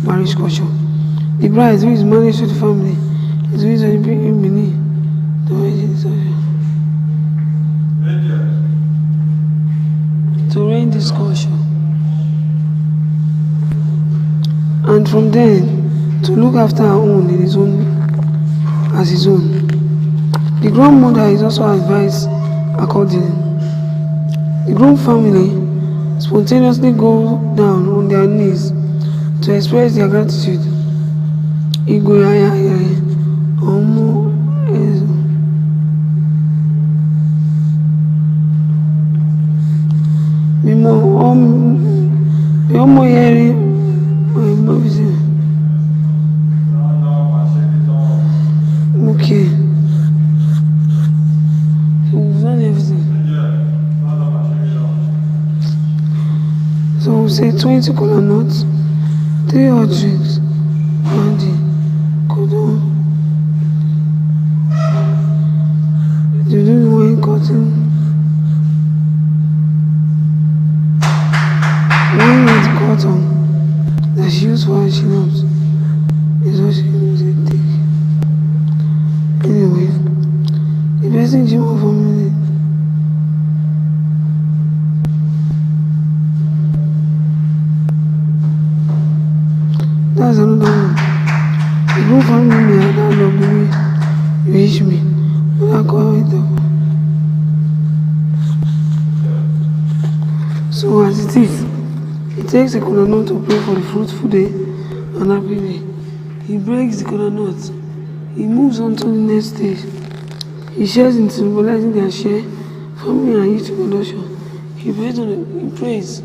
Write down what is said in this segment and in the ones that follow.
marriage culture. The bride, who is married to the family, is who is in Benin. To reign this culture. And from then, to look after her own in his own, as his own. The grandmother is also advised accordingly. The groom family spontaneously go down on their knees to express their gratitude. Okay. We've done everything. So we say 20 cola nuts, 3 hot drinks, and the cordon. You don't know wine cotton. One with cotton that she used for her chin-ups is what she used to take. Anyway, the person Jim of family. That's another one. The groom family may have not loved me, reach me, but I call it up. So as it is, he takes the cola nut to pray for the fruitful day and happy day. He breaks the cola nut. He moves on to the next stage. He shares in symbolizing their share, family and youth production. He prays.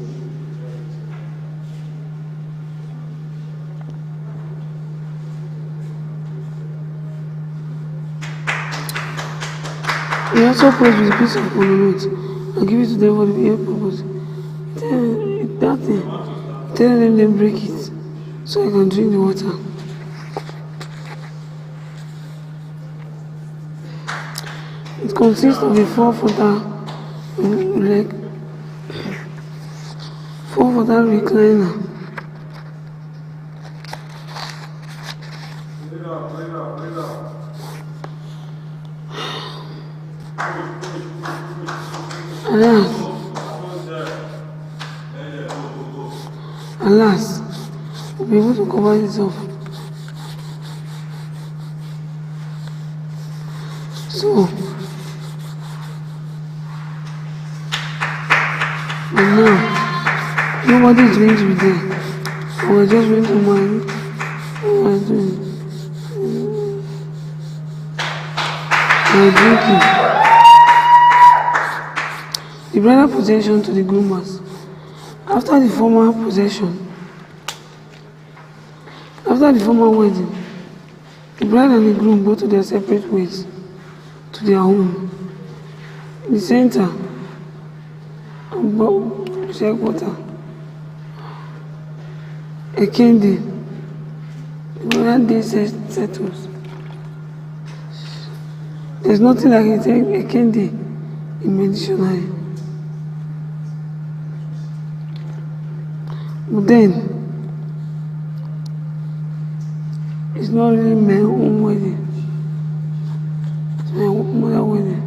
He also prays with a piece of cola nut and give it to them for the purpose. Tell them they break it so I can drink the water. It consists of a 4-footer recliner. Alas, we'll be able to cover this off. So, and now, nobody is going to be there. We're just going to mind what we're doing. We're drinking. The bridal possession to the groomers. After the formal wedding, the bride and the groom go to their separate ways, to their home. In the center, check water. A candy. The day settles. There's nothing like a candy in medicinal. But then, it's not really my own wedding. It's my mother's wedding.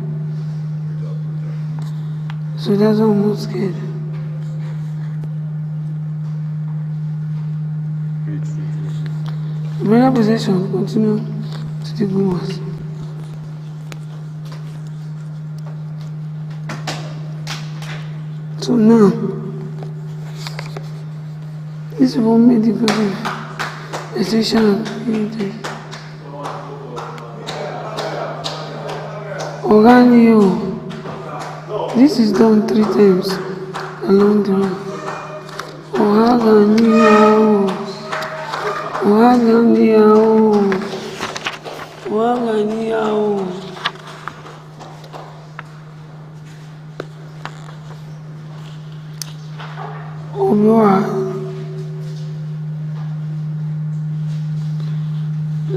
So that's why I'm not scared. The bridal possession continue to the groomers. So now, this will make the very essential activity. Oranio. This is done 3 times along the road. Oranio.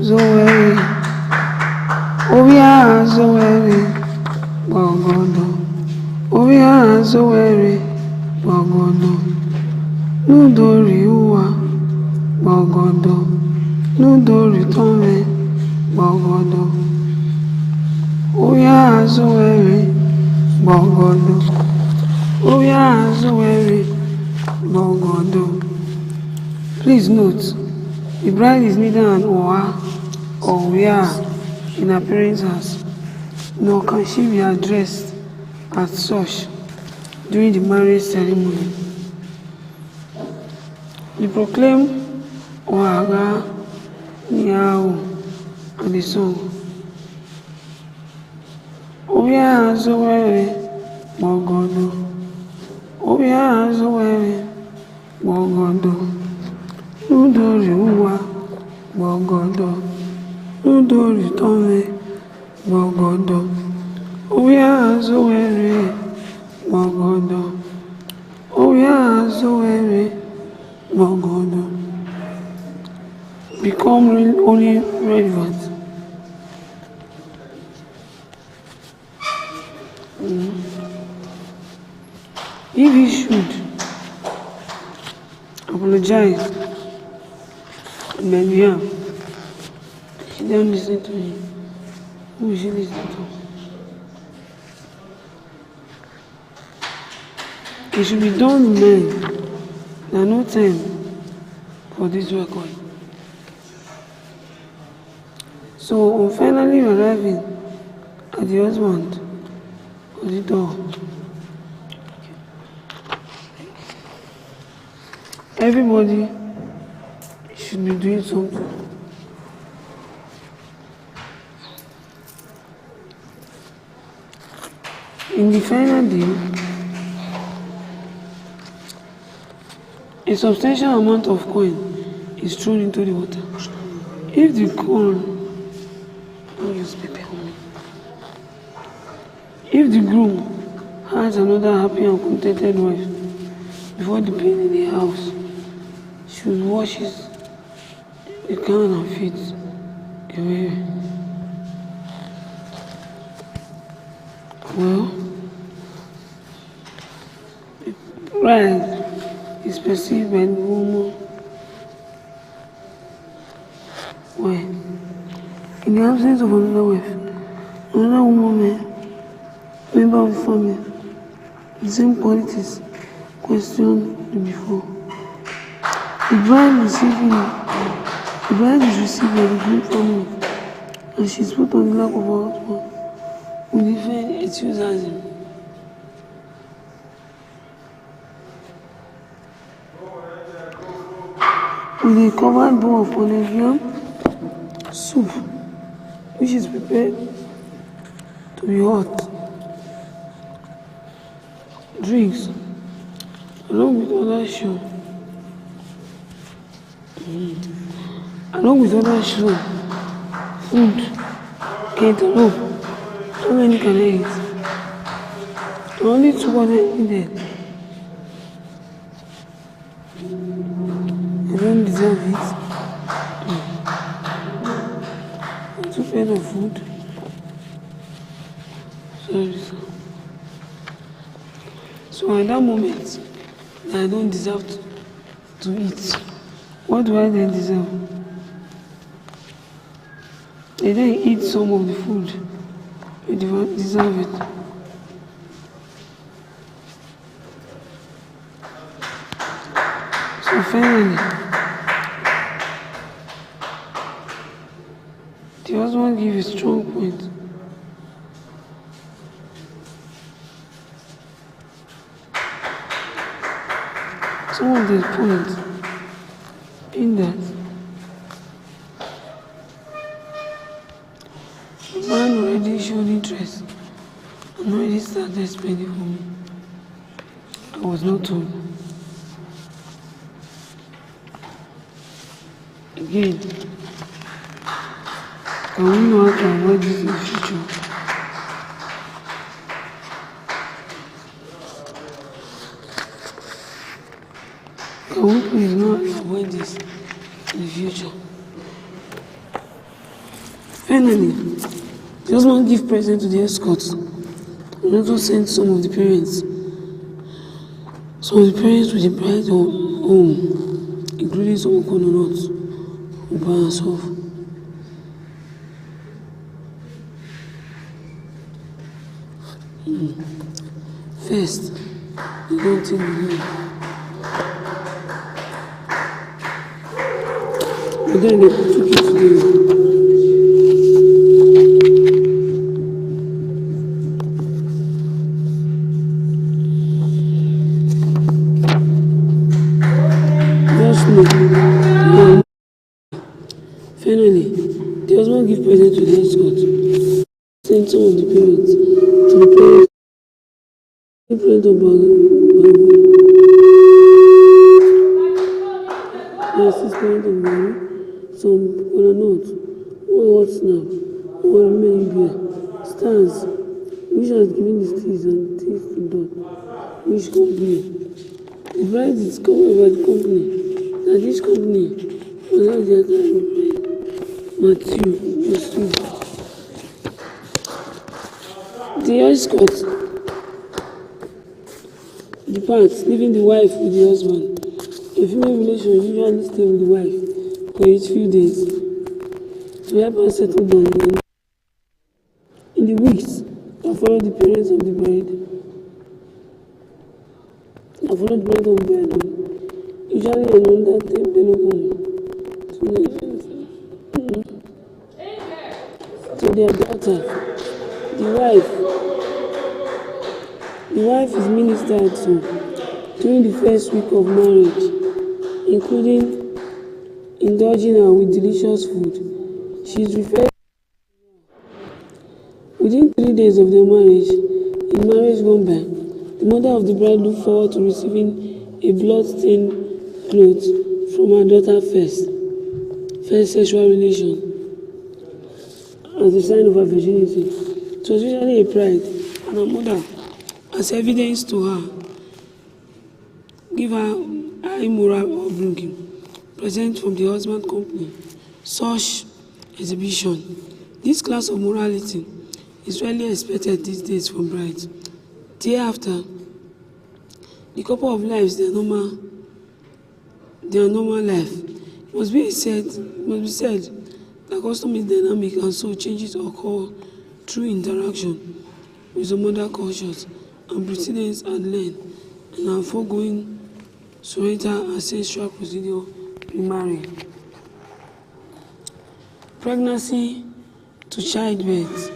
Zoe, Obia Zoe, Bogodo, Obia Zoe, Bogodo, Nudori Ua, Bogodo. Nudo return Bogodo. Oya Azuere Bogodo. Oya Azuere Bogodo. Please note, the bride is neither an Oa or Wea in her parents' house, nor can she be addressed as such during the marriage ceremony. The proclaimed Oaga Niao and the song Oya Azuere Bogodo. Oya Azuere Bogodo. Nudo Riwa Bogodo. Nudo Ritome Bogodo. Oya Azuere Bogodo. Oya Azuere Bogodo. Become only relevant. If he should apologize, maybe she don't listen to him. Who will she listen to? It should be done in mind. There are no time for this record. So on finally arriving at the husband of the door, everybody should be doing something. In the final day, a substantial amount of coin is thrown into the water. If the corn, if the groom has another happy and contented wife before the pain in the house, should wash the can and feet away. Well, the bride is perceived by the woman well. In the absence of another wife, another woman, member of the family, the same qualities questioned before. The bride is received by the groom family, and she is put on the lap of her husband with the fair enthusiasm. With a covered bowl of pounded yam soup, which is prepared to be hot. Drinks, along with other show. Food, cantaloupe, how many can I eat? Only 2 other needed. I don't deserve it. 2 plates of food. Sorry, sir. So at that moment, I don't deserve to eat. What do I then deserve? I then eat some of the food. I deserve it. So finally, the husband gives a strong point. Some of the points in that the man already showed interest and already started spending for me. I was not told. Again, can we know how to avoid this in the future? Can we please not avoid this in the future? Finally, the husband give present to the escorts and also send some of the parents with the bride home including some coconut or balance off. First, you don't think but then they took it today. Finally, the husband gives present to the escort. Send some of the parents to the parents. The parent of Babu. The assistant of Babu. Some coconut. One hot snap. One remaining beer. Stars. Which has given the steeds and teeth to Dot. Which company? The bride is covered by the company. That this company was not the entire bride. Matthew was two. The escort departs, leaving the wife with the husband. A female relation usually stays with the wife for a few days to help her settle down. In the weeks that follow, the parents of the bride usually another development to their daughter. The wife is ministered to during the first week of marriage, including indulging her with delicious food. She is referred within 3 days of their marriage. In marriage gone by, the mother of the bride looked forward to receiving a blood-stained cloth from her daughter's first sexual relation as a sign of her virginity. It was usually a pride, and her mother, as evidence to her, give her high moral upbringing, present from the husband company. Such exhibition, this class of morality, is rarely expected these days from brides. Thereafter, the couple of lives their normal life. It must be said that custom is dynamic, and so changes occur through interaction with some other cultures, and precedents are learned and are foregoing surrender ancestral procedure pre-marriage. Pregnancy to childbirth.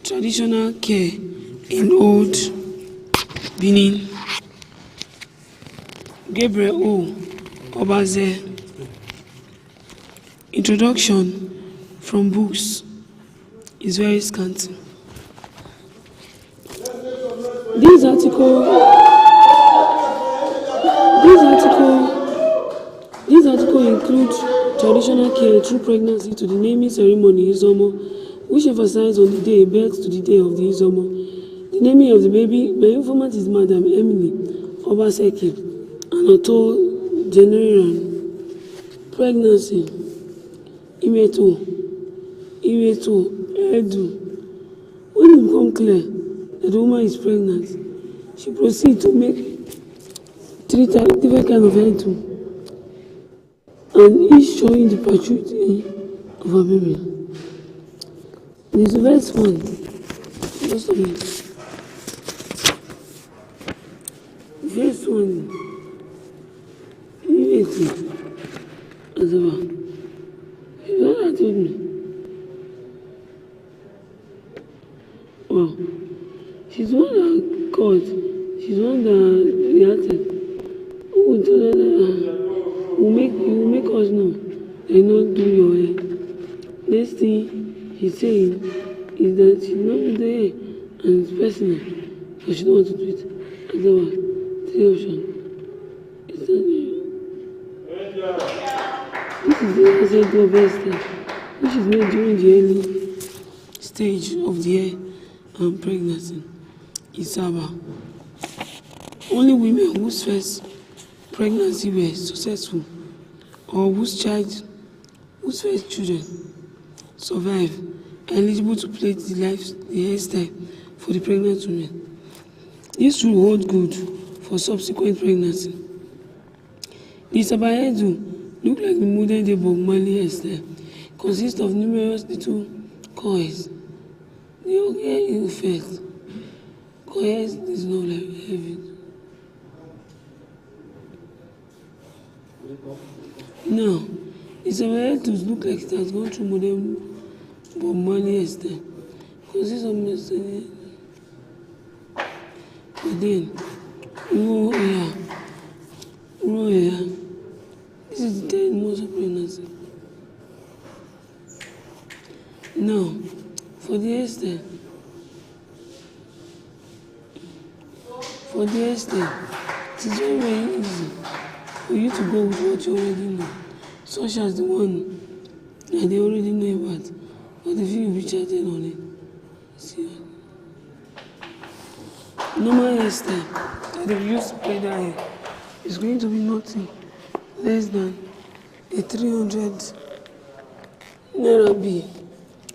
Traditional care in old Benin. Gabriel O. Obaze. Introduction from books is very scanty. This article includes traditional care through pregnancy to the naming ceremony Izomo, which emphasizes on the day birth to the day of the Izomo. The naming of the baby. My informant is Madam Emily Obaseki, an octogenarian. Pregnancy. Imeto, Edu. When it becomes clear that the woman is pregnant, she proceeds to make 3 different kinds of Edu, and each showing the paternity of her baby. This is the first one. Just a minute. The first one. Immediately. As well. You know what I told me? Wow. She's the one that called. She's the one that reacted. Who will tell her that will make us know they not do your hair. Next thing she's saying is that she not do the hair and it's personal, but she don't want to do it. As well. Three options. It's not new. This is the Asein Angel Osariemen, which is made during the early stage of the hair and pregnancy. Isaba. Only women whose first pregnancy were successful, or whose first children survive, are eligible to plait the hairstyle for the pregnant women. This will hold good for subsequent pregnancy. The sabayedu look like the modern day Bob Marley hairstyle. Consists of numerous little coils. The okay effect. Coils is not like heavy. Now, the sabayedu look like it has gone through modern Bob Marley hairstyle. Consists of message. But then, raw hair. This is the 10 months of pregnancy. Now, for the hairstyle, it is very, very easy for you to go with what you already know, such as the one that they already know about, but if you be chatting on it, see. Normal hairstyle that they use to play that hair is going to be nothing less than a 300 naira bill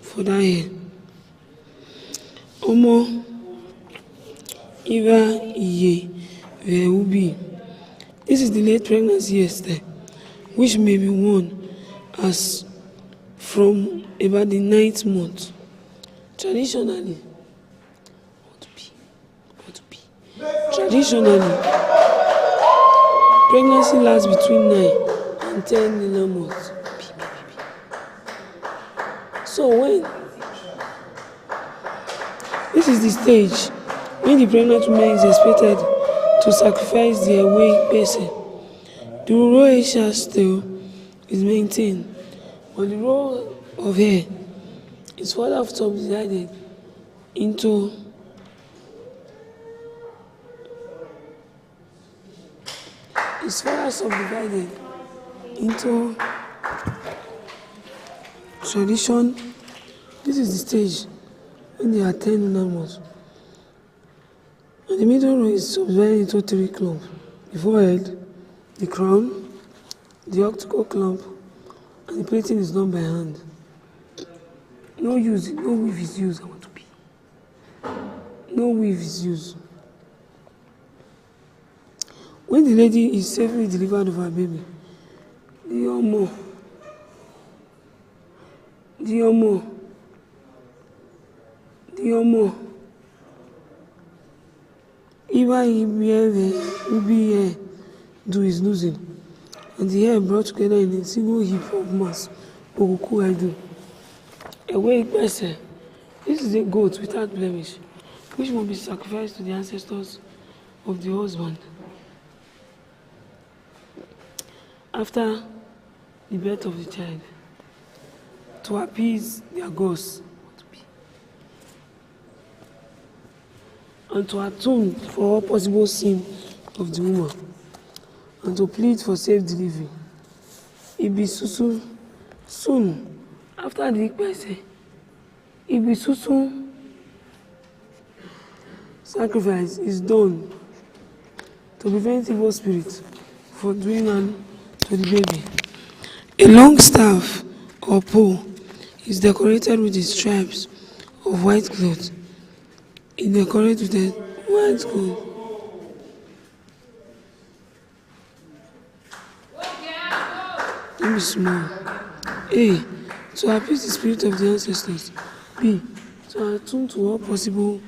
for that hair. Omo Iva Iye Veubi. This is the late pregnancy hairstyle, which may be worn as from about the 9th month. Traditionally, pregnancy lasts between 9 and 10 lunar months. So this is the stage when the pregnant woman is expected to sacrifice their weight person. The rural Asia still is maintained, but the row of hair is further subdivided into tradition. This is the stage when they are 10 lunar months. And the middle row is subdivided into 3 clumps: the forehead, the crown, the octacle clump, and the plating is done by hand. No weave is used. No weave is used. When the lady is safely delivered of her baby, the do is losing, and the hair brought together in a single heap of mass. This is a goat without blemish, which will be sacrificed to the ancestors of the husband after the birth of the child, to appease their gods and to atone for all possible sin of the woman, and to plead for safe delivery. Ibisusu soon after the Ikpese, Ibisusu sacrifice is done to prevent evil spirits from doing harm to the baby. A long staff or pole is decorated with the stripes of white cloth. It decorated with a white cloth. Let me small. A. To appease the spirit of the ancestors. B. To attune to all possible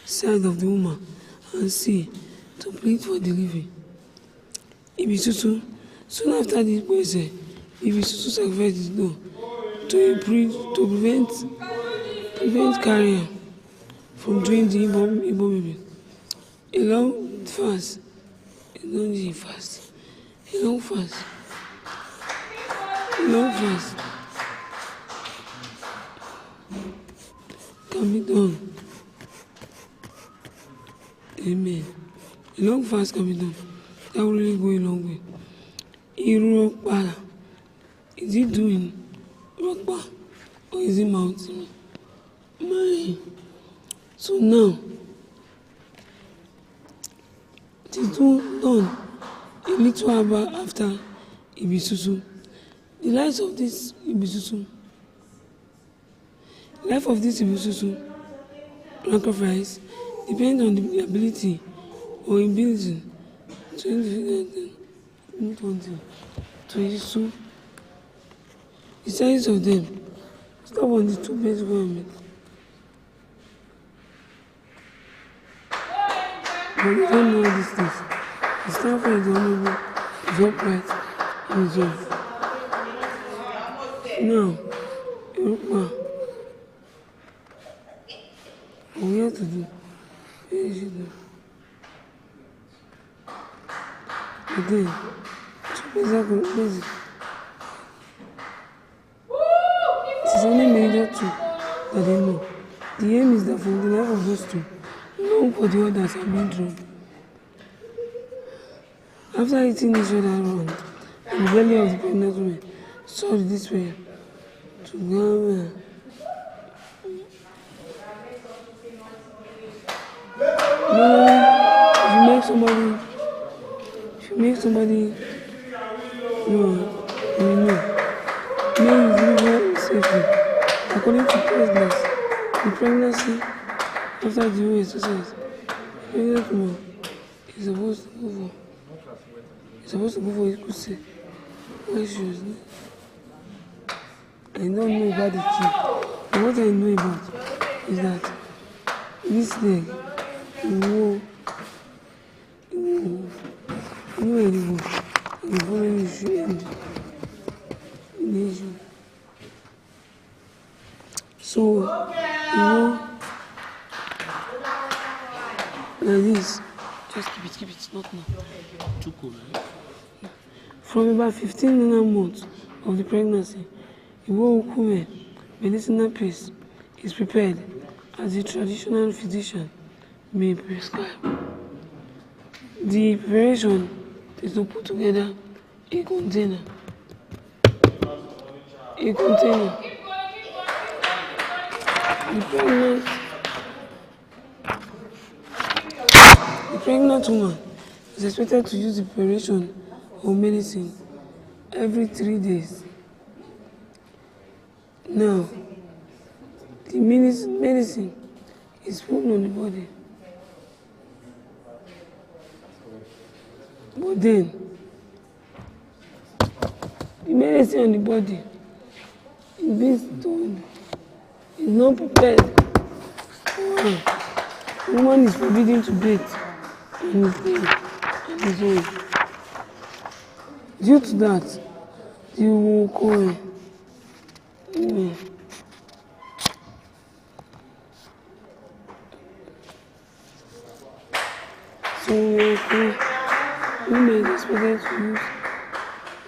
side of the woman. And C. To plead for delivery. Ibisusu. Soon after the Ikpese, Ibisusu sacrifice is done to prevent carrier from doing the Igbo baby. A long fast can be done. Amen. A long fast can be done. That will really go a long way. Irokpala. Is he doing Rokpa or is he mounting? So now, it is done a little while after Ibisusu. The life of this Ibisusu sacrifice depends on the ability or in building 2020 to issue the size of them. Stop on the two base government. But we don't know these things. The stand for the honorable is upright and is on. Now, what we have to do? But then, basic. It is only major two that they know. The aim is that from the life of those two, none for the others are being drawn. After eating each other around, the belly of the pregnant woman saw this way to go. Normally, if you make somebody, may deliver safely. According to pregnancy, the pregnancy after the whole exercise, the pregnant woman is supposed to go for, you could say, why she was there. I don't know about the key, but what I know about is that this leg, the following issue end in the issue. So, like this, just keep it, not now. Too cool, right? From about 15 months of the pregnancy, the medicinal paste is prepared as the traditional physician may prescribe. The preparation is to put together a container. The pregnant woman is expected to use the preparation of medicine every 3 days. Now, the medicine is put on the body. But then, the medicine on the body is being told, is not prepared. The woman is forbidden to bathe and his own. Due to that, the will call so women is expected to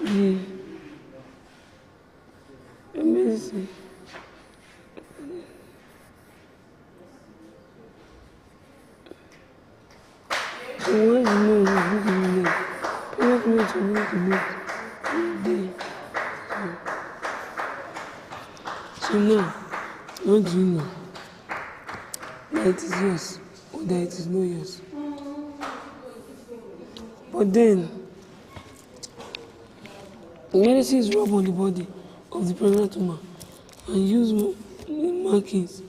use the medicine. So once you know you're looking at it, pregnant women are going to make day. So now, what do you know? That it is yours or that it is not yours. But then, the medicine is rubbed on the body of the pregnant woman and use markings,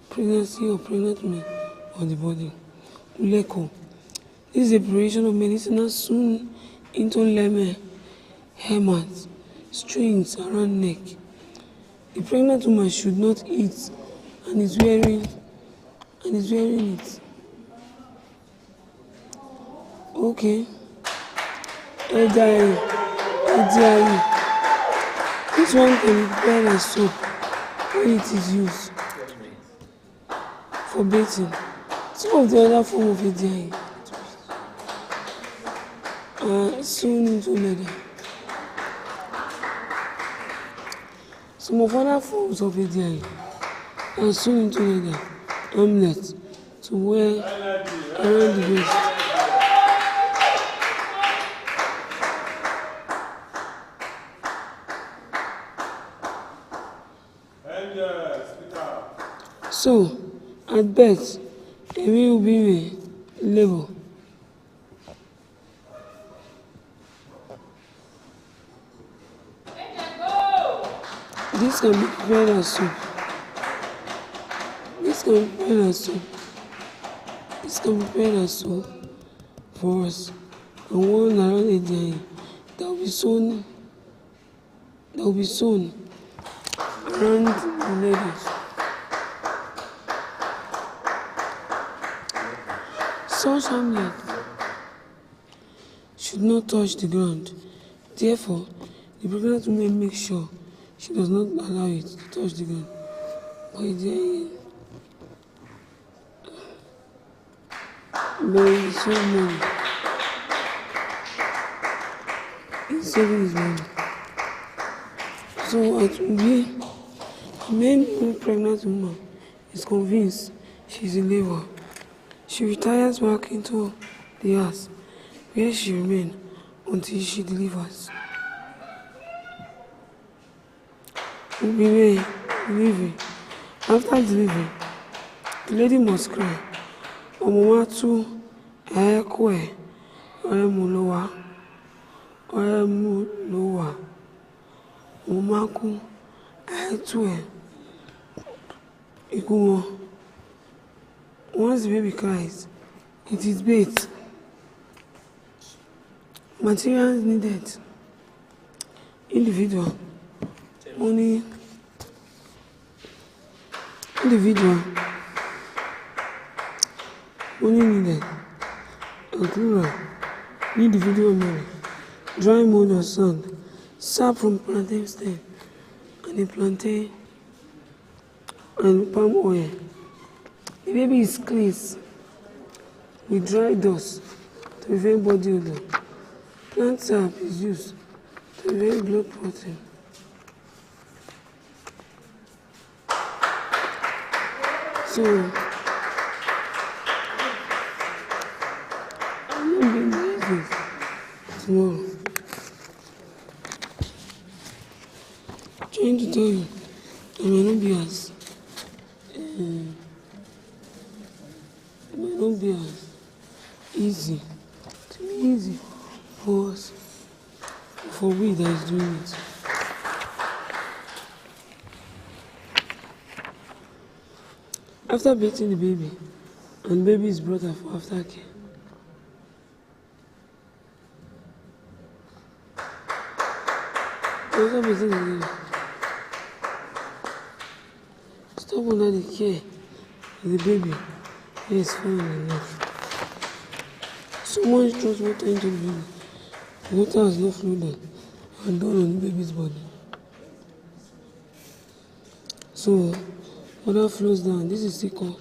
pregnancy or pregnant woman on the body. Uleko. This is a preparation of medicinal sewn into lemon, hair mats, strings around neck. The pregnant woman should not eat and is wearing it. Okay. A diary. This one can be prepared as soap when it is used for bathing. Some of the other form of a diary are sewn into leather. Some of other forms of a diary are sewn into leather armlets to wear around the waist. So, at birth, a will be labor. This can be prepared as soup. This can be prepared as soup. for us, and one around a day that will be sewn around the ladies. Such hamlet should not touch the ground. Therefore, the pregnant woman makes sure she does not allow it to touch the ground. But it's so money. He's saving his money. So it will be the main pregnant woman is convinced she's in labor. She retires back into the house where she remains until she delivers. Delivery. After delivery, the lady must cry. Omowatu ekwe oemulowa omaku etwe ikumo. Once the baby cries, it is bait. Materials needed. Individual needed. Plural. Individual money. Dry mud or sand. Sap from plantain stem. And the plantain and palm oil. The baby is cleansed with dry dust to prevent body odor. Plant sap is used to prevent blood clotting. So, I'm not being lazy tomorrow. Trying to tell you, I may not be as easy. To be easy for us, for we that is doing it. After bathing the baby, and baby is brought up for aftercare. After bathing the baby, stop under the care of the baby where is fine and left. Someone throws water into the baby. The water has not flowed down and done on the baby's body. So, water flows down. This is called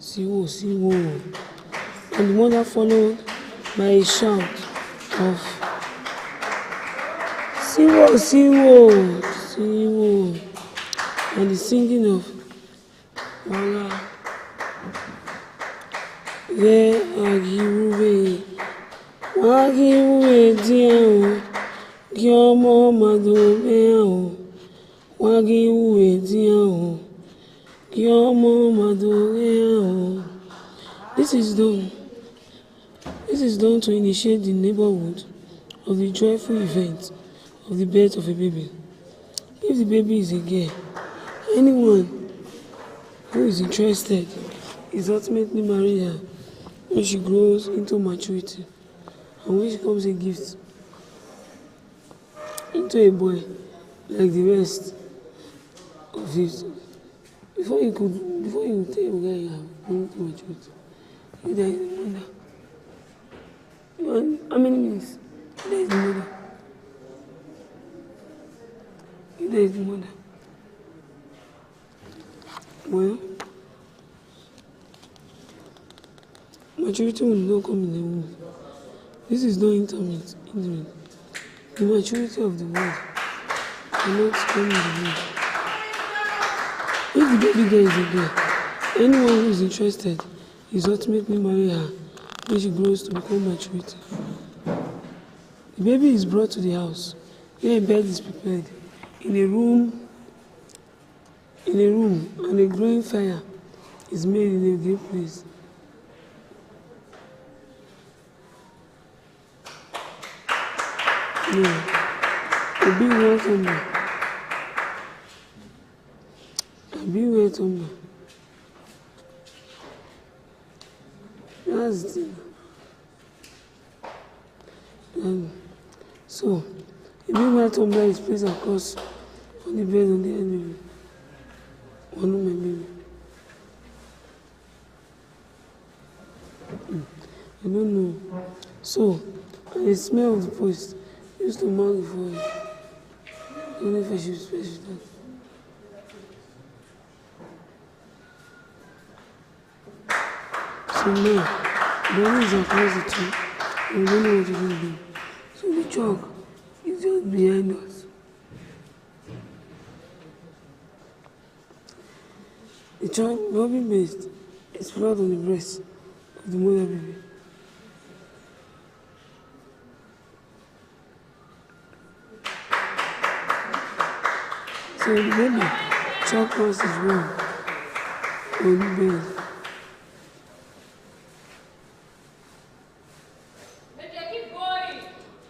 Siwo. And the mother followed by a shout of Siwo. And the singing of Wala. Where Agiruwe Diao, Gyomo Madoveo, Wagiruwe Diao, Gyomo Madoveo. This is done to initiate the neighborhood of the joyful event of the birth of a baby. If the baby is a girl, anyone who is interested is ultimately married her when she grows into maturity and when she becomes a gift into a boy like the rest of it. Before you tell a guy you have grown into maturity, you there is the mother. How many minutes? There is the mother. There is the mother. Well, maturity will not come in the womb. This is not intimate. The maturity of the word will not come in the womb. If the baby girl is a girl, anyone who is interested is ultimately marry her when she grows to become maturity. The baby is brought to the house where a bed is prepared in a room, and a glowing fire is made in a great place. A big red tumbler. That's the thing. So, a big white tumbler is placed across on the bed on the head baby. One of my baby. I don't know. So, the smell of the post used to mark the forehead. I don't know if I should specify that. So now, Benin is across the two. We don't know what to do. So the chalk is just behind us. The chalk bobby based is flowed on the breast of the mother baby. So the baby chalk cross is wrong on the bed.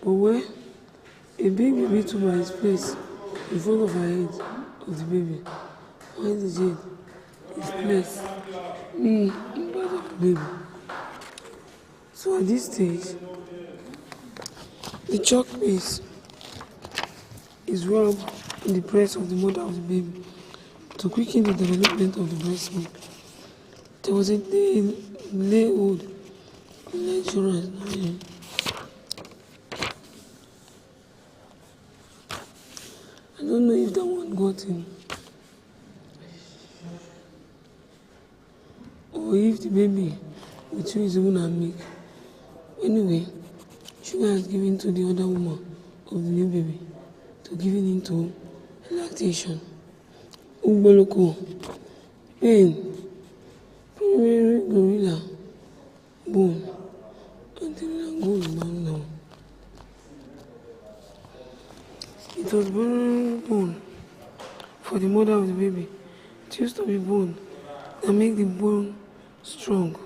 But where a big baby tuber is placed in front of her head of the baby, while the head is placed in back of the baby. So at this stage, the chalk base is rubbed in the breast of the mother of the baby to quicken the development of the breast milk. There was a day lay old insurance. I don't know if that one got in, or if the baby will chew his own and milk. Anyway, sugar is given to the other woman of the new baby to giving into lactation. Ugboloko, pain, primary gorilla, bone, anterior gold down. It was bone for the mother of the baby. It used to be bone that make the bone strong.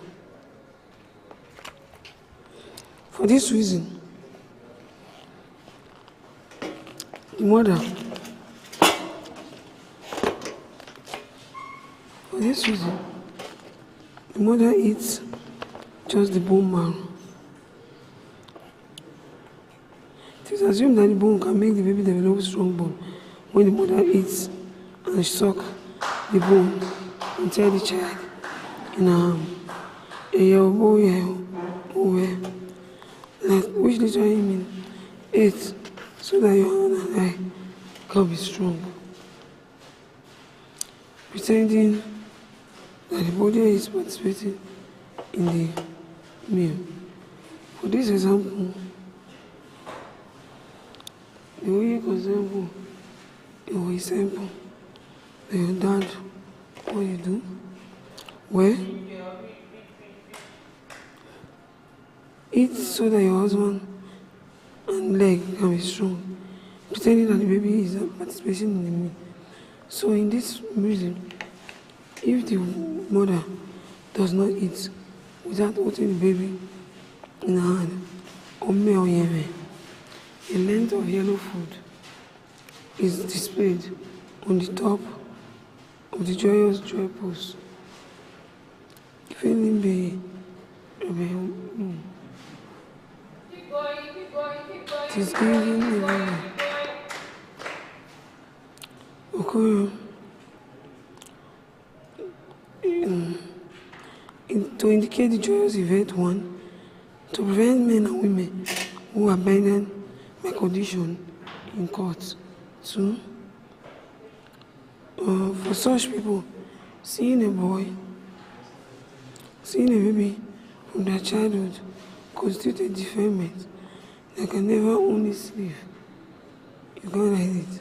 For this reason, the mother, eats just the bone marrow. It is assumed that the bone can make the baby develop strong bone when the mother eats and suck the bone and tell the child in her arm, which literally means eat so that your hand and eye can be strong. Pretending that the body is participating in the meal. For this example, the way you example, your example, that your dad, what you do, well, eat so that your husband and leg can be strong, pretending that the baby is participating in the meal. So in this reason, if the mother does not eat without holding the baby in her hand, a length of yellow food is displayed on the top of the joyous joy post. Feeling it is giving a baby. Okay. To indicate the joyous event, one, to prevent men and women who are abandoned by condition in court. Two, for such people, seeing a baby from their childhood constitutes a defilement that can never only sleep. You can't hide it.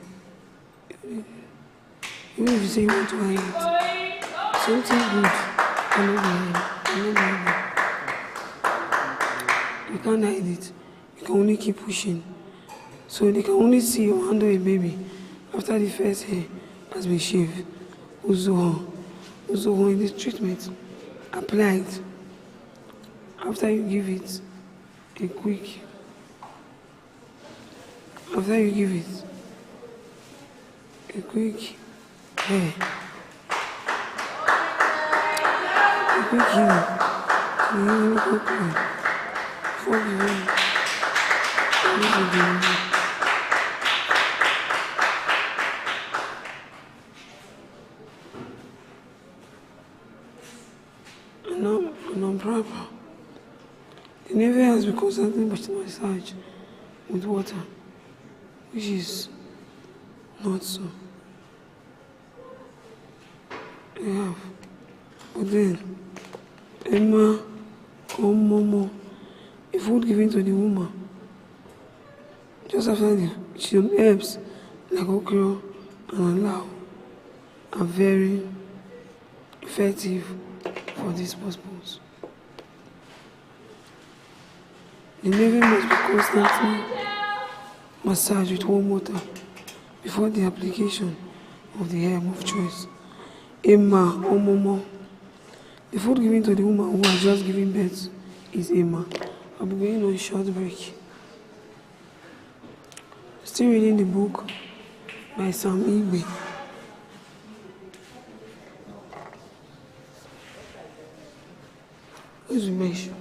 Even if you say you want to hide it, something good cannot be hidden. You can't hide it. You can only keep pushing. So they can only see you handle a baby after the first hair has been shaved. Uzoho in this treatment applied after you give it a quick hair. Quick healing. So you only go before the This is the non-proper. The Navy has been constantly massaged with water, which is not so. They have. But then, Emma or Momo, a food given to the woman, just after some herbs like okra and aloud are very effective for this purpose. The navel must be constantly massaged with warm water before the application of the herb of choice. Emma or Momo. The food given to the woman who has just given birth is Emma. I'll be going on a short break. Still reading the book by Asein Angel. Please make sure.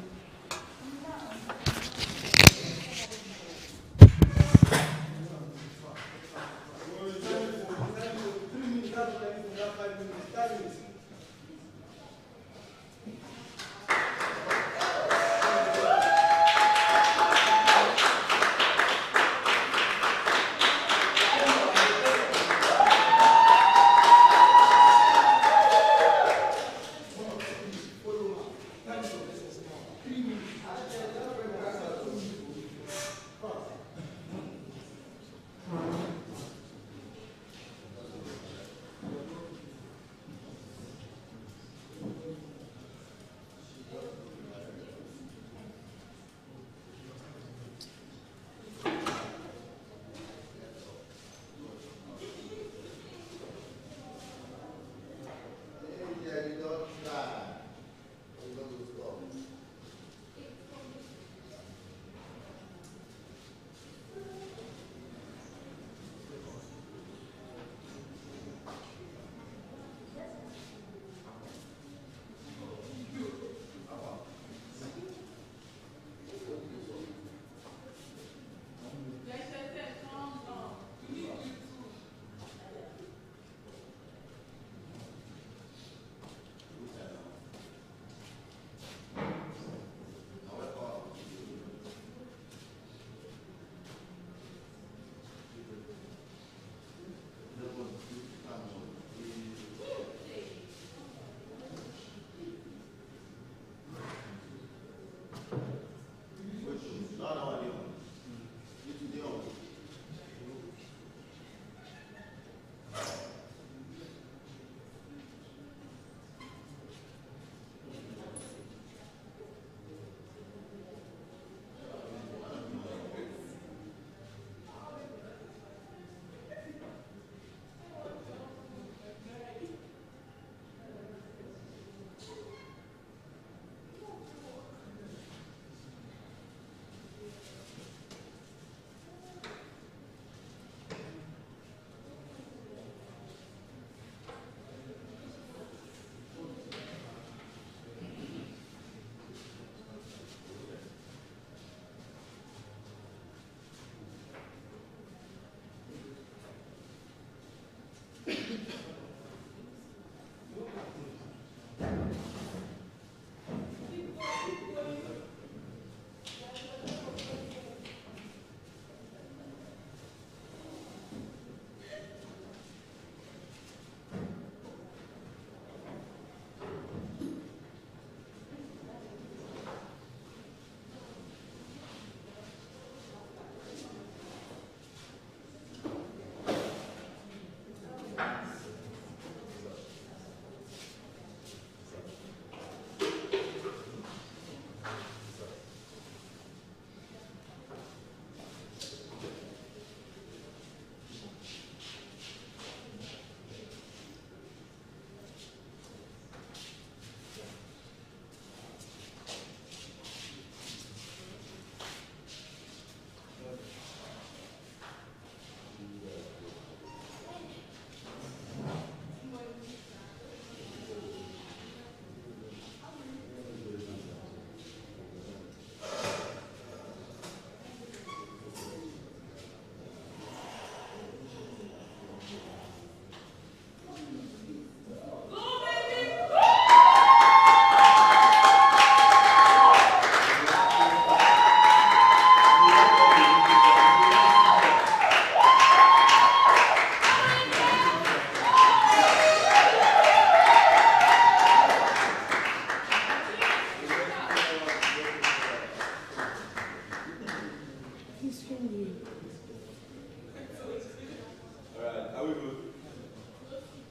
Alright, are we good?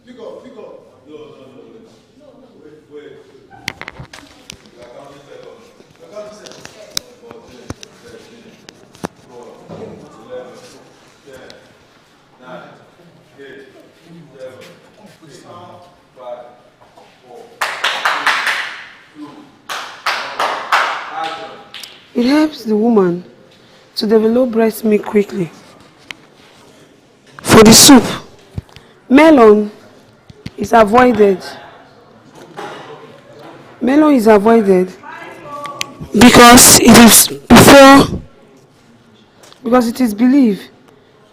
Pick up. No. Wait. You are counting seconds. 14, 13, 12, 11, 10, 9, 8, 7, 6, 5, 4, 3, 2, 1. Action. It helps the woman to develop breast milk quickly. For the soup, melon is avoided. Melon is avoided because it is believed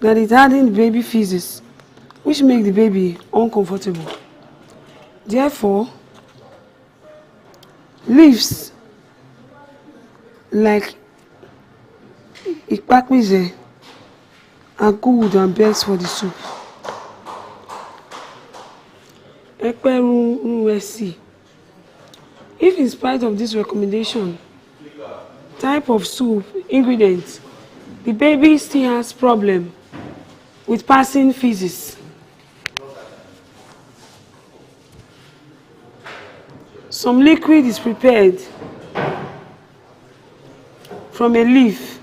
that it hardens baby feces, which make the baby uncomfortable. Therefore, leaves like ikpakmize are good and best for the soup. Ekperunwesi. If in spite of this recommendation, type of soup, ingredients, the baby still has problem with passing feces, some liquid is prepared from a leaf.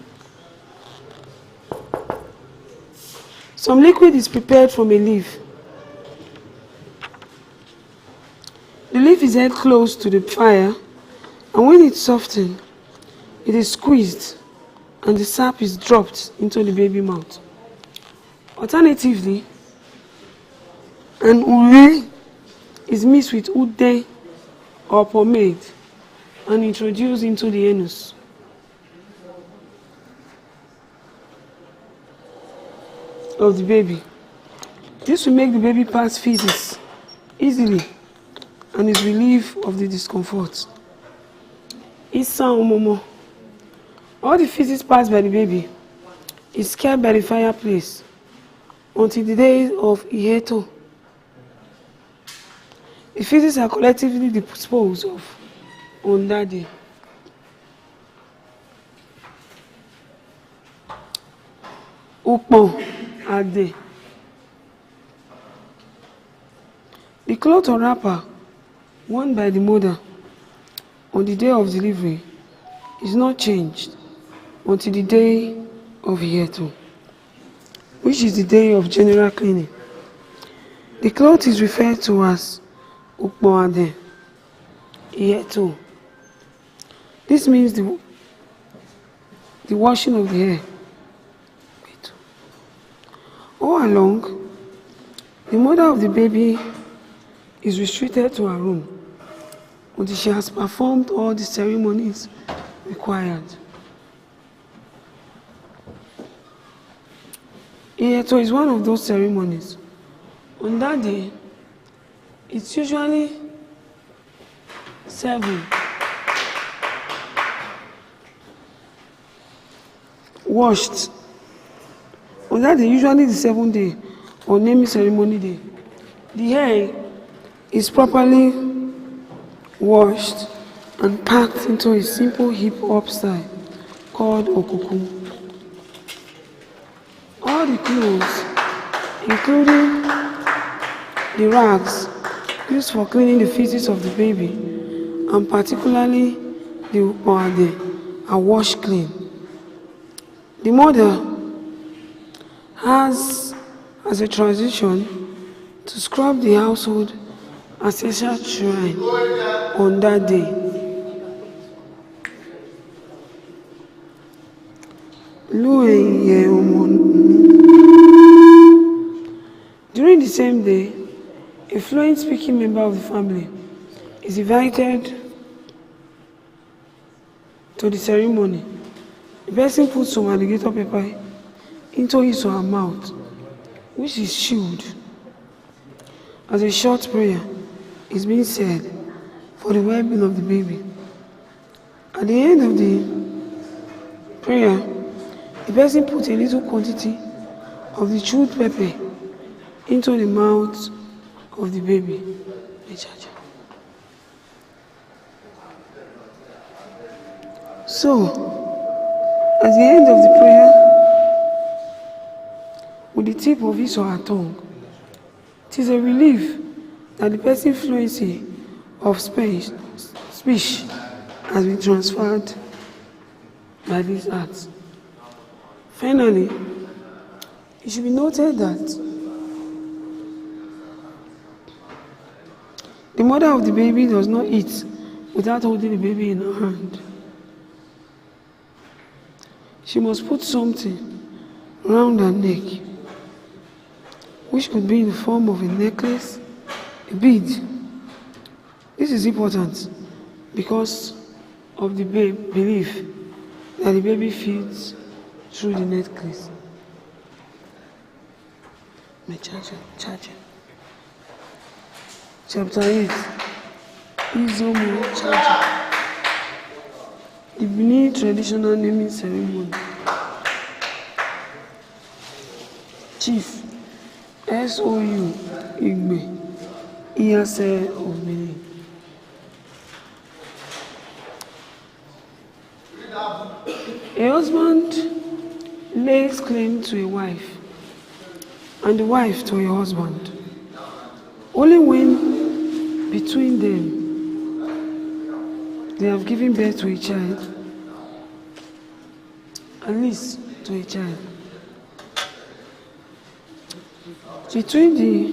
The leaf is held close to the fire, and when it softens, it is squeezed and the sap is dropped into the baby mouth. Alternatively, an ure is mixed with ude or pomade and introduced into the anus. Of the baby. This will make the baby pass feces easily and is relief of the discomfort. Isan omomo. All the feces passed by the baby is kept by the fireplace until the day of Iheto. The feces are collectively disposed of on that day. Upon Ade. The cloth or wrapper worn by the mother on the day of delivery is not changed until the day of Iheto, which is the day of general cleaning. The cloth is referred to as Upon Iheto. This means the washing of the hair. All along, the mother of the baby is restricted to her room until she has performed all the ceremonies required. Iheto is one of those ceremonies. On that day, it's usually 7. Washed. On that day, usually the 7th day or naming ceremony day, the hair is properly washed and packed into a simple hip-hop style called okuku. All the clothes, including the rags used for cleaning the feces of the baby, and particularly the upade, are washed clean. The mother has as a tradition to scrub the household ancestral shrine on that day. During the same day, a fluent speaking member of the family is invited to the ceremony. The person puts some alligator pepper into his or her mouth, which is chewed. As a short prayer is being said for the well-being of the baby. At the end of the prayer, the person puts a little quantity of the chewed pepper into the mouth of the baby. So, at the end of the prayer, the tip of his or her tongue. It is a relief that the person's fluency of speech has been transferred by these acts. Finally, it should be noted that the mother of the baby does not eat without holding the baby in her hand. She must put something around her neck, which could be in the form of a necklace, a bead. This is important because of the belief that the baby feeds through the necklace. My charger. Chapter 8, Izomo charger. The Benin traditional naming ceremony. Chief S.O.U. Igbe, Asein of Benin. A husband lays claim to a wife, and the wife to a husband, only when between them they have given birth to a child, at least to a child. Between the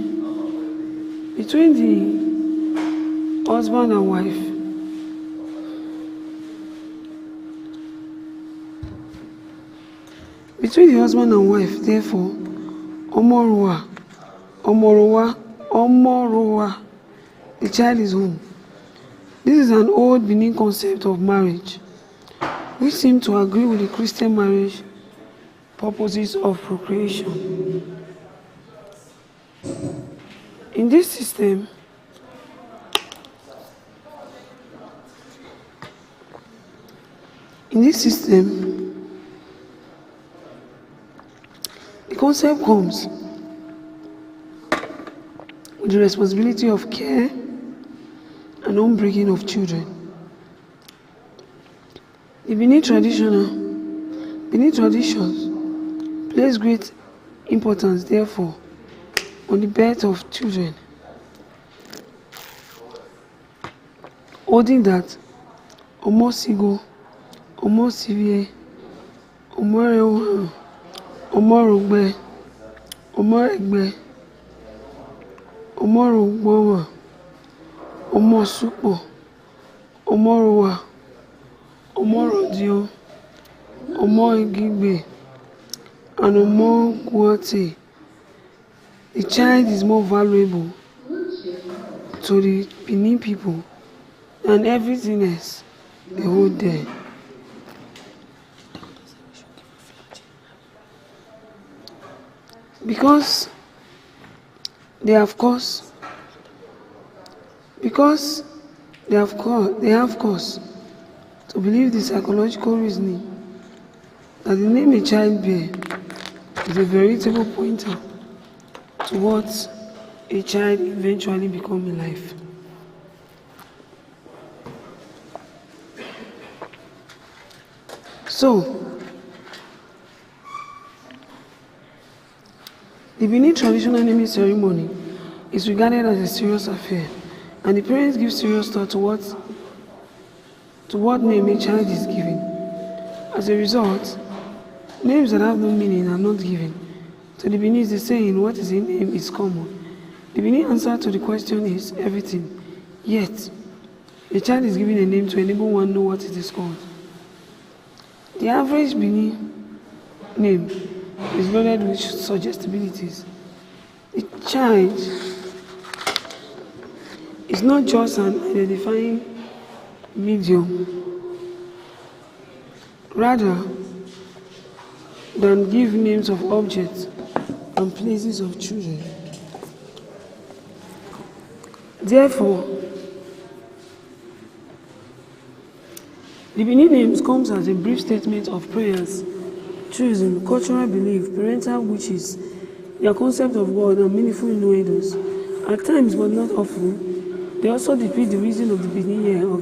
husband and wife, therefore, Omorowa, the child is home. This is an old Benin concept of marriage, which seems to agree with the Christian marriage purposes of procreation. In this system, the concept comes with the responsibility of care and upbringing of children. The Benin traditions place great importance, therefore, on the birth of children, holding that Omosigo, Omosivie, Omoreohan, Omorogbe, Omoregbe, Omorogbowa, Omosupo, Omorowa, Omorodio, Omoigigbe, and Omoguate. The child is more valuable to the Benin people than everything else they hold there. Because they have cause to believe the psychological reasoning that the name a child bear is a veritable pointer to what a child eventually become in life. So, the Benin traditional naming ceremony is regarded as a serious affair, and the parents give serious thought to what name a child is given. As a result, names that have no meaning are not given. To the Benin, the saying, "What is a name?" is common. The Benin answer to the question is everything. Yet, a child is given a name to enable one to know what it is called. The average Benin name is loaded with suggestibilities. The child is not just an identifying medium, rather than give names of objects and places of children. Therefore, the Benin names comes as a brief statement of prayers, truism, cultural belief, parental wishes, their concept of God, and meaningful innuendos. At times, but not often, they also depict the reason of the Benin year or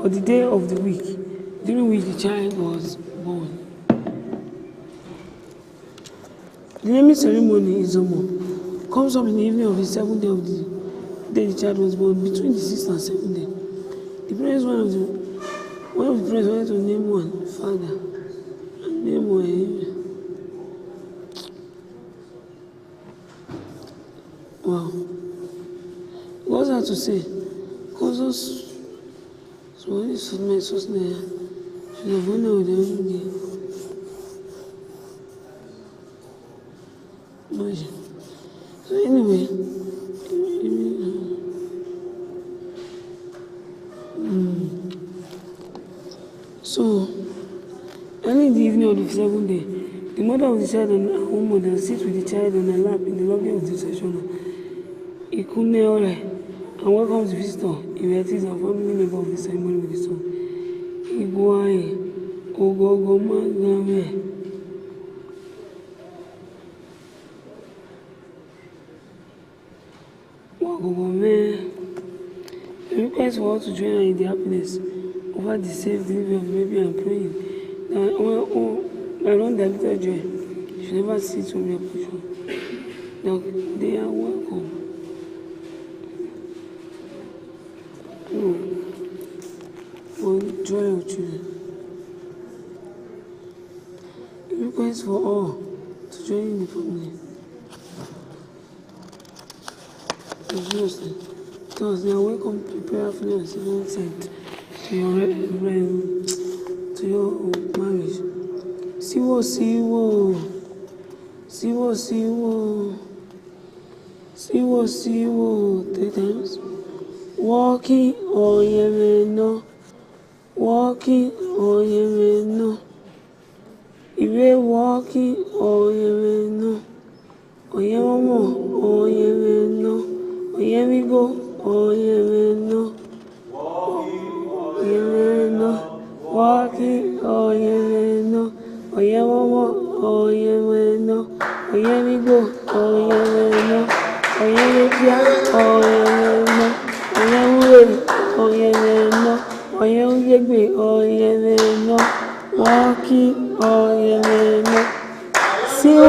the day of the week during which the child was born. The naming ceremony is comes up in the evening of the 7th day of the day the child was born, between the 6th and 7th day. The parents, one of the parents wanted to name one father and name one. Wow. What's that to say? Causes so this is my source there. Should have won out every day. So anyway, so early in the evening of the 7th day, the mother of the child and her own mother sits with the child on her lap in the lobby of the session. And welcomes the visitor. Invitees and family member of the ceremony with the song. Iguaye, Ogogoma Game. Wagogome. The request for all to join her in the happiness over the safe delivery of the baby and praying that my own diluted joy should never cease from your portion. That they are welcome. For joy of children. The request for all to join in the family. Thus, they are welcome to prayerfully and civil sent to your marriage. Siwo. 3 times. Walking Oyemeno. Iwe walking Oyemeno. Oyemomo Oyemeno. Oyemigo Oyemeno. Walking Oyemeno. Oyemomo Oyemeno. Oyemigo Oyemeno. Oyemipia Oyemeno. Oyemure Oyemeno. Oyemugegbe Oyemeno. Walking Oyemeno. Siwo.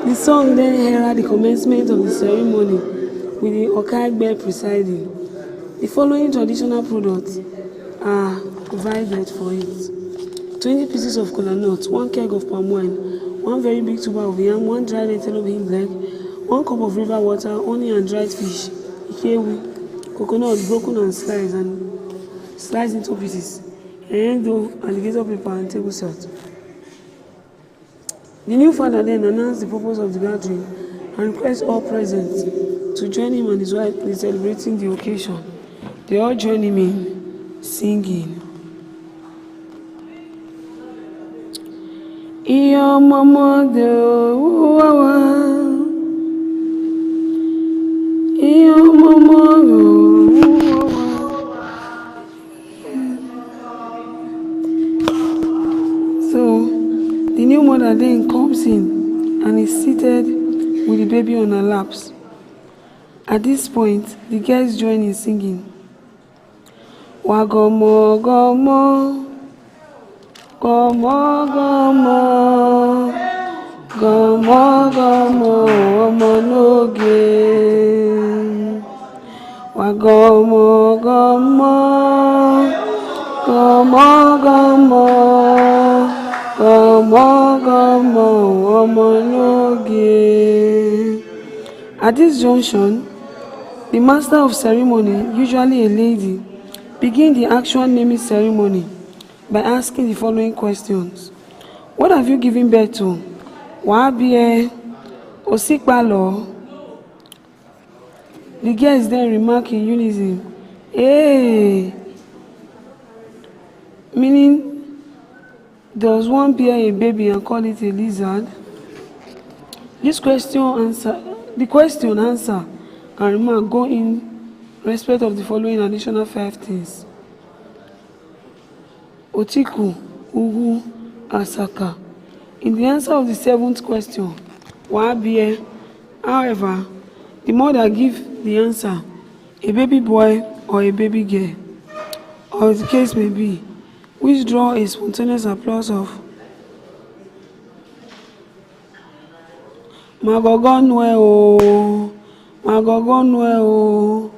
The song then heralded the commencement of the ceremony with the Okagbe presiding. The following traditional products are provided for it: 20 pieces of kola nut, 1 keg of palm wine, 1 very big tuber of yam, 1 dried antelope hind leg, 1 cup of river water, honey and dried fish, ikewu, coconut broken and sliced into pieces, endo, alligator paper and table salt. The new father then announced the purpose of the gathering and requested all present to join him and his wife in celebrating the occasion. They all joined him in singing. Iyo mama de wawa, iyo mama de wawa. So the new mother then comes in and is seated with the baby on her laps. At this point, the girls join in singing. Wagomo gomo, gomo gomo, gomo gomo, omonoge. Wagomo gomo, gomo gomo, gomo omonoge. At this junction, the master of ceremony, usually a lady, begins the actual naming ceremony by asking the following questions. What have you given birth to? Wabie, Osikpalo. The girls then remark in unison, hey, meaning, does one bear a baby and call it a lizard? The question, answer, and remark go in respect of the following additional 5 things. Otiku, Ugu, Asaka. In the answer of the 7th question, Wabie, however, the mother gives the answer, a baby boy or a baby girl, or as the case may be. which draw a spontaneous applause of Magogonwe o, Magogonwe o.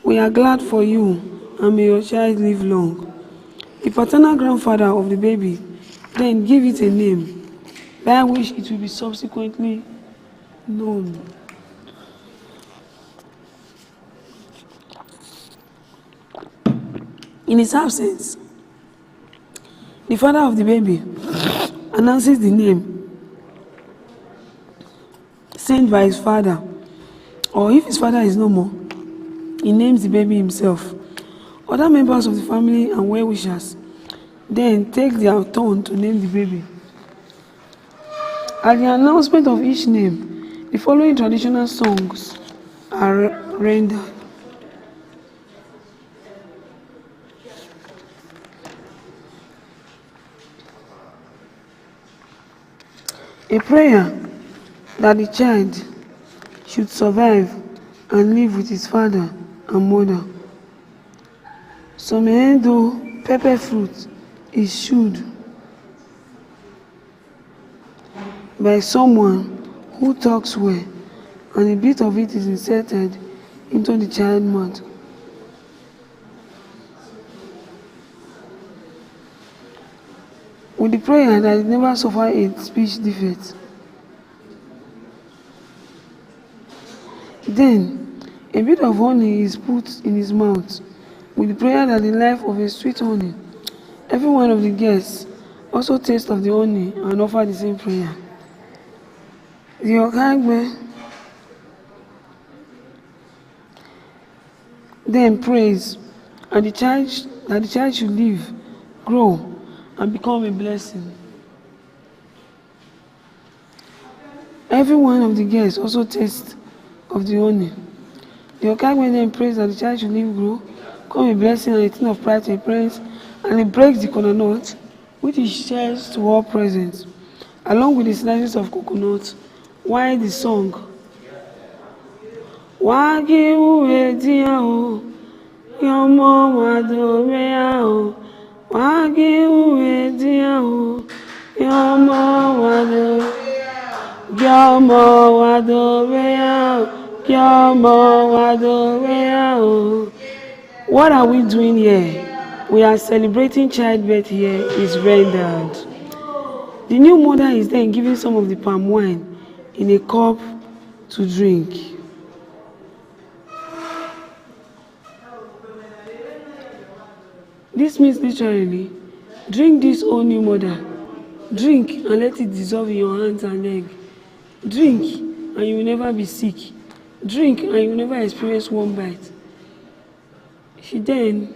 We are glad for you, and may your child live long. The paternal grandfather of the baby then give it a name, by which it will be subsequently known. In his absence, the father of the baby announces the name sent by his father, or if his father is no more, he names the baby himself. Other members of the family and well-wishers then take their turn to name the baby. At the announcement of each name, the following traditional songs are rendered. A prayer that the child should survive and live with his father and mother. Somehendo pepper fruit is chewed by someone who talks well, and a bit of it is inserted into the child's mouth. With the prayer that it never suffer a speech defect. Then, a bit of honey is put in his mouth, with the prayer that the life of a sweet honey. Every one of the guests also taste of the honey and offer the same prayer. The Okagbe then prays and that the child should live, grow, and become a blessing. Every one of the guests also tastes of the honey. The Okagbe then prays that the child should live, grow, become a blessing and a thing of pride to a parent, and he breaks the coconut, which he shares to all present, along with the slices of coconut, while the song Wagi uwedia o, yomo wadomea o, Wagi uwedia o, yomo wadomea o. What are we doing here? We are celebrating childbirth here is rendered. The new mother is then giving some of the palm wine in a cup to drink. This means literally, drink this, O new mother. Drink and let it dissolve in your hands and leg. Drink and you will never be sick. Drink and you will never experience one bite. She then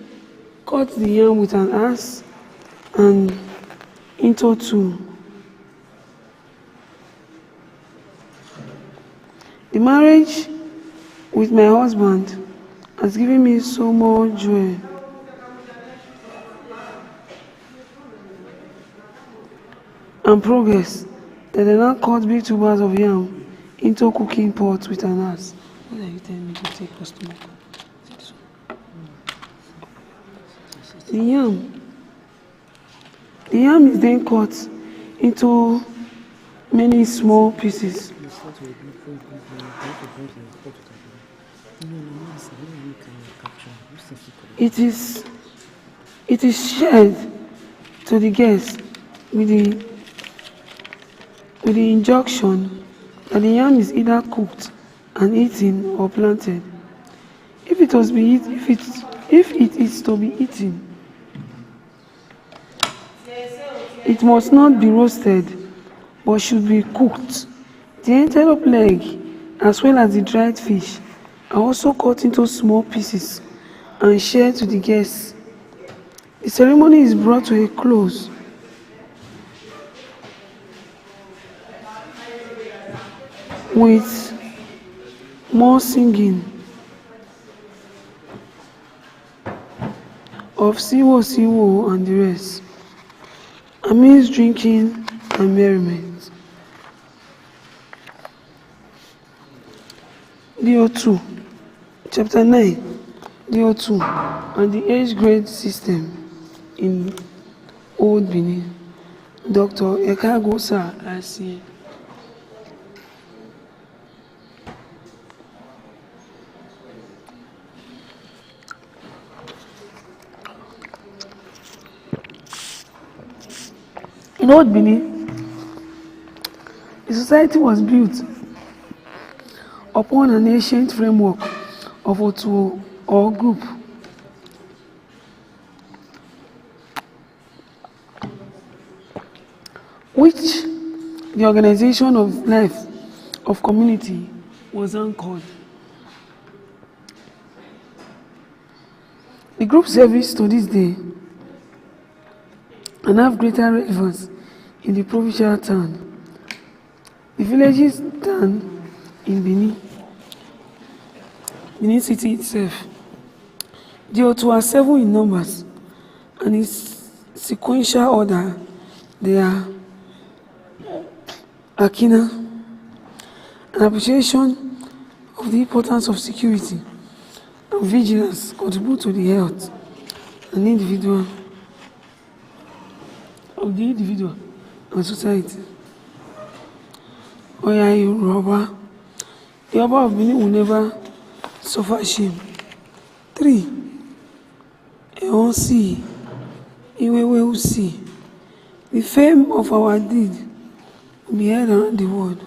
cut the yam with an axe and into two. The marriage with my husband has given me so much joy. And progress that I now cut big tubers of yam into cooking pots with an axe. What are you telling me to take customer? The yam is then cut into many small pieces. It is shared to the guests with the injunction that the yam is either cooked and eaten or planted. If it is to be eaten, it must not be roasted, but should be cooked. The antelope leg, as well as the dried fish, are also cut into small pieces and shared to the guests. The ceremony is brought to a close with more singing of Siwo Siwo and the rest, amidst drinking and merriment. DO2, Chapter 9, DO2, and the age grade system in Old Benin, Dr. Ekagosa Asein. In Old Benin, the society was built upon an ancient framework of Otu or group, which the organization of life of community was anchored. The group service to this day and have greater relevance in the provincial town. The villages town in Benin City itself. The Otu are 7 in numbers, and in sequential order they are Akina, an appreciation of the importance of security and vigilance contribute to the health and individual and society. Oya Yoruba, the Oba of Benin will never suffer shame. 3. Eonsi, Iwewe Usi, the fame of our deed will be heard around the world.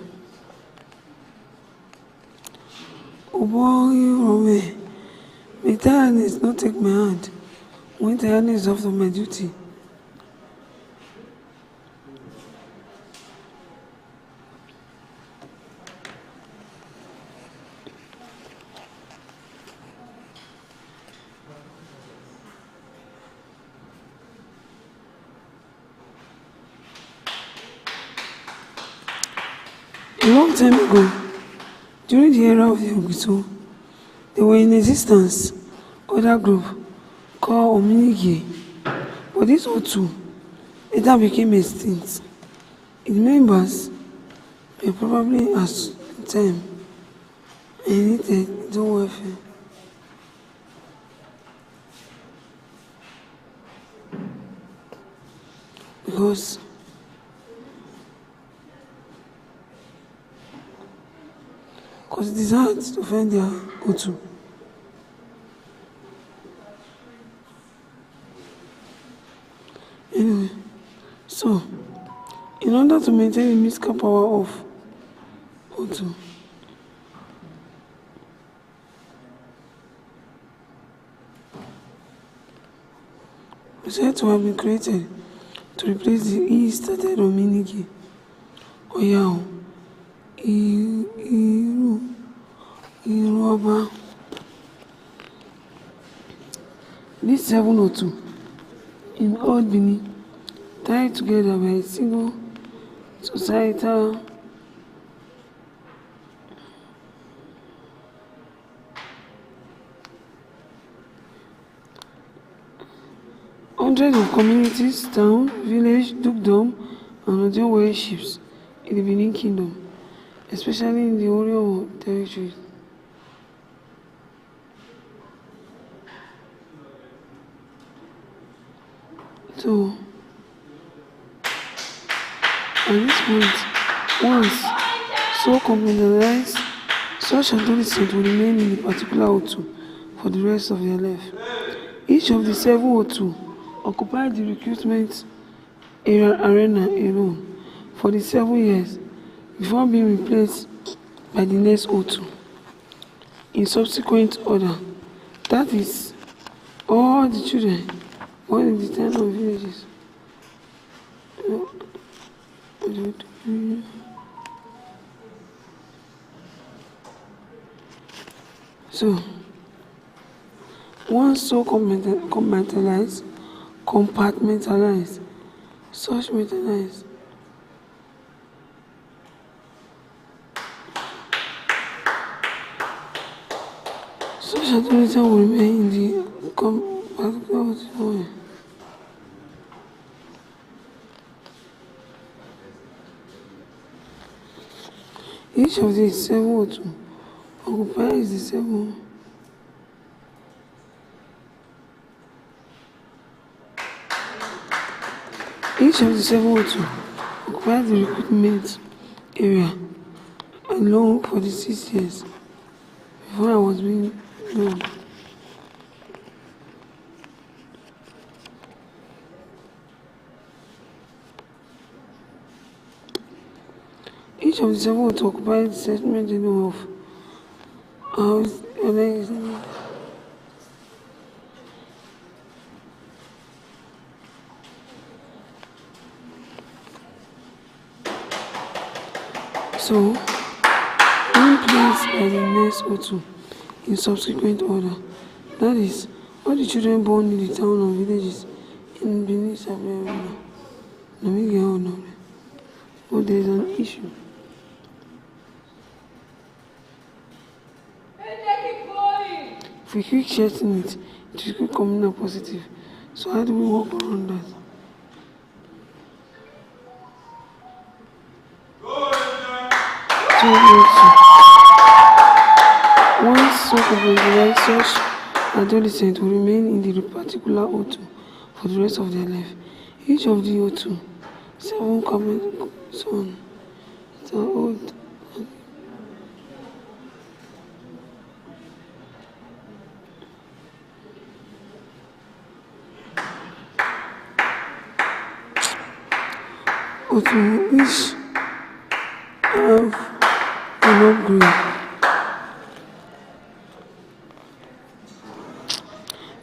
Obo Yorome, may tiredness not take my hand when tiredness is after my duty. A long time ago, during the era of the Oguto, there were in existence other group called Ominigi, but these Otu later became extinct. Its members were probably as time enlisted into warfare. Because it is hard to find their Otu. Anyway, so in order to maintain the musical power of Otu, it is said to have been created to replace the E started on Minigi, Oyao, Iruoba. These 7 Otu in Old Benin, tied together by a single societal hundreds of communities, town, village, dukedom, and other warships in the Benin Kingdom, especially in the Oreo territory. So, at this point, once so compartmentalized, such adolescents will remain in the particular Otu for the rest of their life. Each of the 7 Otu occupied the recruitment arena alone for the 7 years before being replaced by the next Otu in subsequent order. That is, all the children born in the town of villages. So, once so compartmentalized, such metallized, such authority will remain in the particular. Each of these 7 Otu occupies the 7. Each of the 702 occupied the recruitment area alone for the 6 years before I was being done. Each of the 702 occupied the settlement area of house. So, being placed by the next O2 in subsequent order, that is, all the children born in the town or villages in Benin City. But there is an issue. If we keep checking it, it will keep coming up positive. So how do we work around that? Once such adolescents will remain in the particular O2 for the rest of their life. Each of the O2, 7 comments on the old. O2 which have an upgrade.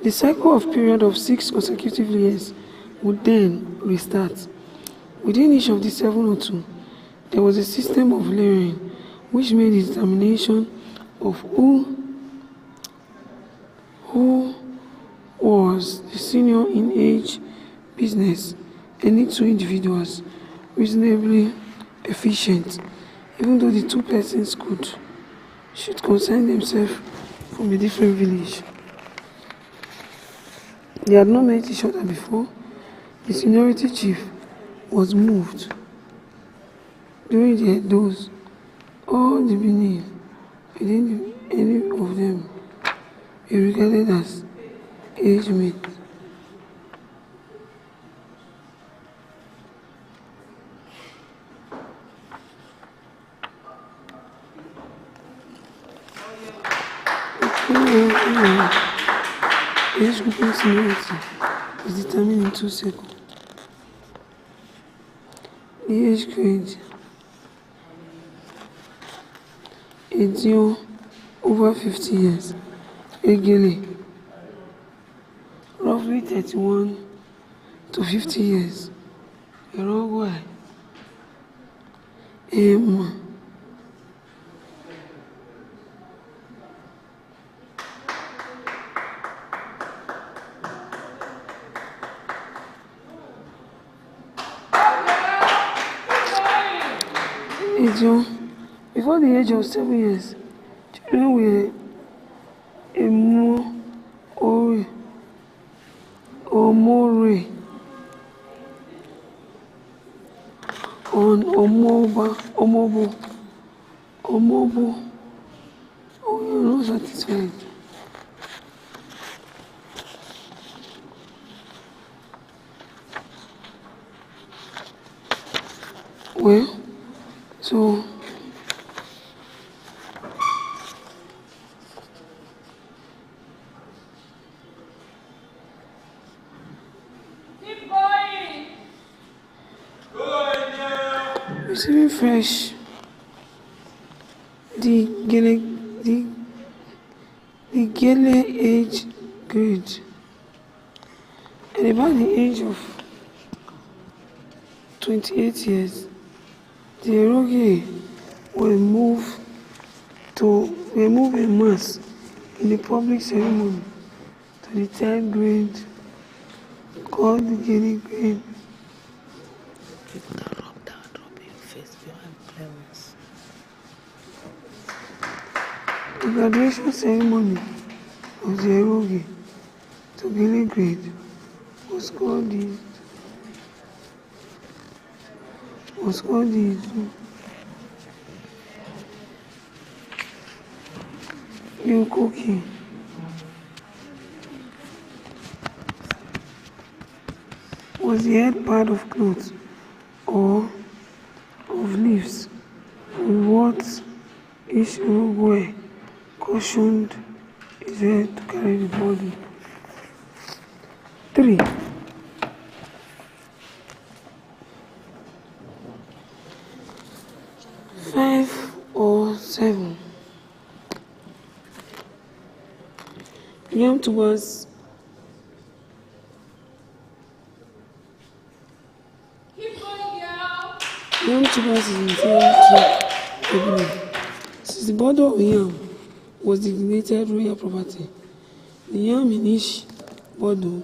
The cycle of period of 6 consecutive years would then restart. Within each of the 702, there was a system of layering which made the determination of who was the senior in age, business, any two individuals reasonably efficient, even though the two persons should concern themselves from a different village. They had not met each other before. The seniority chief was moved. During their dose, all the Benin, within any of them, were regarded as age mates. Age grouping seniority is determined in 2 seconds. The age grade, Edion over 50 years, Egele, roughly 31 to 50 years, Erogwai, Emma, before the age of 7 years, children were Omore, on Omobo. Oh, you're not satisfied. Well, so receiving fresh, the Gele age grade at about the age of 28 years, the Eroge will move en masse in the public ceremony to the 3rd grade called the Gele grade. The graduation ceremony of the Eroge to Gele grade was called the Yukoki. When was the head part of clothes or of leaves with what Ishurugwe cautioned his head to carry the body. 3. 5 or 7. Yam tubers. Yam tubers is intended to since the border of yam was designated royal property, the yam in each border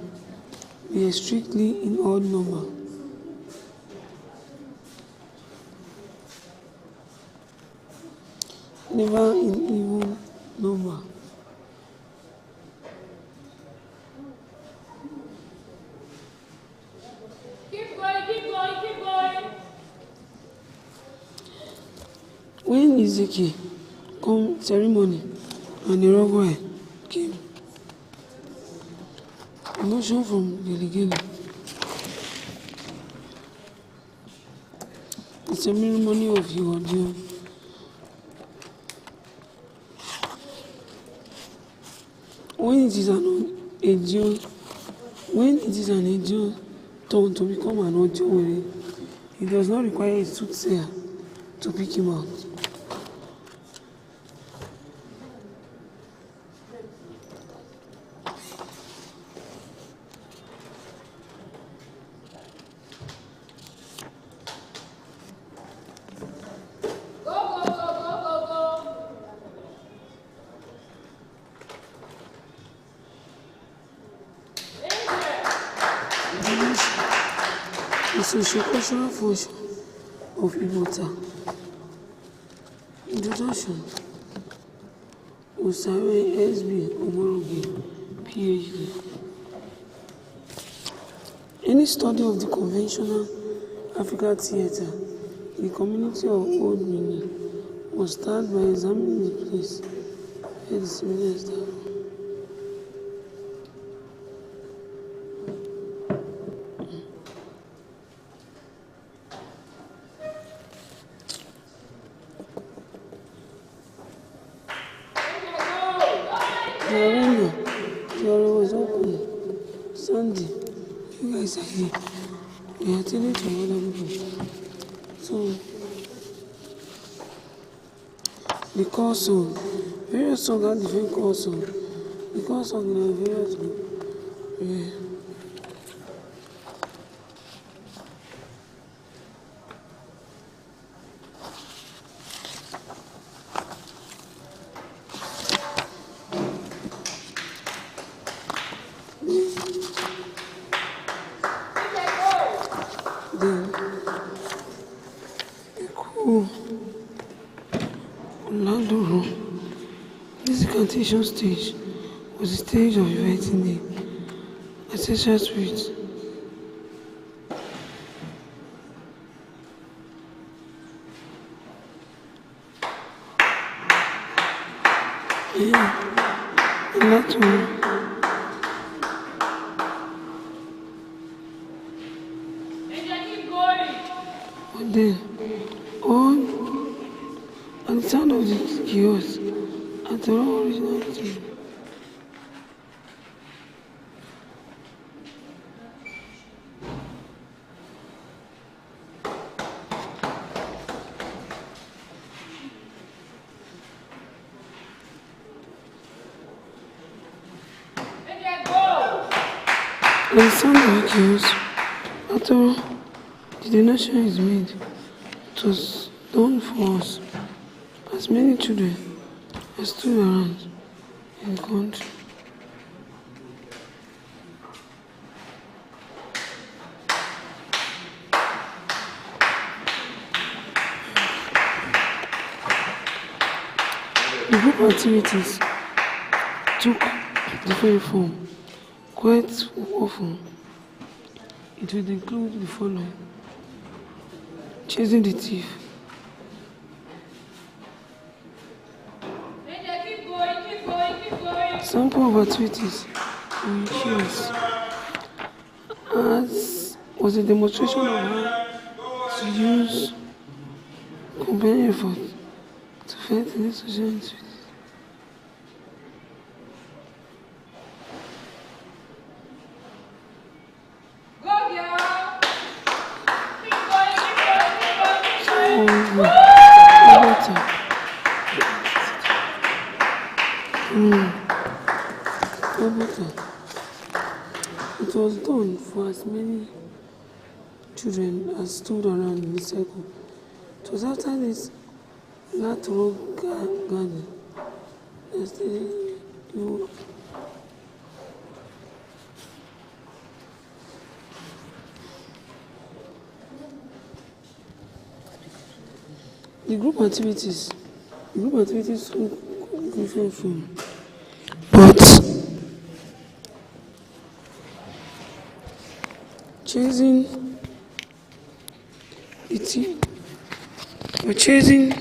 were strictly in odd number. Never in even number. Keep going. When Ezekiel come ceremony and the Rogwe came, a motion from the Legale. The ceremony of Yodio. When it is an Edio turn to become an audio, it does not require a soothsayer to pick him out. The socio-cultural function of Ibota. Introduction. Osariemen Asein PhD. Any study of the conventional African theatre in the community of Old Benin must start by examining the place where the similar staff. The area was open, sandy. You guys are here. We are telling to other people. So, the core song. Various songs have different core songs. The core song are various. Yeah. Then, aloud. This incantation stage was the stage of inviting the ancestral spirits. And that one. But then, at the sound of the chaos, at the raw originality. At the sound of the chaos, after all, the donation is made. It was done for us, as many children are stood around in the country. The group activities took different form. Quite often, it would include the following: chasing the thief, sample of activities we choose as was a demonstration of how to use combined effort to fight any social injustice. It was done for as many children as stood around in the circle. It was after this that rock garden that the group activities look different from, but chasing the thief, for chasing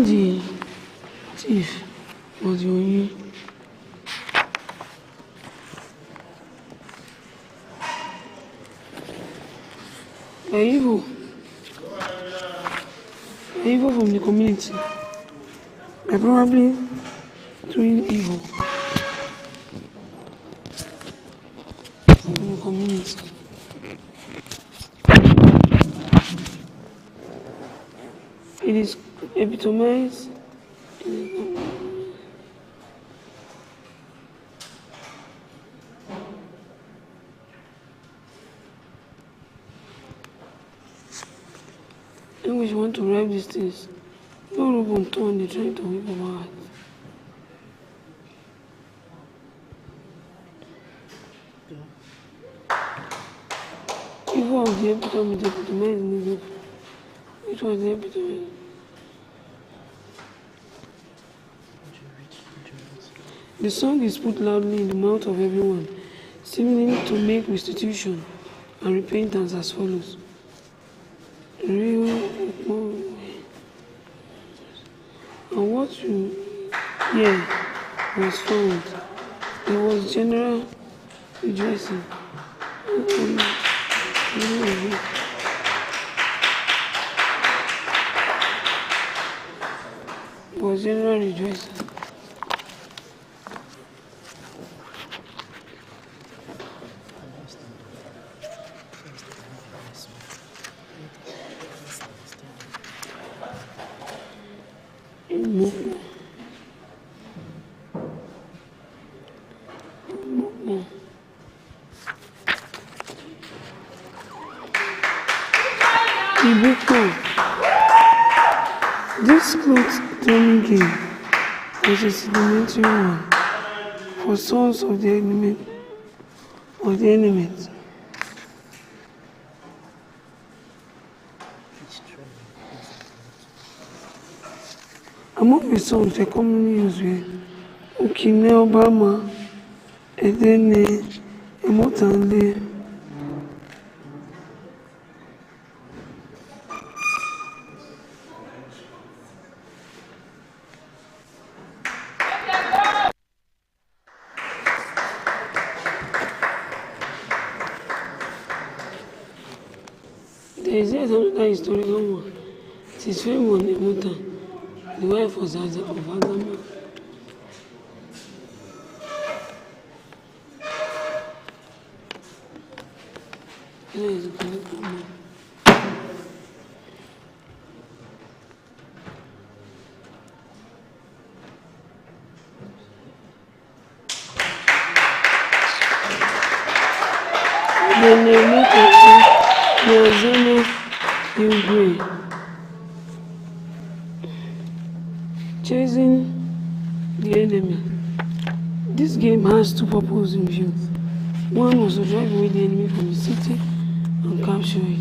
the thief was the only. Evil from the community. They're probably doing evil from the community. It is epitomized English want to write these things. No rope on tongue, they trying to whip our heart. Evil of the epitome, the epitome in the book. Which was the epitome? The song is put loudly in the mouth of everyone, seeming to make restitution and repentance as follows. And what you hear was found. There was general rejoicing. It was general rejoicing. This cloth training game was a sedimentary one for sons of the enemy or the enemies. Among the songs they commonly used were Okine Obama, Edene, Emotande. There is yet another historical one. It is fame on Emuta, the wife of Adama. Here is the political man. The Asein chasing the enemy. This game has two purposes in view. One was to drive away the enemy from the city and capture it.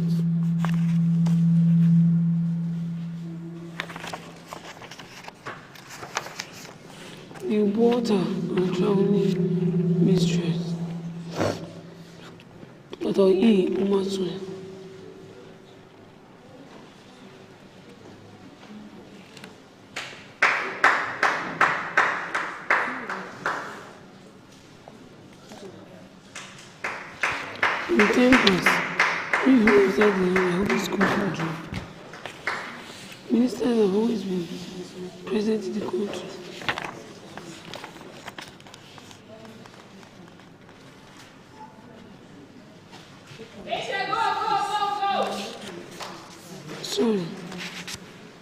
The water and traveling mistress. But I eat Umaswe. In the time past, even after the Holy School for June, ministers have always been present in the country.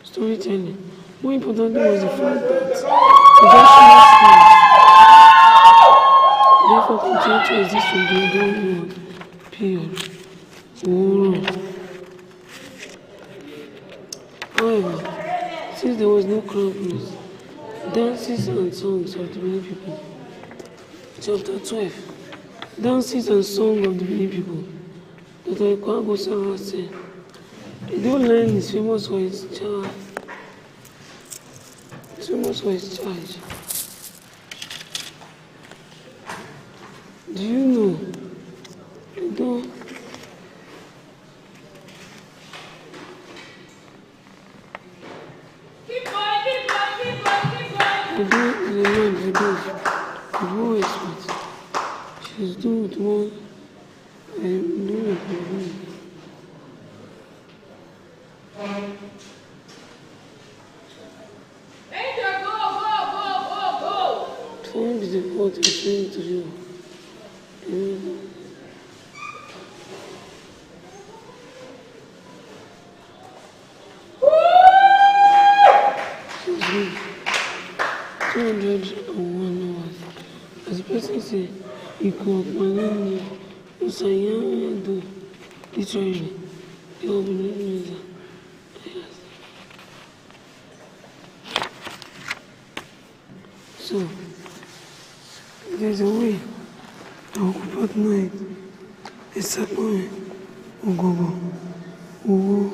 Storytelling. More importantly was the fact that professional skills therefore continue to exist from the Old period. However, since there was no crown prince, dances and songs of the Benin people. Chapter 12. Dances and songs of the Benin people. Dr. Asein Asein. The old line is famous for its charge. Do you know? You don't. Keep going. With more expert. She's doing with more. Doing it. Angel, go. Time is the fault explaining to you. Excuse me. 201 hours. As the person said, Osariemen Asein literally. The organizer. Yes. So, there's a way to occupy night. It's a point. Ugogo. Ugo.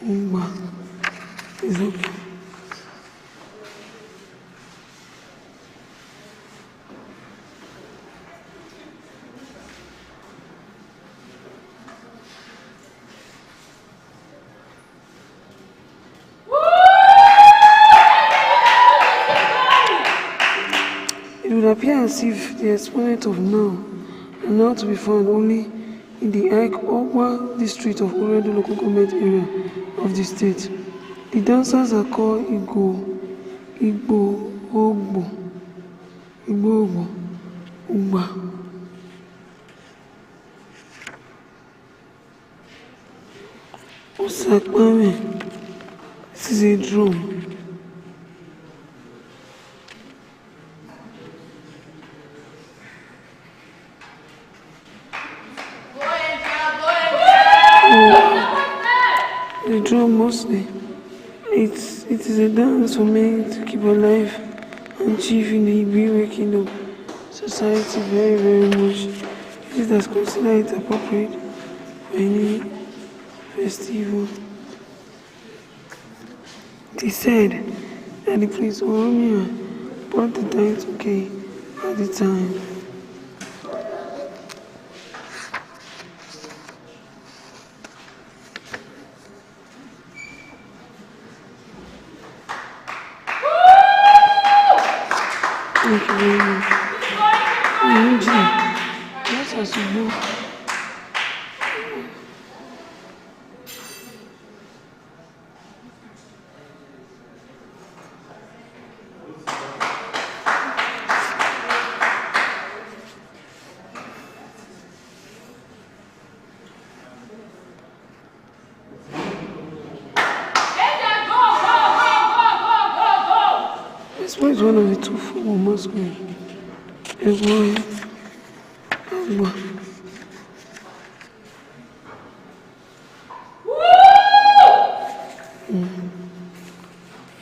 Umba. It's okay. It would appear as if the exponent of now are now to be found only in the Ogwa district of Oredo local government area of the state. The dancers are called Igbo Ogbo, Ugba. Osariemen. This is a drum. The drum mostly. It is a dance for men to keep alive and chief in the Iberian kingdom society very, very much. It is considered it appropriate for any festival. It is said that the Prince Osariemen brought the dance okay at the time. Thank you very much. Yes, as you know. It's one of the two formal masquerade.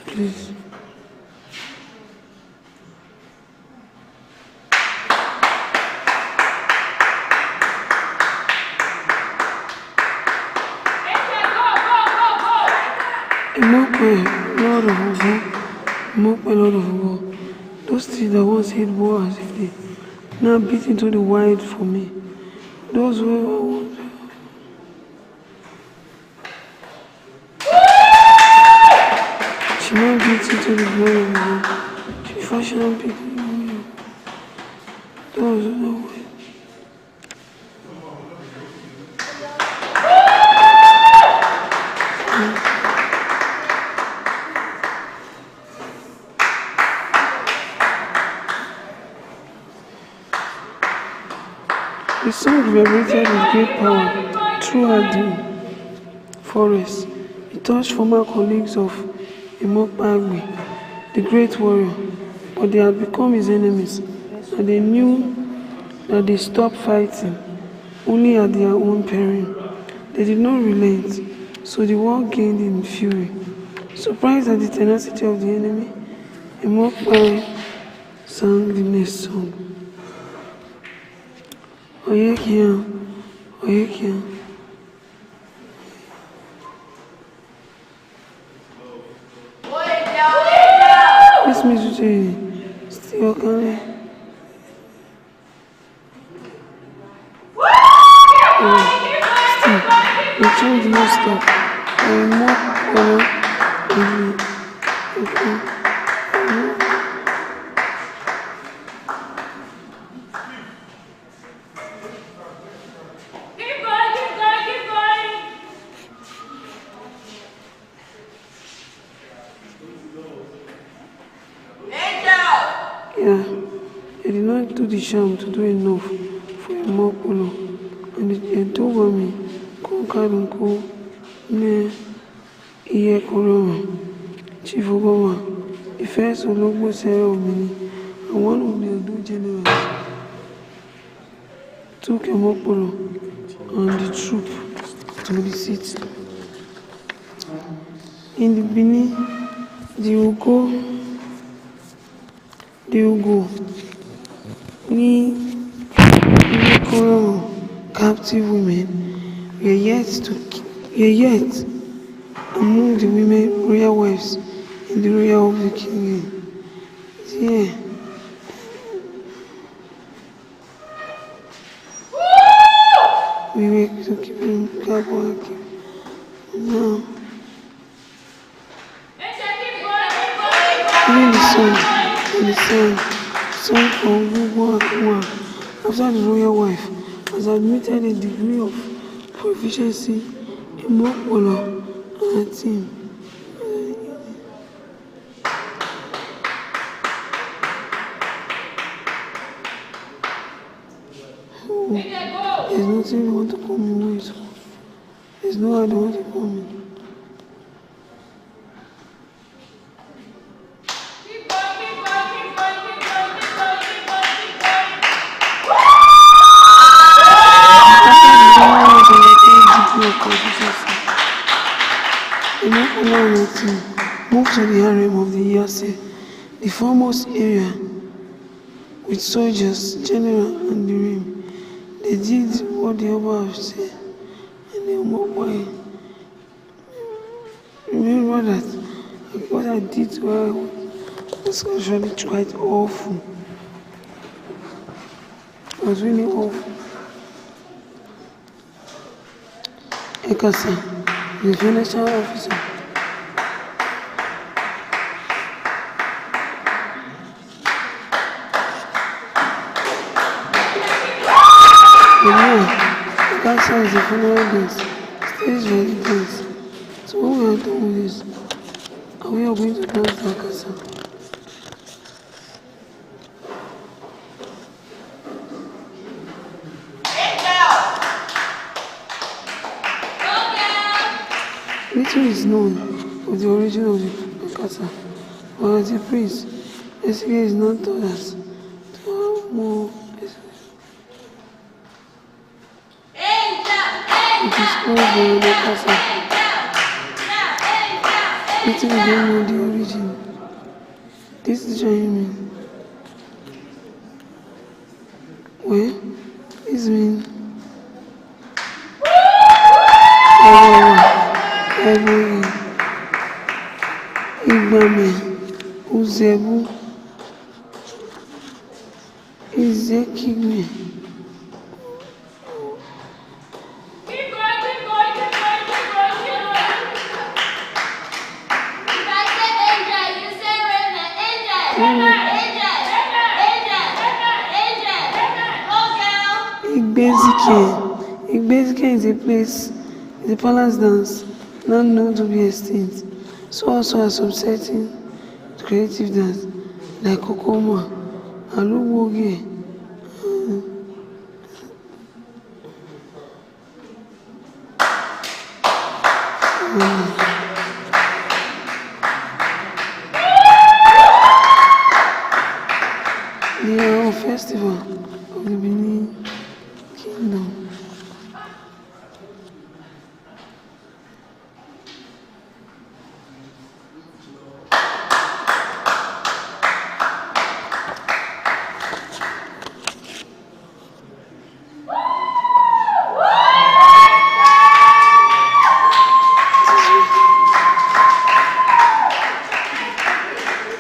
Please. Lord of war. Those things that once hit war as if they now beat into the wide for me. Those who she now beats into the glory of war. She fashion people. Those who know it. The song reverberated with great power throughout the forest. It touched former colleagues of Imokpagbe, the great warrior, but they had become his enemies, and they knew that they stopped fighting only at their own peril. They did not relent, so the war gained in fury. Surprised at the tenacity of the enemy, Imokpagbe sang the next song. Oyekia, Oyekia. This music still coming. Still, the change no stop. Yeah, they did not do the sham to do enough for a more polo, and the Edobami conquered Unko Ne Iyekoroma, Chief Ogoma, the first Ologbo Sarah of Benin, and one of the Odu generals, took a Mokpolo and the troop to the city. In the Benin, the Ugo, ni captive women were yet among the women royal wives in the royal of the king. Yeah. We were to keep him careful. Now, even the son from Guguwa, after the royal wife, has admitted a degree of proficiency in Mokpolo and a team. There's nothing you want to call me with. There's no other want to call me. Moved to the harem of the Asein, the foremost area, with soldiers, general, and the rim. They did what the Oba said, and they walked by. Remember that what I did to her was actually quite awful. It was really awful. Ekasa, the financial officer. Ekasa is the funeral dance, stage ready dance. So when we are done with this, we are going to dance the Ekasa. Little is known of the origin of the Ekasa, but as a prince, Esike is not thought as to have more. It is called the Ekasa. Little we don't know the origin. This is Osariemen. Well, this means Igbame, Uzebu, Izekigme. Igbezike is a place, is a palace dance, not known to be extinct. So also as some certain creative dance, like Kokoma, Aluwoge, culture of the Benin Kingdom.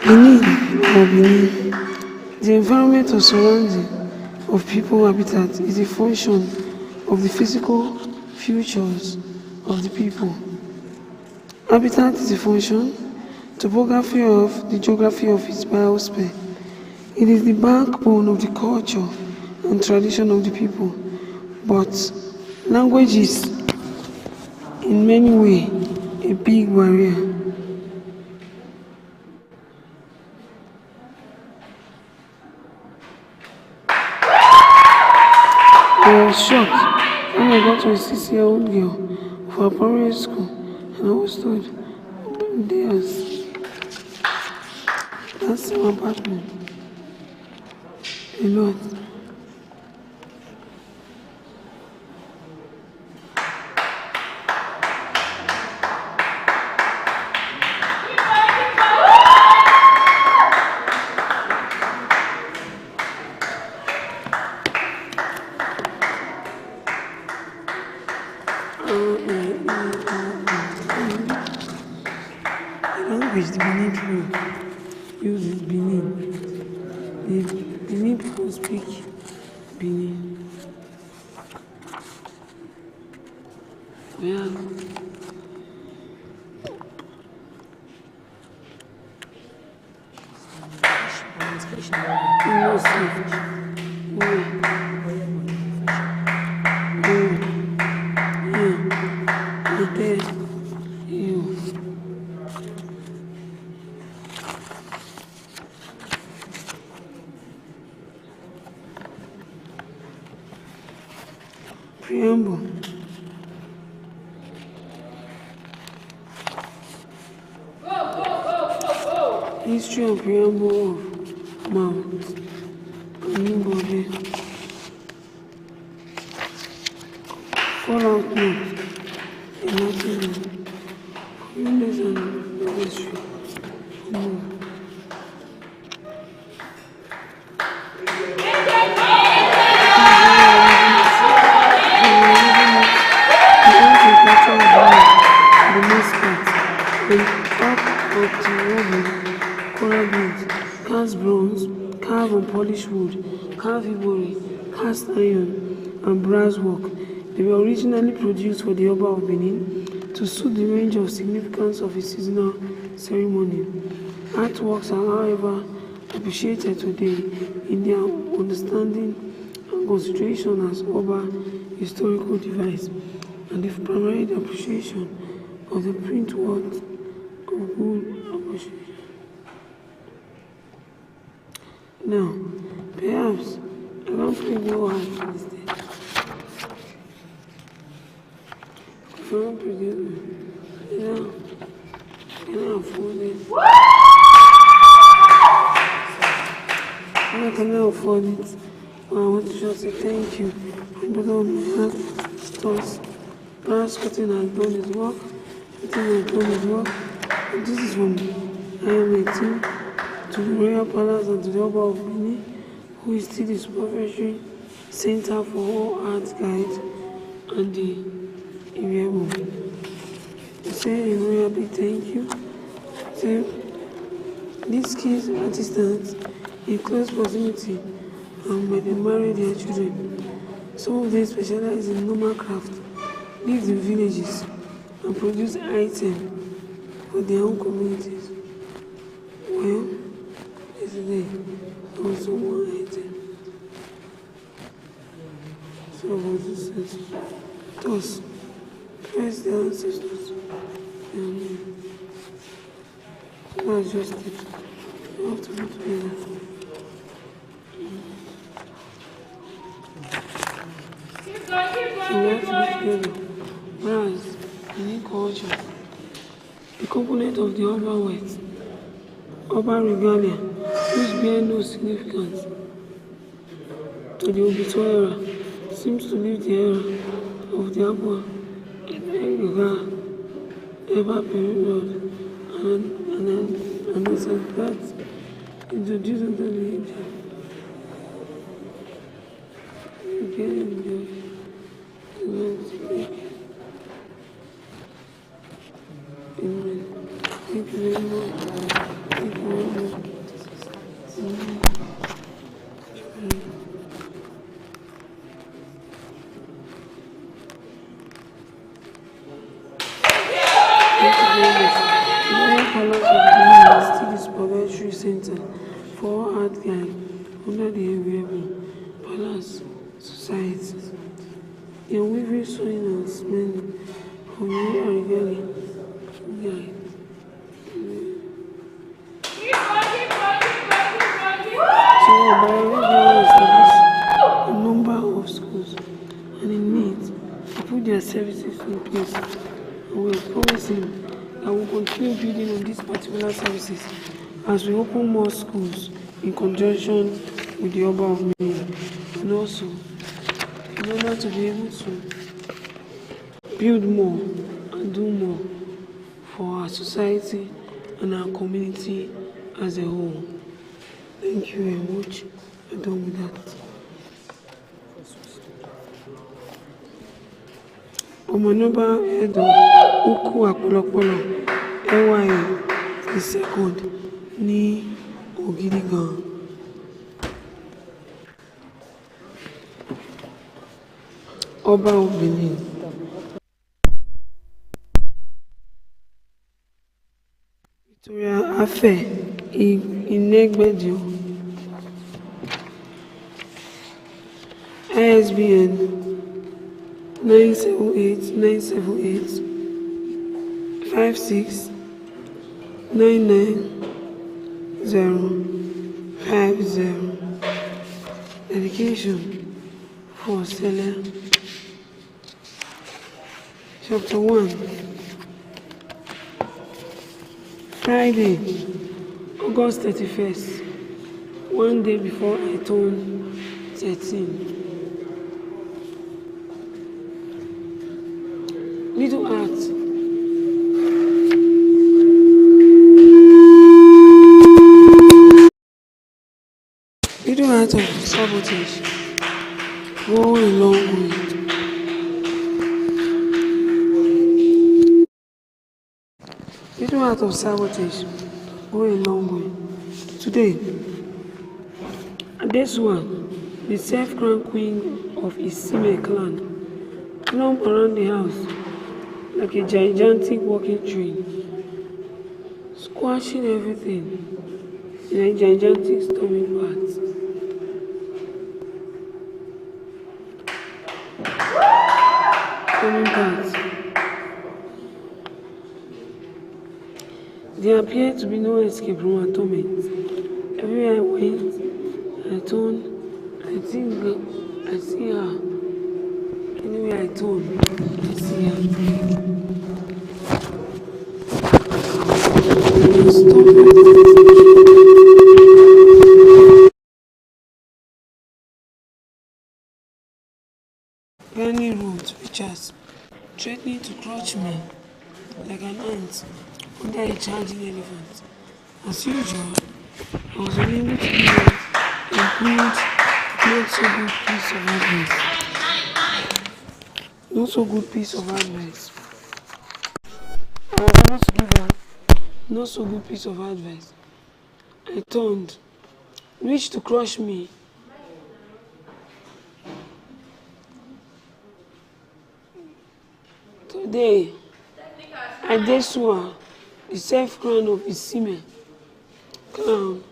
Benin, the environment or surrounding of people habitat is a function of the physical features of the people. Habitat is a function, topography of the geography of its biosphere. It is the backbone of the culture and tradition of the people, but language is in many ways a big barrier. I was shocked when I got to a 6-year-old girl for a primary school and I was told, that's my apartment. A lot. The language the Benin people use is Benin. The Benin people speak Benin. Yeah. Preamble. History and preamble of Mount Anibode. Fallout note. Enlightenment. Guinness and history. Cast bronze, carved on polished wood, carved ivory, cast iron, and brass work. They were originally produced for the Oba of Benin to suit the range of significance of a seasonal ceremony. Artworks are, however, appreciated today in their understanding and consideration as Oba historical device, and they've primarily the appreciation of the print work of good appreciation. Now, perhaps I don't think no one has this. If I don't produce it, can I afford it? How can I afford it? Well, I want to just say thank you. And because of my heart thoughts, perhaps Cotton has done his work, Cotton has done his work. And this is from I am 18 to the Royal Palace and to the Oba of Benin, who is still the supervisory center for all art guides and the Iwebu. I say a royal big thank you. So, these kids artisans in close proximity and when they marry their children. Some of them specialize in normal craft, live in villages and produce items for their own communities. Well, yesterday there was one item. So I was just said, thus, praise their ancestors. That's just it. You have to be together. So we have to be together. Whereas, unique culture, the component of the Oba wealth, Oba regalia, which bear no significance, to the obituary seems to leave the era of the Abua ever period and as that introduced into the age again Thank you very much. Thank you very much. This poetry center for art guide under the Enviable Palace Society. In weaving sewing and spending from the Arigali guide. So Osariemen established a number of schools and in need to put their services in place, and we are promising that we will continue building on these particular services as we open more schools in conjunction with the Oba of Benin, and also in order to be able to build more and do more for our society and our community as a whole. Thank you very much. I'm done with that. Ọmọnọba Edo Ukwu Apolopolo AYA the second ní Ògìdìgan. Ọba of Benin. Victoria Afe Inegbedio. ISBN 978-978-56-99050. Dedication for Stella. Chapter 1. Friday, August 31st, one day before I turned 13. Little art. Little art of sabotage. Go a long way. Little art of sabotage. Go a long way. Today, Adesua, the self-crowned queen of Asein clan, clump around the house like a gigantic walking tree, squashing everything in a gigantic storming path. There appeared to be no escape from her torment. Everywhere I went, I turned, I think I see her. Anywhere I turn, I see her. Granny road features threatening to crush me like an ant under a charging elephant. As usual, I was unable to give her a good, not so good piece of advice. Not so good piece of advice. I was able to give her not so good piece of advice. I turned, reached to crush me. Today, Adesua, the self-crown of Asein clan,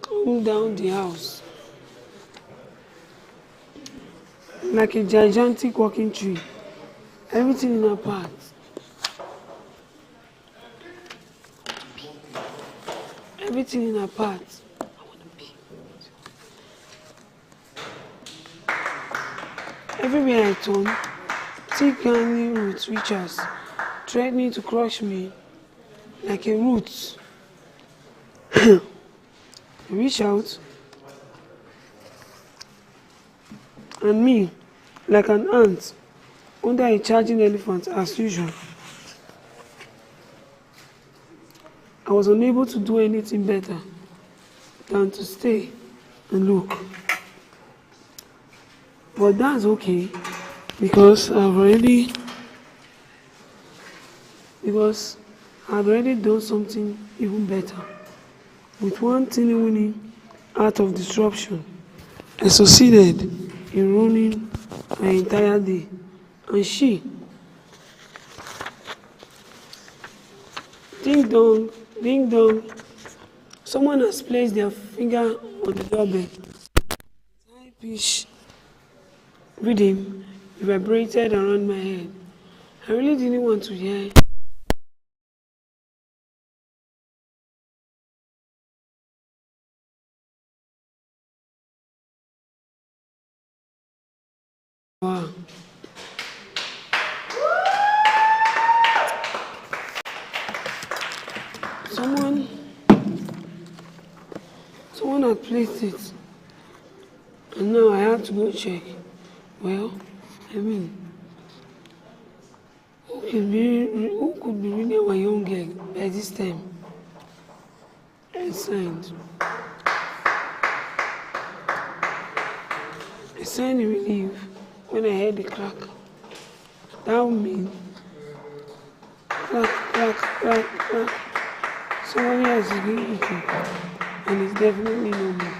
come down the house like a gigantic walking tree, everything in her path. Everything in her path. Everywhere I turn, thick gangly roots reach us, threatening to crush me like a root. Reach out, And me, like an ant under a charging elephant as usual. I was unable to do anything better than to stay and look. But that's okay because I've already done something even better. With one teeny weeny act of disruption, I succeeded in ruining my entire day. And ding dong, someone has placed their finger on the doorbell. High pitch rhythm vibrated around my head. I really didn't want to hear. Wow. Someone had placed it, and now I have to go check. Well, I mean, who could be reading our young girl by this time? I signed. I signed in relief when I heard the crack. That would mean crack. Somebody has been eating, and it's definitely no more.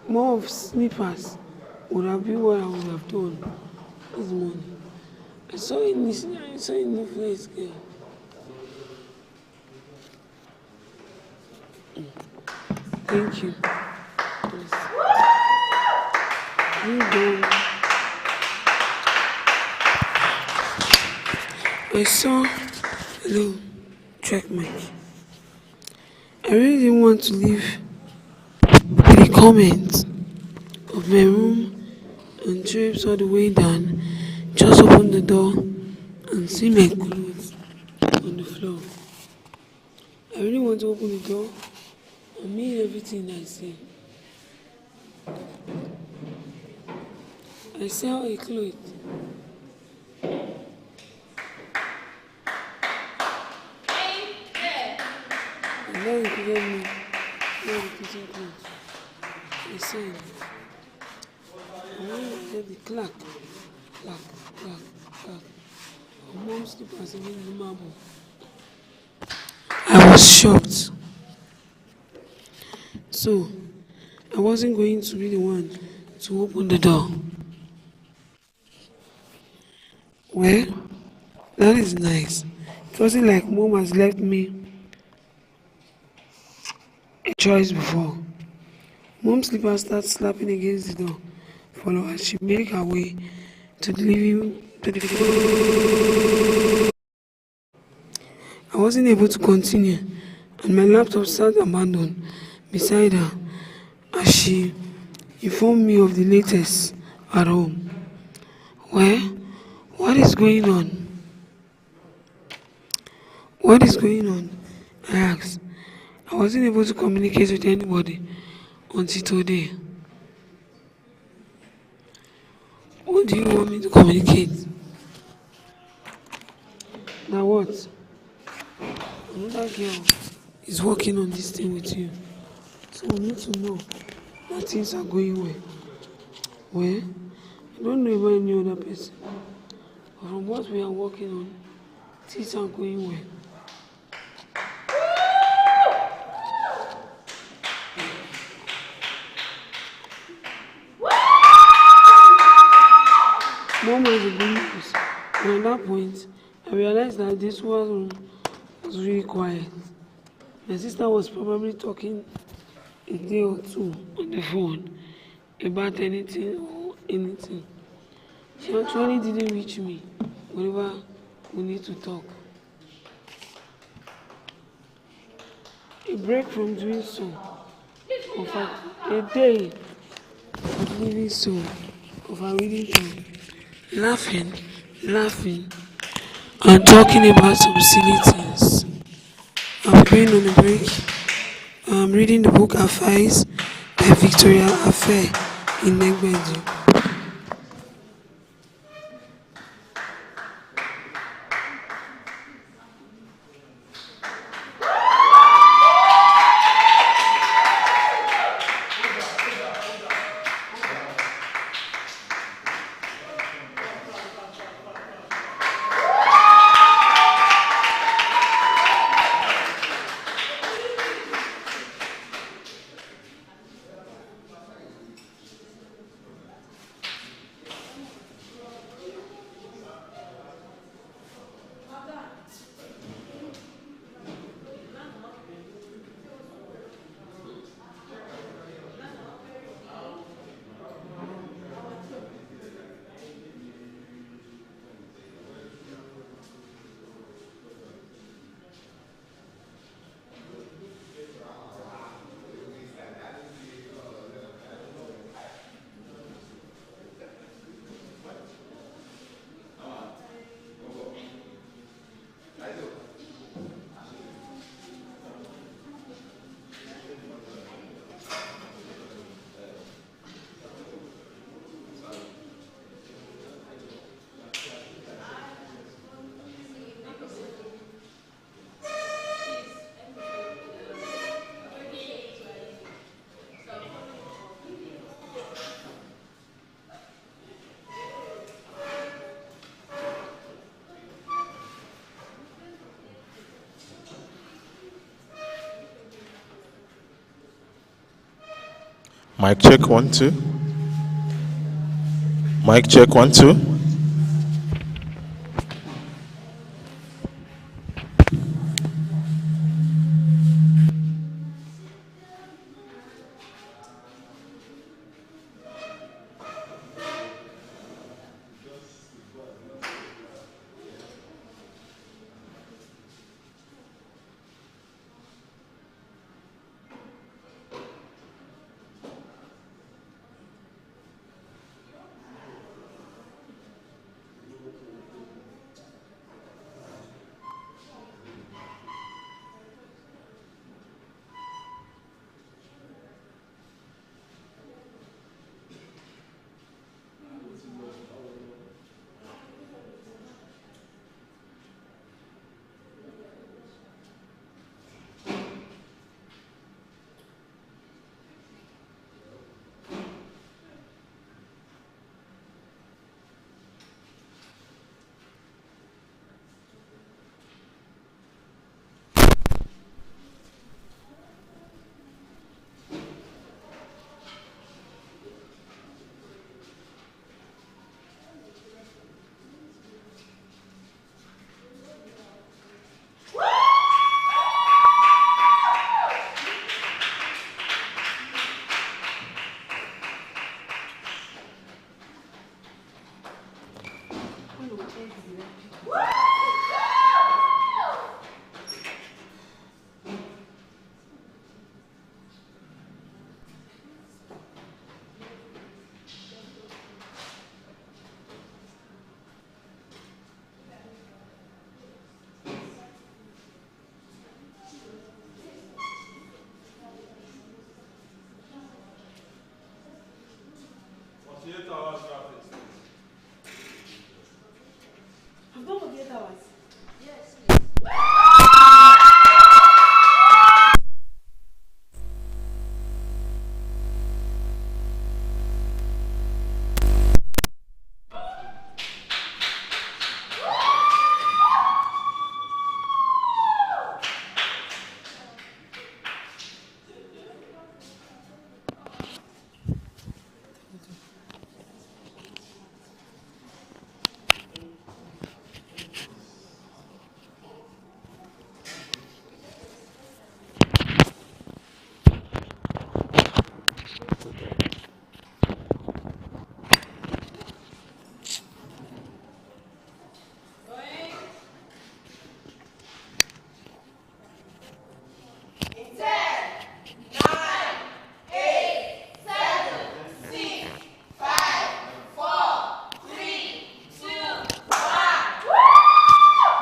More of slippers would have been what I would have done this morning. I saw a new face girl. Thank you. I saw hello, check mic. I really didn't want to leave the comment of my room and trips all the way down. Just open the door and see my clothes on the floor. I really want to open the door and mean everything I see. I saw a cloth. And then he gave me now the kitchen clothes. I said, and when I heard the clack. My mom slippers against the marble. I was shocked. So, I wasn't going to be the one to open the door. Well, that is nice. It wasn't like mom has left me a choice before. Mom's slippers started slapping against the door, followed as she made her way to the living room. I wasn't able to continue, and my laptop sat abandoned beside her as she informed me of the latest at home. Well, what is going on? What is going on? I asked. I wasn't able to communicate with anybody until today. What do you want me to communicate? Now what? Another girl is working on this thing with you. So we need to know that things are going well. Well, I don't know about any other person. But from what we are working on, things are going well. Mom was a good news, and at that point, I realized that this room was really quiet. My sister was probably talking a day or two on the phone about anything. She actually didn't reach me whenever we need to talk. A break from doing so, in fact, a day of living so, of our reading time. Laughing, and talking about some silly things. I'm going on a break. I'm reading the book Asein a Victorian affair in Negbedu. Mic check 1 2. Mic check 1 2.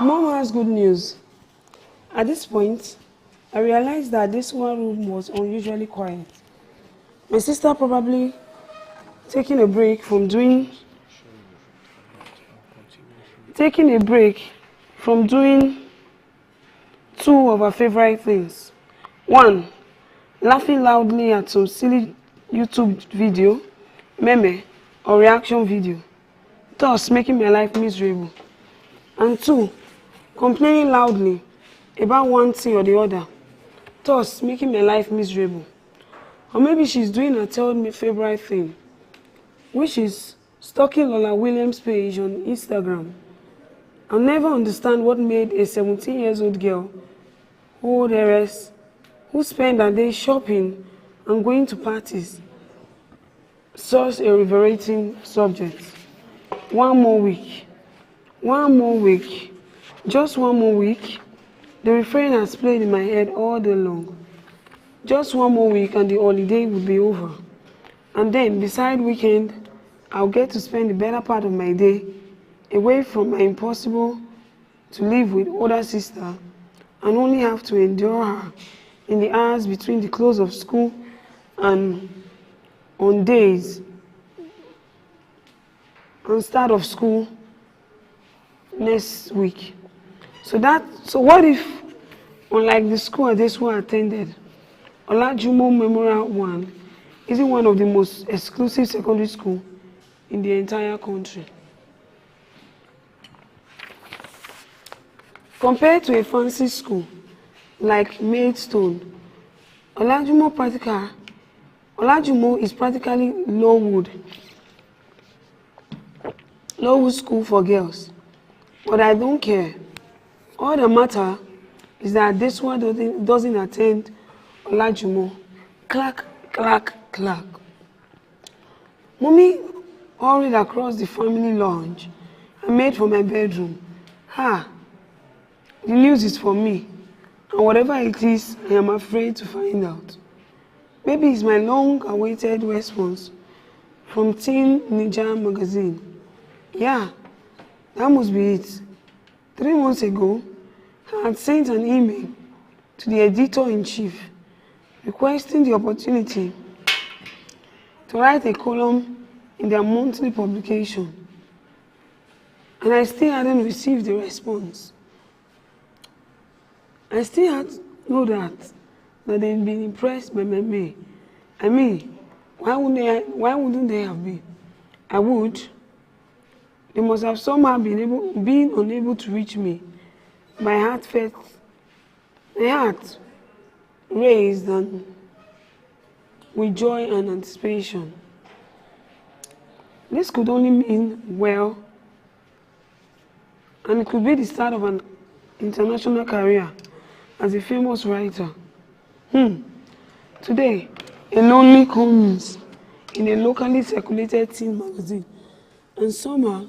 Mom has good news. At this point, I realized that this one room was unusually quiet. My sister probably taking a break from doing two of her favorite things. One, laughing loudly at some silly YouTube video, meme, or reaction video, thus making my life miserable. And two, complaining loudly about one thing or the other, thus making my life miserable. Or maybe she's doing her third favorite thing, which is stalking Lola Williams' page on Instagram. I'll never understand what made a 17-year-old girl who heiress who spend her day shopping and going to parties such a reverberating subject. One more week, just one more week. The refrain has played in my head all day long. Just one more week and the holiday will be over. And then, beside weekend, I'll get to spend the better part of my day away from my impossible to live with older sister and only have to endure her in the hours between the close of school and on days and start of school next week. So what if, unlike the school Adesuwa attended, Olajumo Memorial 1 isn't one of the most exclusive secondary schools in the entire country? Compared to a fancy school like Maidstone, Olajumo is practically Lowood school for girls. But I don't care. All that matter is that Adesuwa doesn't attend Olajumo. Clack, clack, clack. Mommy hurried across the family lounge and made for my bedroom. The news is for me, and whatever it is, I am afraid to find out. Maybe it's my long-awaited response from Teen Ninja magazine. Yeah, that must be it. 3 months ago, I had sent an email to the editor-in-chief requesting the opportunity to write a column in their monthly publication, and I still hadn't received the response. I still had to know that they'd been impressed by my mail. I mean, why wouldn't they have been? I would. They must have somehow been unable to reach me. My heart raised and with joy and anticipation. This could only mean well, and it could be the start of an international career as a famous writer. Today, a lonely columnist in a locally circulated teen magazine, and somehow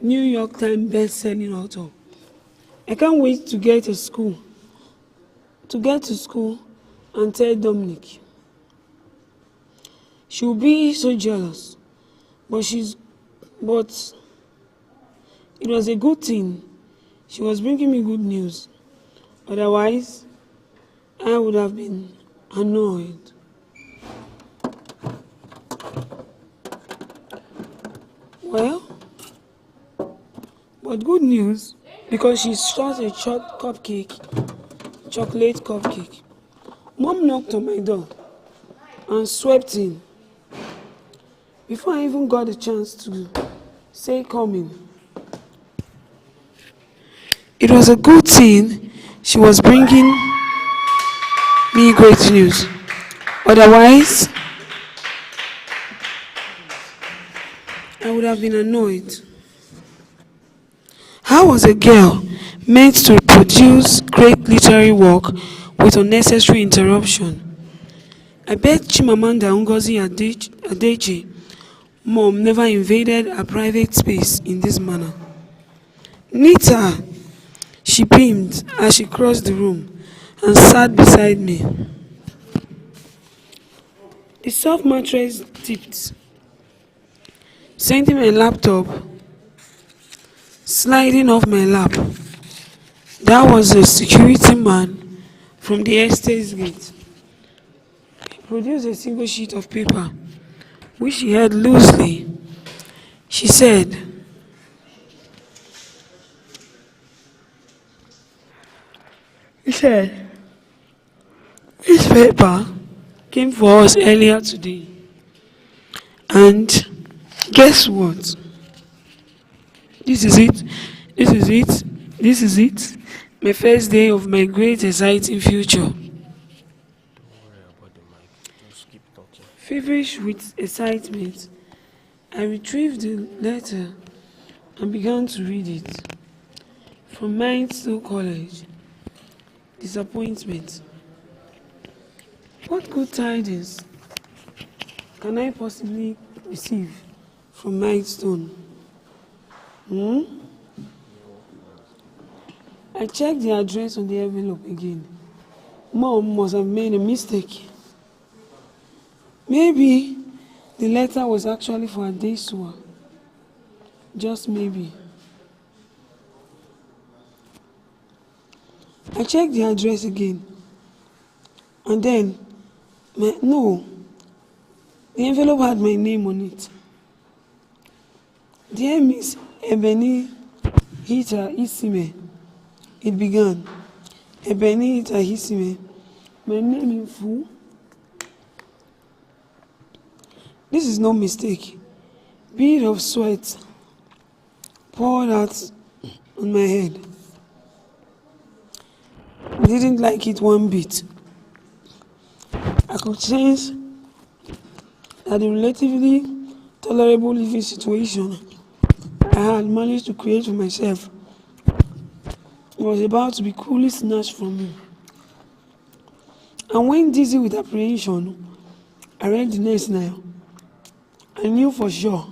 New York Times best-selling author. I can't wait to get to school and tell Dominic. She'll be so jealous, but it was a good thing. She was bringing me good news. Otherwise, I would have been annoyed. Well, but good news, because she shot a chocolate cupcake. Mom knocked on my door and swept in. Before I even got a chance to say come in. It was a good thing she was bringing me great news. Otherwise, I would have been annoyed. How was a girl meant to produce great literary work with unnecessary interruption? I bet Chimamanda Ngozi Adichie mom never invaded her private space in this manner. Nita, she beamed as she crossed the room and sat beside me. The soft mattress tipped, sending my laptop sliding off my lap. That was a security man from the estate's gate. produced a single sheet of paper, which she held loosely. She said, "This paper came for us earlier today. And guess what? This is it. This is it. This is it. My first day of my great exciting future." Feverish with excitement, I retrieved the letter and began to read it. From Mindstone College. Disappointment. What good tidings can I possibly receive from Mindstone? I checked the address on the envelope again. Mom must have made a mistake. Maybe the letter was actually for Adesua. Just maybe. I checked the address again. And then, no, the envelope had my name on it. "Dear Miss Benin City," it began. Benin City, my name in full. This is no mistake. Bead of sweat poured out on my head. I didn't like it one bit. I could sense that the relatively tolerable living situation I had managed to create for myself was about to be cruelly snatched from me. And when dizzy with apprehension, I read the next line. I knew for sure.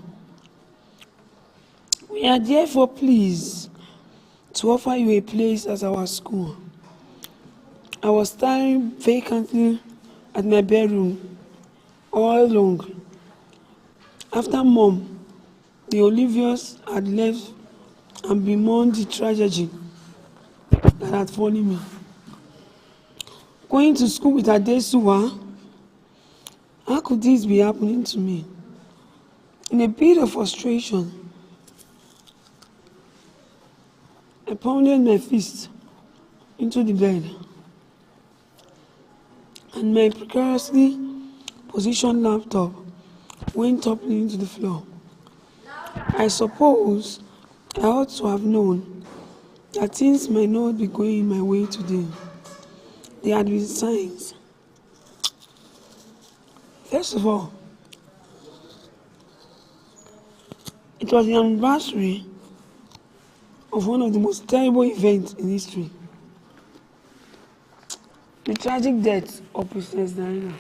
"We are therefore pleased to offer you a place at our school." I was staring vacantly at my bedroom all along. After Mom, the Oliviers had left and bemoaned the tragedy that had fallen me. Going to school with Adesua? How could this be happening to me? In a bit of frustration, I pounded my fist into the bed, and my precariously positioned laptop went toppling into the floor. I suppose I ought to have known that things might not be going my way today. There had been signs. First of all, it was the anniversary of one of the most terrible events in history. The tragic death of Princess Diana.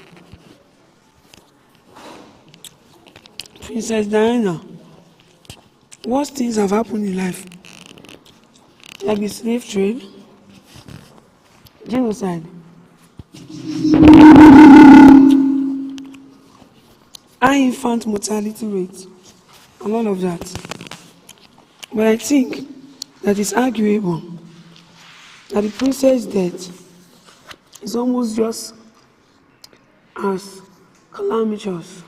Princess Diana, worse things have happened in life, like the slave trade, genocide, high infant mortality rate, and all of that. But I think that it's arguable that the princess' death is almost just as calamitous.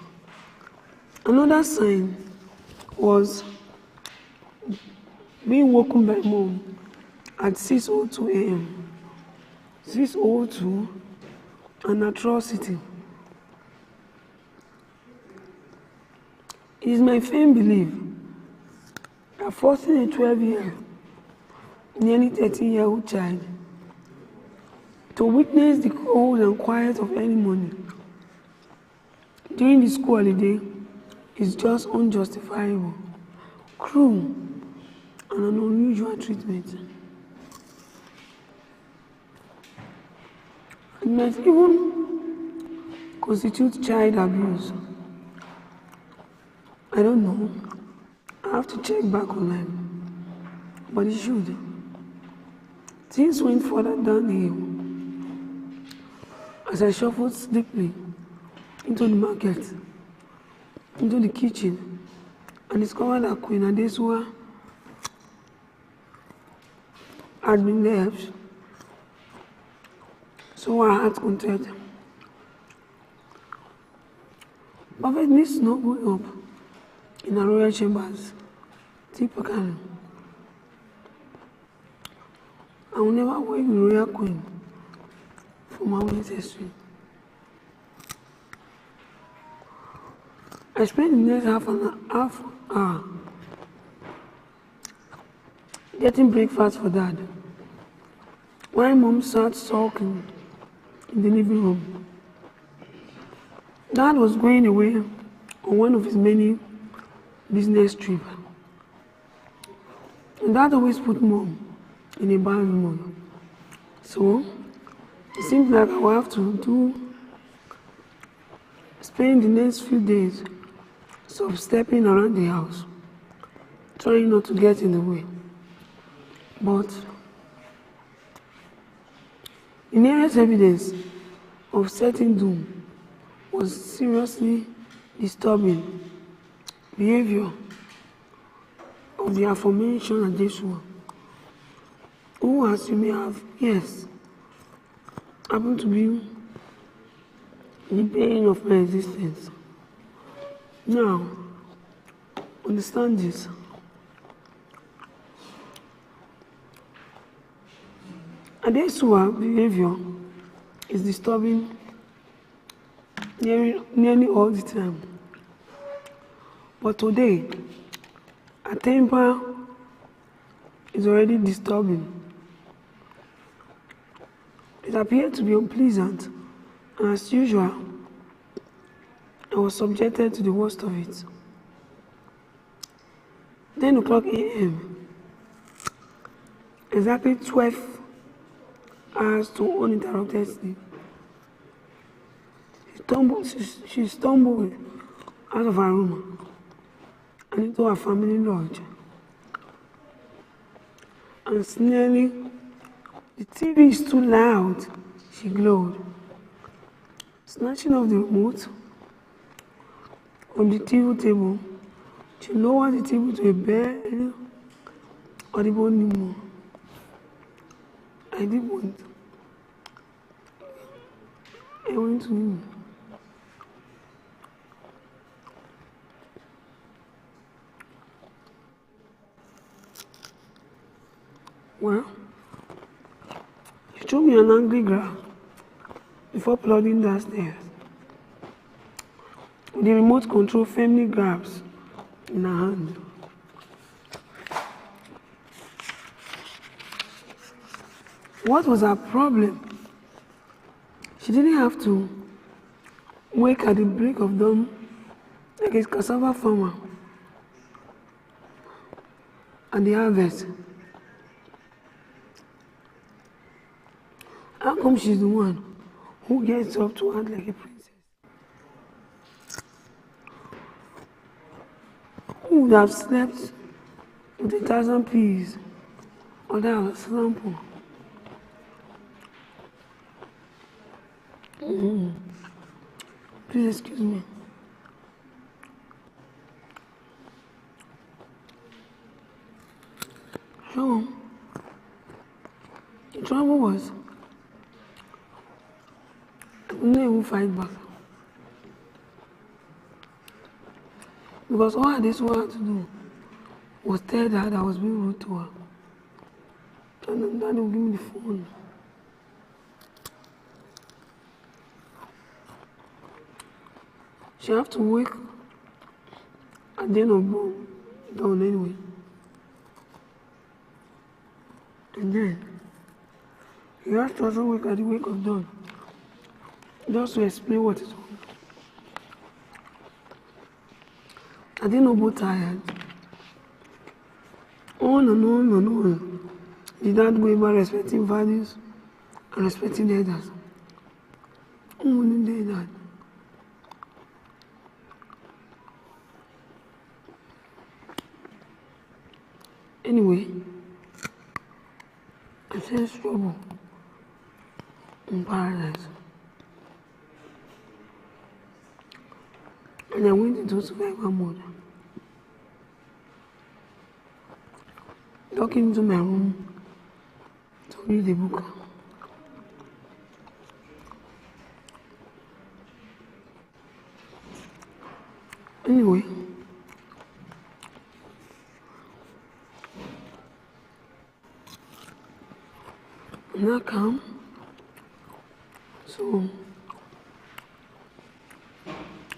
Another sign was being woken by Mom at 6:02 a.m. 6:02, an atrocity. It is my firm belief that forcing a 12-year, nearly 13-year-old child to witness the cold and quiet of early morning during the school holiday is just unjustifiable, cruel, and an unusual treatment. It might even constitute child abuse. I don't know. I have to check back online. But it should. Things went further down the hill as I shuffled sleepily into the market, into the kitchen, and discovered that Queen Adesua had been left. So our hearts content. Prophet needs to not go up in the royal chambers. Typically, I will never wake the royal queen for my own ancestry. I spent the next half hour getting breakfast for Dad, while Mom sat sulking in the living room. Dad was going away on one of his many business trips, and Dad always put Mom in a bad mood. So it seems like I will have to spend the next few days stepping around the house, trying not to get in the way. But the nearest evidence of certain doom was seriously disturbing behavior of the aforementioned Joshua, who, as you may have guessed, happened to be the bane of my existence. Now, understand this. Adesua behavior is disturbing nearly all the time. But today, her temper is already disturbing. It appeared to be unpleasant, and as usual, I was subjected to the worst of it. 10 o'clock a.m., exactly 12 hours to uninterrupted sleep. She stumbled out of her room and into her family lodge. And sneering, "The TV is too loud," she glowed. Snatching off the remote from the TV table, she lowered the table to a bare audible murmur. I did want. I went to him. Well, she threw me an angry grab before plodding downstairs, with the remote control firmly grasped in her hand. What was her problem? She didn't have to wake at the break of dawn like a cassava farmer at the harvest. How come she's the one who gets up to act like a princess? Who would have slept with 1,000 peas under her sample? Please excuse me. So, the trouble was, I couldn't even fight back. Because all I just wanted to do was tell her that I was being rude to her. And then Daddy would give me the phone. She have to wake at the end of dawn anyway. And then he has to also wake at the wake of dawn, just to explain what is wrong. I didn't know both tired. On and on and on. Did that go about respecting values and respecting elders? Who wouldn't do that? Anyway, I sensed trouble in paradise. And I went into survival mode. Walking into my room to read the book. Anyway, I'm not calm. So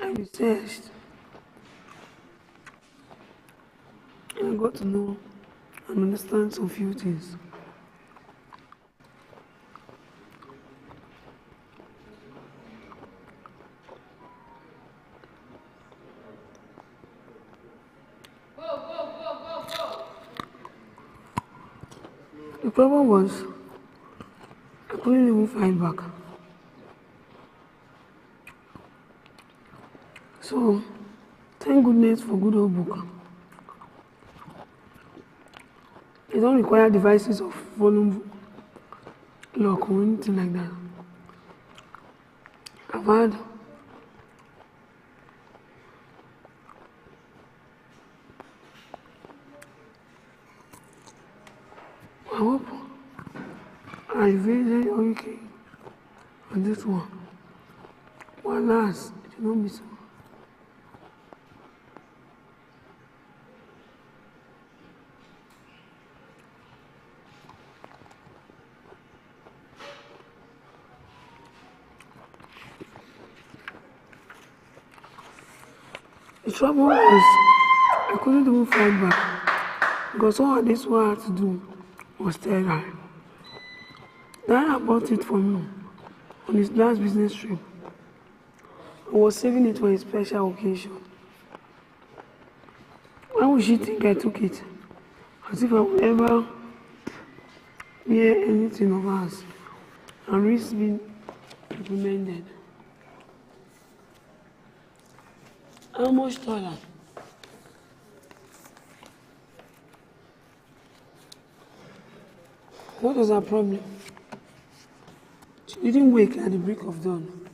I researched and I got to know and understand some few things. The problem was I couldn't even fight back. So thank goodness for good old book. They don't require devices of volume lock or anything like that. I've had I hope I very okay on this one. One last, it will not be so. The trouble was I couldn't even fight back because all this one I had to do was tell her. Diana bought it for me on his last business trip. I was saving it for a special occasion. Why would she think I took it? As if I would ever wear anything of hers and risk being reprimanded. How much taller? What was her problem? She didn't wake at the break of dawn.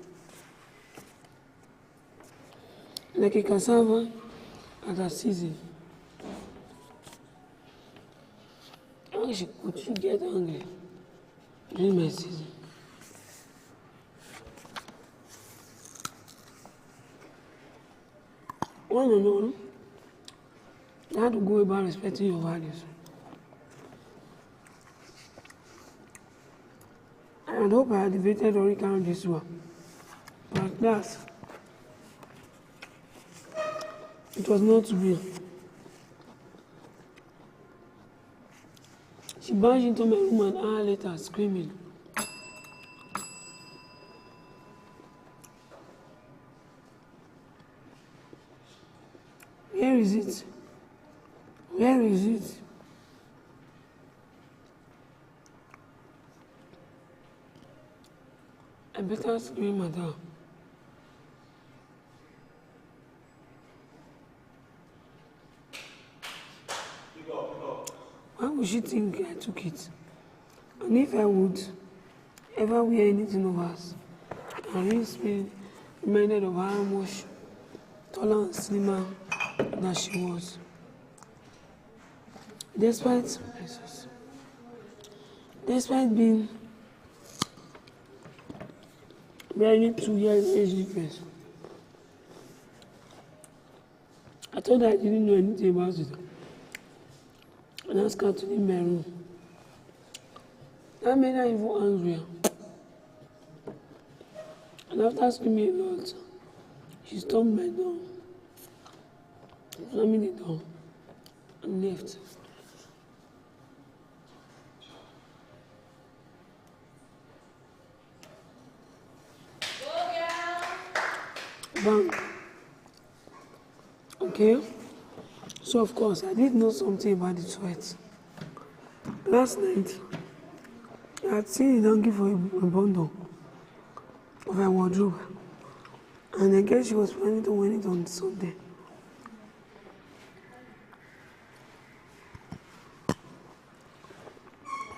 Like a cassava at her season. How could she get hungry during my season? One and all, you have to go about respecting your values. I hope I had debated or recounted this one, but that it was not real. She barged into my room an hour later, screaming. Where is it? Where is it? I better scream at her. Why would she think I took it? And if I would ever wear anything of hers, and risk being reminded of how much taller and slimmer that she was. Despite being barely 2 years age difference, I told her I didn't know anything about it and asked her to leave my room. That made her even angrier. And after screaming a lot, she stormed my door, slamming the door, and left. Bang. Okay? So of course, I did know something about the sweat. Last night, I had seen a donkey for a bundle of her wardrobe. And I guess she was planning to win it on Sunday.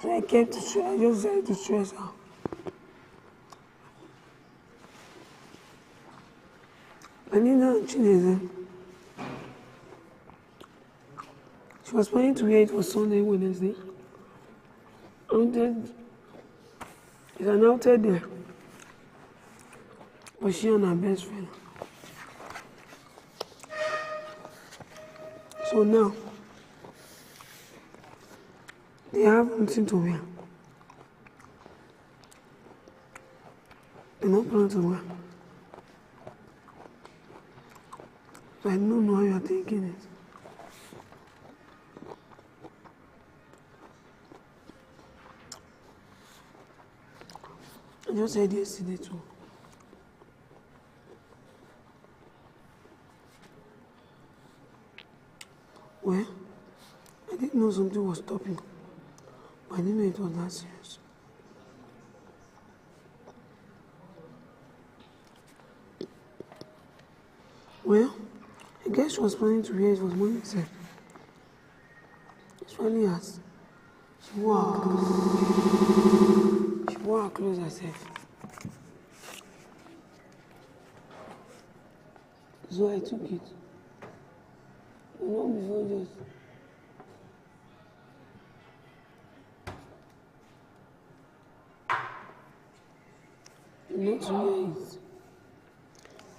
So I just decided to stress her. Anina and Chinese, she was planning to wear it for Sunday, Wednesday. It's an outed there. But she and her best friend. So now, they have nothing to wear. They don't plan to wear. So I don't know how you are taking it. I just said yesterday too. Well, I didn't know something was stopping, but I didn't know it was that serious. Well, I guess she was planning to wear it was morning itself. It's funny as she wore her clothes herself. So I took it. But not before just. Not to wear it.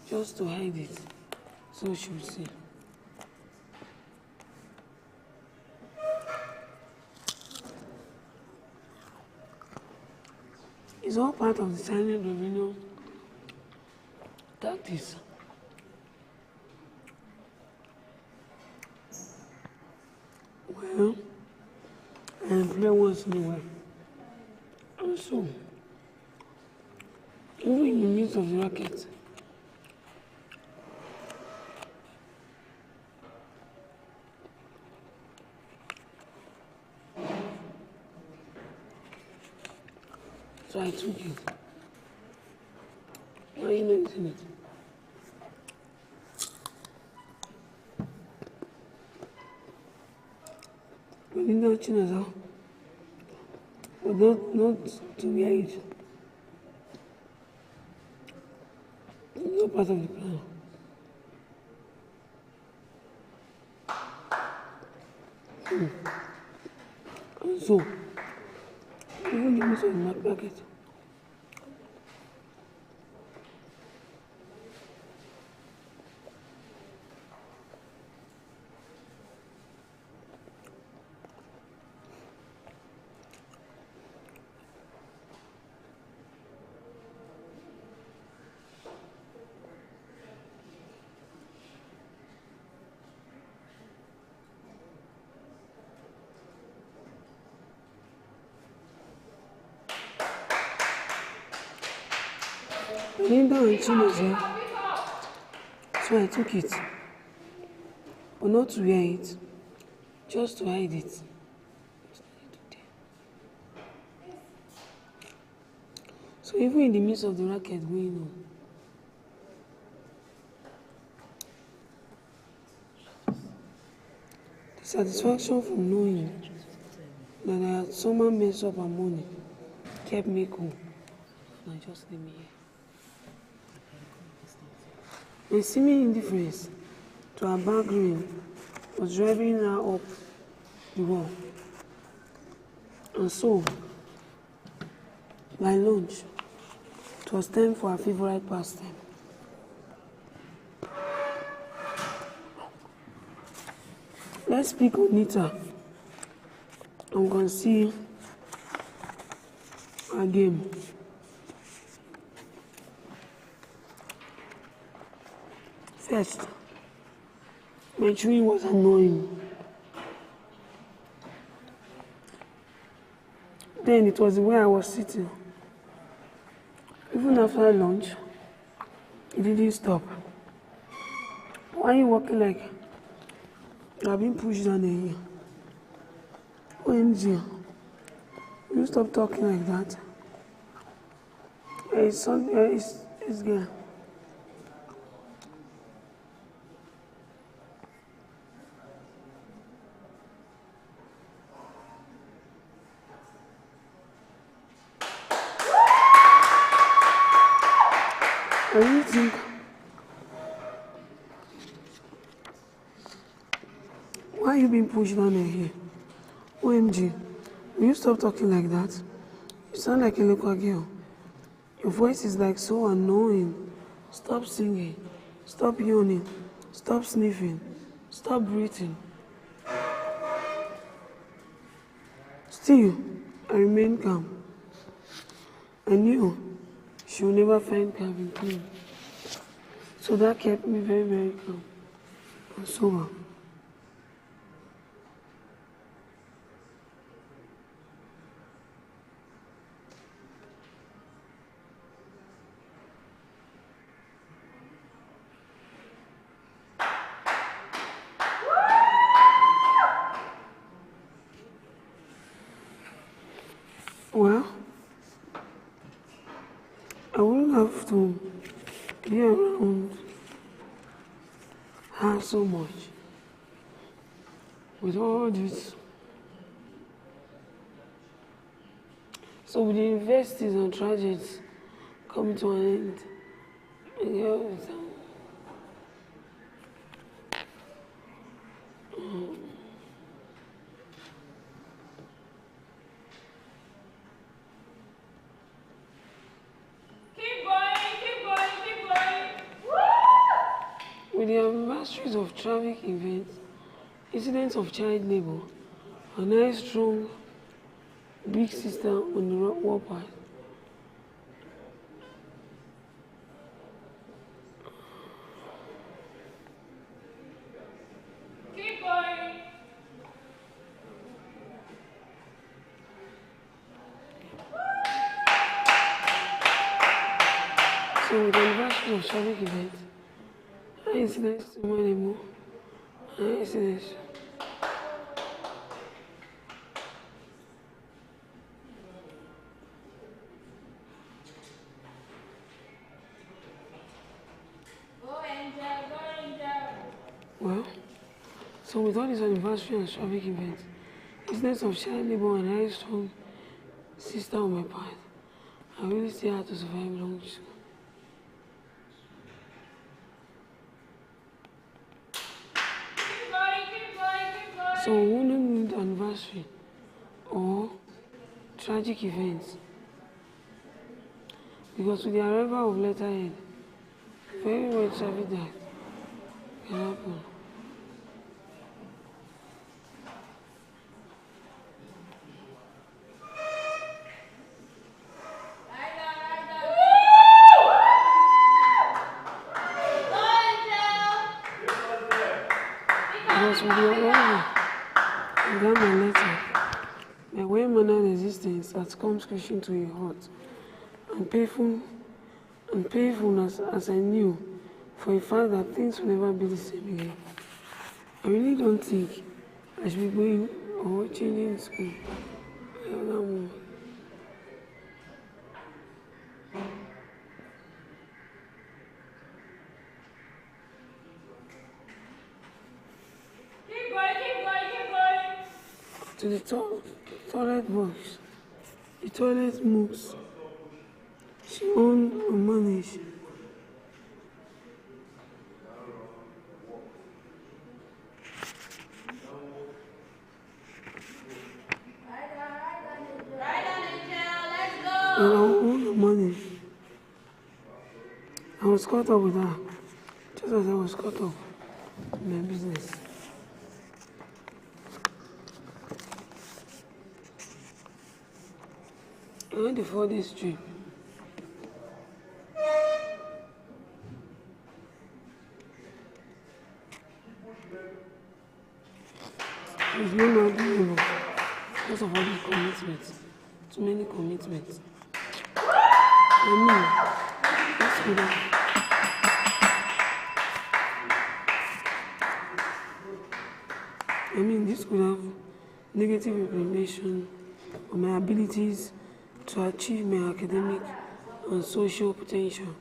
Just to hide it. So she would see. It's all part of the silent rebellion tactics. Well, I play once in a while. And so, even in the midst of the racket, so I took it. Why are you not using it? But you know, China's but not to wear it. It's not part of the plan. And so, even the use of my packet. Linda and Chino's here, so I took it, but not to wear it, just to hide it. So even in the midst of the racket going on, the satisfaction from knowing that I had someone mess up her money kept me cool. Now just leave me here. A seeming indifference to her back ring was driving her up the wall. And so, by lunch, it was time for her favorite pastime. Let's pick Onita and conceal her game. First, my chewing was annoying. Then it was the way I was sitting. Even after lunch, it didn't stop. Why are you walking like you are being pushed down the hill? OMG, will you stop talking like that? It's girl. I really think why are you being pushed down here? OMG, will you stop talking like that? You sound like a local girl. Your voice is like so annoying. Stop singing. Stop yawning. Stop sniffing. Stop breathing. Still, I remained calm. I knew she would never find Calvin clean. So that kept me very, very calm and sober. Well, I wouldn't have to be around her so much with all this. So with the universities and tragedies coming to an end, and the other time, Keep going, keep going, keep going. with the anniversaries of traffic events, incidents of child labor, a nice strong big sister on the war path. Keep going. So with the anniversary of traffic events, high incidents to Manemo, high incidents. Go, Angel, go, Angel. Well, so with all these anniversary and traffic events, incidents of child labor and high strong sister on my part, I really still had to survive long too. Keep going, keep going, keep going. So we wouldn't need anniversary or tragic events, because with the arrival of letterhead, very well traffic that can happen. Right down, right down. Go, Angel. Because with the arrival of that my letter, my well-mannered existence has come crashing to a halt, and painful as I knew for a fact that things will never be the same again. I really don't think I should be going or changing school. I don't know. Keep going, keep going, keep going. To the toilet box, the toilet moves. She owned and managed. Right down, Angel. Let's go. And I owned and managed. I was caught up with her, just as I was caught up in my business. I went the 4 days trip. There's no more doable because of all these commitments. Too many commitments. This could have. This could have negative implication on my abilities to achieve my academic and social potential.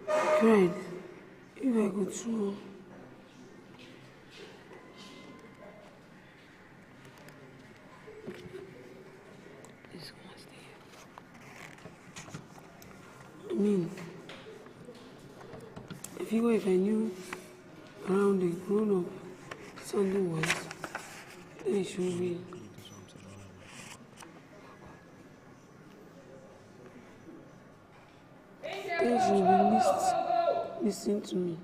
I cried if I could throw. I figure if I knew around the grown-up Sunday was, then it should be. Then she would be listening to me.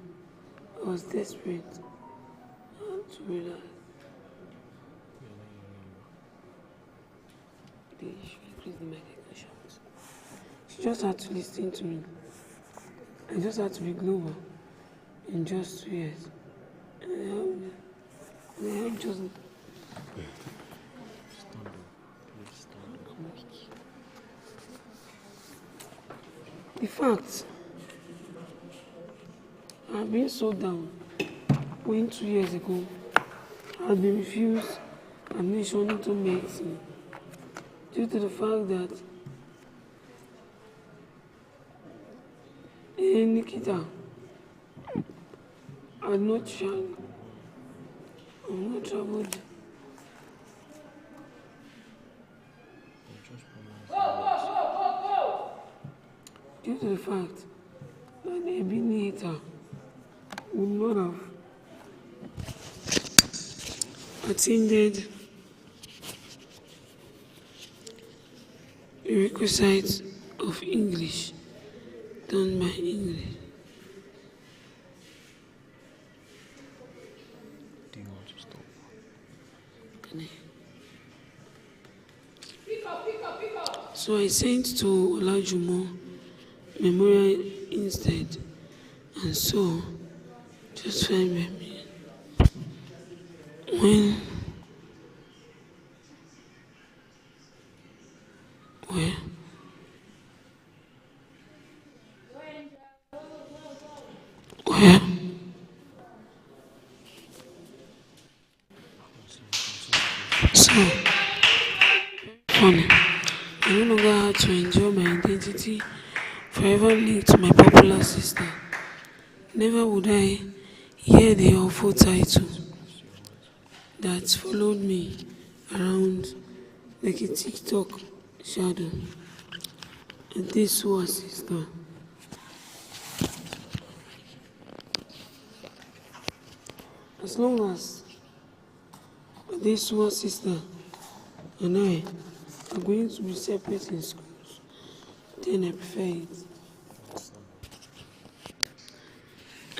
I was desperate. I had to realize. She increased the mic shout. She just had to listen to me. I just had to be global in just 2 years. And I helped just. The fact I've been so down when 2 years ago I've been refused admission into medicine due to the fact that Nikita had not traveled. Due to the fact that the Ebenezer would not have attended the requisites of English done by English. Do you want to stop? Can I? So I sent to Olajumo Memorial instead, and so just fine by me. Where so funny. I no longer had to enjoy my identity forever linked to my popular sister. Never would I hear the awful title that followed me around like a TikTok shadow. And this was sister. As long as this was sister and I are going to be separate in schools, then I prefer it.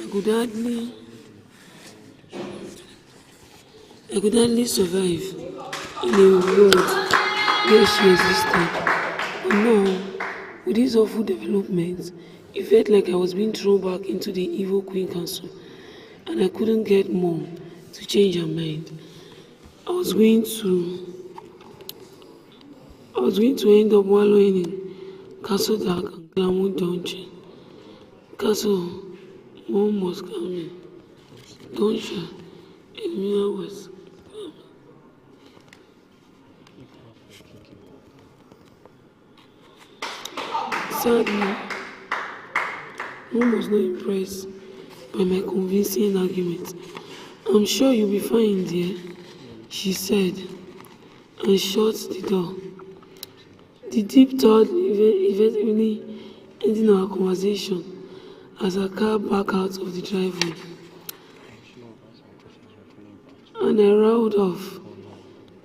I could hardly survive in a world where she existed. But now, with these awful developments, it felt like I was being thrown back into the evil Queen Council, and I couldn't get Mom to change her mind. I was going to end up wallowing in Castle Dark and Glamour Dungeon. Castle, Mom was coming. Dungeon, Emina was coming. Sadly, Mom was not impressed by my convincing argument. "I'm sure you'll be fine, dear," she said, and shut the door. The deep thought eventually ending our conversation as our car backed out of the driveway. And I rolled off.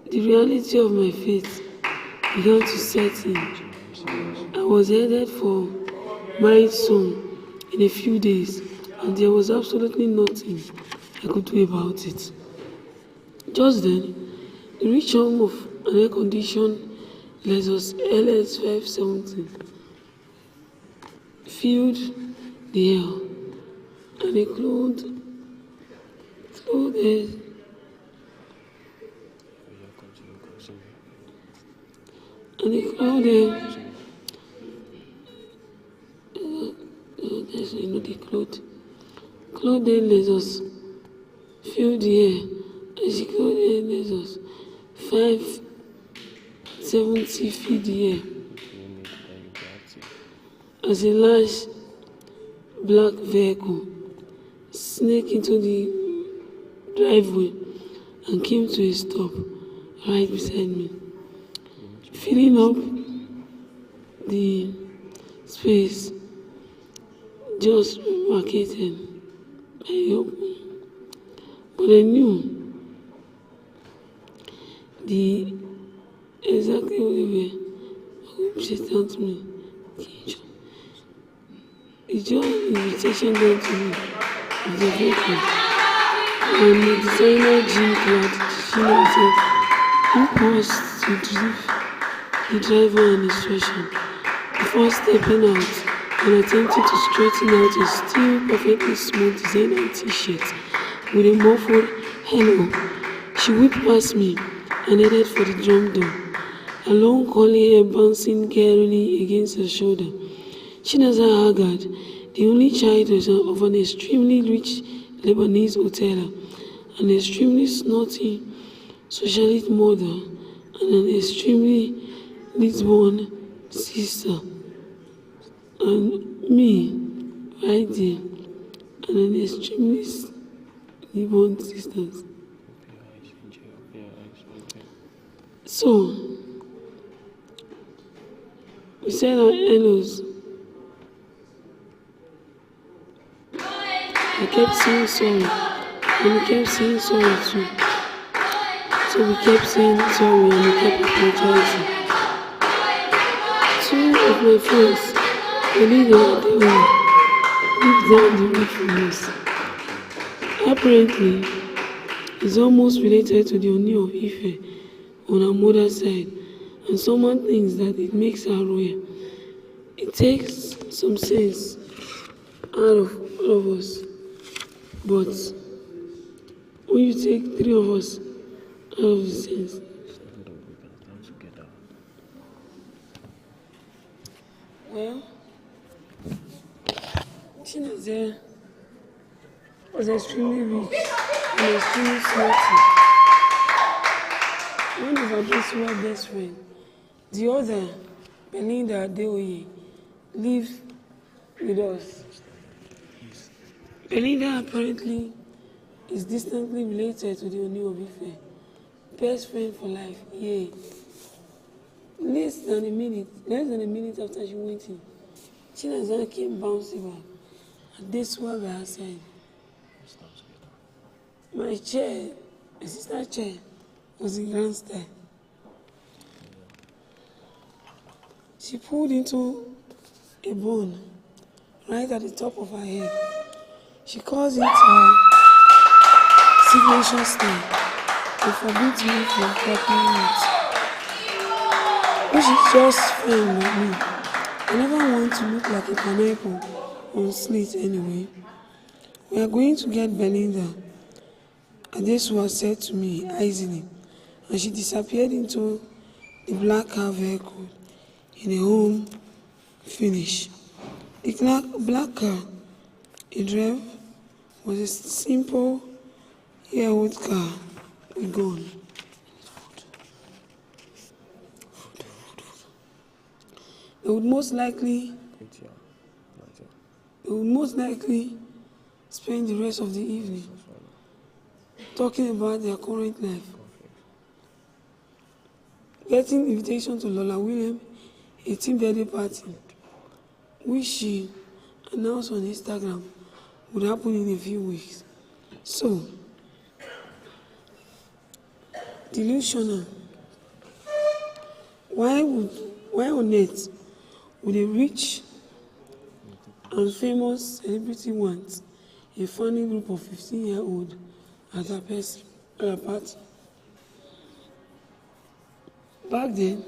The reality of my fate began to set in. I was headed for marriage soon in a few days, and there was absolutely nothing I could do about it. Just then, the rich hum of an air-conditioned Lexus LS 570 filled the air, and a clothed Lexus filled the air, and the clothed Lexus 570 filled the air as a large black vehicle snaked into the driveway and came to a stop right beside me. Filling up the space just vacated by open. But I knew the exactly way she turned to me. The job invitation done to me of the vehicle, and the designer jean clad Sheila said, "Who paused to drive the driver and instruction before stepping out and attempting to straighten out a still perfectly smooth designer t-shirt with a muffled hello. She whipped past me and headed for the drum door, her long curly hair bouncing carefully against her shoulder. Chinaza Haggard, the only child of an extremely rich Lebanese hoteler, an extremely snotty socialist mother, and an extremely Lisbon sister, and me, right there, and an extremely Lisbon sisters. So, we said our hellos. I kept saying sorry, and he kept saying sorry too. So we kept saying sorry and we kept apologizing. Two of my friends, Benin and lived down the road from us. Apparently, it's almost related to the Oni of Ife on her mother's side, and someone thinks that it makes her royal. It takes some sense out of all of us, but when you take three of us out of the sense, well, Chinaza was extremely rich and extremely snotty. One of our best friends, the other, Belinda Adeoye, lived with us. Belinda apparently is distantly related to the Oni of Ife. Best friend for life, yay. Less than a minute after she went in, Chinaza came bouncing back, and they swore by her side. My sister's chair, was in grand style. She pulled into a bone right at the top of her head. She calls it her signature style and forbids me from copying it, which is just fine with me. I never want to look like a pineapple on slit anyway. We are going to get Belinda, Adesua said to me easily, and she disappeared into the black car vehicle in a home finish. The black car it drove was a simple year-old car with gun. They would most likely spend the rest of the evening talking about their current life. Getting invitation to Lola William, a team birthday party, which she announced on Instagram would happen in a few weeks. So, delusional. Why on earth would a rich and famous celebrity want a funny group of 15-year-olds at her party? Back then,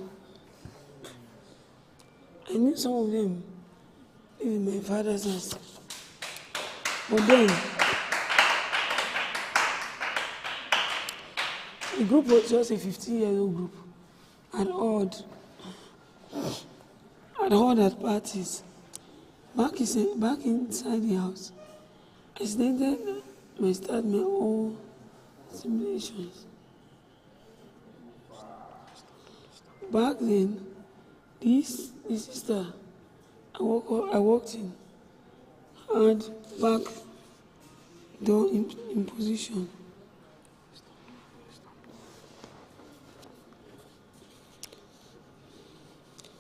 I knew some of them live in my father's house. But then, the group was just a 15-year-old group. I'd heard at parties. Back inside the house, I started my own simulations. Back then, this sister I walked in had back door in position.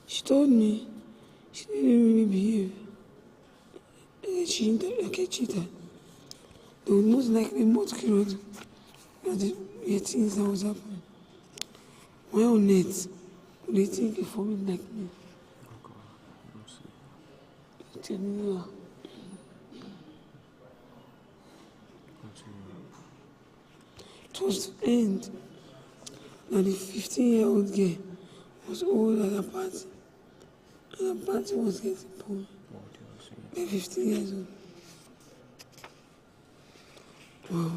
She told me she didn't really behave. She cheated. They would most likely not killed at the things that was happening. Why on earth would they think a forbid like me? Tell me now. It was the end that the 15-year-old girl was old at the party. And the party was getting poor. They're 15 years old. Wow.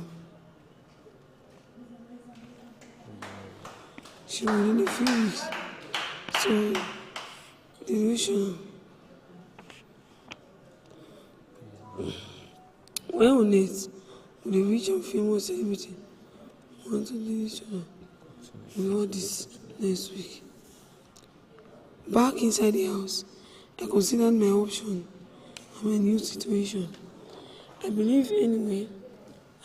She was in a few weeks. So, the relation. When on it, with a rich and famous celebrity, want to do each other with all this next week. Back inside the house, I considered my option and my new situation. I believe anyway,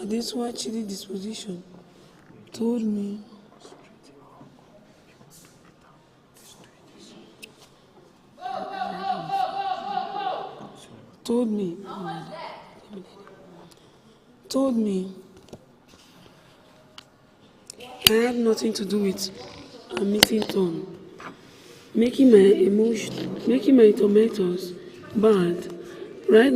Adesua chilly disposition told me I had nothing to do with a meeting tone, making my tomatoes bad, might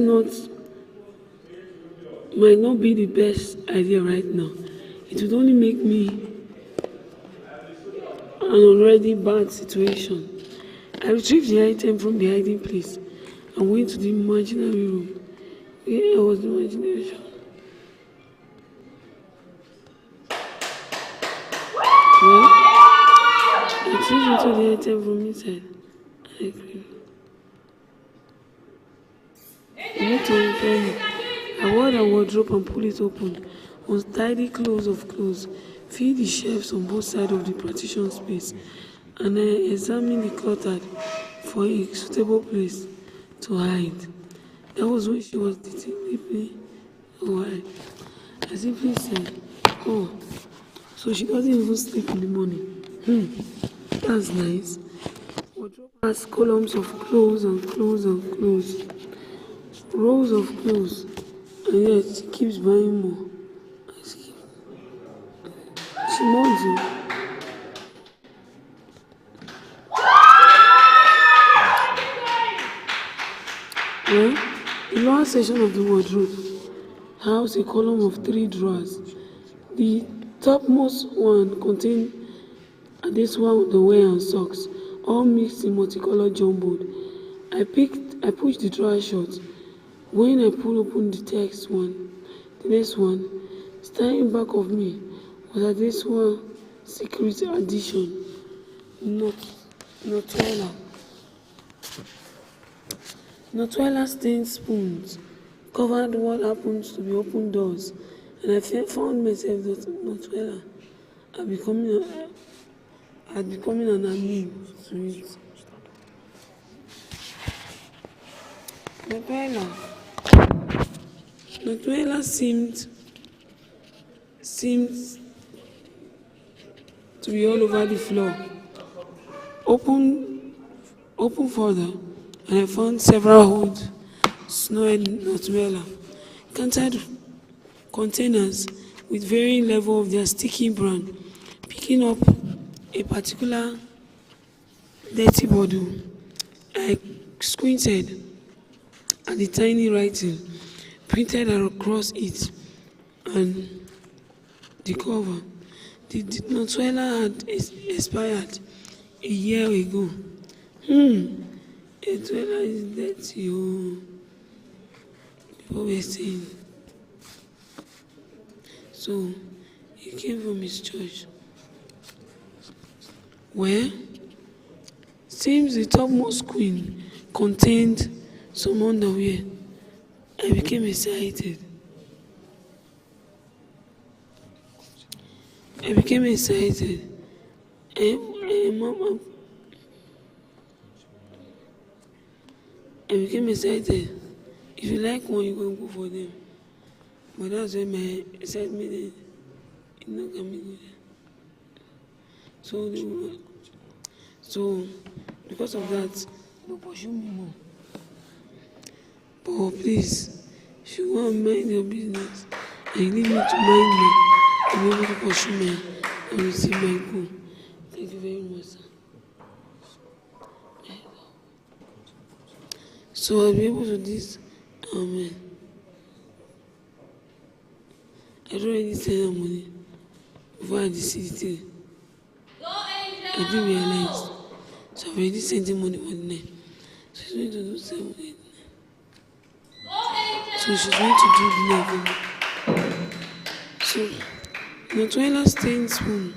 not be the best idea right now. It would only make me an already bad situation. I retrieved the item from the hiding place and went to the imaginary room. Here was the imagination. Well, I retrieved into the item from inside. I wore the wardrobe and pulled it open. Untidy clothes of clothes filled the shelves on both sides of the partition space, and I examined the cluttered for a suitable place to hide. That was when she was deeply wide. I simply said, "Oh, so she doesn't even sleep in the morning. That's nice." Wardrobe has columns of clothes and clothes and clothes, rows of clothes, and yet she keeps buying more. She moans you. Well, the lower section of the wardrobe housed a column of 3 drawers. The topmost one contained Adesua underwear and socks, all mixed in multicolored jumbled. I pushed the drawer shut. When I pulled open the next one, standing back of me was Adesua secret addition, Notuela stained spoons covered what happens to be open doors, and I found myself that Notuela had becoming an enemy to it. Notuela seemed to be all over the floor. Open further, and I found several old snowed Notuela, canted containers with varying level of their sticky brand. Picking up a particular dirty bottle, I squinted at the tiny writing printed across it and the cover. The Notuela had expired a year ago. Notuela is dirty, people were saying. So, he came from his church. Well, seems the topmost queen contained some underwear. I became excited. I became excited. If you like one, you can go for them. But that's when my excitement is not coming good. So because of that, don't pursue me more. But please, if you want to mind your business and you leave me to mind me, I'll be able to pursue me and receive my goal. Thank you very much, sir. So I'll be able to do this. Amen. I don't really send her money before I see the thing. I didn't realize So I've already sent him money for the net. So she's going to do 7, 8, 9. So she's going to do the net for me. So Notuela stain spoon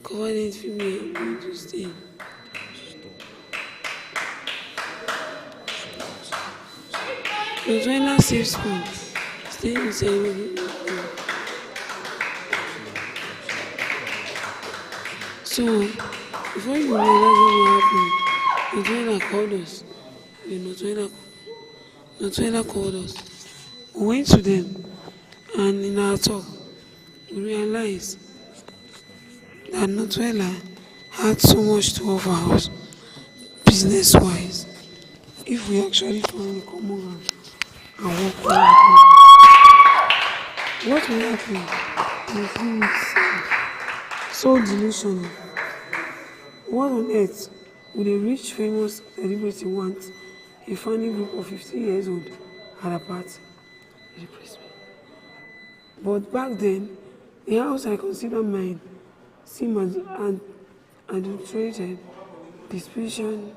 covered it female. I'm going to stain. Notuela safe spoon stain inside. So before you realize what will happen, Notuela called us. Notuela called us. We went to them, and in our talk, we realized that Notuela had so much to offer us, business-wise, if we actually find a common ground and work well. What will happen is we will see so delusional. What on earth would a rich, famous celebrity want a funny group of 50 years old at a party? It depressed me. But back then, the house I considered mine seemed adulterated, suspicion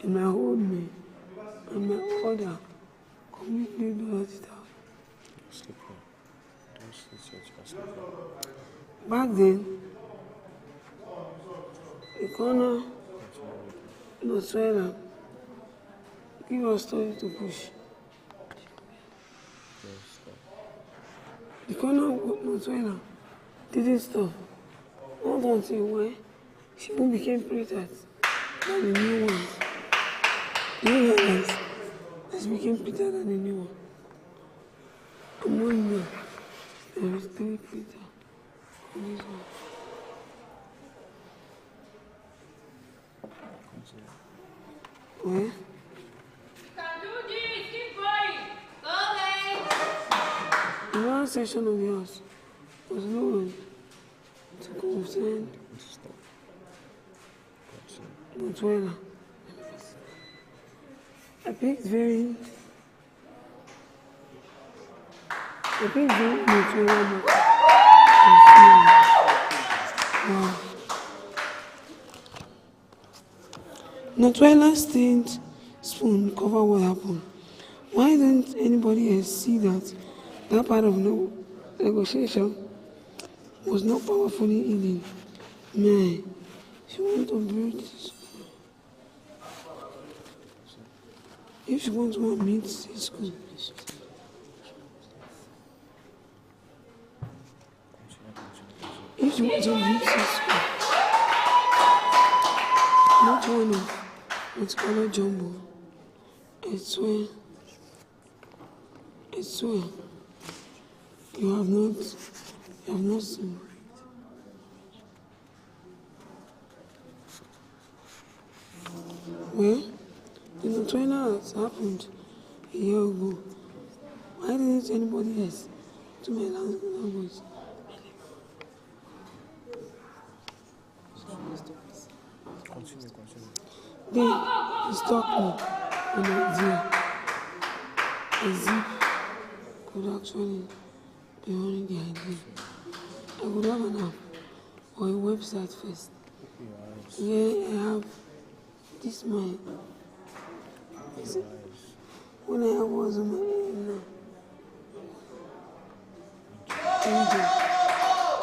in my hold me, and my order completely blotted it out. Back then, the corner Notuela give us story to push. The corner of Notuela didn't stop. Not until when she even became pregnant than the new one. Do you realize that she became pregnant than the new one? Among them, there is 3 pregnant on this one. Well, Can do this. Keep going. Go, in one section of the house was no one to concern Notuela. I picked very Notuela. Wow. Notuela stained spoon cover what happened. Why didn't anybody else see that part of no negotiation was not powerfully hidden? Man, she wanted to build this. If she wants to meet this school, if she wants to meet this school, not one of what's called jumbo. I swear, you have not seen. Well, the Notuela has happened a year ago. Why didn't anybody else to my language? They stopped me an idea. A zip could actually be running the idea. I could have an app or a website first. Here I have this mind. When I was on my head now,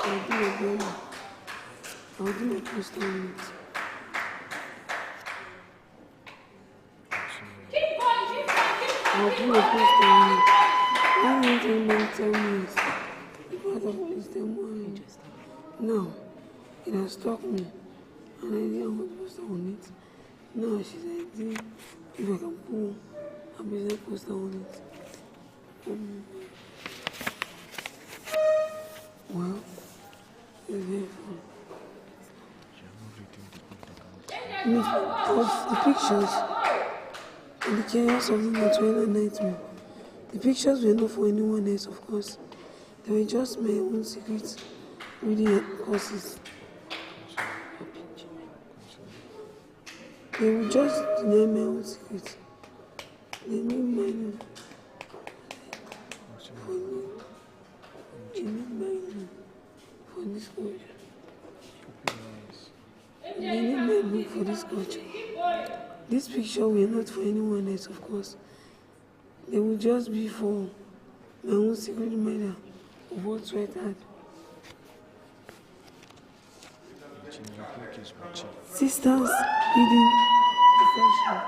I'll do a blog. I'll do a post on it. I'll do a post on it. Why didn't anybody tell me this? Part of it is the money. Now, it has stuck me, and I didn't want to post on it. Now she's like, if I can pull a business poster on it. Well, it's very fun. Of the pictures and the chaos of the Notuela nightmare. The pictures were not for anyone else, of course. They were just my own secret reading courses. They would just deny my own secret. They need mine for me. They need mine for disclosure. They need my book for this culture. This picture were not for anyone else, of course. They would just be for my own secret reminder of what sweat had. Sisters leading profession.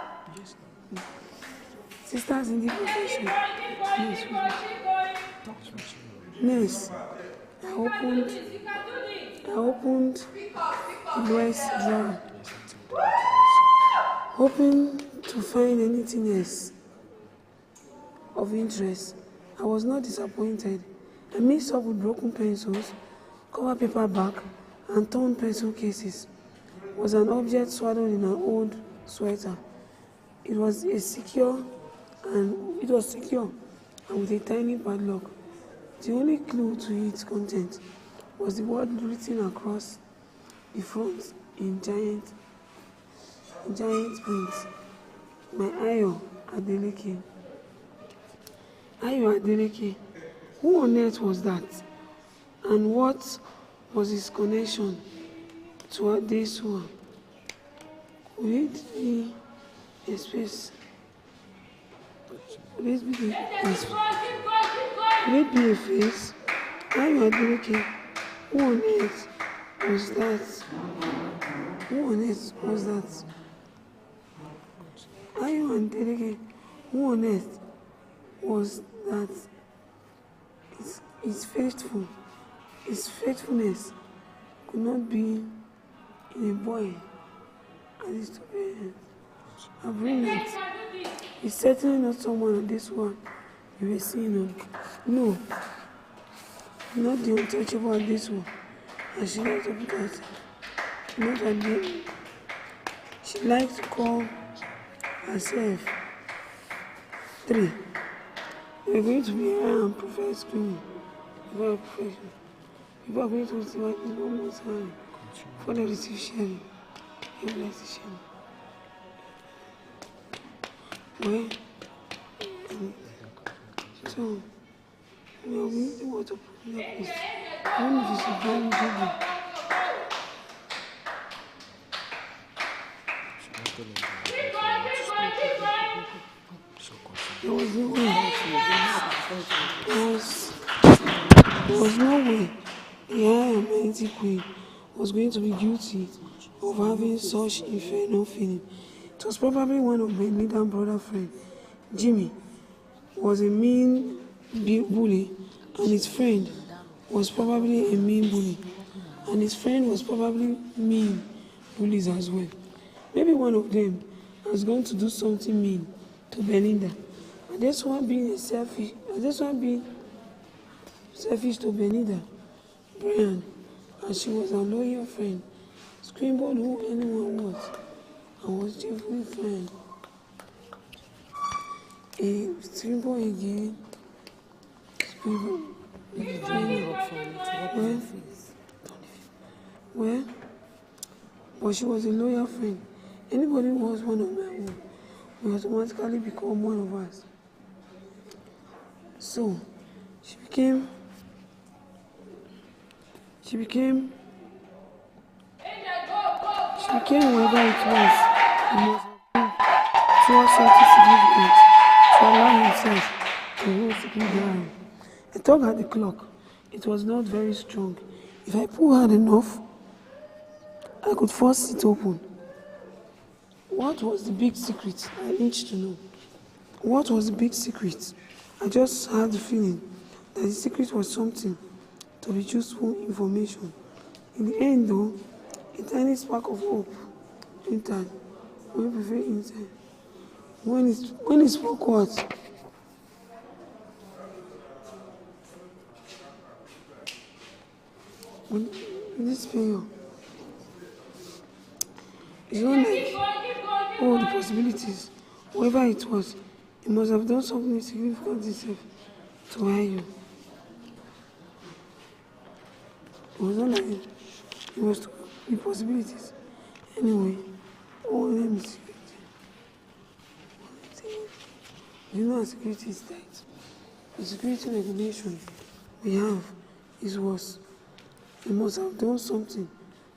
Sisters in the profession. Yes. I opened the Lois drawer, hoping to find anything else of interest. I was not disappointed. I mixed up with broken pencils, cover paper back, and torn pencil cases. It was an object swaddled in an old sweater. It was secure and with a tiny padlock. The only clue to its content was the word written across the front in giant print. My Ayo Adeleke. Ayo Adeleke. Who on earth was that? And what was his connection to this one? Could it be a space? Could it be a space? Could it be a face? Ayo Adeleke. Who on earth was that? Who on earth was that? Ayo Adeleke. Who on earth was that? His faithfulness could not be in a boy at his two parents. A brilliant. He's certainly not someone on this one you were seeing on. No, not the untouchable at this one. And she liked to put herself. Not at the. She liked to call herself 3. We're going to be here and prefer screening. People are going to see what is one more time for the receive sharing. You like to share. Well, so we are going to want to put in that place. One of you should buy me baby. There was no way. There was no way the high and mighty queen was going to be guilty of having such infernal feeling. It was probably one of my little brother friend, Jimmy, was a mean bully, and his friend was probably a mean bully, and his friend was probably mean bullies as well. Maybe one of them was going to do something mean to Belinda. And this one being selfish to Belinda, Brian, and she was a loyal friend, screaming who anyone was, and was cheerfully fine. A screaming again, well, but she was a loyal friend. Anybody who was one of my own will automatically become one of us. So, she became whoever it was, he must have been towards something significant to allow himself to hold secret down. I tugged at the clock. It was not very strong. If I pulled hard enough, I could force it open. What was the big secret? I itched to know. What was the big secret? I just had the feeling that the secret was something to be useful information. In the end, though, a tiny spark of hope entered. When it spoke what? When this failure. It's not like all the possibilities. Whoever it was, he must have done something significant himself to hire you. It was not like it was the possibilities. Anyway, let me see. You know, security is tight. The security regulation we have is worse. He must have done something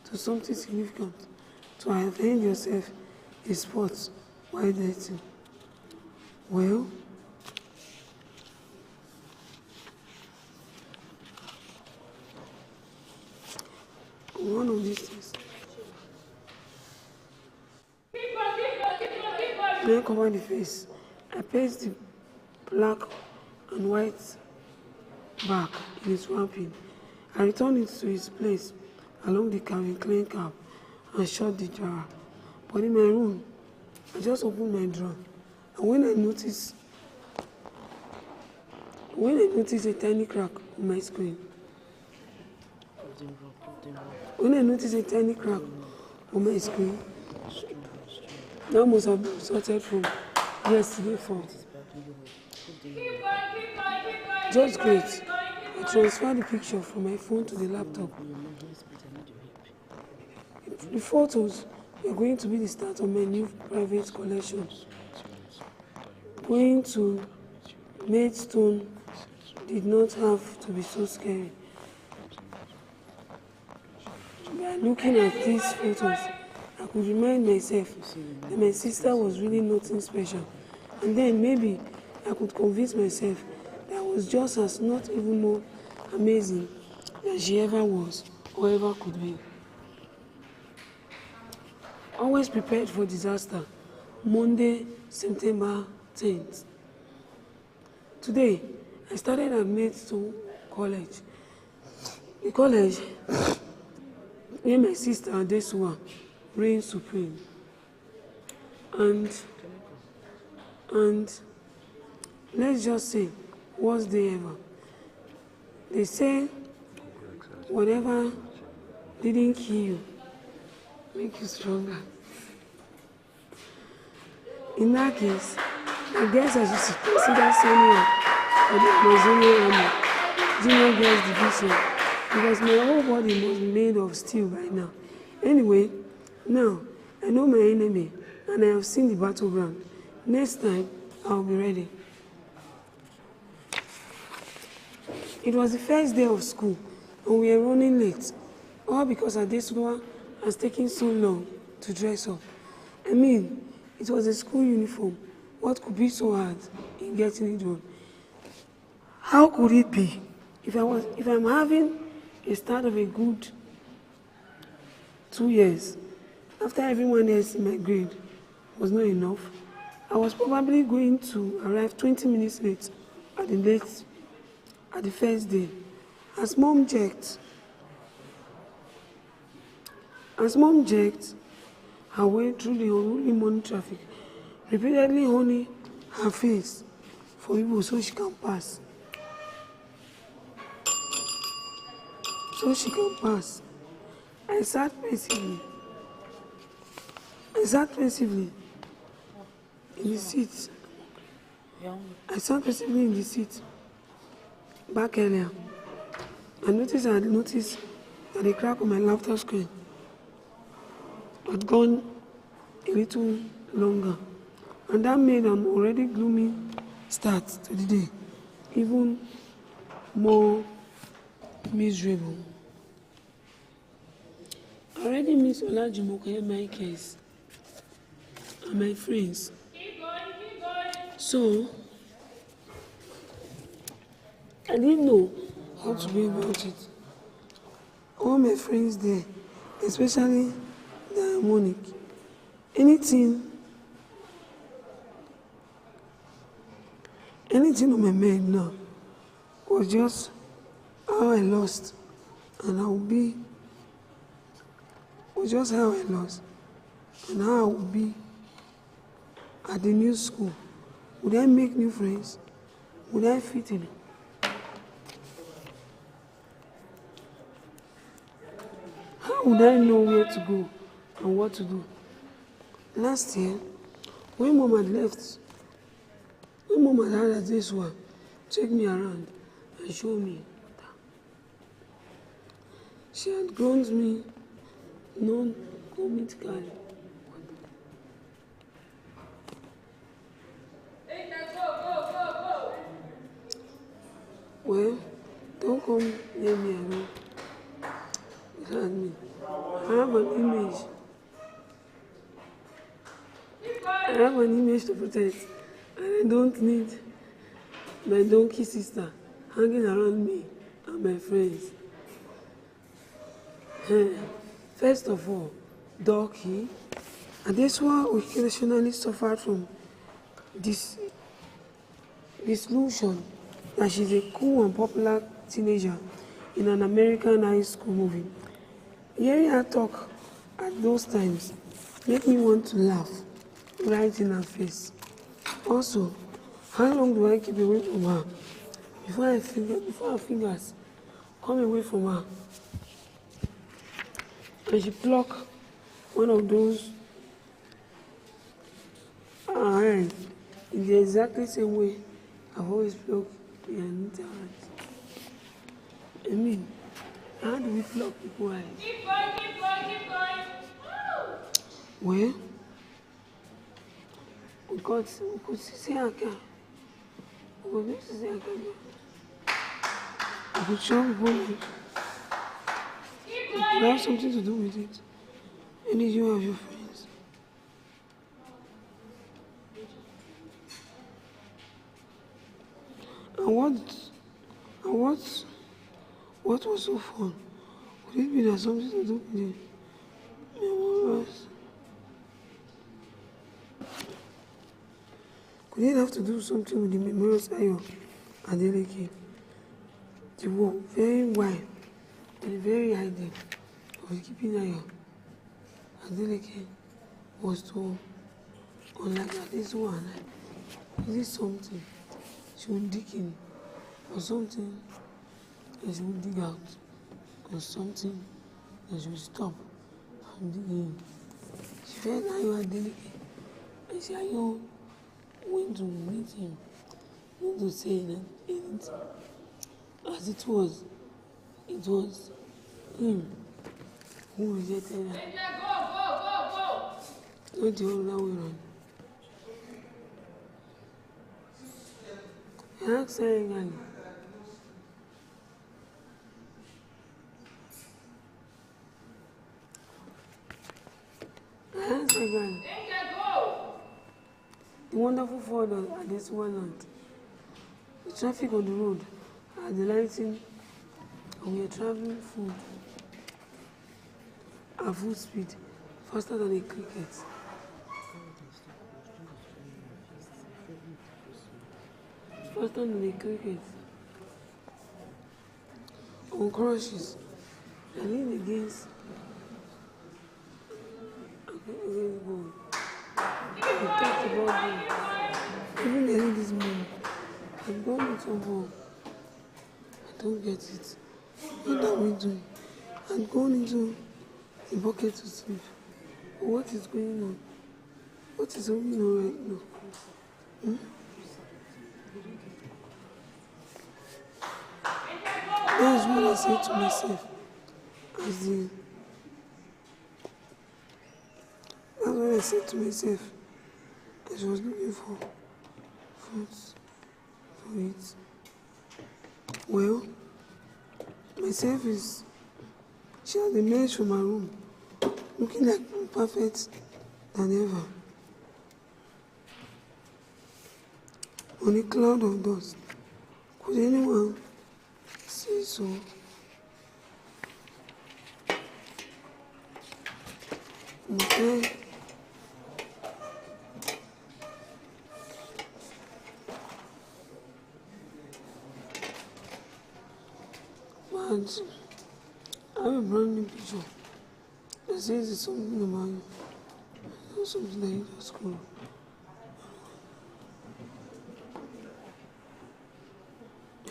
to something significant to avenge yourself a spot while dating? Well, one of these things. When I cover the face, I paste the black and white back in its wrapping. I return it to its place along the Calvin Klein cap and shut the drawer. But in my room, I just opened my drawer, and when I noticed a tiny crack on my screen, that must have been sorted from yesterday for. Just great. I transferred the picture from my phone to the laptop. The photos are going to be the start of my new private collection. Going to Maidstone did not have to be so scary. By looking at these photos, I could remind myself that my sister was really nothing special. And then maybe I could convince myself that I was just as not even more amazing than she ever was or ever could be. Always prepared for disaster. Monday, September 10th. Today, I started at Maidstone College. The college where my sister Adesua reigned supreme. And let's just say, worst day ever. They say whatever didn't kill you make you stronger. In that case, I guess I should consider signing up for the Amazonian Army Junior Girls Division, because my whole body must be made of steel by now. Anyway, now I know my enemy and I have seen the battleground. Next time, I'll be ready. It was the first day of school and we were running late, all because Adesua has taken so long to dress up. I mean, it was a school uniform. What could be so hard in getting it done? How could it be? If I'm having a start of a good 2 years, after everyone else in my grade was not enough, I was probably going to arrive 20 minutes late at the first day. As mom jerked her way through the unruly morning traffic, repeatedly honing her face for people so she can pass. I sat passively in the seat back earlier. I noticed that the crack on my laptop screen had gone a little longer, and that made an already gloomy start to the day even more miserable. I already miss Olajumoke, my case, and my friends. Keep going. So, I didn't know how to go about it. All my friends there, especially Diamonic, anything on my mind now was just how I lost, and how I would be at the new school. Would I make new friends? Would I fit in? How would I know where to go and what to do? Last year, when Mom had had this one, take me around and show me. She had grown me non-comedically. Go. Well, don't come near me alone. Beside me, I have an image have an image to protect, and I don't need my donkey sister hanging around me and my friends. First of all, Donkey, Adesua occasionally suffered from disillusion that she's a cool and popular teenager in an American high school movie. Hearing her talk at those times made me want to laugh right in her face. Also, how long do I keep away from her before her fingers come away from her and she pluck one of those hands in the exactly same way I've always plucked the Anita hands? I mean, how do we pluck people hands? Keep going, keep going, keep going. Well, we could see her car. We could see her car. We could show people it. Keep It could going. have something to do with it. Any you have your friends. And what was so fun? Could it be that something to do with the memoirs? Could it have to do something with the memoirs Ayo Adeleke? The wall very wide and very high depth of keeping Ayo Adeleke was to, unlike this one, is it something she would dig in, or something that she would dig out, or something that she would stop from digging in? She felt Ayo Adeleke, and she Ayo went to meet him, not to say that anything. As it was him who rejected her, Angel, go. not the other way around. I asked her again. Angel, go. The wonderful ford at this one land. The traffic on the road at the lighting, and we are traveling at full speed, faster than a cricket. Faster than a cricket. On crushes, I lean against goal. I talked about goal. Even early this morning, I've gone into ball. I don't get it. What are we doing? I've gone into the bucket to sleep. But what is going on? What is going on right now? That's what I said to myself. That's what I said to myself as I was looking for fruits to eat. Well, myself she had emerged from her room, looking like more perfect than ever. On a cloud of dust. Could anyone say so? Okay. But I have a brand new picture that says it's something about you. Not something that you just scroll.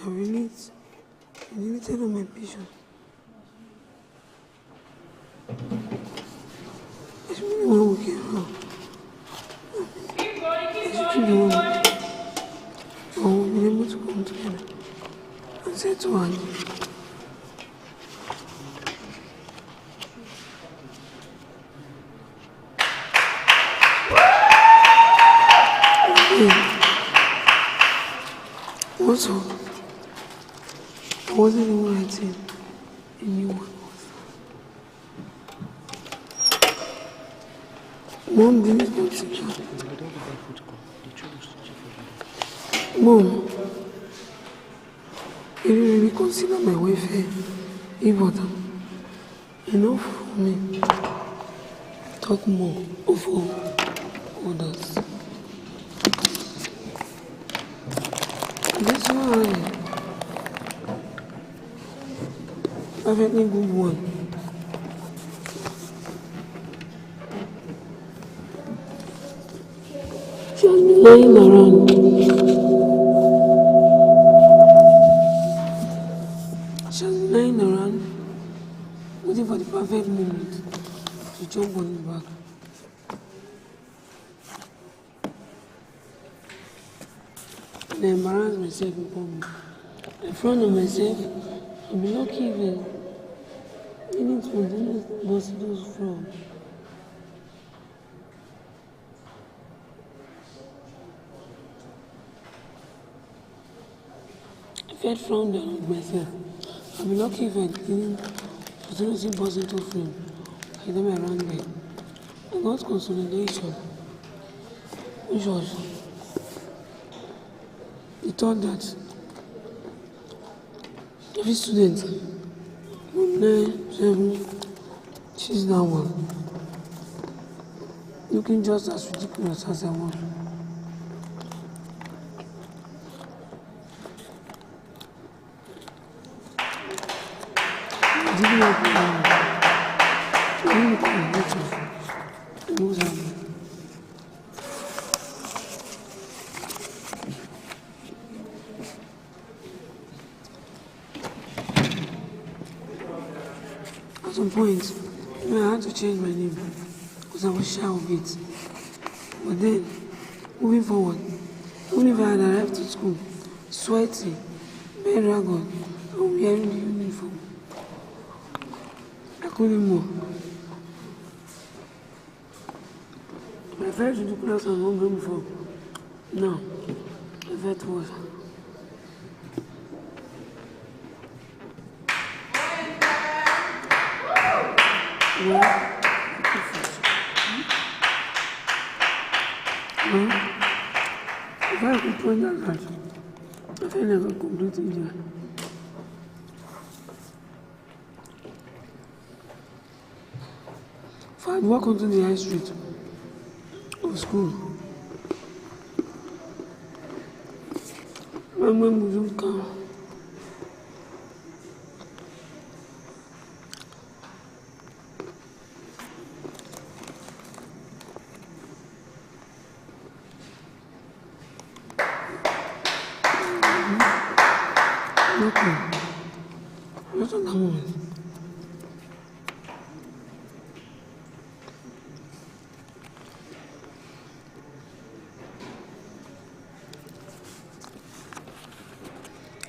I really tell on my picture. It's really one weekend wrong. Keep going, keep It's going, really one keep weekend. going. And we've been able to come together and say to her, also, I wasn't even writing a new one. Mom didn't continue. Mom, if you really consider my welfare important enough for me, talk more of all others. This one, perfectly good one. She has been lying around. She has been lying around, waiting for the perfect moment to jump on the back. And I embarrass myself in public. In front of myself, I'll be lucky if I need spontaneous muscles from. If I frown down on myself, I'll be lucky if I didn't spontaneously burst into flame by the time I ran there. I got consolidation, which was the thought that every student would 9, 7, choose that one, looking just as ridiculous as I was. I didn't have At some point, I had to change my name because I was shy of it. But then, moving forward, even if I had arrived to school, sweaty, very ragged, and wearing the uniform, I couldn't move. I felt ridiculous and hungry before. Now, I felt worse. If I could point that out, I feel like a complete idiot. If I had walked onto the high street of school, my mom wouldn't come. Not at that moment.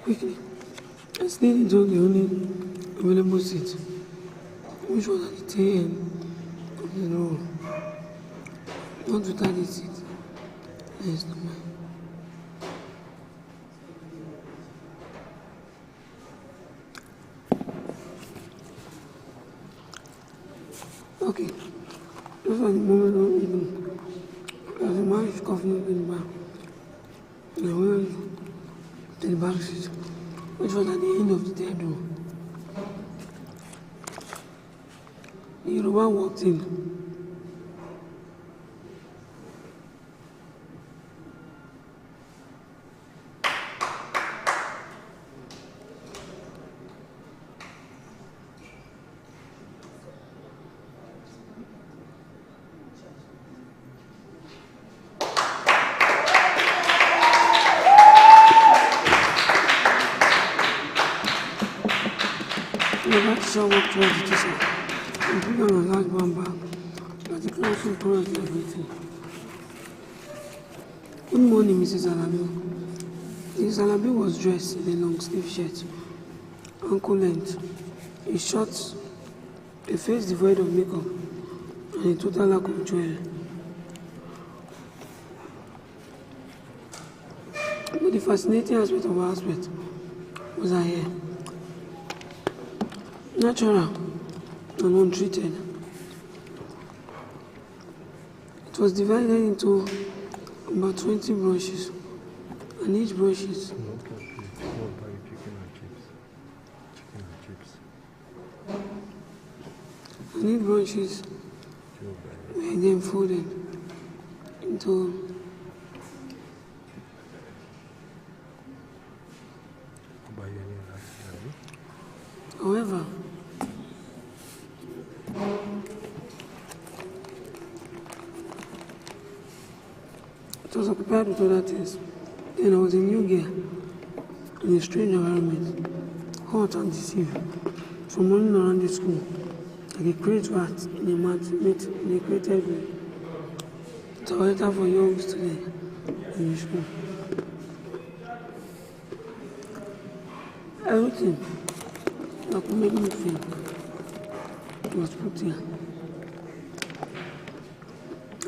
Quickly, I stayed into the only available seat, which was at the tail end of the row. Not without the seat. Yes, no man. Okay, this was the moment of evening. As a man is coughing up in the back, and I went to the back seat, which was at the end of the third row. The Yoruba walked in. The black teacher walked towards the teacher and put on a large brown bag that the classroom crossed everything. Good morning, Mrs. Alabi. Mrs. Alabi was dressed in a long-sleeve shirt, ankle length, a short, a face devoid of makeup, and a total lack of jewelry. But the fascinating aspect of her aspect was her hair. Natural and untreated. It was divided into About 20 brushes. And each brush is and each brushes were then folded into however, it was occupied with other things. Then I was a new girl in a strange environment, hot and deceived, from running around the school like a great rat in a mat in a created way. Toilet for young students in the school. Everything that could make me think was put here.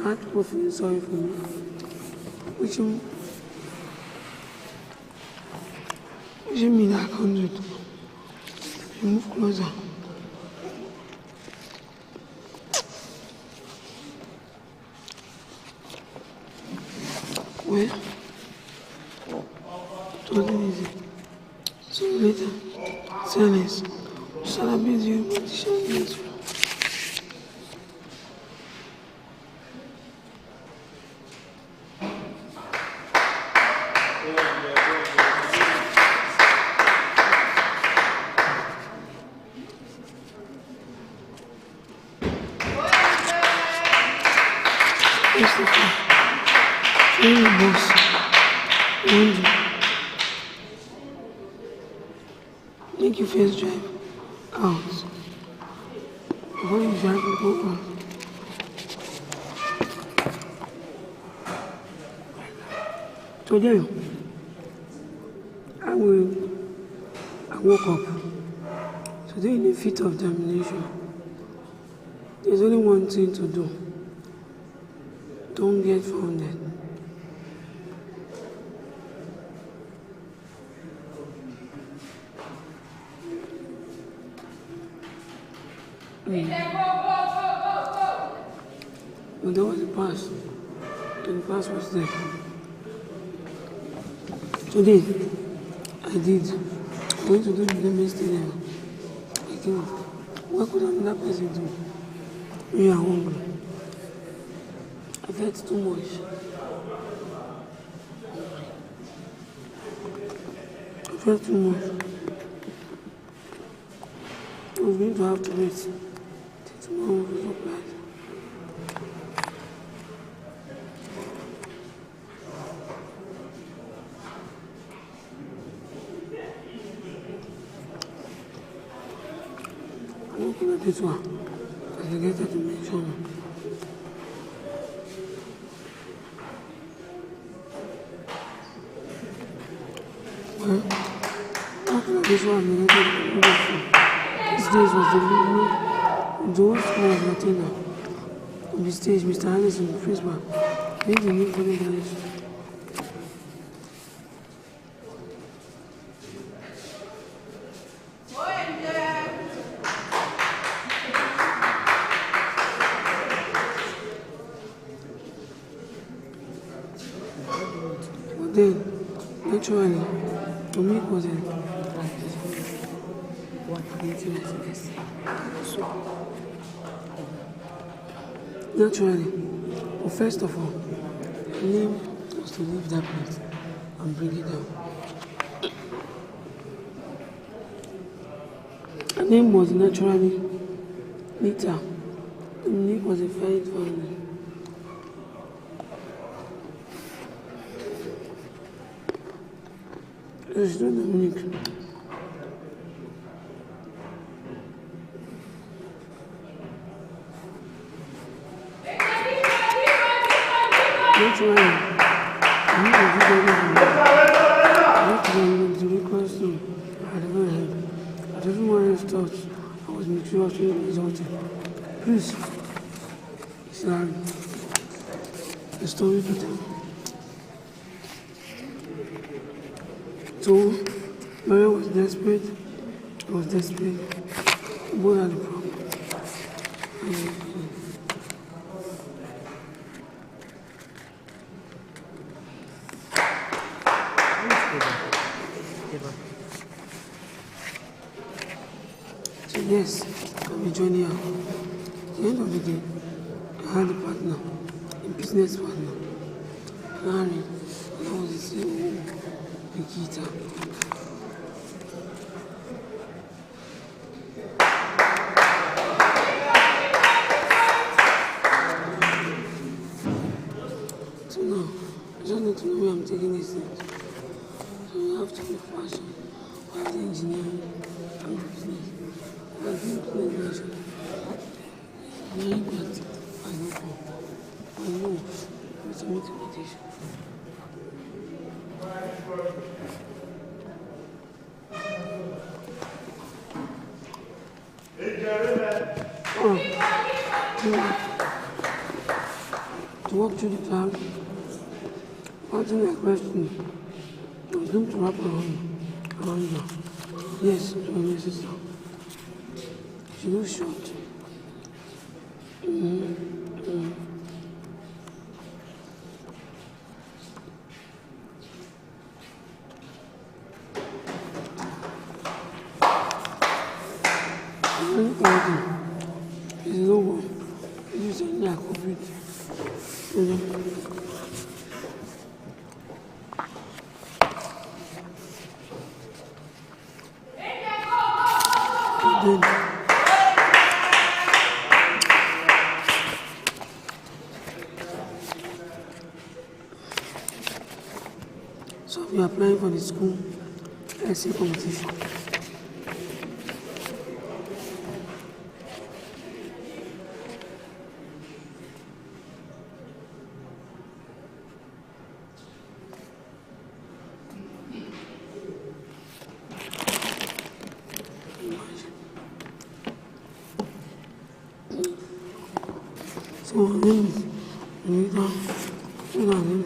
I had people feeling sorry for me, wishing me that I can do it. You move closer. Well, it wasn't easy. So later, silence. Celebrate your petition. First of all, train your boss. Laundry. Make your first drive out before you drive people on. Today, I woke up. Today in a fit of determination. There's only one thing to do. Don't get founded. But there was a pass, and the pass was there. Today, I did. I went to do the Benin City. I think, what could another person do? We are hungry. I've had too much. I've had too much. I was going to have to wait till tomorrow for supplies. I'm looking at this one as I get to mention. Well, after this one, I'm going to this day was the host of Latina. On the stage, Mr. Anderson, the principal, made the new following direction. But then, naturally, to me it was a naturally, but first of all, the name was to leave that place and bring it down. Her name was naturally Nita. Dominique was a fine family. There's no Dominique. Naturally, I need to do everything. I have to go to the classroom. I had never heard. But everyone else thought I was mysteriously exalted. Please, it's Larry. The story to tell. So, Mary was desperate. I was desperate. Both had a problem. So yes, I'll be joining her. At the end of the day, I had a partner, a business partner, married, and I was the CEO, Nikita. So now, I just need to know where I'm taking this thing. So you have to be fashion, I have the engineering, and the business. I have the implementation. Engineering part, I know how. I know it's a multiplication. To walk through the cloud, answering a question, I was going to wrap around her. Yes, to my sister. She looks short. Look at it. It's no one. It's only a COVID. Then, so we are applying for the school essay competition. So then, we got in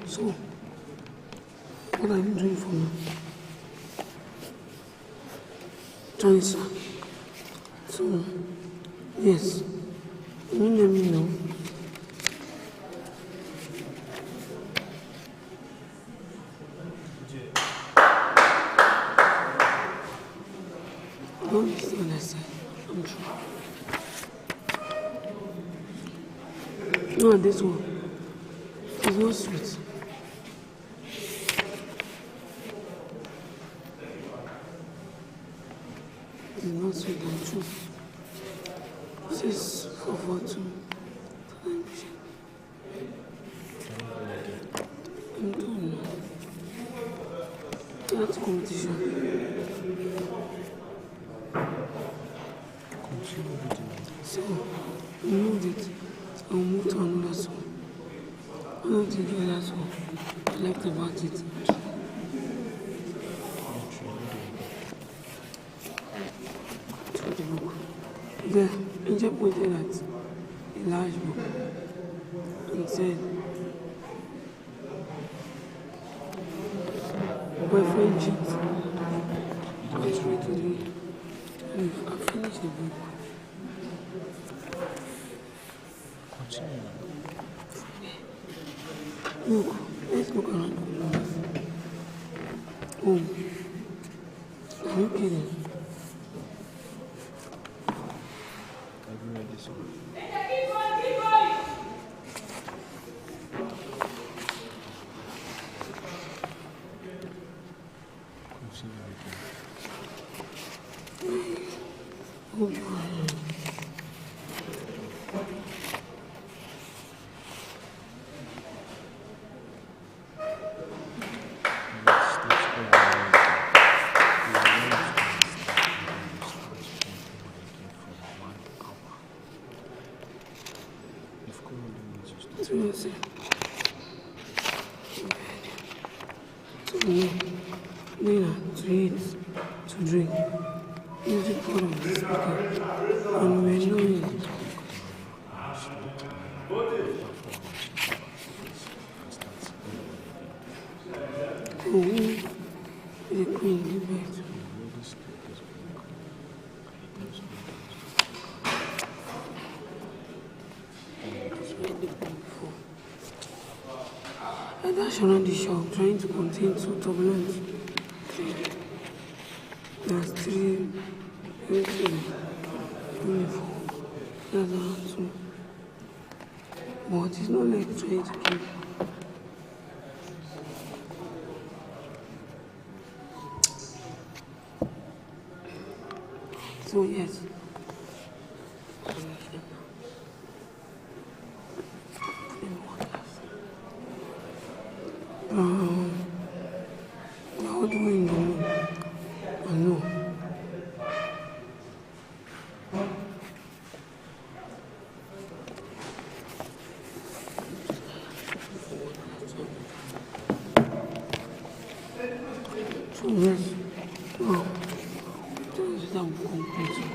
So, what are you doing for me? Johnson. So, yes, you let me know. I don't understand what I said. I'm sure. No, this one. It's not sweet. It's not sweet and true. This is 442. I'm done now. That's competition. So, we moved it. I'll move to another song. One of the other song I liked about it. To the book. The angel pointed at a large book and said, "My friend cheats. Let's read today. I've finished the book." Look, let's look around the room. Oh, are you kidding? Keep going. Oh, God. To yourself. To me, dinner, to eat, to drink. music part of the speaker, and we're knowing it. The queen, the bed. I dash around the shop trying to contain two turbulent. There's three, only four. That's around two. But it's not like trying to keep. So yes. How do we know? I know. So yes. Wow. That will complete.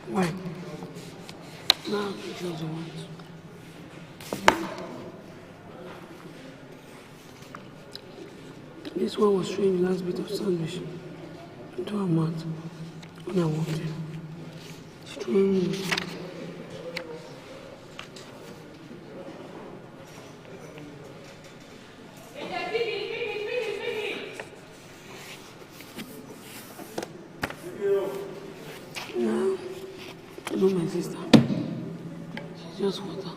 Why? Now pictures I want. This one was throwing the last bit of sandwich into her mouth when I walked in. She's throwing now, I know my sister. She's just water.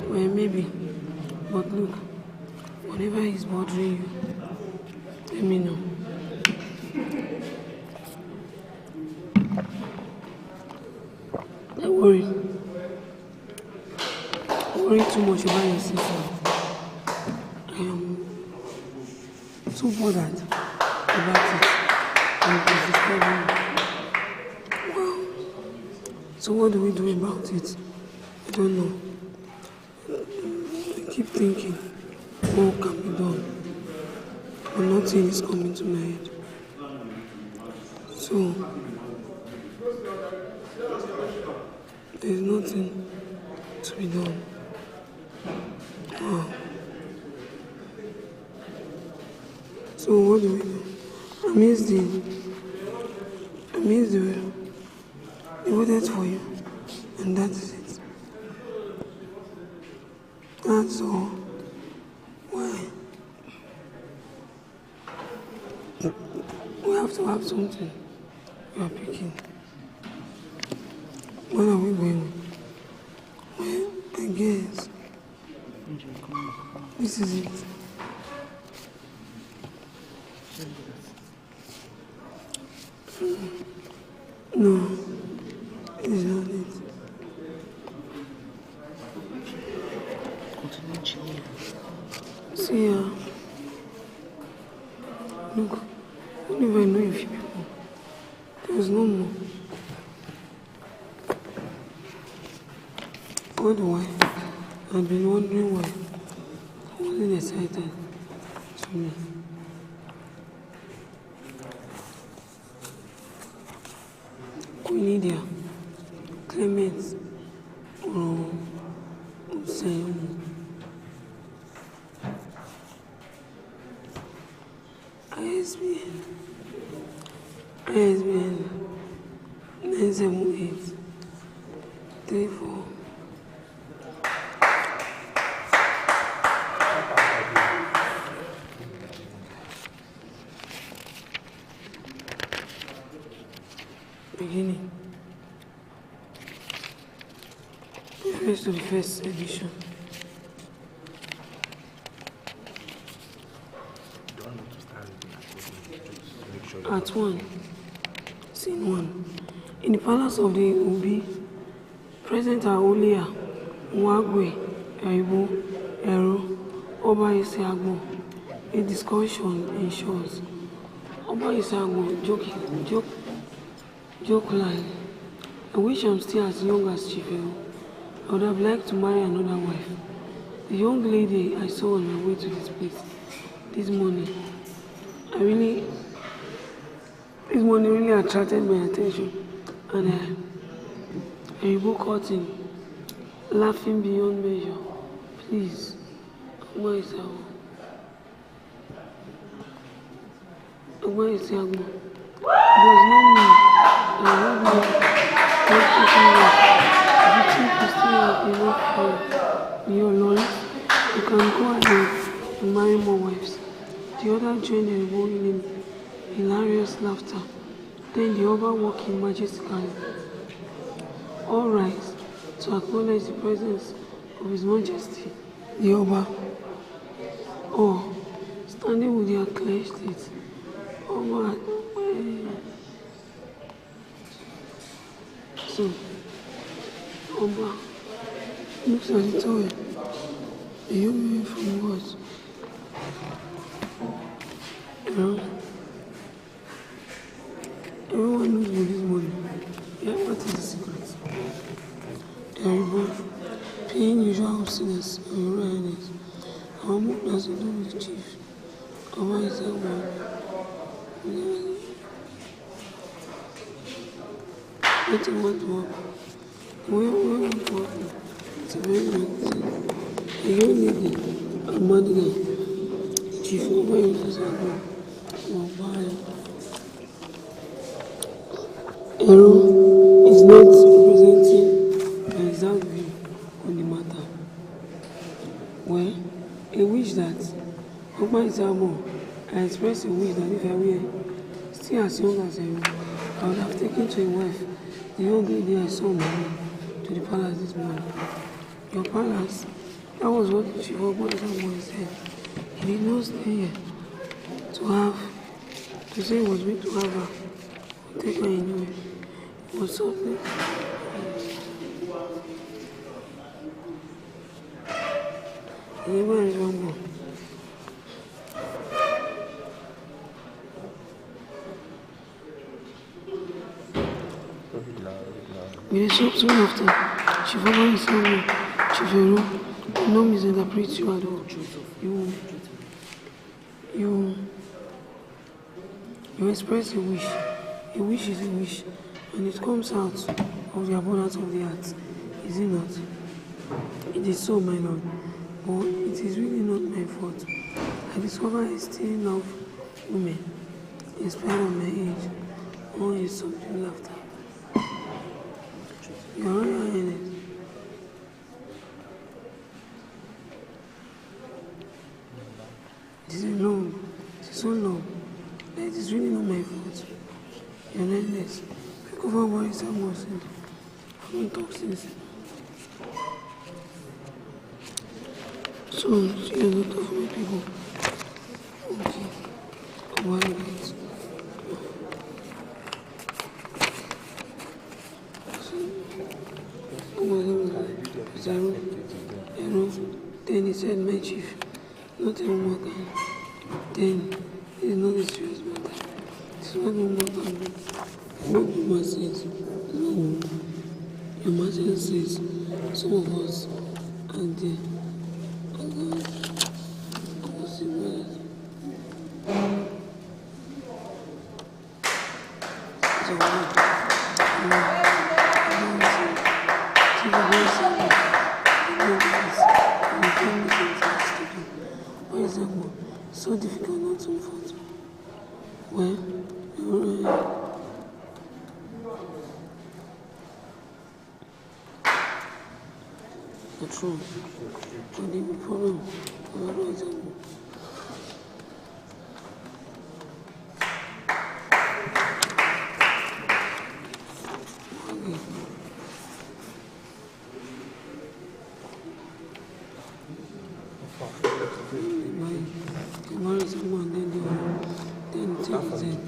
Well, maybe. But look, whatever is bothering you, let me know. Don't worry. Don't worry too much about yourself. I am too bothered about it. And it's disturbing me. Wow. So what do we do about it? I don't know. I keep thinking, what can be done? But nothing is coming to my head. So, there's nothing to be done. Wow. So what do we do? I miss the they waited for you, and that is it. That's all. Why? We have to have something. We are picking. What are we going? Well, I guess this is it. No, it's not it. See, look, only if I know a few people, there's no more. All the while, I've been wondering why I wasn't excited to me. Queen Clement, or Asein ISBN 978 34. Beginning. Refers to the first edition. At 1. Scene 1. In the palace of the Obi, present are Olia, Nwagwe, Eribo, Ero, Oba Isiagbo. A discussion ensures. Oba Isiagbo joke line. I wish I'm still as young as Chifeo. I would have liked to marry another wife. The young lady I saw on my way to this place this morning really attracted my attention, and Eribo caught him, laughing beyond measure. Please, Oba Isiagbo. Oba Isiagbo does not mean I love you not taking love. If you think you still have enough for your loins, you can go ahead and marry more wives. The other joined Eribo in hilarious laughter. Then the Oba walked in majestically. All rise to acknowledge the presence of His Majesty, the Oba. Or, standing with their clenched teeth, Oba. So, Oba looks at the toy. A young man from what? Everyone knows about this money. Yeah, what is the secret? Eribo, paying usual obsceneness and your highness. Our move has to do with the chief. Oba Isiagbo. What do you want to happen? Where want to happen? It's a very good thing. A young lady, a mad guy, Chief Oba Isiagbo, Ero is not representing my exact view on the matter. Well, a wish that Oba Isiagbo, I expressed a wish that if I were still as young as Ero, I would have taken to a wife the young lady I saw on my way to the palace this morning. Your palace? That was what Chief Oba Isiagbo said. He did not stay here to say he was meant to have her, take her anywhere. It was something. Where is one more? With a soft laughter, Chief Oba Isiagbo, Chief Ero, do not misinterpret you at all. You express a wish. A wish is a wish, and it comes out of the abundance of the heart, is it not? It is so, my lord, but it is really not my fault. I discover I still love women, in spite of my age. Oh, a subdued laughter. Your Royal Highness. It is so long, that it is really not my fault. Your Highness, pick over what is almost in. I don't talk since. So, see a lot of my people. Okay, come on, guys. Then he said, my chief, not a woman can. Then it is not a serious matter. It is what woman can do. What woman says, no. Your master says, some of us are there. So difficult not to vote. Well, the truth. But the problem about example. Then take his head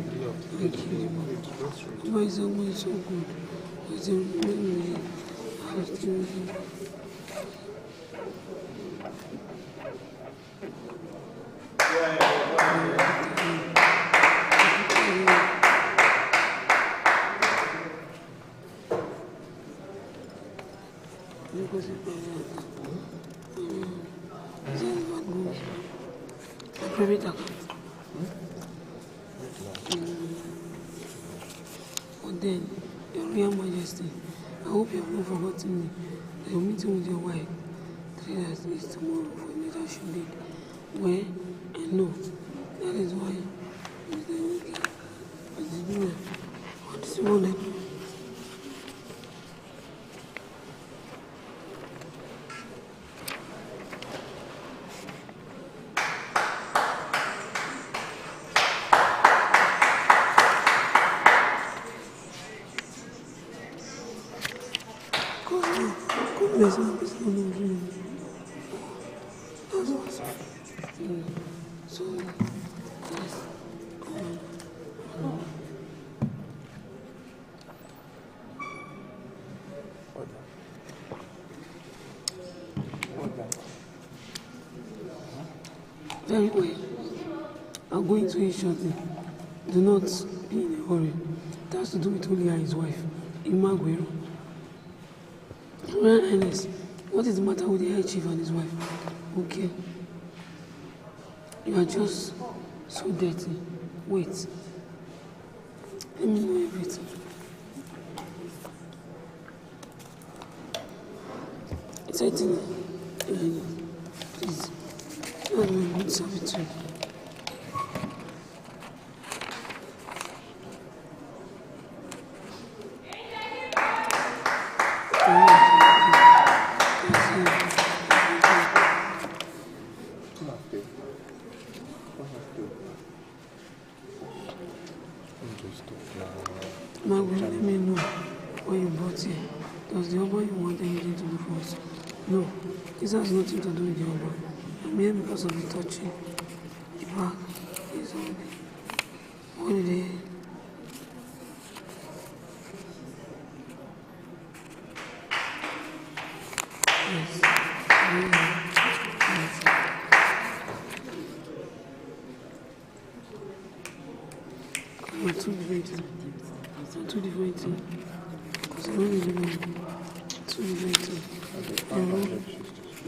and kill him up. Why is someone so good? It's a memory. Private account. But then, Your Royal Majesty, I hope you have not forgotten me. That your meeting with your wife, 3 days is tomorrow for leadership day. Where I know that is why what is the one? So, yes. Very well. I'm going to eat shortly. Do not be in a hurry. It has to do with Oli and his wife, Imaguero. Royal Highness, what is the matter with the High Chief and his wife? Okay. You are just so dirty. Wait. Let me know everything. It's 18. Please. I will good servitude. Margaret, let me know what you brought here. Does the Oba you want anything to do for us? No, this has nothing to do with the Oba. I'm here because of the touching. The bag is on me. What did they... Yes. Yes. We're two different things. Two different things. Because I don't even know. Two different things.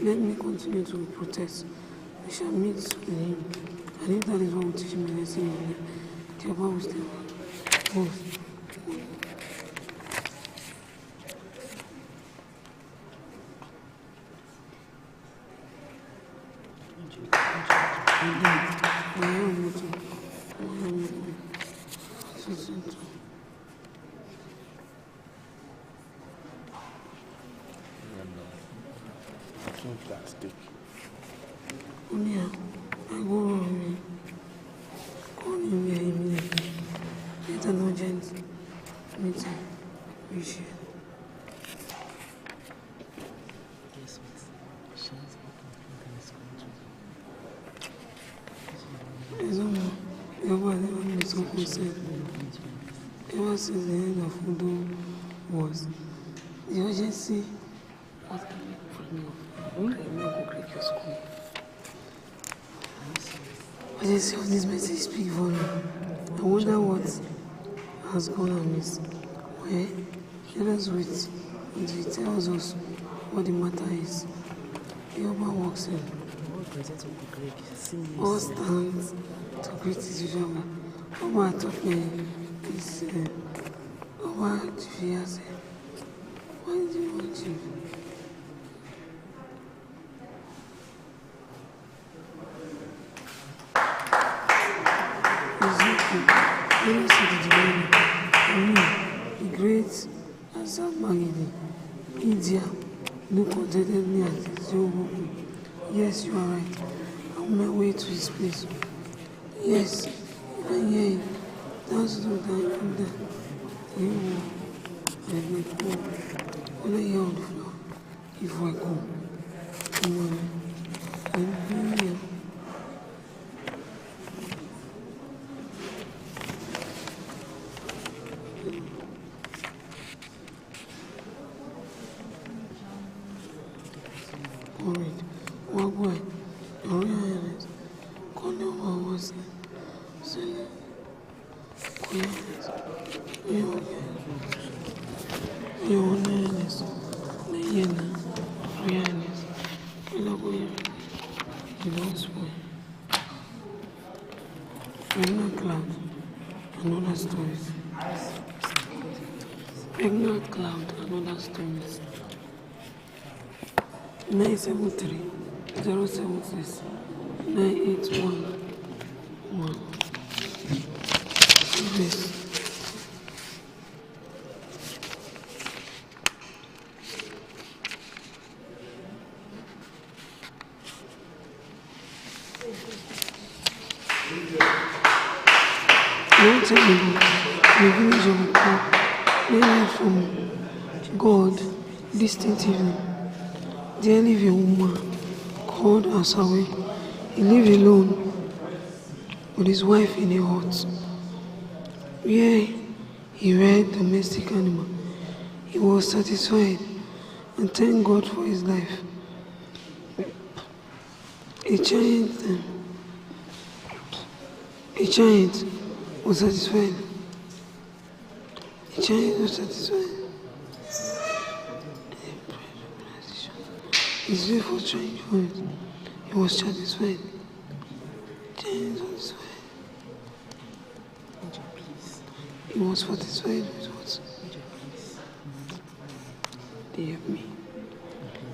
Let me continue to protest. We shall meet with him. And if that is what will teach me a lesson, the Oba will stay both. Plastic. Yeah, I go wrong. Call him here immediately. Get an urgent meeting. We share. I don't know. Ever been so concerned. Ever since the end of Udo was the urgency. What can you from you? I know go break your school. Urgency of this message speak volume. I wonder what has gone amiss. Well, let us wait until he tells us what the matter is. The Oba walks in. All stands to greet his usual. Oba taught me this. Oba Chief said, why did you want Chief? Let me see the divine. The great Asein Angel India look contentedly at his own. Yes, you are right. I'm on my way to his place. Yes, I hear him. That's the that. You will go. When I hear on the floor, if I go, I'll be here. Cloud and other stories. Pregnant Cloud and other stories. 973 076 981 This. Long time ago, in the village of Uko, they heard from God distinctively. There lived a woman called Asein. He lived alone with his wife in a hut, where he reared domestic animals. He was satisfied and thanked God for his life. A giant was satisfied. A giant was satisfied. His wife was trying for it. He was satisfied. Giant was satisfied. He was satisfied with what? They help me.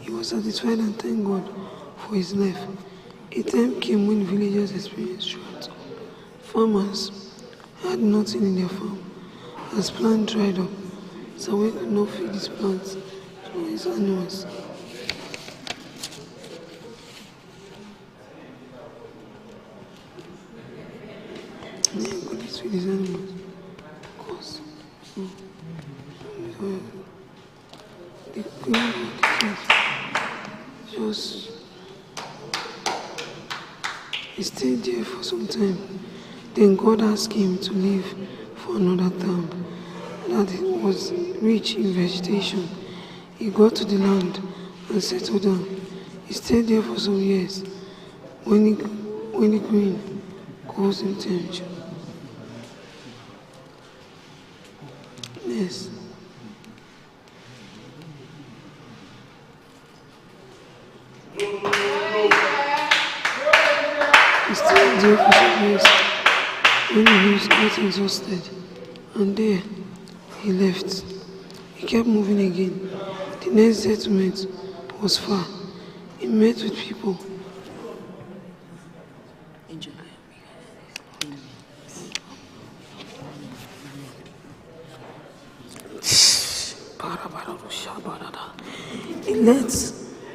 He was satisfied and thanked God for his life. A time came when villagers experienced drought. Farmers had nothing in their farm as plants dried up, so we could not feed his plants to his animals. They couldn't feed his animals because they couldn't just he stayed there for some time. Then God asked him to leave for another town that was rich in vegetation. He got to the land and settled down. He stayed there for some years when the green caused him tension. Yes. He stayed there for some years when he was got exhausted, and there he left. He kept moving again. The next settlement was far. He met with people. He learned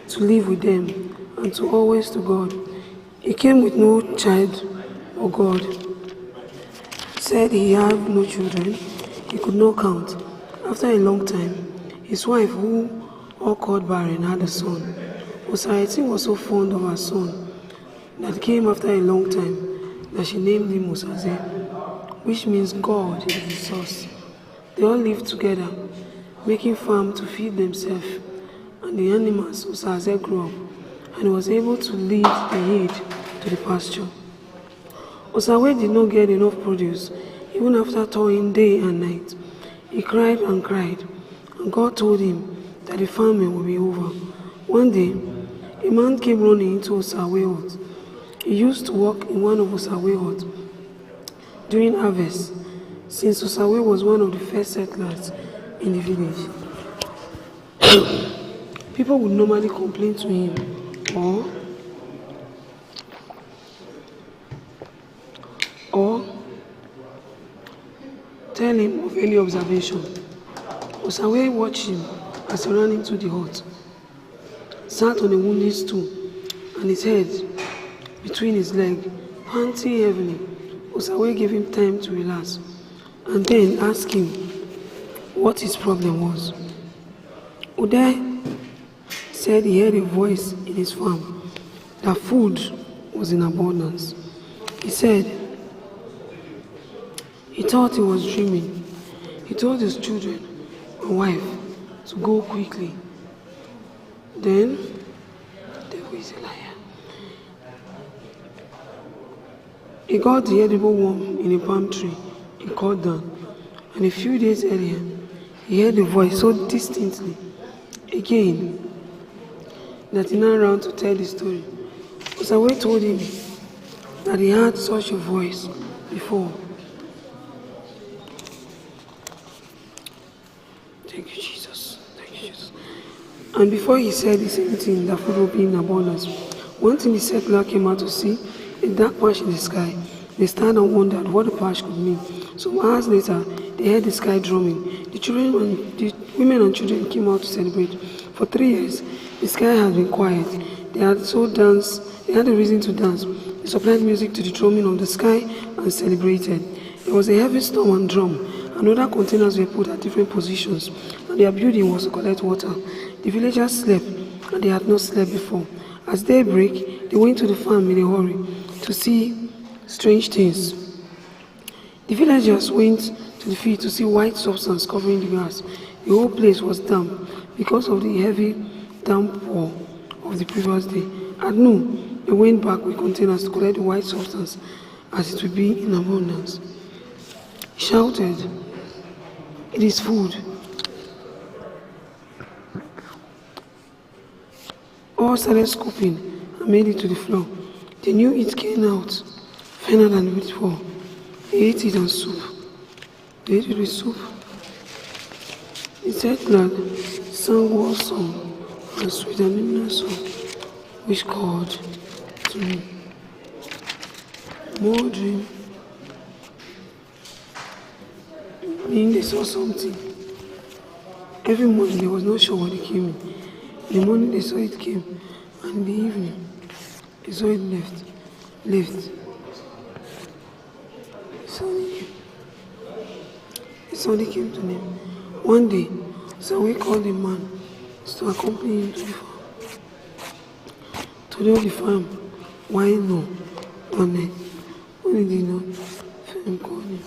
to live with them and to always to God. He came with no child or God. Said he had no children. He could not count. After a long time, his wife, who all called barren, had a son. Osariemen was so fond of her son that came after a long time that she named him Osariemen, which means God is the source. They all lived together, making farm to feed themselves and the animals. Osariemen grew up and was able to lead the herd to the pasture. Osariemen did not get enough produce, even after toiling day and night. He cried and cried, and God told him that the famine would be over. One day, a man came running into Osariemen hut. He used to work in one of Osariemen hut during harvest, since Osariemen was one of the first settlers in the village. People would normally complain to him or tell him of any observation. Osariemen watched him as he ran into the hut, sat on a wooden stool, and his head between his legs, panting heavily. Osariemen gave him time to relax, and then asked him what his problem was. Ude said he heard a voice in his farm that food was in abundance. He said he thought he was dreaming. He told his children and wife to go quickly. Then, the devil is a liar. He got the edible worm in a palm tree he cut down, and a few days earlier, he heard a voice so distinctly again that he now ran to tell the story. Osariemen told him that he had such a voice before. Thank you, Jesus. Thank you, Jesus. And before he said the same thing, that food will be in abundance, one thing the settler came out to see, a dark patch in the sky. They stared and wondered what the patch could mean. Some hours later, they heard the sky drumming. The women and children came out to celebrate. For 3 years, the sky had been quiet. They had a reason to dance. They supplied music to the drumming of the sky and celebrated. There was a heavy storm and drum, and other containers were put at different positions, and their building was to collect water. The villagers slept, and they had not slept before. As daybreak, they went to the farm in a hurry to see strange things. The villagers went to the field to see white substance covering the grass. The whole place was damp because of the heavy downpour of the previous day. At noon, they went back with containers to collect the white substance as it would be in abundance. He shouted, "It is food." All started scooping and made it to the floor. They knew it came out finer than before. They ate it and soup. They ate it with soup. The settler sang war song and sweet and hymnal song, which called to me. More dream. Meaning they saw something. Every morning they was not sure what it came in. In the morning they saw it came, and in the evening they saw it left. The Sunday came to them. One day, Osariemen called a man to accompany him to the farm. Today on the farm, why no? Amen. Only did not feel him call him.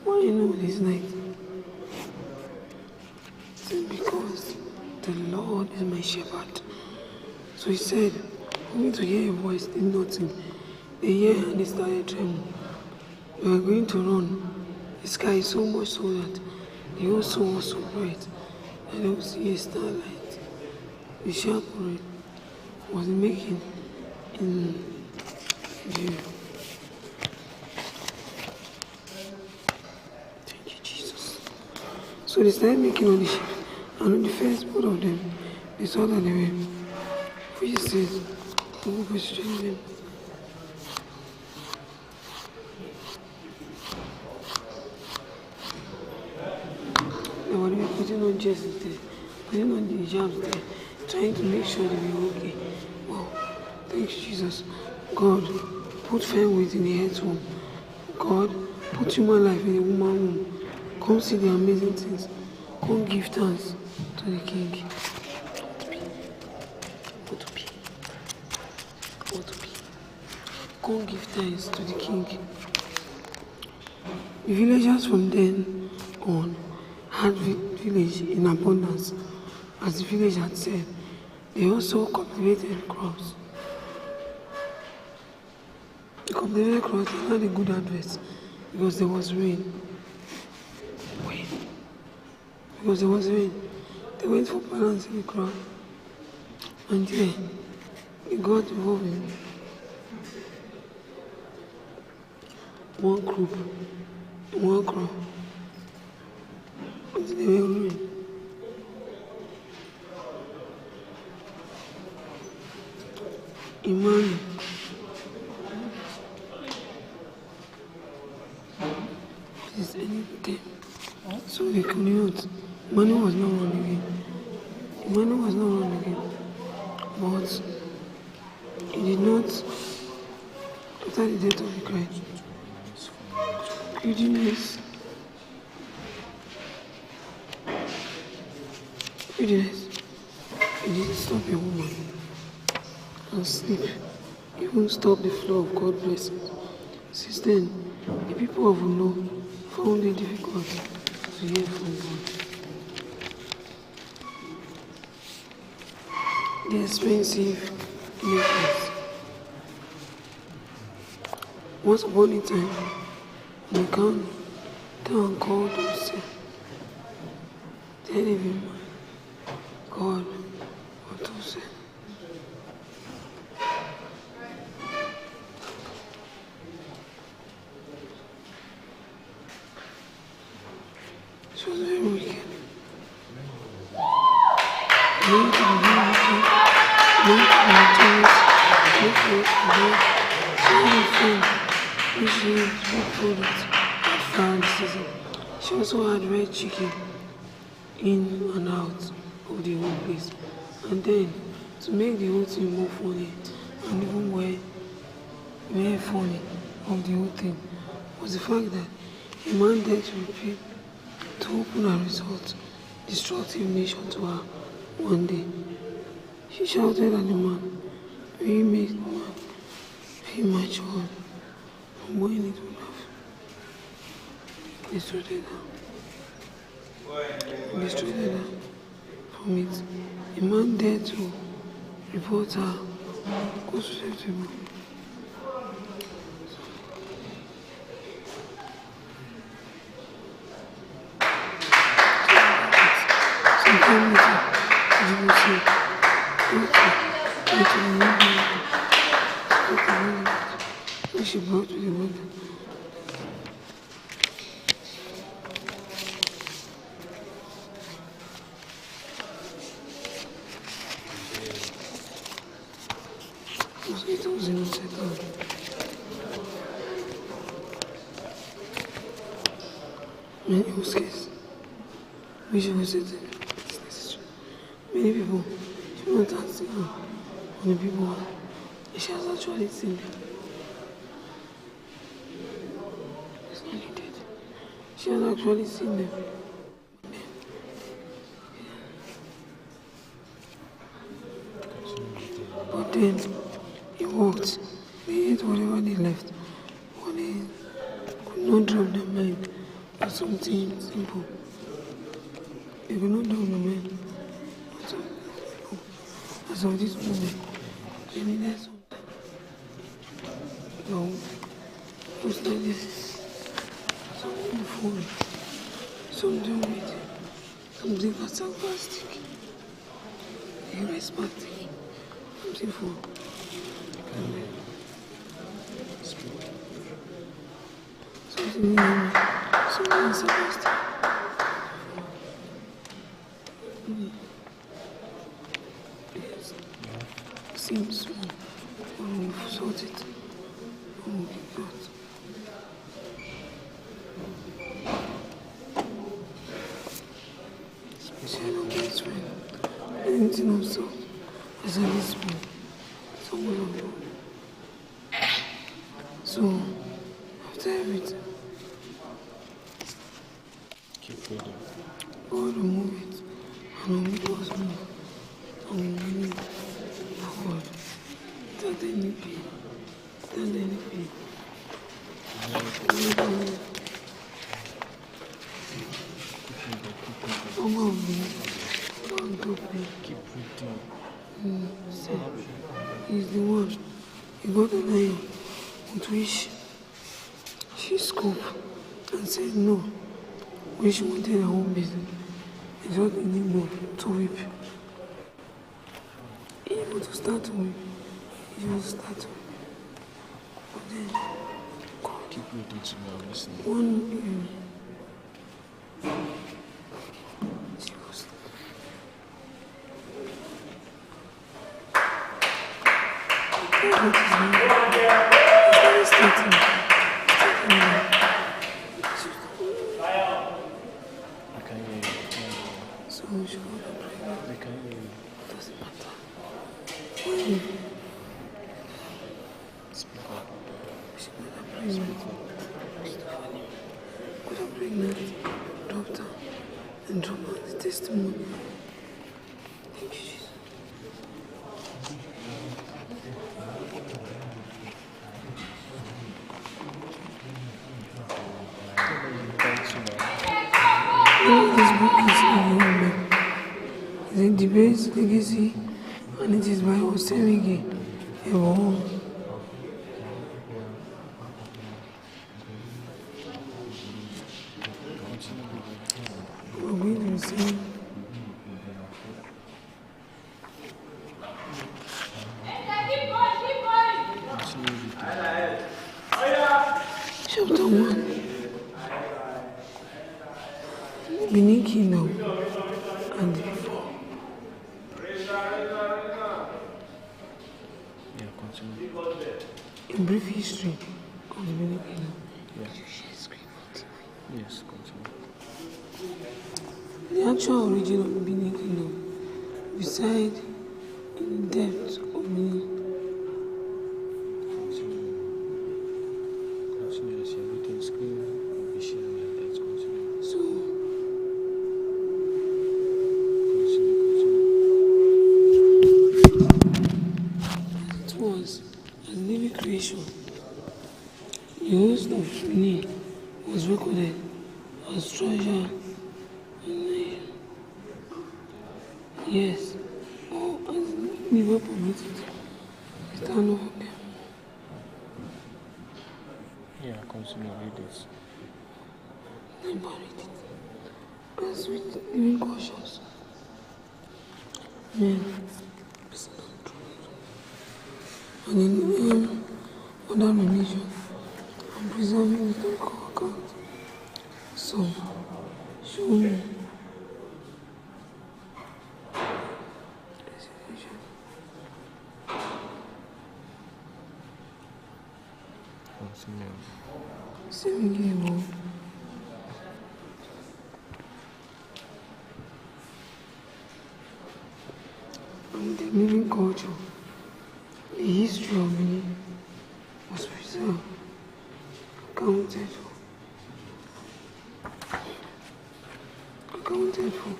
Why no this night? He said, because the Lord is my shepherd. So he said, for me to hear a voice did nothing. They hear and they started trembling. We are going to run. The sky is so much so that the whole sun was so bright. I don't see a starlight. The sharp red was making in view. Thank you, Jesus. So they started making on the ship, and on the first boat of them, they saw that they were fishes. Who questioned them? They were putting on jerseys there, putting on the hijabs there, trying to make sure they were okay. Wow, thanks Jesus. God, put fair weight in the head's womb. God, put human life in a woman's womb. Come see the amazing things. Come give thanks to the King. Come give thanks to the King. The villagers from then on had village in abundance, as the village had said. They also cultivated crops. The cultivated crops had a good harvest because there was rain. Because there was rain, they went for balance in the crop, and there they got involved in one crop, until they were ruined. Imani. Is anything. So they continued. Money was not run again. But he did not, after the death of the Christ, greediness, he didn't stop a woman and sleep. He won't stop the flow of God's blessings. Since then, the people of Ulo found it difficult to hear from God. The expensive necklace. Once upon a time, the town called Asein. There lived a man called Asein. She was very wicked. Known to be very wicked, known to be notorious, known to be she had a friend which she used food products at found season. She also had red chicken in and out of the whole place. And then, to make the whole thing more funny, and even more funny of the whole thing, was the fact that a man dared to open a result destructive nation to her one day. She shouted at the man, he made the man feel matured, and when it would have destroyed her from it, a man dared to report her co-susceptible. Sometime later, you will see, which she brought to the water. Mosquitoes in the settle. Many mosquitoes, which was settled. Many people, she went and seen them. And the people, she has actually seen them. It's not needed. She has actually seen them. But then, he walked. They ate whatever they left. But they could not drop their mind on something simple. They could not drop their mind on something simple. As of this moment, they needed something. Was like this. Something funny. Something witty. Something sarcastic. Irrespective. Something fun. Something sarcastic. Yes. Seems small. When we sort it. When we get that. Anything of salt is a teaspoon, someone of you. So, after everything, Keep reading. God will move it, and when it was moved, and we bring it forward, without any pain, without any pain. Keep reading. He's the one. He got an iron with which she scooped and said no. When she wanted her own business, it's what we need more to whip. Even to start to whip, he will start to whip. But then, God, Keep reading to me, I'm listening. one evening, she was I can't hear you. so she got pregnant. I can't hear you. Doesn't matter. Speak up. She got pregnant. Got pregnant, dropped her, and dropped her the testimony. Thank you, Jesus. This book is Asein. It's a debate legacy, and it is by Osariemen Asein. Chapter 1. Benin Kingdom and the people. Yeah, continue. A brief history of the Benin Kingdom. Yeah. Yes, continue. The actual origin of the Benin Kingdom reside in the depths of Benin. Continue. Continue. As everything's clear, I'll be sharing like that. Continue. So, Continue. it was a living creation. The host of Benin was recorded as treasure and yes, or as never permitted. Stand over them. Yeah, continue. Read this. Never read it. As with living cautious. Men, and in other religion, and preserving historical account. Some show me Continue. semi-evil and the living culture. The history of Benin was preserved, accounted for,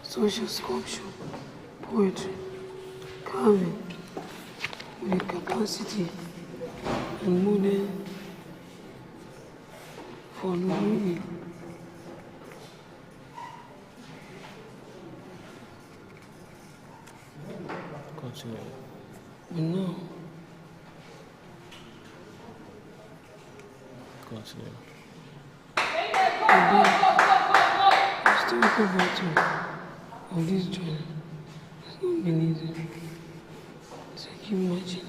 such as sculpture, poetry, carving, with a capacity and modern for living. Continue. But now, Continue. the historical battle of this journey is not been easy. So keep marching,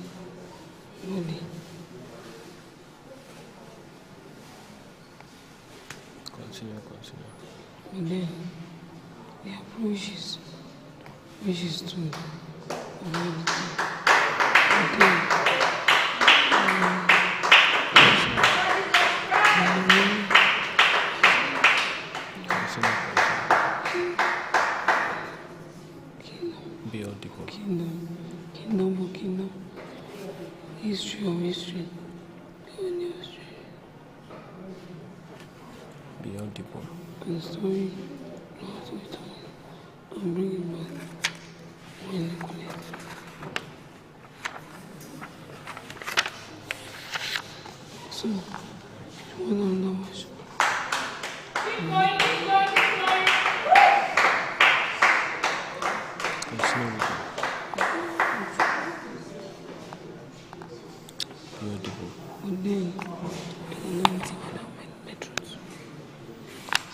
body. Continue. But then, the approach is to reality. But then, Be audible. Kingdom, history of history, pioneer history, Be audible. and story, not to be told, and bring it back when they collect. So, if you want another version, Continue with it. Be audible. but then, anonymity without methods.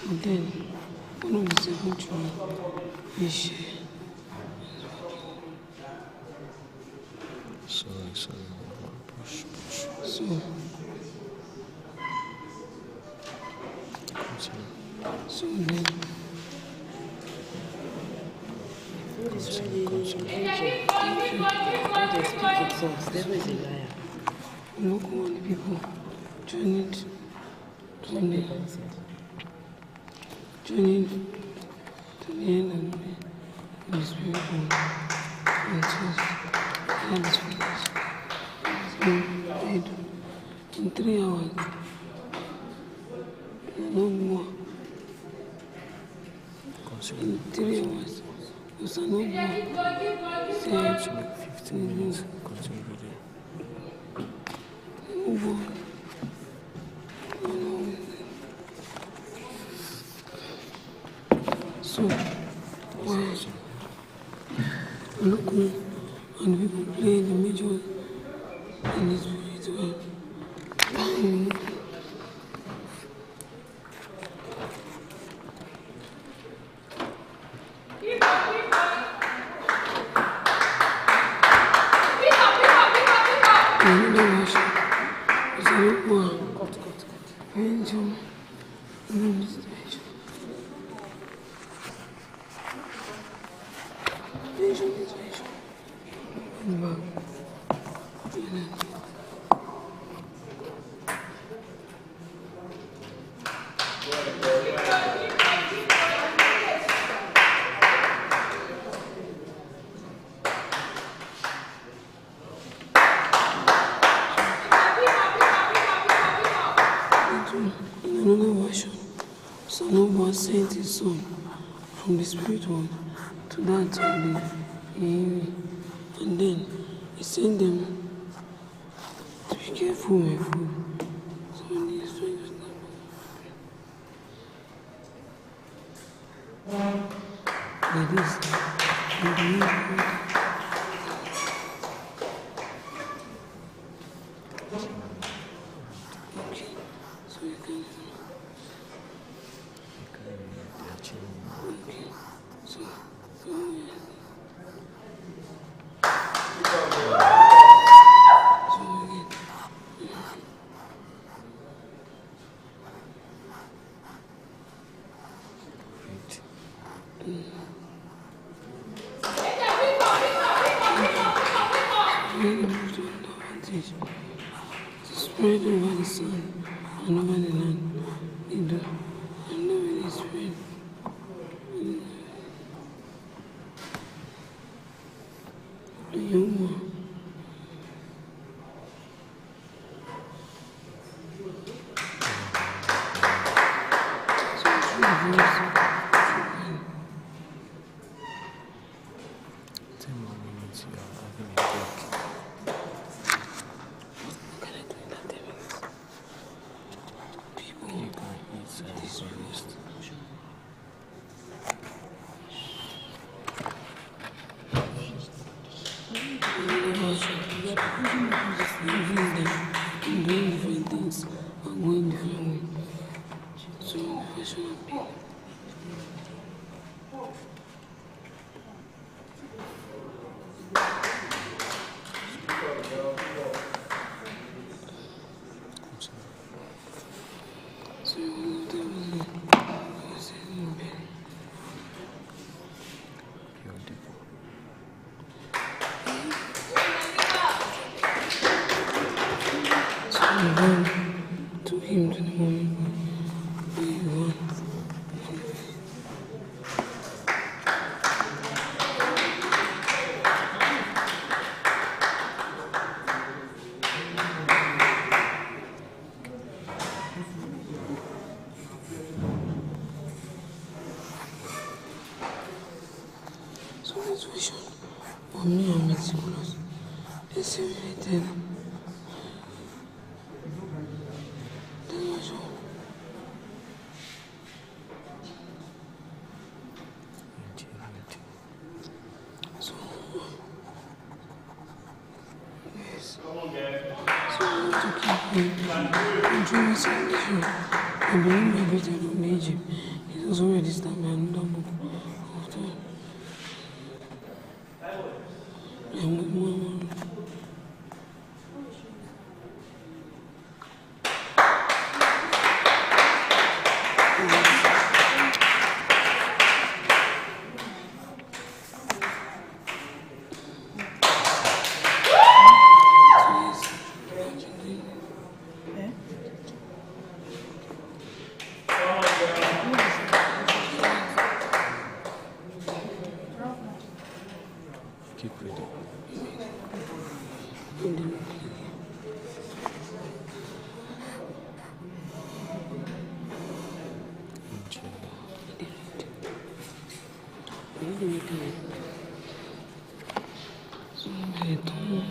But then, one of the seven children is share. Sorry. Push. So, Continue. then, look at all the people joining to the end of the day with the spirit and truth and his fingers. So, in 3 hours, no more. Continue. In 3 hours, there no more. Say, 15 minutes. Continue with it. no more. So, why look and people play the major in this spiritual time. Another worship is a lukewarm. Son of God sent his son from the spirit world to that of the Iri, and then he sent them to be careful with food. So when these strangers like this, and the new food. Okay, so you can. Okay, so yeah. So again. To spread over the sun and over the land. They do. And know where they spread. The young one. So through the voice. Can I do it at 10 minutes? People, You can eat this breakfast. doing different things and going different ways. So the version of me. So one of them was in bed. Pure devil. So the man took him to the morning where he won. So this vision of me and meticulous, disseminated. So, yes. So I want to keep controlling salvation. I believe my greater from Egypt is also registered by another book of time. And with more. Keep reading. So readathon.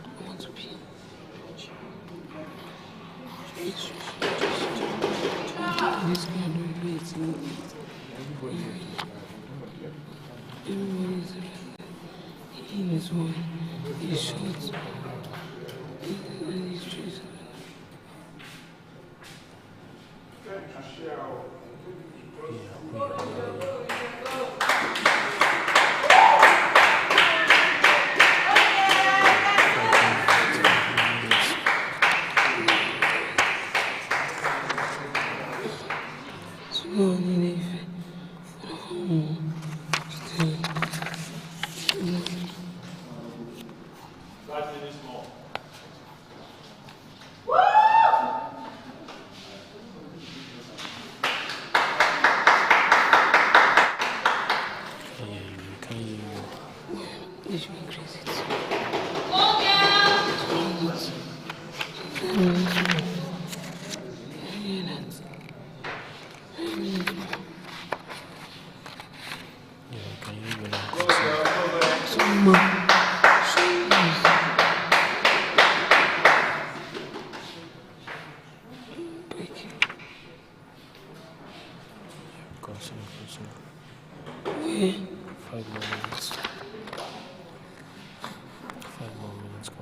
I want to be. This guy don't play it in. Everybody is in his one. He's short. And he's straight. So now I need a 5 minutes more. They should increase it. Go, girl! So 10 minutes more.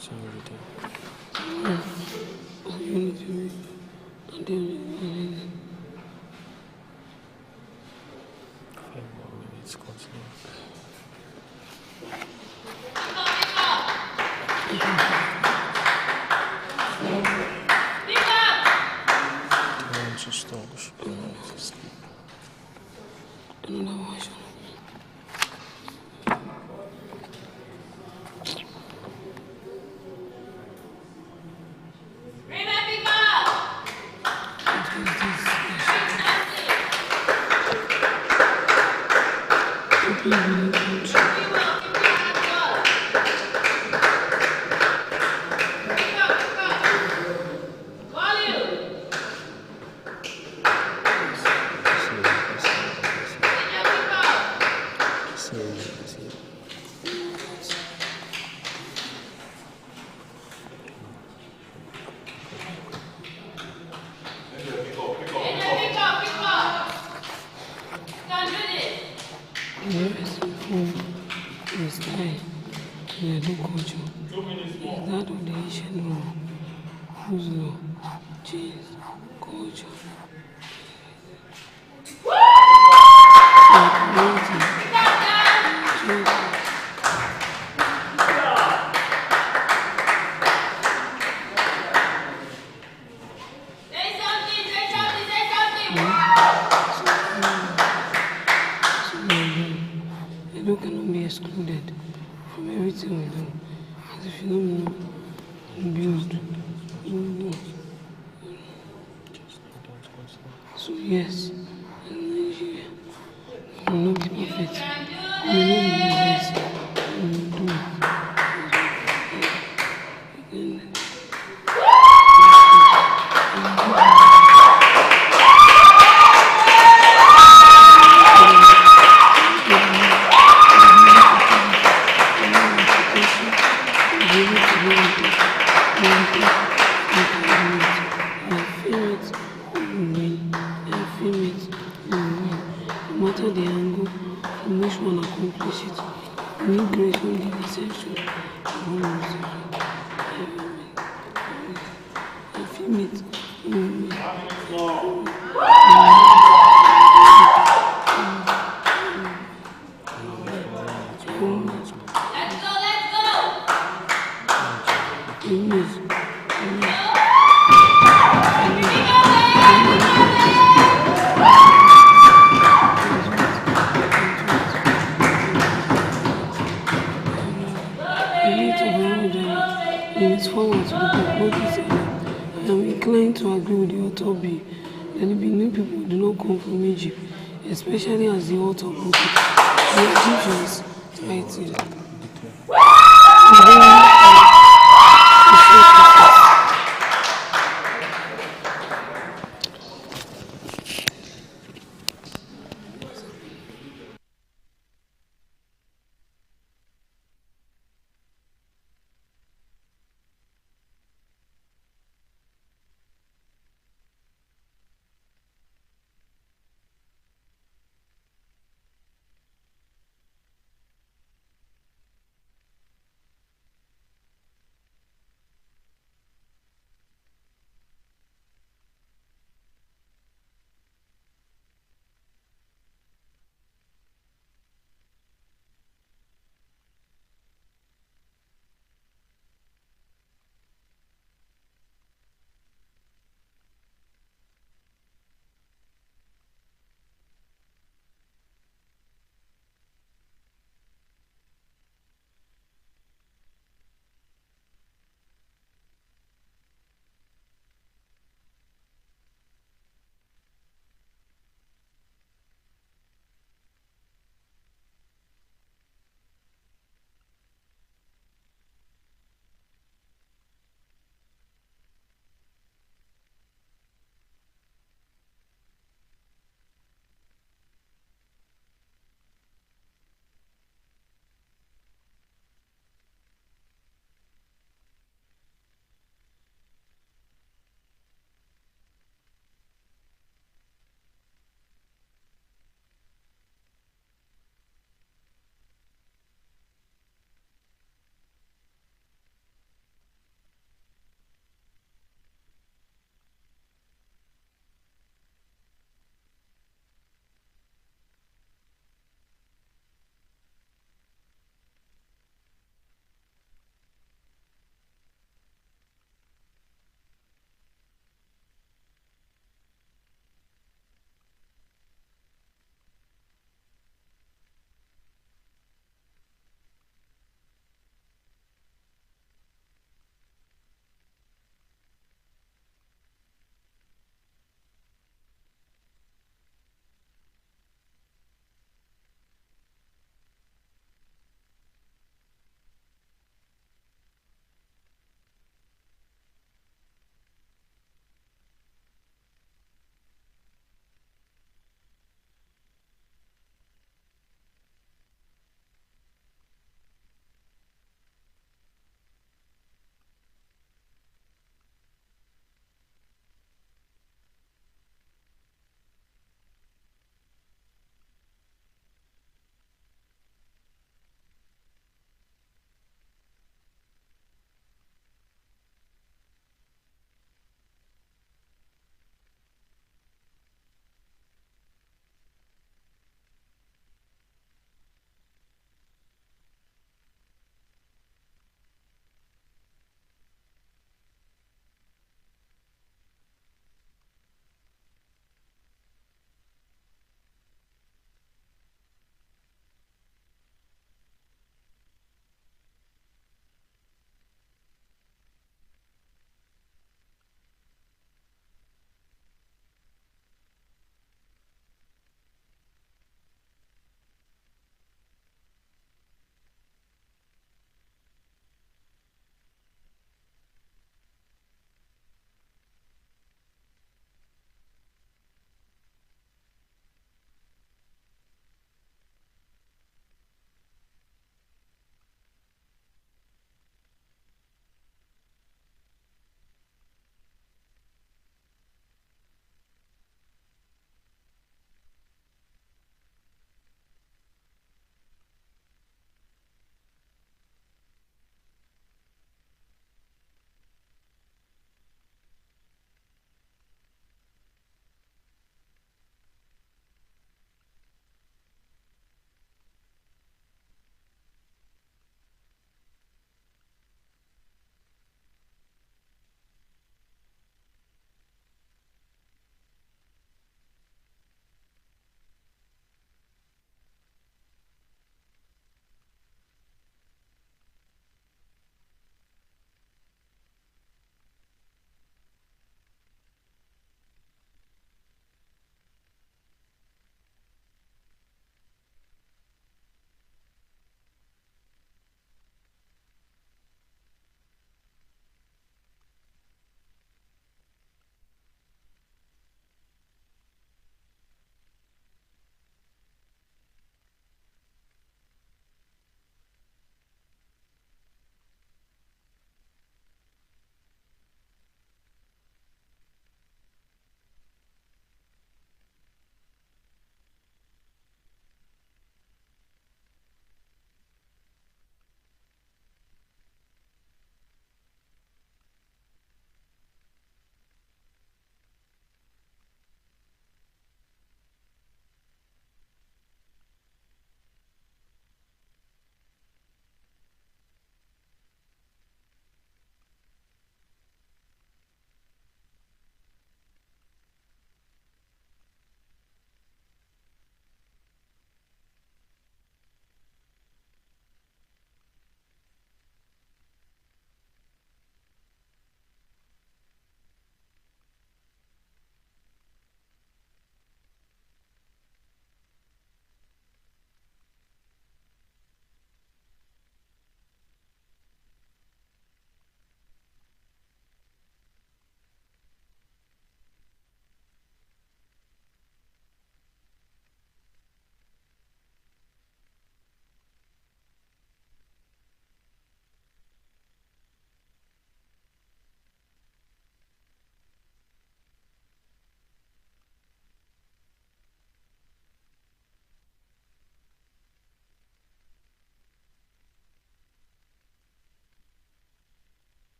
continue reading. You need to read. And then read. 5 more minutes, continue. Do you want to stop? Should you want to sleep? Another version. Is time in Edo culture is that of the ancient Rome, whose law, chains, culture, and community, Edo cannot be excluded from everything we do as a phenomenon built. So yes, in Nigeria, we will not be perfect. We will not be the best. We will do it. No matter the angle from which one accomplish it, we need grace on the reception. In its forward to the book, I am inclined to agree with the author B that the Benin people do not come from Egypt, especially as the author put it. The Egyptians titled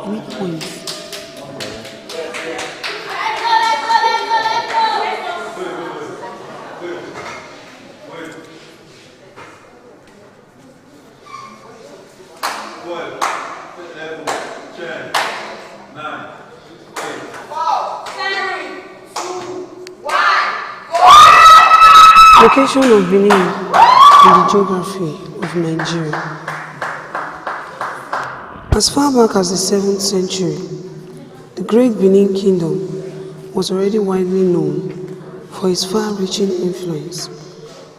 weak points. Location of Benin in the geography of Nigeria. As far back as the 7th century, the Great Benin Kingdom was already widely known for its far-reaching influence,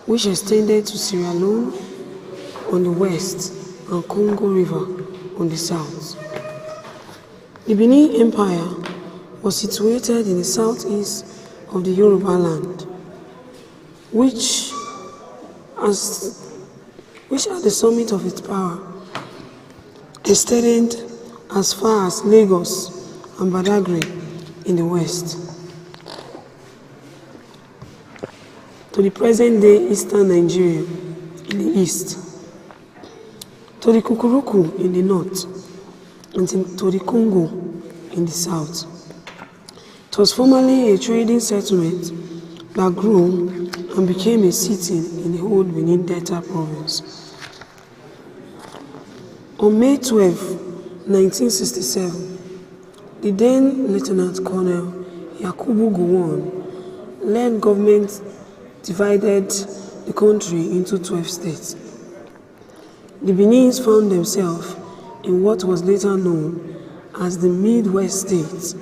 which extended to Sierra Leone on the west and Congo River on the south. The Benin Empire was situated in the southeast of the Yoruba land, which at the summit of its power extended as far as Lagos and Badagry in the west, to the present-day eastern Nigeria in the east, to the Kukuruku in the north, and to the Congo in the south. It was formerly a trading settlement that grew and became a city in the old Benin Delta province. On May 12, 1967, the then Lieutenant Colonel Yakubu Gowon led government divided the country into 12 states. The Benins found themselves in what was later known as the Midwest States,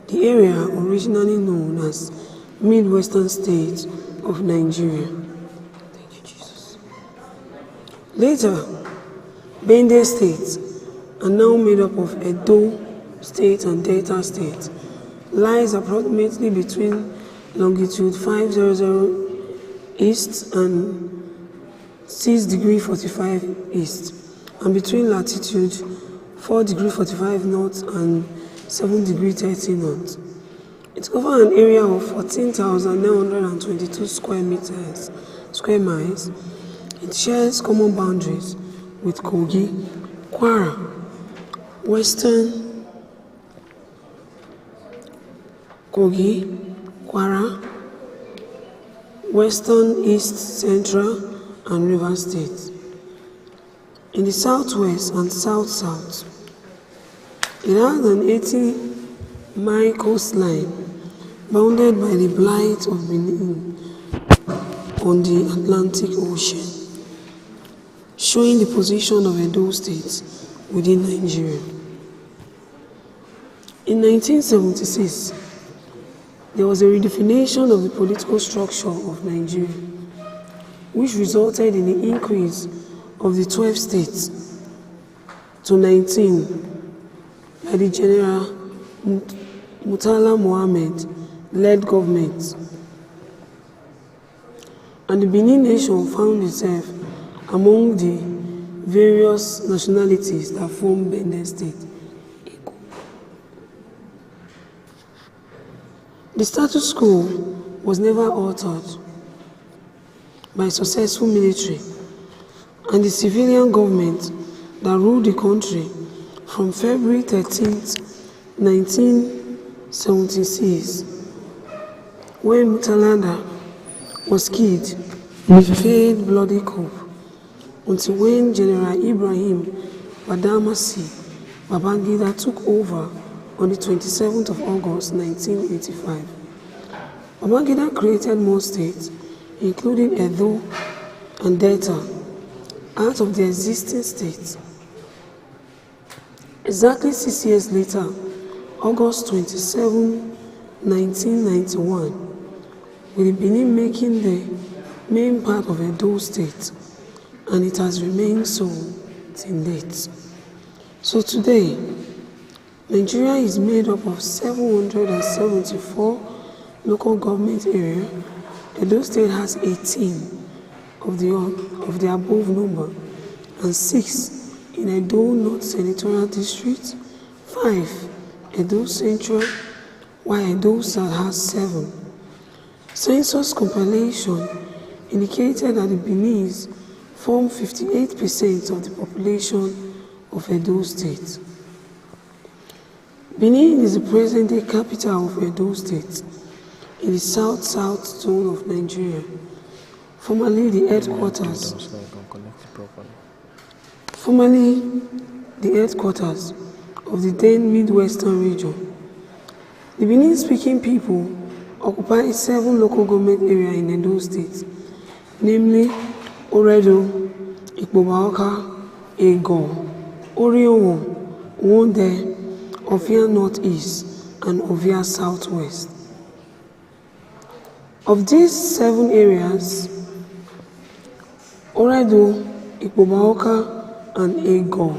the area originally known as Midwestern States of Nigeria. Thank you, Jesus. Later, Benin State, are now made up of Edo State and Delta State, lies approximately between longitude 500 east and 6°45 east, and between latitude 4°45 north and 7°30 north. It covers an area of 14,922 square miles. It shares common boundaries with Kogi, Kwara, Western, East, Central, and River States. In the southwest and south-south, it has an 80-mile coastline bounded by the Bight of Benin on the Atlantic Ocean, showing the position of Edo State within Nigeria. In 1976, there was a redefinition of the political structure of Nigeria, which resulted in the increase of the 12 states to 19 by the General Murtala Mohammed-led government. And the Benin nation found itself among the various nationalities that form Benin State. The status quo was never altered by successful military and the civilian government that ruled the country from February 13, 1976, when Murtala was killed in a failed bloody coup, until when General Ibrahim Badamasi Babangida took over on the 27th of August 1985. Babangida created more states, including Edo and Delta, out of the existing states. Exactly 6 years later, August 27, 1991, with the Benin making the main part of Edo State, and it has remained so till date. So today, Nigeria is made up of 774 local government areas. Edo State has 18 of the above number, and 6 in Edo North Senatorial District, 5 Edo Central, while Edo South has 7. Census compilation indicated that the Benin form 58% of the population of Edo State. Benin is the present-day capital of Edo State in the south-south zone of Nigeria, formerly the headquarters So I can connect it properly. of the then Midwestern region. The Benin-speaking people occupy 7 local government areas in Edo State, namely Oredo, Ikpobaoka, Ego, Oriowo, Wonde, Ovia Northeast, and Ovia Southwest. Of these 7 areas, Oredo, Ikpobaoka, and Ego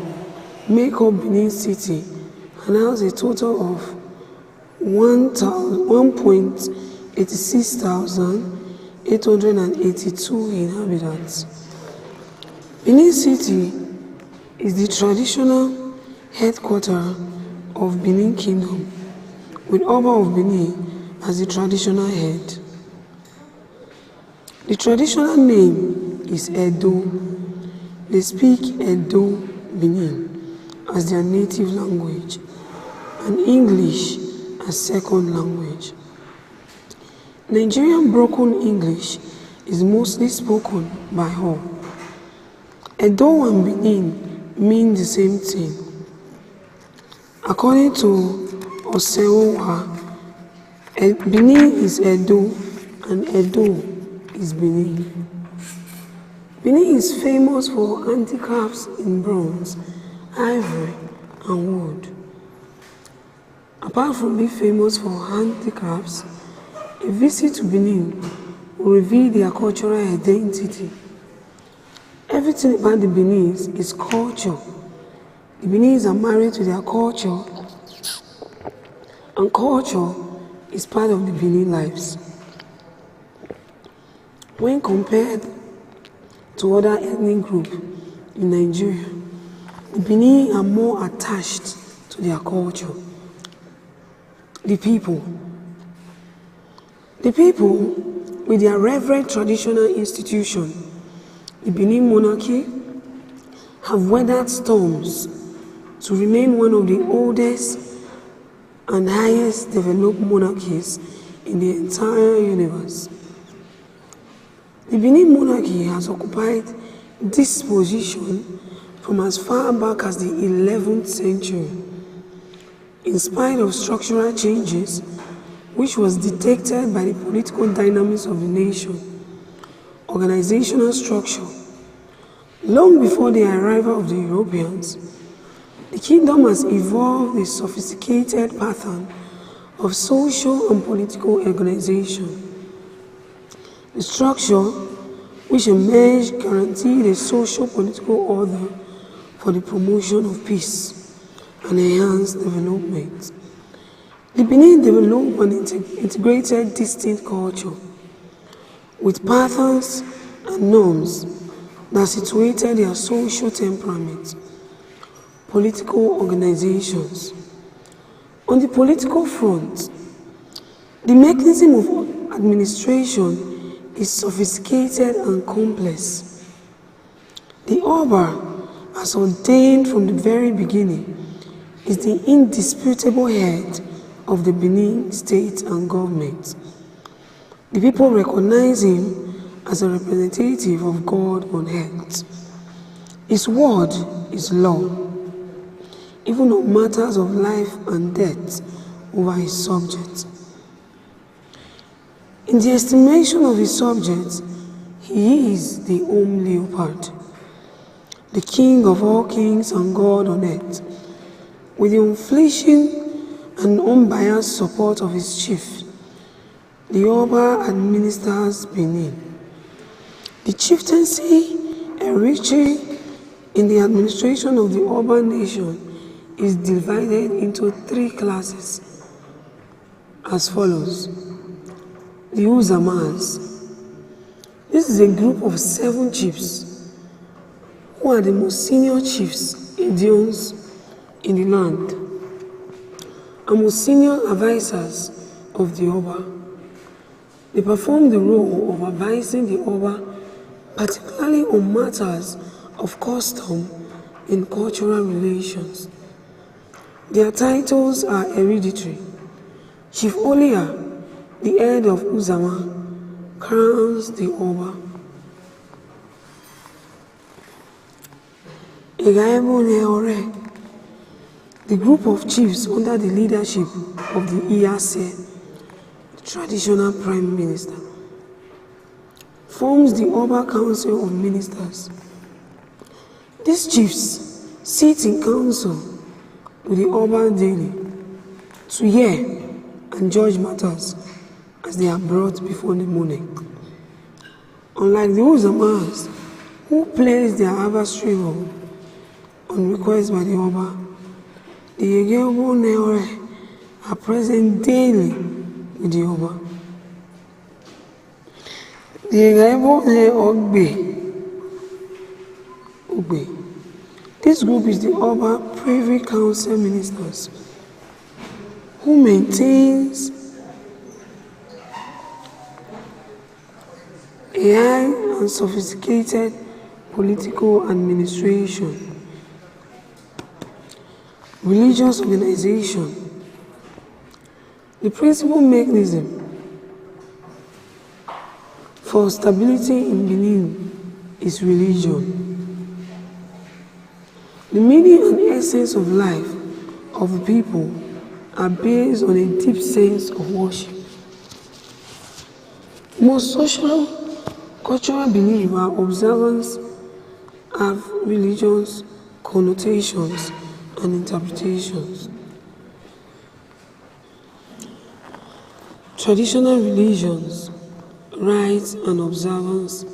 make up Benin City and has a total of 1,86,882 inhabitants. Benin City is the traditional headquarters of Benin Kingdom, with Oba of Benin as the traditional head. The traditional name is Edo. They speak Edo Benin as their native language and English as second language. Nigerian broken English is mostly spoken by all. Edo and Benin mean the same thing. According to Oseowa, Benin is Edo and Edo is Benin. Benin is famous for handicrafts in bronze, ivory, and wood. Apart from being famous for handicrafts, a visit to Benin will reveal their cultural identity. Everything about the Beninese is culture. The Beninese are married to their culture, and culture is part of the Benin lives. When compared to other ethnic groups in Nigeria, the Benin are more attached to their culture. The people, with their reverent traditional institution, the Benin monarchy, have weathered storms to remain one of the oldest and highest developed monarchies in the entire universe. The Benin monarchy has occupied this position from as far back as the 11th century. In spite of structural changes, which was detected by the political dynamics of the nation, organizational structure, long before the arrival of the Europeans, the kingdom has evolved a sophisticated pattern of social and political organization. The structure which emerged guaranteed a social-political order for the promotion of peace and enhanced development. The Benin developed an integrated, distinct culture with patterns and norms that situated their social temperament, political organizations. On the political front, the mechanism of administration is sophisticated and complex. The Oba, as ordained from the very beginning, is the indisputable head of the Benin state and government. The people recognize him as a representative of God on earth. His word is law, even on matters of life and death over his subjects. In the estimation of his subjects, he is the home leopard, the king of all kings and God on earth. With the unflinching and unbiased support of his chief, the Oba administers Benin. The chieftaincy hierarchy in the administration of the Oba nation is divided into 3 classes as follows. The Uzamas. This is a group of 7 chiefs who are the most senior chiefs, Idions, in the land, and most senior advisors of the Oba. They perform the role of advising the Oba, particularly on matters of custom and cultural relations. Their titles are hereditary. Chief Olia, the head of Uzama, crowns the Oba. The group of chiefs under the leadership of the Iyase, the traditional prime minister, forms the Oba Council of Ministers. These chiefs sit in council with the Oba daily to hear and judge matters as they are brought before the monarch. Unlike the Uzamas, who place their adversary role on request by the Oba, the Yegebo Neore are present daily with the Oba. The Yegebo Ogbe. This group is the Oba Privy Council Ministers, who maintains a high and sophisticated political administration, religious organization. The principal mechanism for stability in Benin is religion. The meaning and essence of life of the people are based on a deep sense of worship. Most social, cultural beliefs and observances have religious connotations and interpretations. Traditional religions, rites and observance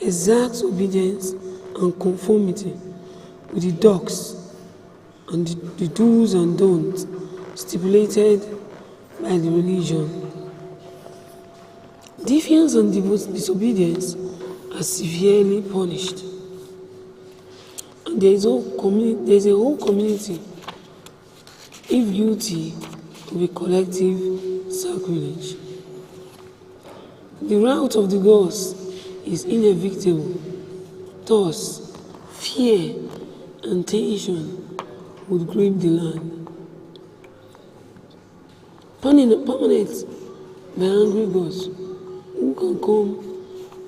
exact obedience and conformity with the docs and the do's and don'ts stipulated by the religion. Defiance and disobedience are severely punished. And there is a whole community, if guilty, of a collective sacrilege. The rout of the gods is inevitable. Thus, fear and tension would grip the land. Permanent by angry gods who can come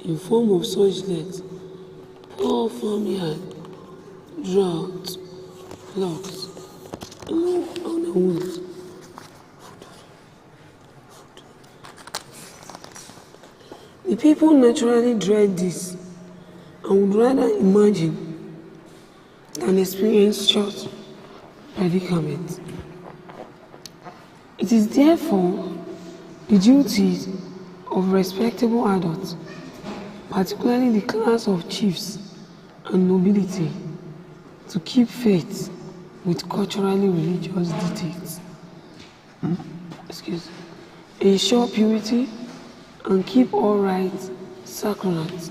in form of such death, poor farmyard, drought, floods, and wounds. The people naturally dread this and would rather imagine than experience such predicament. It is therefore the duty of respectable adults, particularly the class of chiefs and nobility, to keep faith with culturally religious dictates. Ensure purity and keep all rites sacrosanct.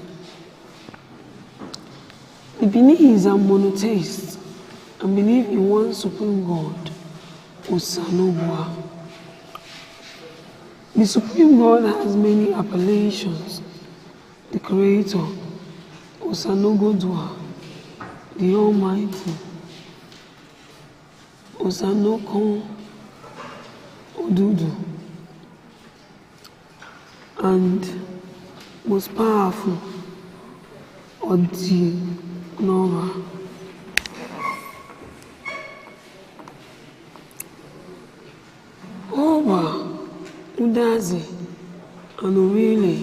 The Beninese are monotheists and believe in one supreme God, Osanobua. The supreme God has many appellations: the Creator, Osanogodua, the Almighty, Osanokon Odudu, and most powerful, Odi Nova. Oba, Udazi, and Owele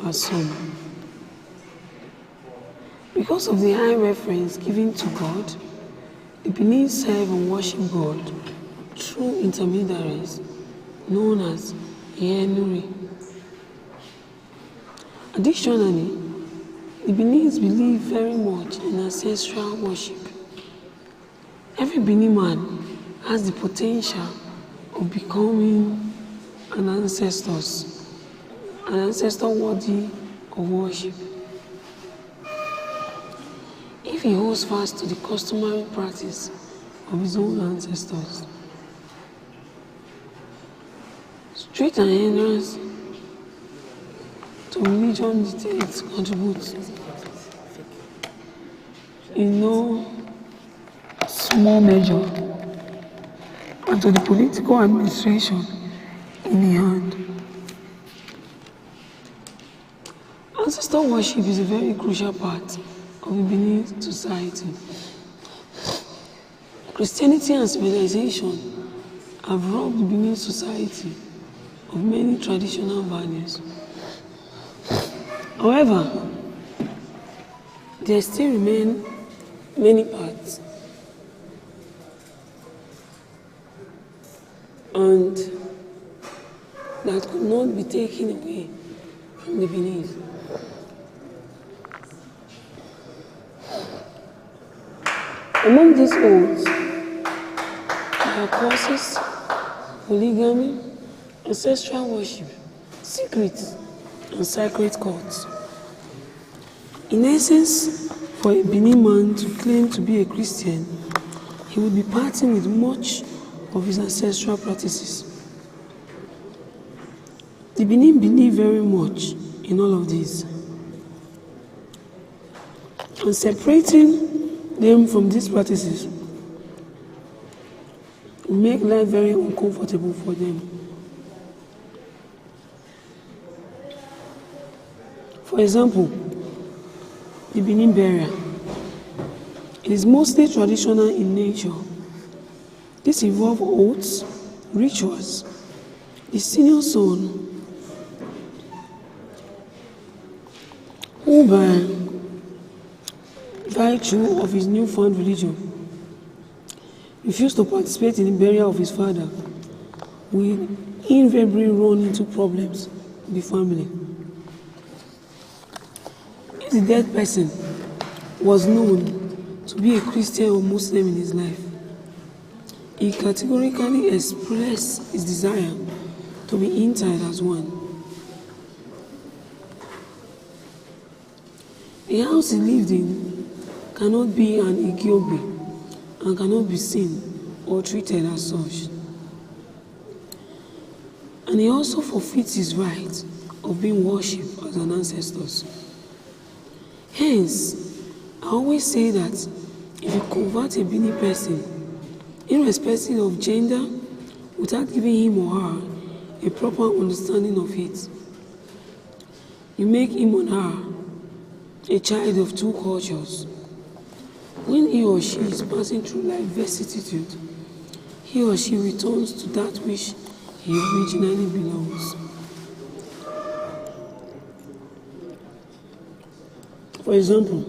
are some. Because of the high reference given to God, the Benin serve and worship God through intermediaries known as Yenuri. Additionally, the Beninese believe very much in ancestral worship. Every Benin man has the potential of becoming an ancestor worthy of worship, if he holds fast to the customary practice of his own ancestors. Straight and hindrance to religion dictates contribute in no small measure and to the political administration in the hand. Ancestor worship is a very crucial part of the Benin society. Christianity and civilization have robbed the Benin society of many traditional values. However, there still remain many parts and that could not be taken away from the Benin. Among these oaths, there are curses, polygamy, ancestral worship, secrets, and sacred cults. In essence, for a Benin man to claim to be a Christian, he would be parting with much of his ancestral practices. The Benin believe very much in all of these. And separating them from these practices will make life very uncomfortable for them. For example, the Benin burial. It is mostly traditional in nature. This involves oaths, rituals. The senior son, who by virtue of his newfound religion refused to participate in the burial of his father, will invariably run into problems with the family. If the dead person was known to be a Christian or Muslim in his life, he categorically expressed his desire to be interred as one. The house he lived in cannot be an igiobi and cannot be seen or treated as such. And he also forfeits his right of being worshipped as an ancestor. Hence, I always say that if you convert a Benin person, irrespective of gender, without giving him or her a proper understanding of it, you make him or her a child of two cultures. When he or she is passing through life vicissitude, he or she returns to that which he originally belongs. For example,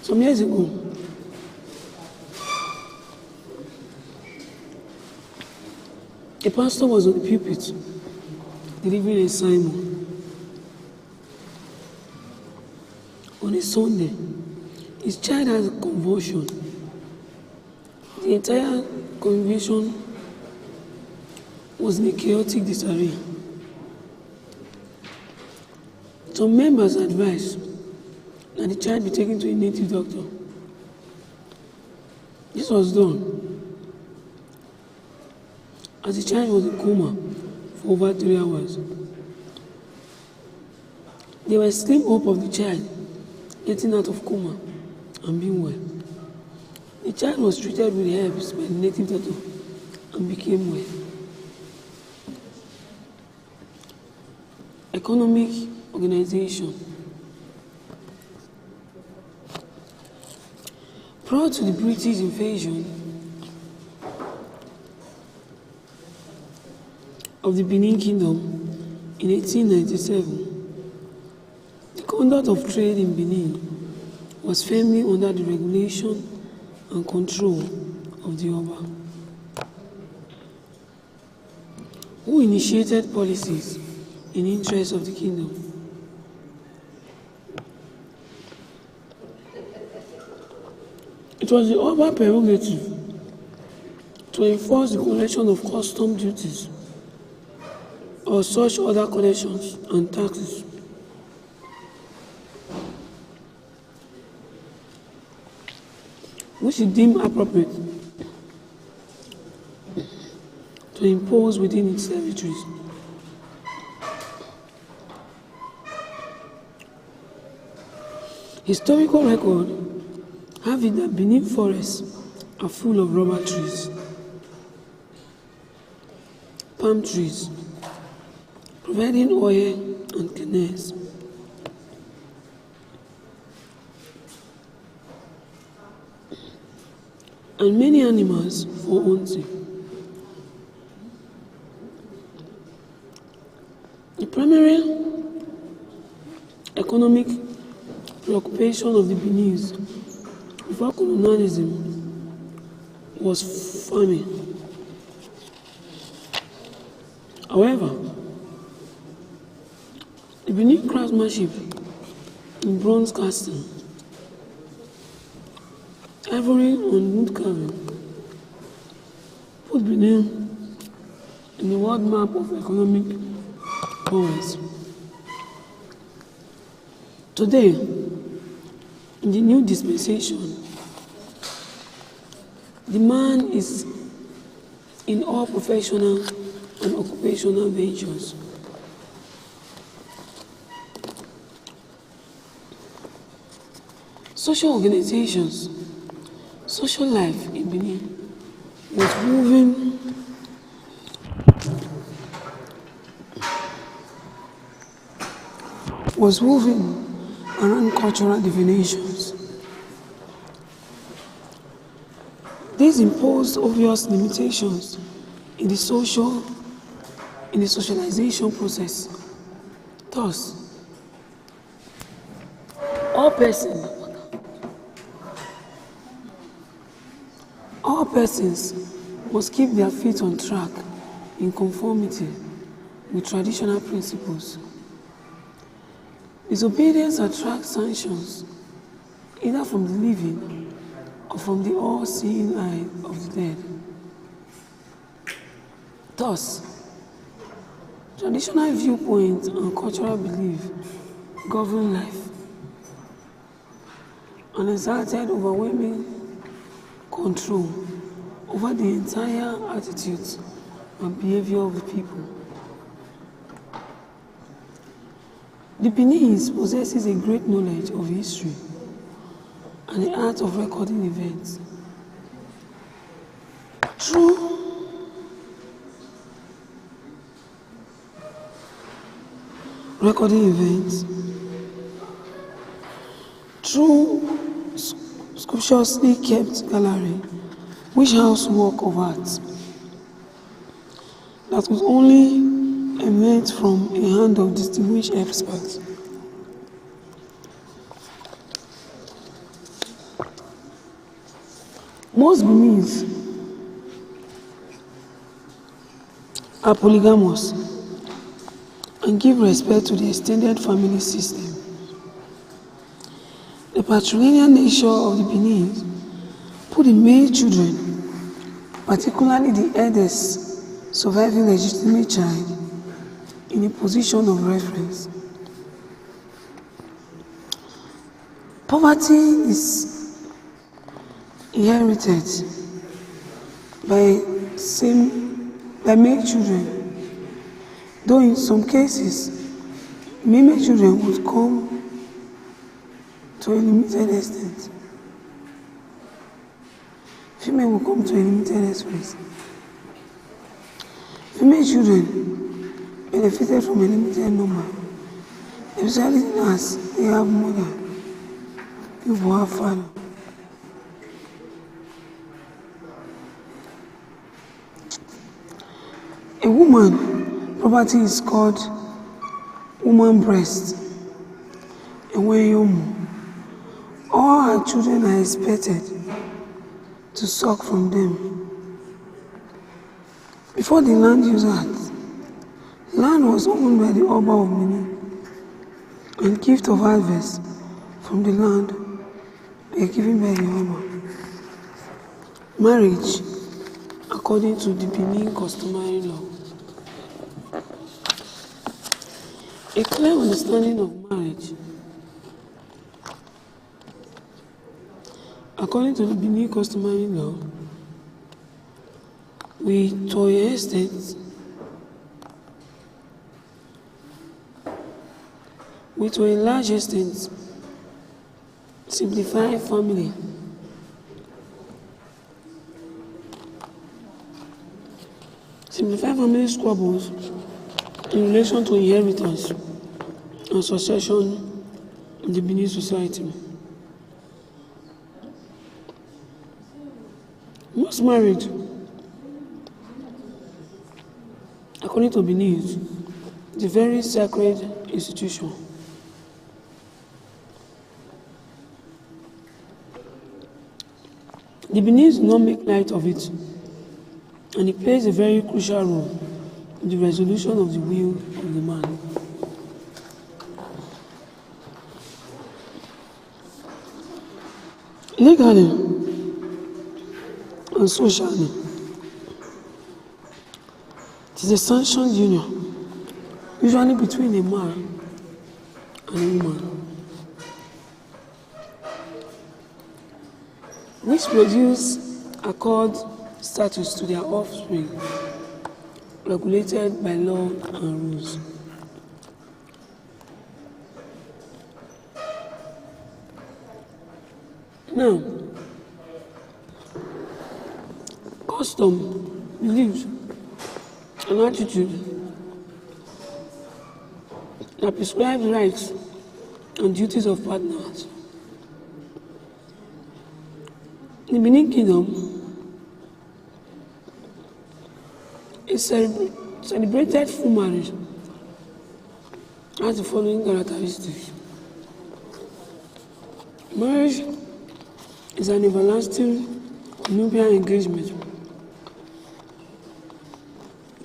some years ago, a pastor was on the pulpit delivering a sermon. On a Sunday, his child has a convulsion. The entire congregation was in a chaotic disarray. Some members advised that the child be taken to a native doctor. This was done as the child was in coma for over 3 hours. There was slim hope of the child getting out of coma and being well. The child was treated with herbs by the native doctor and became well. Economic organization. Prior to the British invasion of the Benin Kingdom in 1897, the conduct of trade in Benin was firmly under the regulation and control of the Oba, who initiated policies in the interest of the kingdom. It was the Oba prerogative to enforce the collection of custom duties or such other collections and taxes which he deemed appropriate to impose within its territories. Historical record have it that Benin forests are full of rubber trees, palm trees, providing oil and kernels. And many animals for hunting. The primary economic preoccupation of the Beninese before colonialism was farming. However, the Benin craftsmanship in bronze casting, ivory and wood carving put Benin in the world map of economic powers. Today, in the new dispensation, the man is in all professional and occupational ventures. Social organizations, social life in Benin was woven around cultural divinations. This imposed obvious limitations in the socialization process. Thus, all persons must keep their feet on track in conformity with traditional principles. Disobedience attracts sanctions, either from the living or from the all-seeing eye of the dead. Thus, traditional viewpoints and cultural belief govern life and exerted overwhelming control over the entire attitudes and behavior of the people. The Beninese possesses a great knowledge of history and the art of recording events. Through recording events, through scrupulously kept gallery, which house work of art that could only emanate from a hand of distinguished experts. Most Beninese are polygamous and give respect to the extended family system. The patrilineal nature of the Beninese put the male children, particularly the eldest surviving legitimate child, in a position of reference. Poverty is inherited by male children, though in some cases, male children would come to a limited extent. Female will come to a limited extent. Female children benefited from a limited number, especially as they have mother, people have father. A woman property is called woman breast, and when all her children are expected to suck from them. Before the Land Use Act, land was owned by the Oba of Benin, and gift of harvest from the land were given by the Oba. Marriage, according to the Benin customary law. A clear understanding of marriage, according to the Benin customary law, we, to an extent, to a large extent, simplify family simplify family squabbles in relation to inheritance and succession in the Benin society. Most marriage, according to Benin, is a very sacred institution. The Benin do not make light of it, and it plays a very crucial role in the resolution of the will of the man. Legally and socially, it is a sanctioned union, usually between a man and a woman, which produce accord status to their offspring, regulated by law and rules. Now, custom, beliefs, and attitude that prescribe rights and duties of partners. In the Benin Kingdom, a celebrated full marriage has the following characteristics. Marriage is an everlasting nuptial engagement,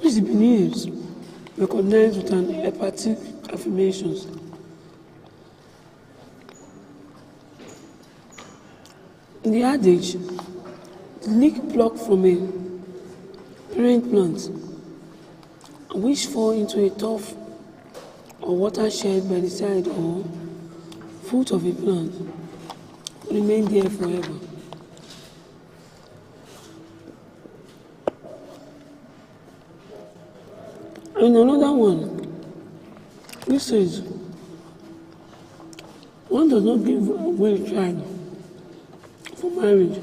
which the Beninese recognize with an emphatic affirmations. In the adage, the leaf plucked from a parent plant, which fall into a tuft or watershed by the side or foot of a plant, remain there forever. And another one, which says, one does not give away a child for marriage,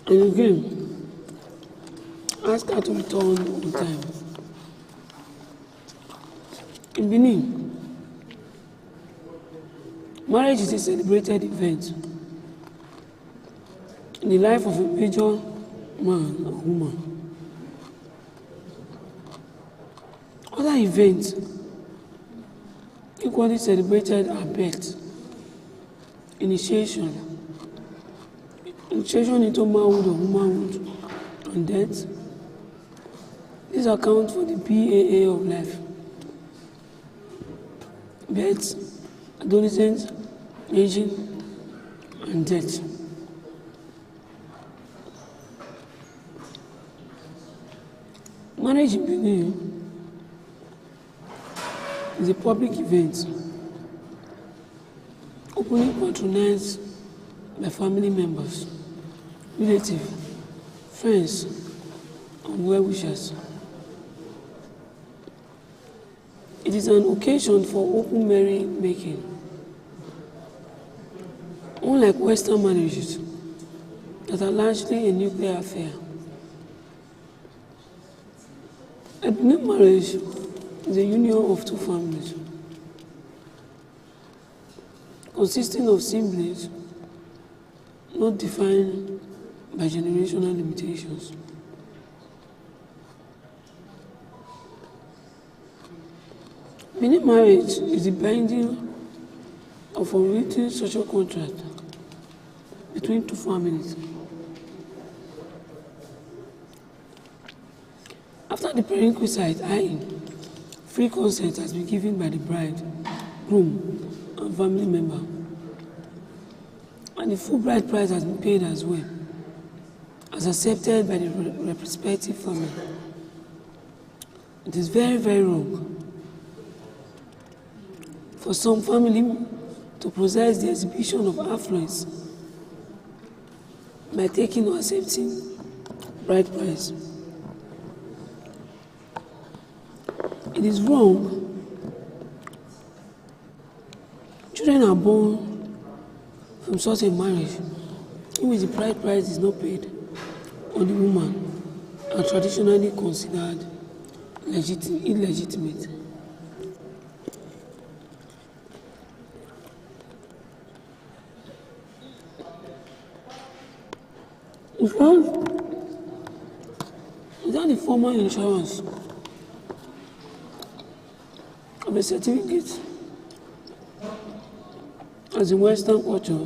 and again, ask her to return on time. In Benin, marriage is a celebrated event in the life of a major man or woman. Other events equally celebrated are birth, initiation into manhood or womanhood, and death. These account for the BAA of life: birth, adolescence, aging, and death. Marriage in Benin is a public event openly patronized by family members, relatives, friends, and well-wishers. It is an occasion for open merry-making. Unlike Western marriages that are largely a nuclear affair, a Benin marriage is a union of two families consisting of siblings not defined by generational limitations. Benin marriage is the binding of unwritten social contract between two families. After the prerequisite, i.e., free consent has been given by the bride, groom, and family member, and the full bride price has been paid as well, as accepted by the respective family. It is very, very wrong for some family to possess the exhibition of affluence by taking or accepting bride price. It is wrong. Children are born from such a marriage in which the bride price is not paid on the woman, are traditionally considered illegitimate. Without the formal insurance of a certificate, as in Western culture,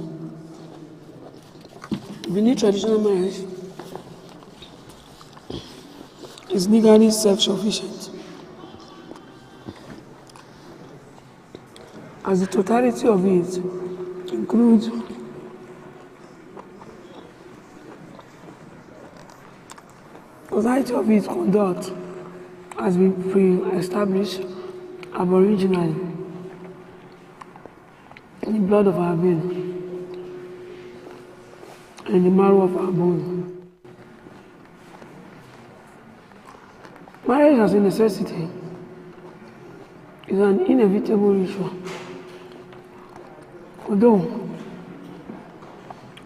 Benin traditional marriage is legally self-sufficient, as the totality of it includes conduct has been pre-established aboriginally in the blood of our vein and in the marrow of our bone. Marriage as a necessity is an inevitable ritual, although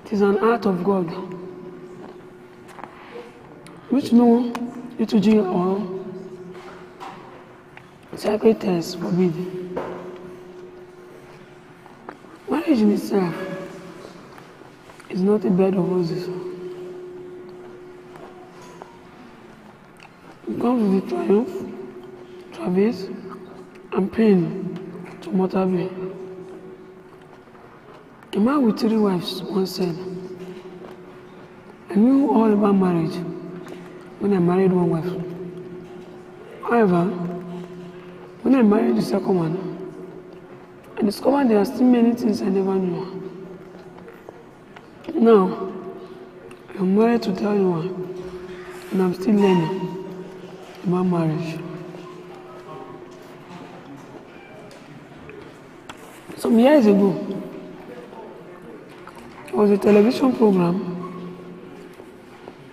it is an act of God, which no liturgy or sacred text forbid. Marriage in itself is not a bed of roses. It comes with the triumph, travails, and pain to mortal being. A man with 3 wives once said, "I knew all about marriage when I married 1 wife. However, when I married the second one, I discovered there are still many things I never knew. Now, I'm married to 31, and I'm still learning about marriage." Some years ago, there was a television program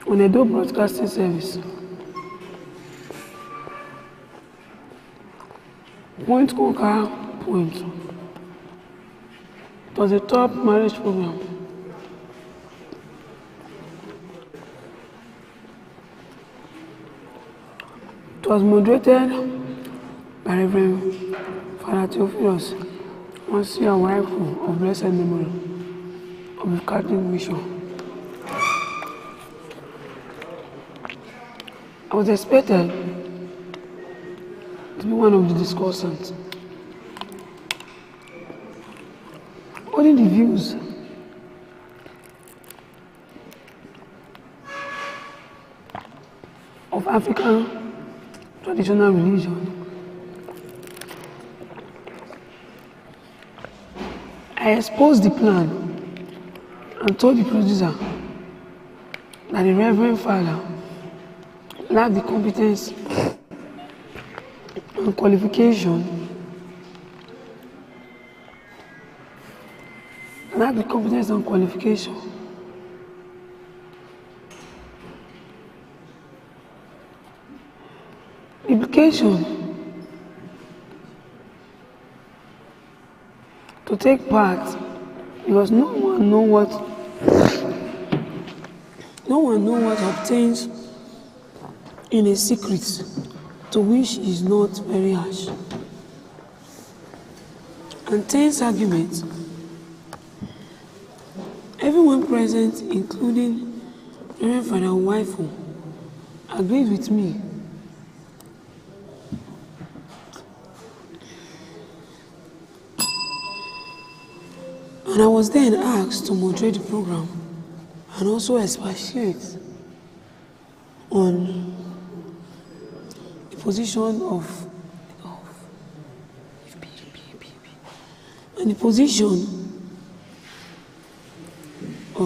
on a Edo broadcasting service. Point conquer point. It was a top marriage program. It was moderated by Reverend Father Theophilus, once a wife of blessed memory of the Catholic mission. I was expected to be one of the discussants, holding the views of African traditional religion. I exposed the plan and told the producer that the Reverend Father lacked the competence and qualification implication to take part, because no one know what obtains in a secret to which is not very harsh. And tense argument. Everyone present, including Reverend Father Waifu, agreed with me and I was then asked to moderate the program and also expatiate on the position of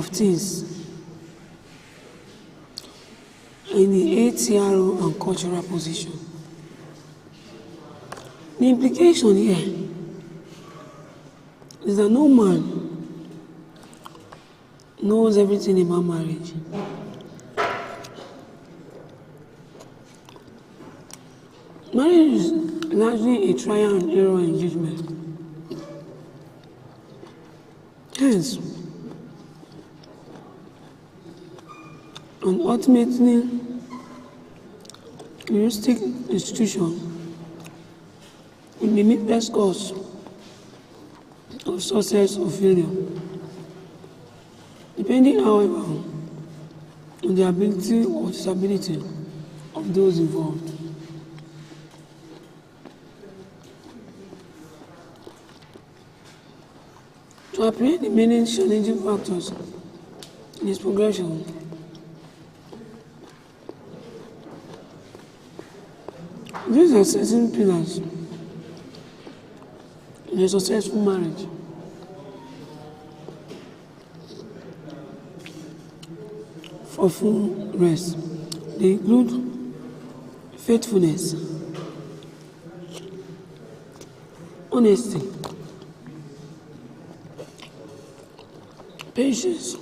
things in the ATRO and cultural position. The implication here is that no man knows everything about marriage. Marriage is largely a trial and error engagement. Hence, and ultimately heuristic institution in the neatest cause of success or failure, depending, however, on the ability or disability of those involved. To apprehend the many challenging factors in its progression, these are certain pillars in a successful marriage. For full rest, they include faithfulness, honesty, patience,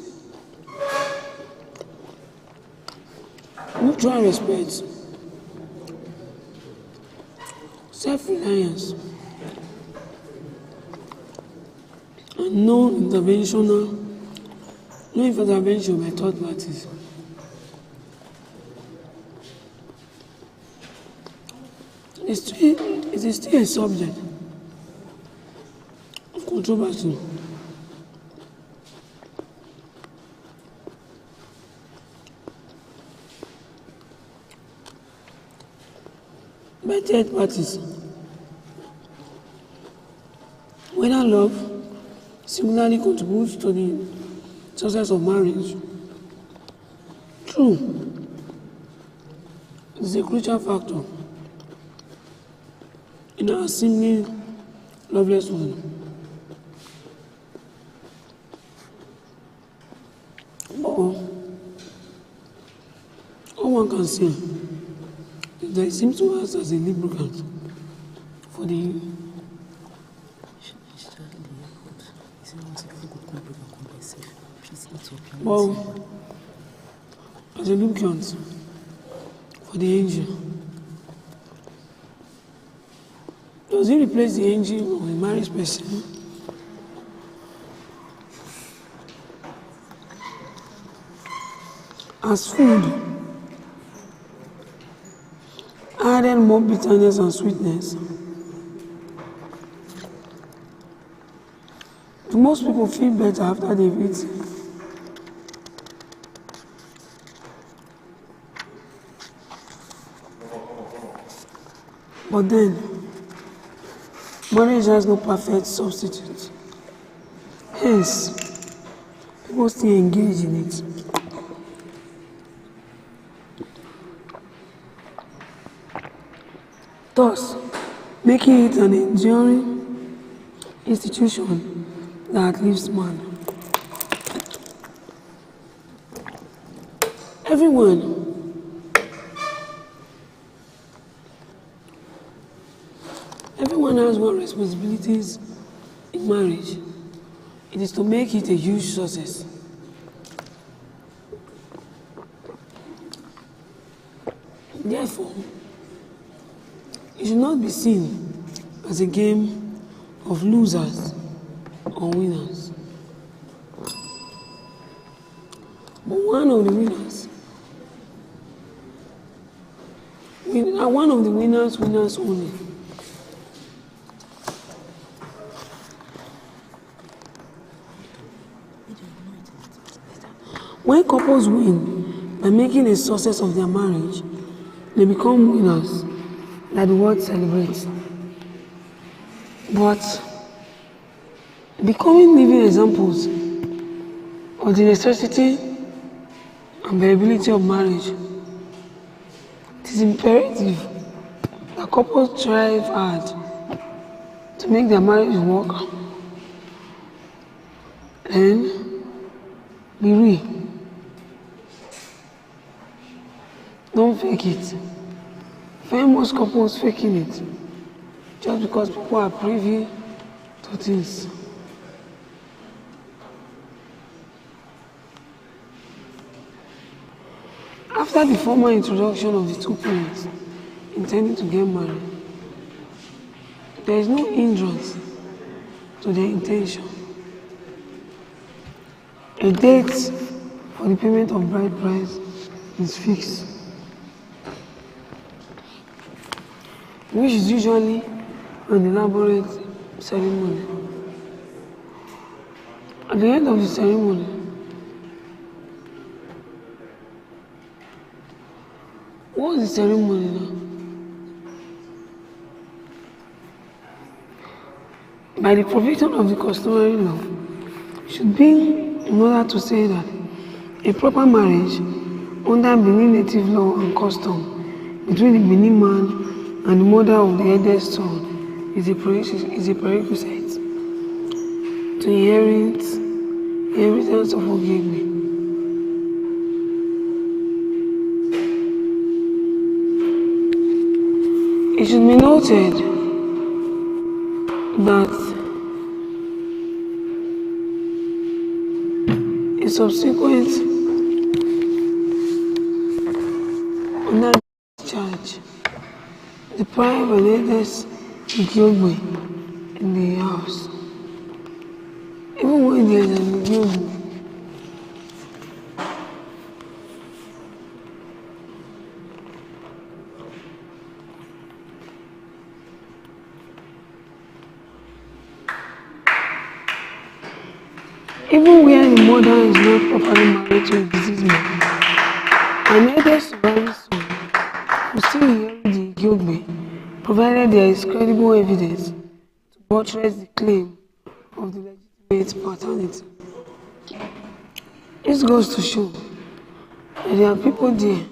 mutual respect, self-reliance, and no intervention by third parties. It is still a subject of controversy. By third parties, whether love similarly contributes to the success of marriage. True, it is a crucial factor in our seemingly loveless world. But all one can say is that it seems to us as a lubricant for the as a lubricant for the angel. Does it replace the angel of a married person? As food added more bitterness and sweetness, do most people feel better after they've eaten? But then, marriage has no perfect substitute. Hence, people still engage in it. Thus, making it an enduring institution that outlives man. Everyone has one responsibilities in marriage. It is to make it a huge success. Therefore, it should not be seen as a game of losers or winners, but one of the winners. We are one of the winners only. When couples win by making a success of their marriage, they become winners that the world celebrates. But becoming living examples of the necessity and viability of marriage, it is imperative that couples strive hard to make their marriage work and be real. Don't fake it. Famous couples faking it just because people are privy to things. After the formal introduction of the two parents intending to get married, there is no hindrance to their intention. A date for the payment of bride price is fixed. which is usually an elaborate ceremony. At the end of the ceremony, what is the ceremony now? By the provision of the customary law, should be in order to say that a proper marriage under Benin native law and custom between the Benin man and the mother of the eldest son is a prerequisite to inheritance of Ogegbe. It should be noted that a subsequent under charge deprive an eldest Ogegbe in the house. Even when there is an Ogegbe, even where the mother is not properly married to a deceased man, an eldest surviving son will still inherit the Ogegbe, provided there is credible evidence to buttress the claim of the legitimate paternity. This goes to show that there are people there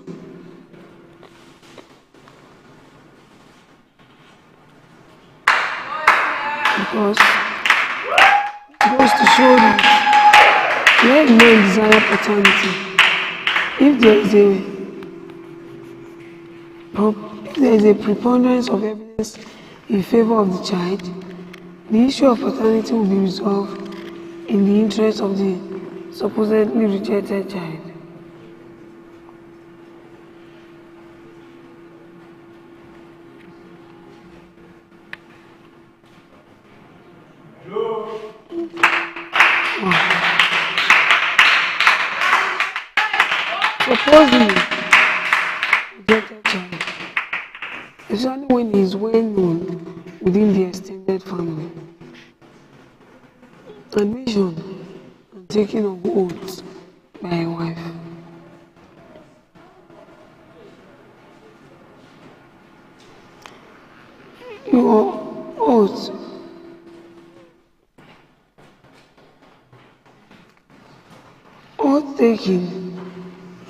because it goes to show that where the man desire paternity, if there is a preponderance of evidence in favor of the child, the issue of paternity will be resolved in the interest of the supposedly rejected child. Supposedly rejected child, especially when he is well known within the extended family. Admission and taking of oaths by a wife. Your oath taking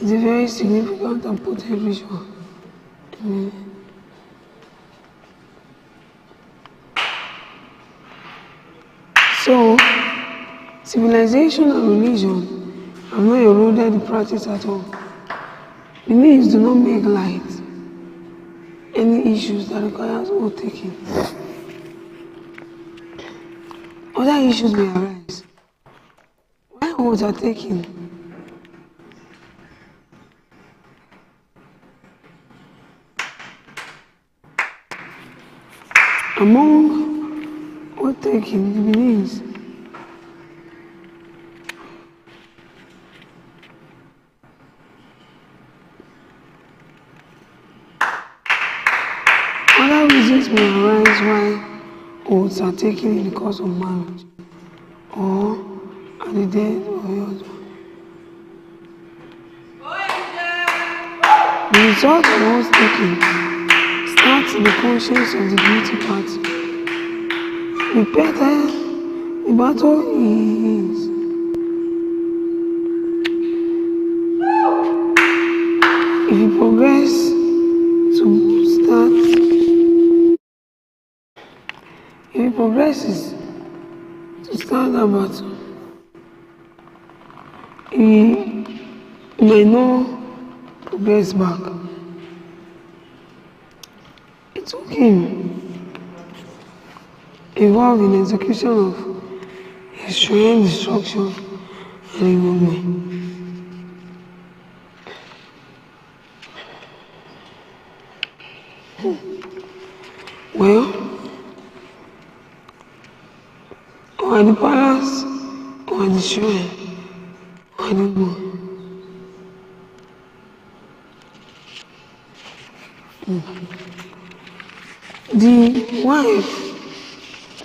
is a very significant and potent ritual. So, civilization and religion have not eroded the practice at all. The means do not make light any issues that requires oath taking. Other issues may arise. Why oaths are taken? Among oath taking, the Benin's other reasons may arise why oaths are taken in the course of marriage or at the death of a husband. The result of oath taking starts in the conscience of the guilty party. The better the battle is, if you progress to start, if he progresses to start that battle, he may not progress back. It took him involved in execution of extreme destruction and involvement. Well, or at the palace, or at the shrine, or at the moon. The wife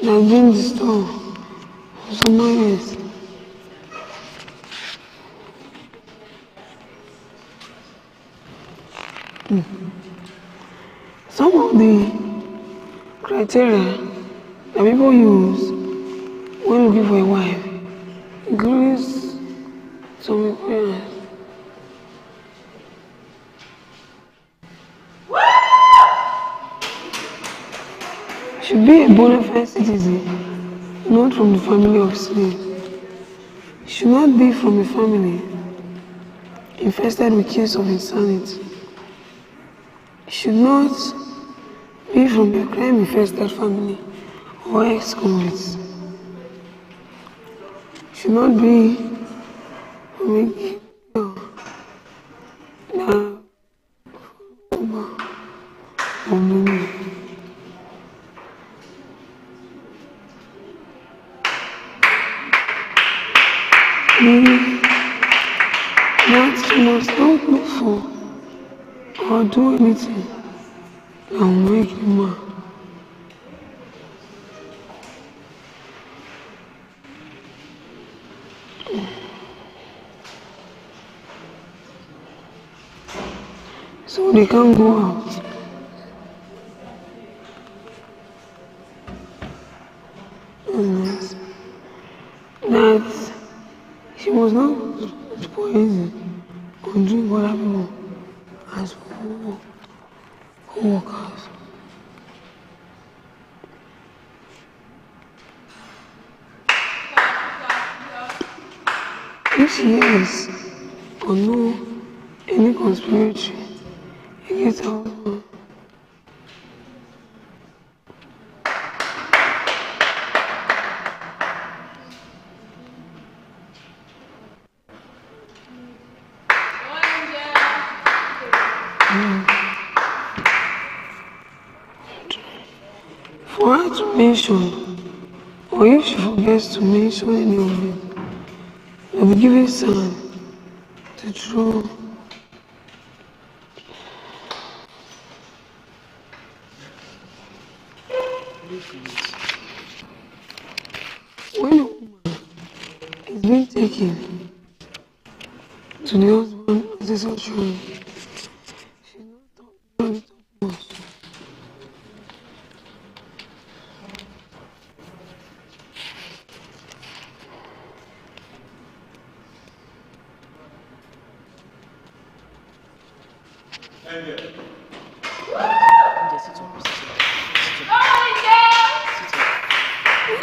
that been the store for some years. Some of the criteria that people use when looking for a wife includes some requirements. Should be a bona fide citizen, not from the family of slaves. Should not be from a family infested with cases of insanity. Should not be from a crime-infested family or ex-convicts. Should not be from a girl that of the meaning that you must not look for or do anything that will make you mad. So they can't go out. That she must not poison or drink other people as co-workers. If she hears or know any conspiracy against her husband, for her to mention, or if she forgets to mention any of them, they'll be given sand to throw. When a woman is being taken to the husband as a sanctuary, she's not usually topmost.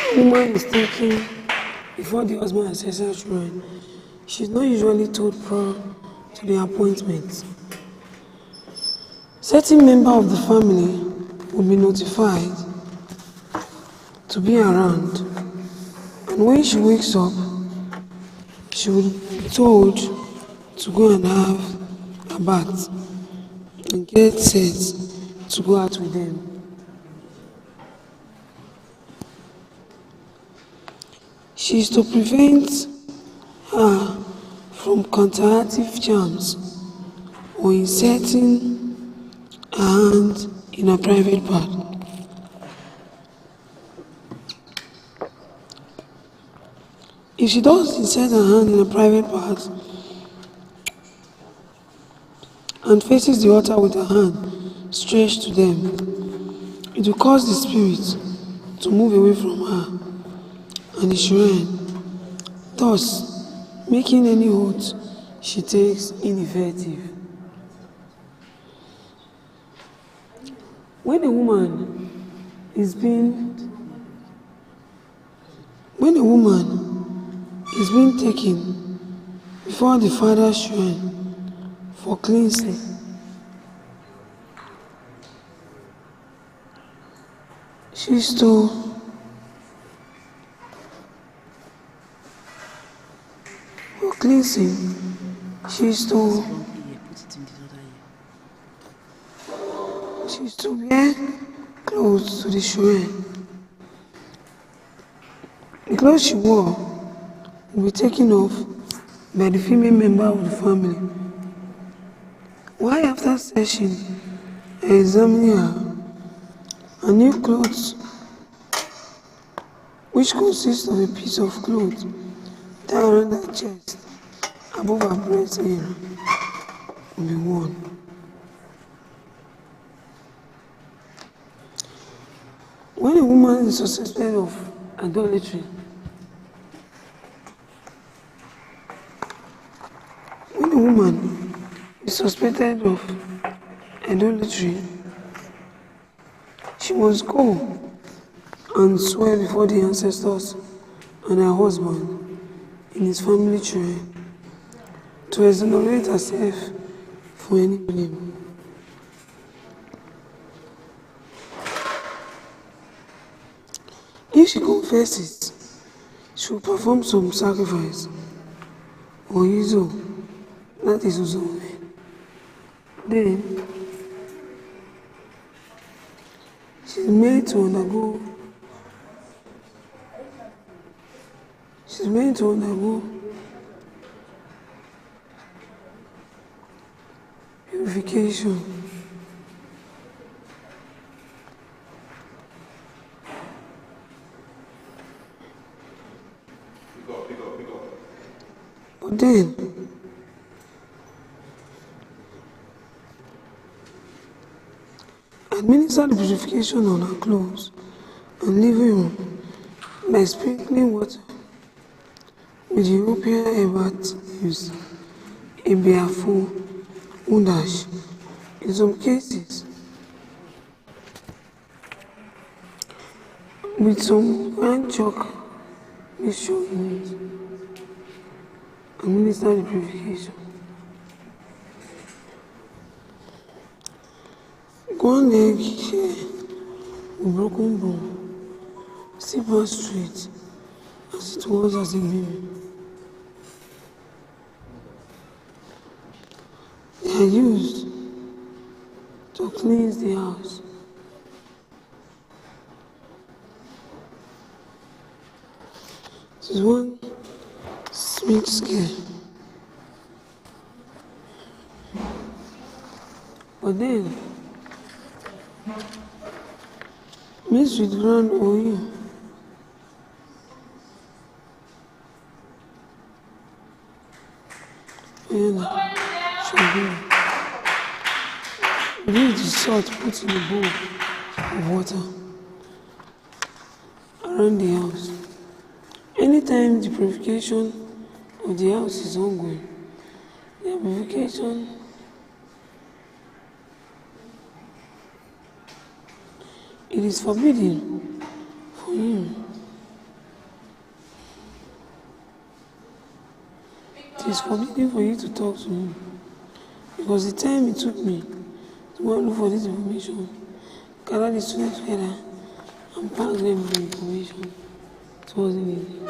When a woman is taken before the husband as a sanctuary, she's not usually told prior to the appointment. Certain member of the family will be notified to be around, and when she wakes up, she will be told to go and have a bath and get set to go out with them. She is to prevent her from counteractive charms or inserting her hand in a private part. If she does insert her hand in a private part and faces the altar with her hand stretched to them, it will cause the spirit to move away from her and the shrine, thus making any oath she takes ineffective. When a woman is being taken before the father's shrine for cleansing, she's to wear clothes to the shrine. The clothes she wore will be taken off by the female member of the family. Why, after searching and examining her Her new clothes, which consists of a piece of cloth tied around her chest above her breast area, will be worn. When a woman is suspected of idolatry, she must go and swear before the ancestors and her husband in his family tree to exonerate herself from any blame. If she confesses, she will perform some sacrifice or yuzu, that is uzome. Then she's made to undergo purification. But then administer the purification on her clothes and living room by sprinkling water with European herbal leaves, ebeafo, undash. In some cases, with some ground chalk mixture in it, administer the purification. One leg share with broken bone, sit back straight as it was as a baby. They are used to cleanse the house. This is one smith scale. But then, mix with ground oil and sugar. Leave the salt put in a bowl of water around the house. Anytime the purification of the house is ongoing, the purification it is forbidden for him. It is forbidden for you to talk to him. Because the time it took me to go and look for this information, gather the students together and pack them with the information, it wasn't easy.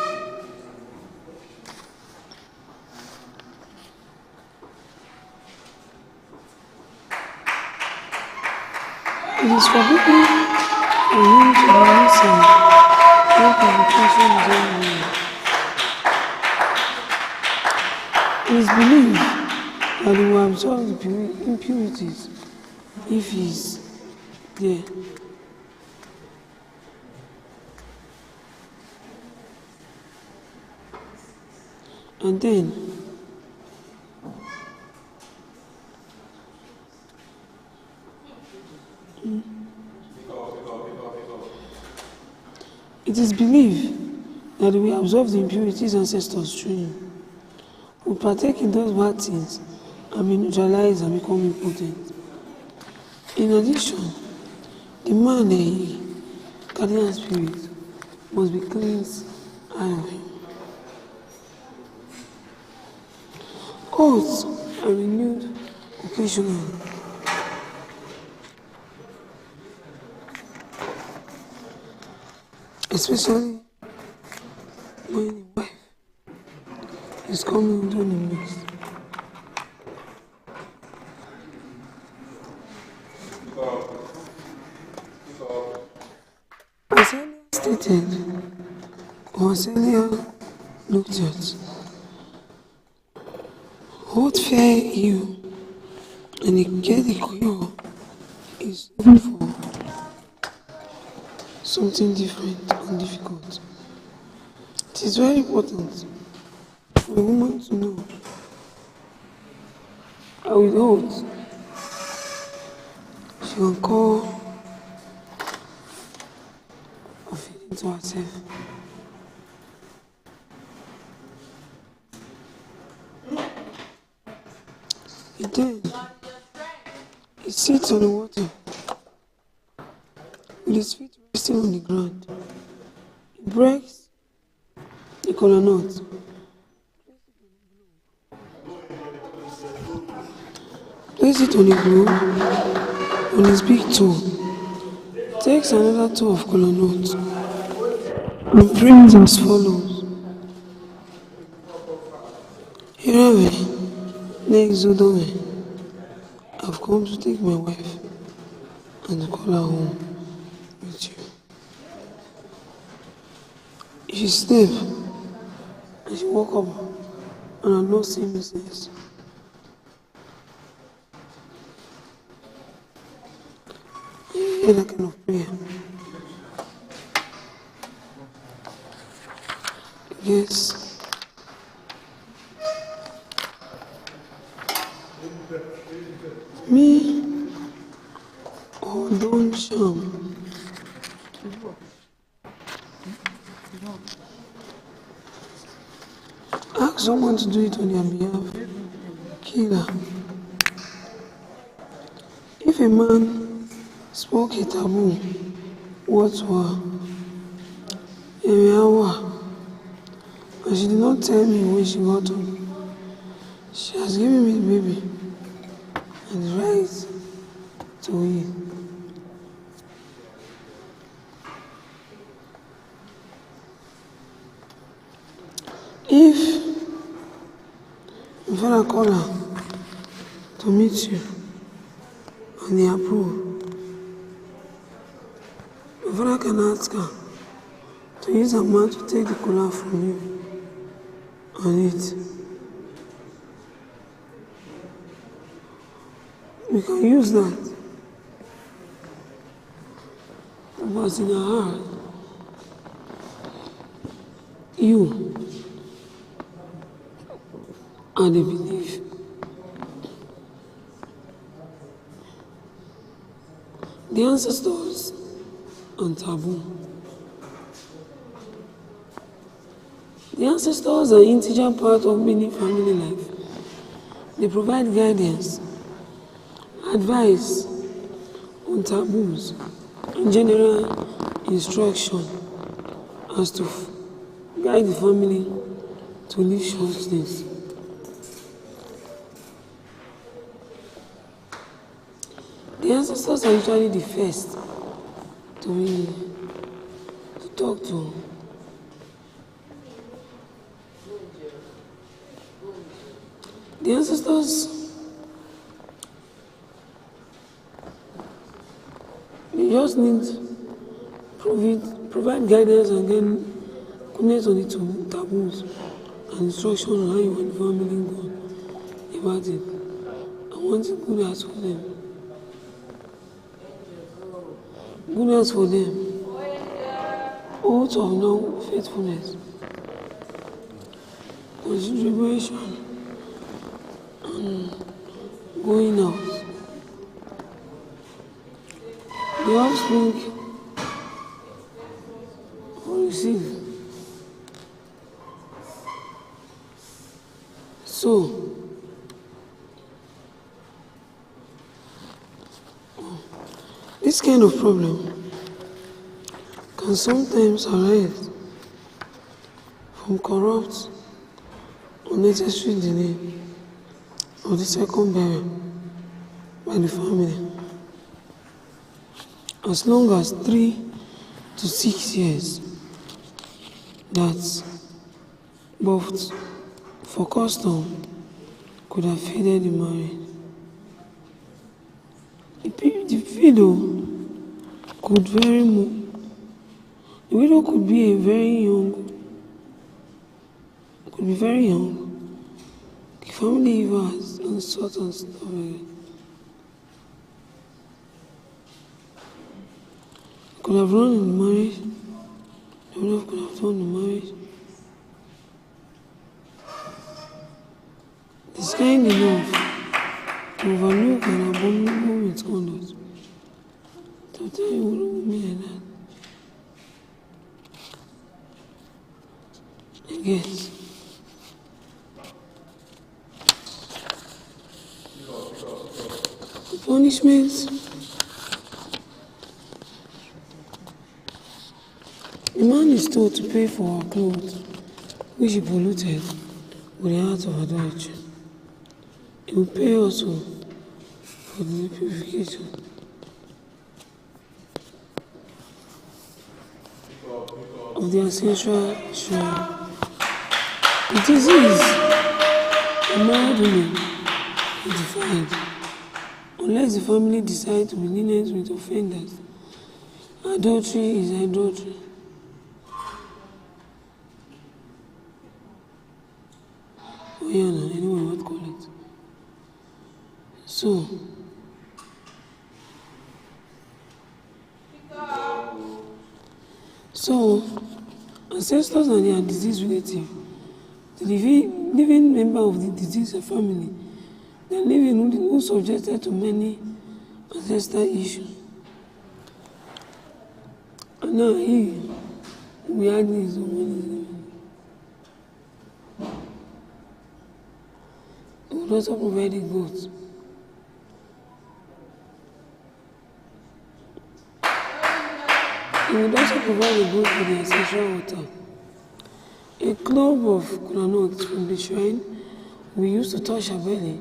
It is forbidden for him to be listening when publication is ongoing. It is believed that he will absorb the impurities if he is there. And then, it is believed that we absorb the impurities ancestors through him. We partake in those bad things and be neutralized and become impotent. In addition, the man guardian spirit must be cleansed out of him. Oaths are renewed occasionally. Especially when the wife is coming into the midst. Asein stated, or Asein looked at, what fear you and the get the cure is looking for something different and difficult. It is very important for a woman to know how with oath she can call her feeling to herself. Then he sits on the water with his feet resting on the ground. He breaks the kola nut, place it on the globe on his big toe, takes another toe of kola nut and prays as follows. Here next Zodome, I've come to take my wife and to call her home with you. She slept and she woke up and had not seen business. You hear that kind of prayer? Yes. Me, or don't sham. Ask someone to do it on your behalf. Kill her. If a man spoke a taboo, what were? And she did not tell me when she got home. She has given me the baby and the right to eat. If my father called her to meet you and they approve, my father can ask her to use her mouth to take the kola from you and eat. We can use that. But in her heart, you are the belief. The ancestors and taboo. The ancestors are an integral part of many family life. They provide guidance, advice on taboos, and general instruction as to guide the family to live shortness. The ancestors are usually the first to talk to. The ancestors, they just need provide guidance and then connect on the taboos and instruction on how you want the family go about it. I want goodness for them. Goodness for them. Oath of non-faithfulness. Consideration. Going out. The offspring will receive. So, this kind of problem can sometimes arise from corrupt, unnecessary delay of the second burial by the family. As long as 3 to 6 years, that both for custom could have faded the marriage. The widow could be very young. The family events and sort and stuff like that. could have run in the marriage. The love could have done the marriage. It's kind enough to overlook an abominable misconduct. To tell you what would me like that. I guess. The punishments. The man is told to pay for her clothes, which he polluted with the act of adultery. He will pay also for the purification. Of the ancestral shrine. The disease of married women is defined unless the family decides to be lenient with offenders. Adultery is adultery. Oh yeah, no, anyone would call it. So, ancestors and their deceased relative, the living member of the deceased family, the living who subjected to many ancestral issues. And now we had his own. He would also provide the goats. He would also provide the goat for the ancestral water. A club of coconuts from the shrine will be used to touch her belly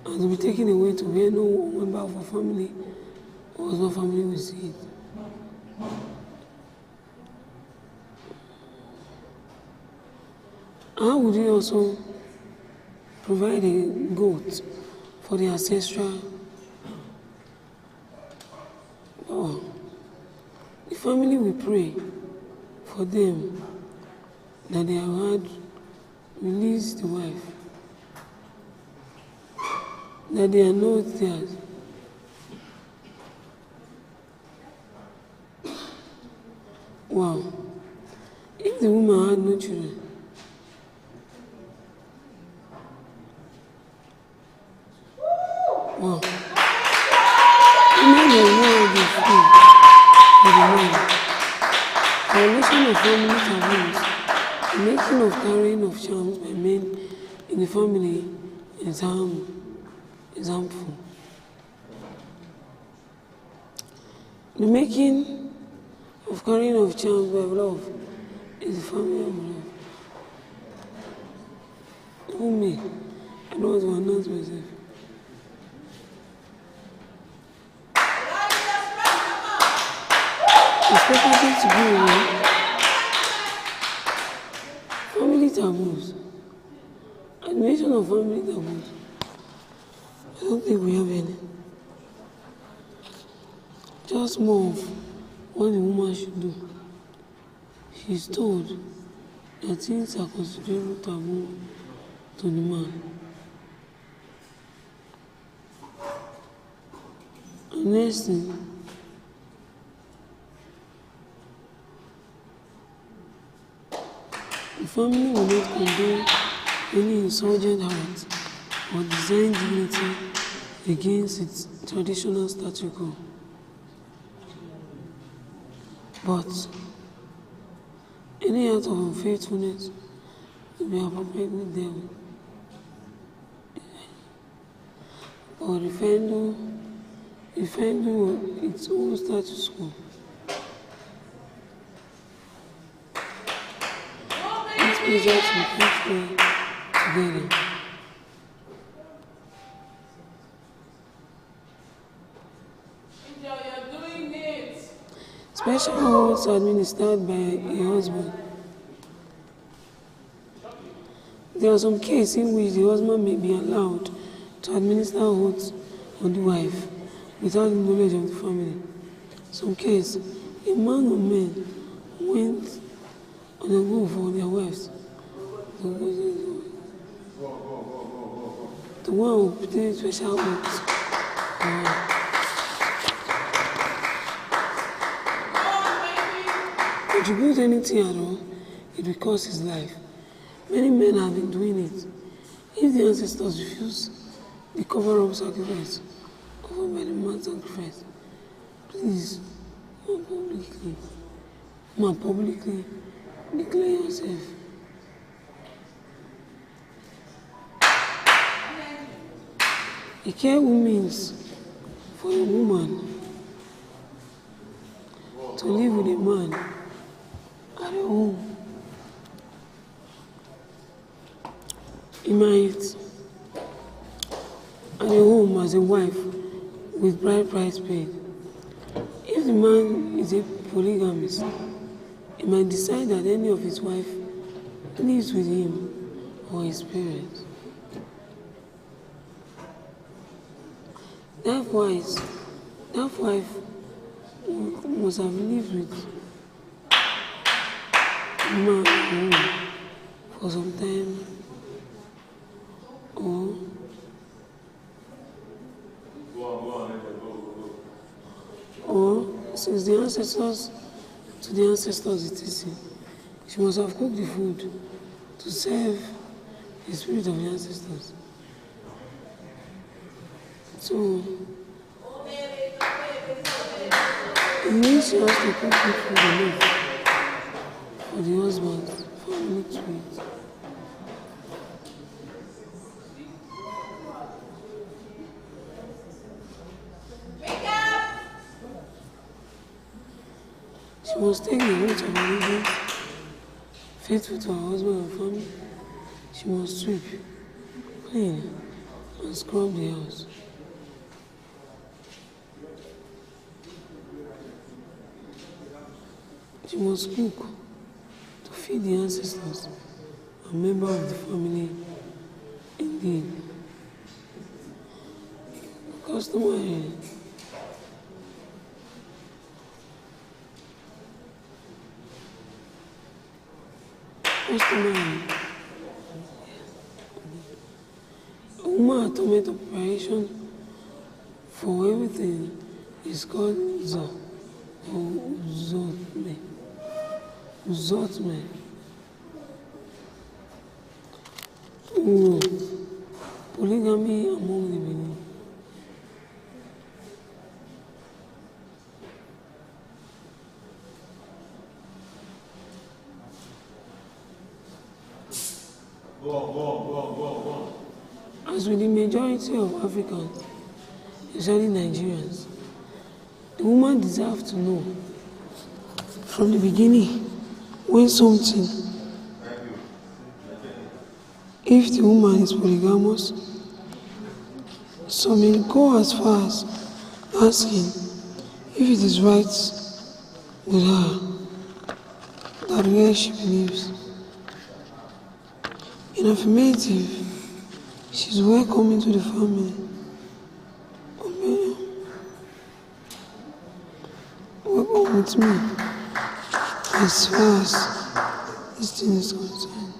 and to be taken away to where no member of her family or husband family will see it. How would he also provide a goat for the ancestral power? The family will pray for them that they have had released the wife, that they are not theirs. Wow. If the woman had no children, wow. The man was not be free for the man. Violation of family taboos, the making of carrying of charms by men in the family is harmful. The making of carrying of charms by love is the family of love. Who me? I don't want to announce myself. Especially to be away. Family taboos. Admission of family taboos. I don't think we have any. Just more of what the woman should do. She's told that things are considered taboo to the man. And next thing, the family will not condone any insurgent act or design dignity against its traditional status quo. But any act of unfaithfulness will be appropriately dealt with. Or defending its own status quo. These results will put them together. Special awards are administered by a husband. There are some cases in which the husband may be allowed to administer oaths on the wife without the knowledge of the family. Some cases, a man or men went on a go for their wives. The one who obtained special oaths. contribute anything at all, it will cost his life. Many men have been doing it. If the ancestors refuse the cover-up sacrifice offered by the man sacrifice, please, publicly declare yourself. A care means for a woman to live with a man at a home. He might at a home as a wife with bride price paid. If the man is a polygamist, he might decide that any of his wife lives with him or his parents. That wife must have lived with the man for some time, or since the ancestors to the ancestors etc. She must have cooked the food to serve the spirit of the ancestors. So it means she has to cook the food enough for the husband's family to eat. She must take the oath of allegiance, faithful to her husband and family. She must sweep, clean, and scrub the house. She must cook to feed the ancestors and members of the family. Indeed, customary. A woman automated preparation for everything is called Uzo or Uzotme. Uzotme. Polygamy among the Benin. As with the majority of Africans, especially Nigerians, the woman deserves to know from the beginning when something, if the woman is polygamous, some may go as far as asking if it is right with her that where she believes. In affirmative, she's welcome into the family. Welcome with me as far as this thing is concerned.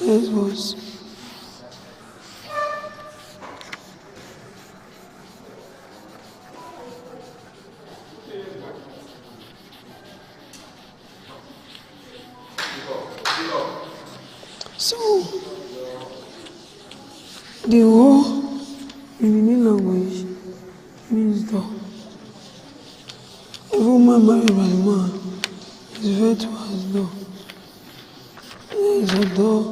Yes, boss. So, the whole in Benin language means door. Every woman married by the man is referred to as door. There is a door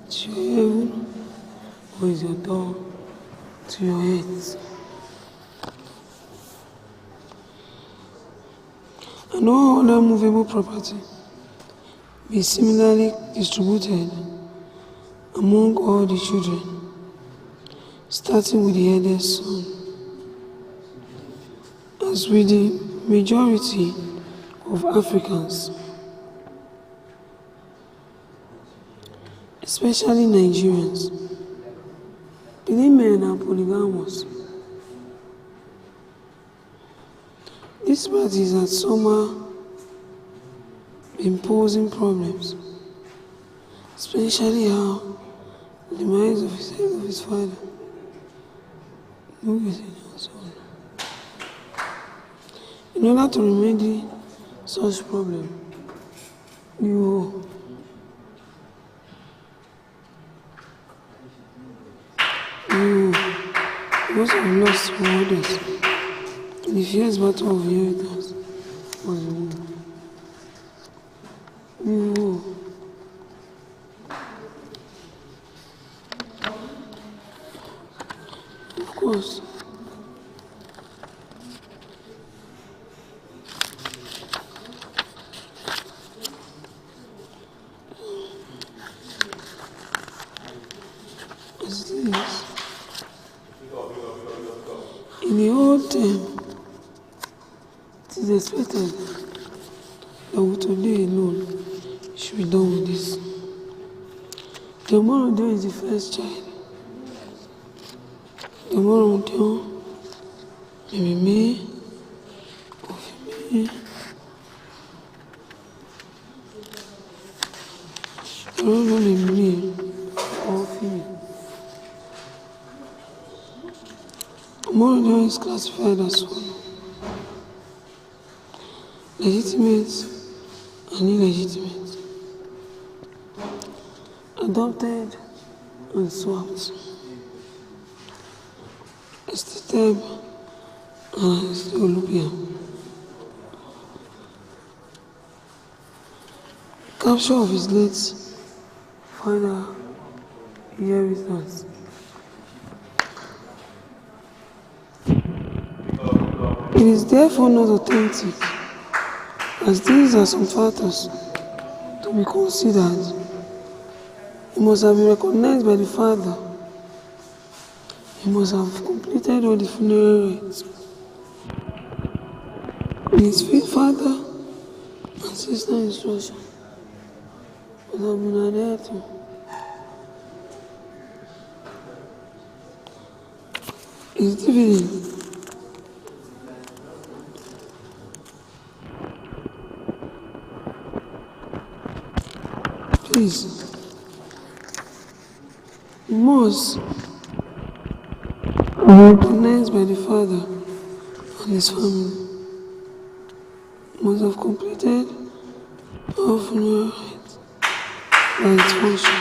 to your heaven, or is a door to your earth. And all other movable property be similarly distributed among all the children, starting with the eldest son. As with the majority of Africans, especially Nigerians, Benin men are polygamous. This part is that summer been posing problems, especially how the minds of his father movies and so on. In order to remedy such problem, you must have lost for others in the fierce battle of inheritance was removed. Of course, as it is, in the old time, it is expected that with today alone, you should be done with this. The Omorodion is the first child. The Omorodion may be male or female. The Omorodion may be male or female. Omorodion is classified as follows: legitimate and illegitimate, adopted and swapped, esteem and Olubian. Capture of his late father inheritance. It is therefore not authentic, as these are some factors to be considered. He must have been recognized by the father. He must have completed all the funeral rites. His father and sister instruction must have been adhered to. His dividend must be recognized by the father and his family. Must have completed all funeral rites by its function.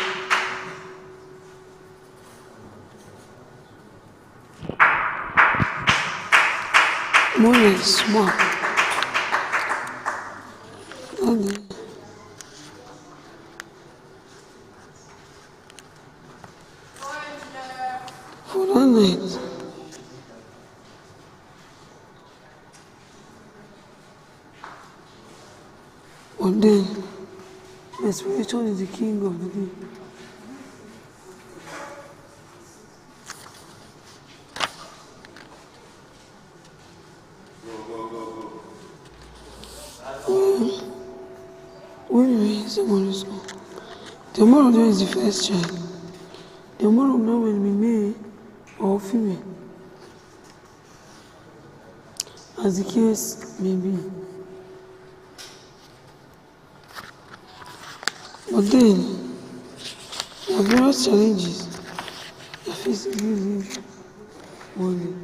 More like swap. For that night, but then, respiration is the king of the day. When we were in secondary school, the Omorodion is the first child. The Omorodion will be male or female, as the case may be. But then, there are various challenges that face using money.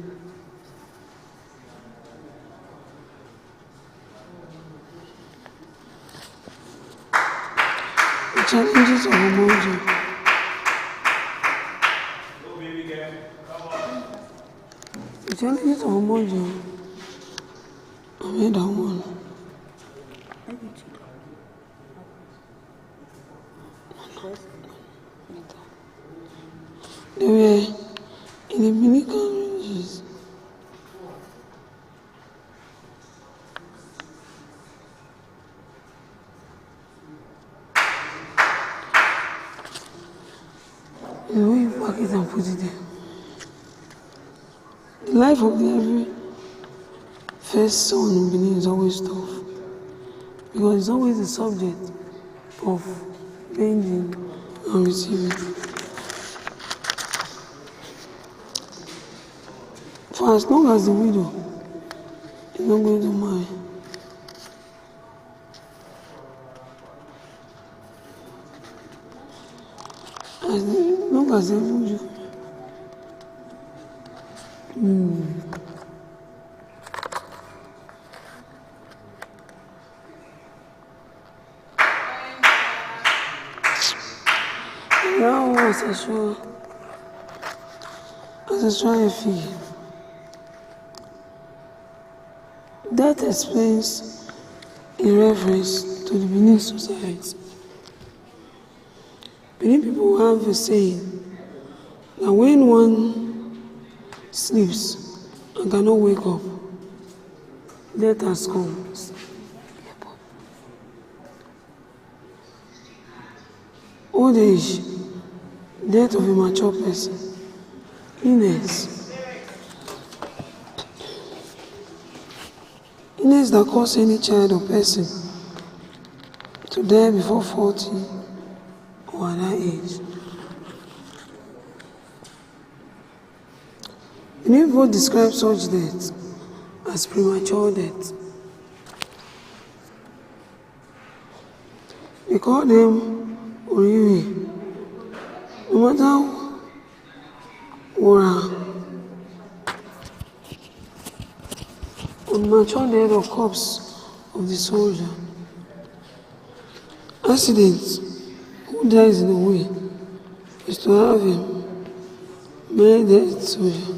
The challenges of Omorodion. The challenges of Omorodion are made at one. They were in the Benin ranges. The way you pack it and put it there. The life of the every first son in Benin is always tough, because it's always the subject of bending and receiving. For as long as the widow is not going to marry, as long as they hold you. Now ancestral figure. That explains in reference to the Benin society. Benin people have a saying that when one sleeps and cannot wake up, death has come. Old age, death of a mature person, illness that cause any child or person to die before 40 or at that age. Many people describe such death as premature death. They call them Oriwe. No matter what unmature death or corpse of the soldier. Accident, who dies in a way, is to have him marry dead soldier.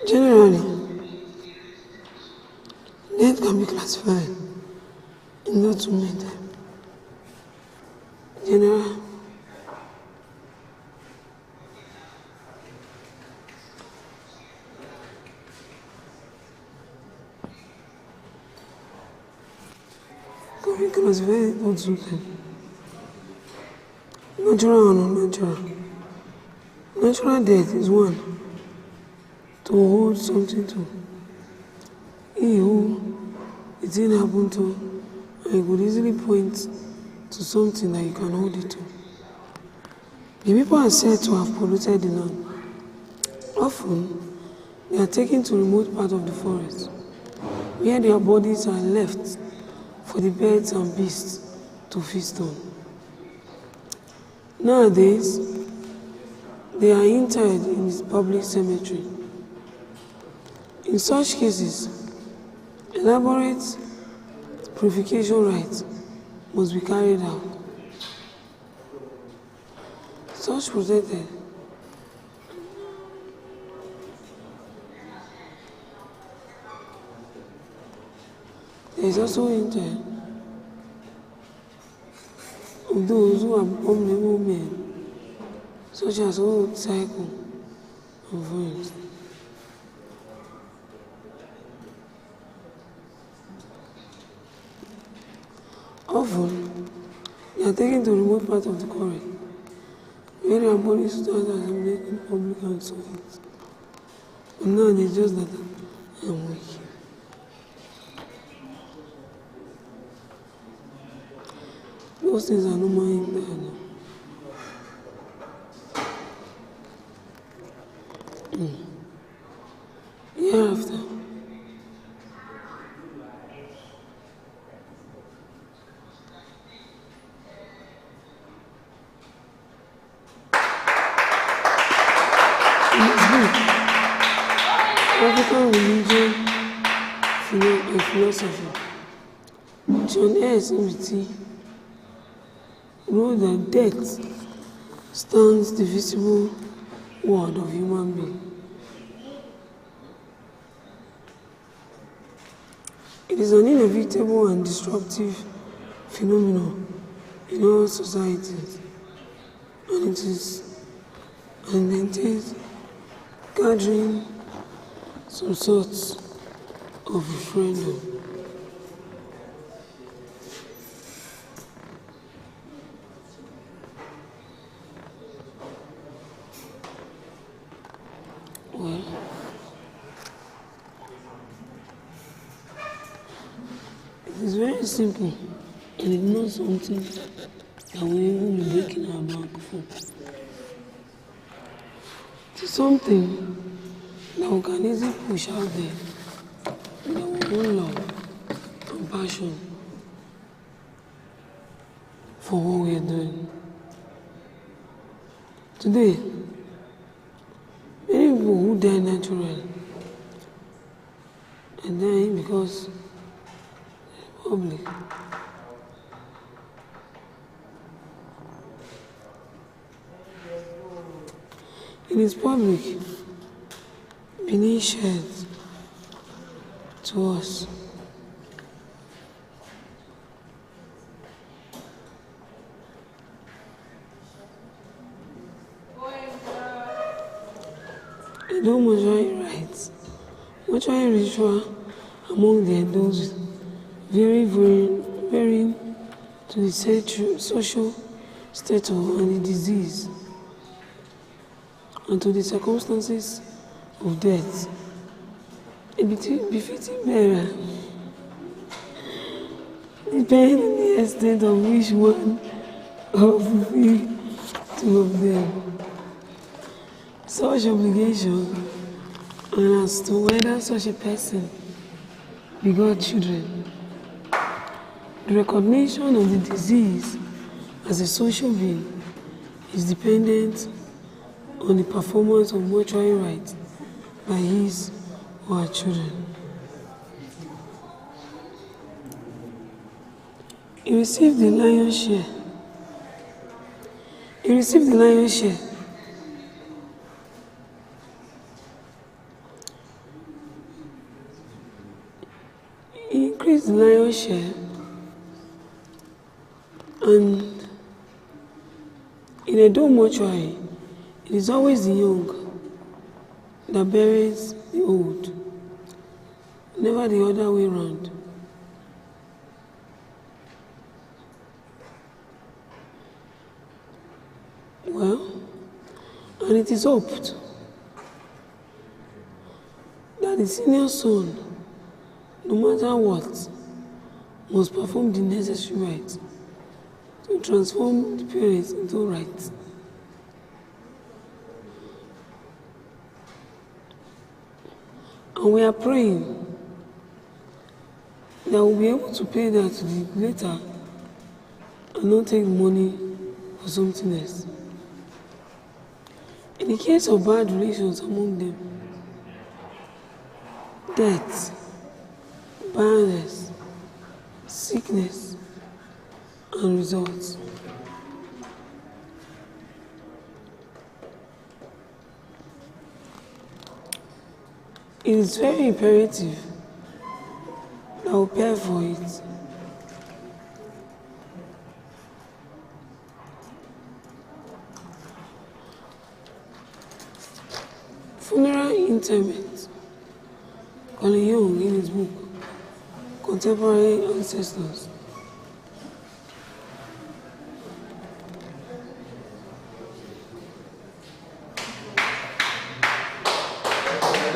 Generally, death can be classified into two main types. General can be classified into two types. Natural and unnatural. Natural death is one to hold something to. He who it didn't happen to, and you could easily point to something that you can hold it to. The people are said to have polluted the land. Often, they are taken to remote part of the forest, where their bodies are left for the birds and beasts to feast on. Nowadays, they are interred in the public cemetery. In such cases, elaborate purification rites must be carried out. Such protected there is also intent of those who are abominable men, such as old cycle and voice. Often, they are taken to a remote part of the quarry, where their bodies stand as in public and so on. But now they just that I am weak. Those things are normal in there. Hereafter, African religion and philosophy. John S. Mbiti wrote that death stands the visible world of human being. It is an inevitable and disruptive phenomenon in all societies, and it entails gathering some sorts of referendum. Well, it is very simple, and it's not something that we even be breaking our back for. something that we can easily push out there with our own love and passion for what we are doing. Today, many people who die naturally are dying because the public. It is public being shared to us. A no mortuary rites, mortuary ritual among the Edos very to the social status and the disease, and to the circumstances of death. A befitting bearer, depending on the extent of which one of the two of them. Such obligation, and as to whether such a person begot children. The recognition of the disease as a social being is dependent on the performance of mortuary rites by his or her children. He received the lion's share. He increased the lion's share, and in a dome mortuary, it is always the young that buries the old, never the other way round. Well, and it is hoped that the senior son, no matter what, must perform the necessary rites to transform the parents into rights. And we are praying that we'll be able to pay that to the later and not take money for something else. In the case of bad relations among them, death, barrenness, sickness, and results. It is very imperative that we prepare for it. Funeral interment. Colin Young, in his book, Contemporary Ancestors.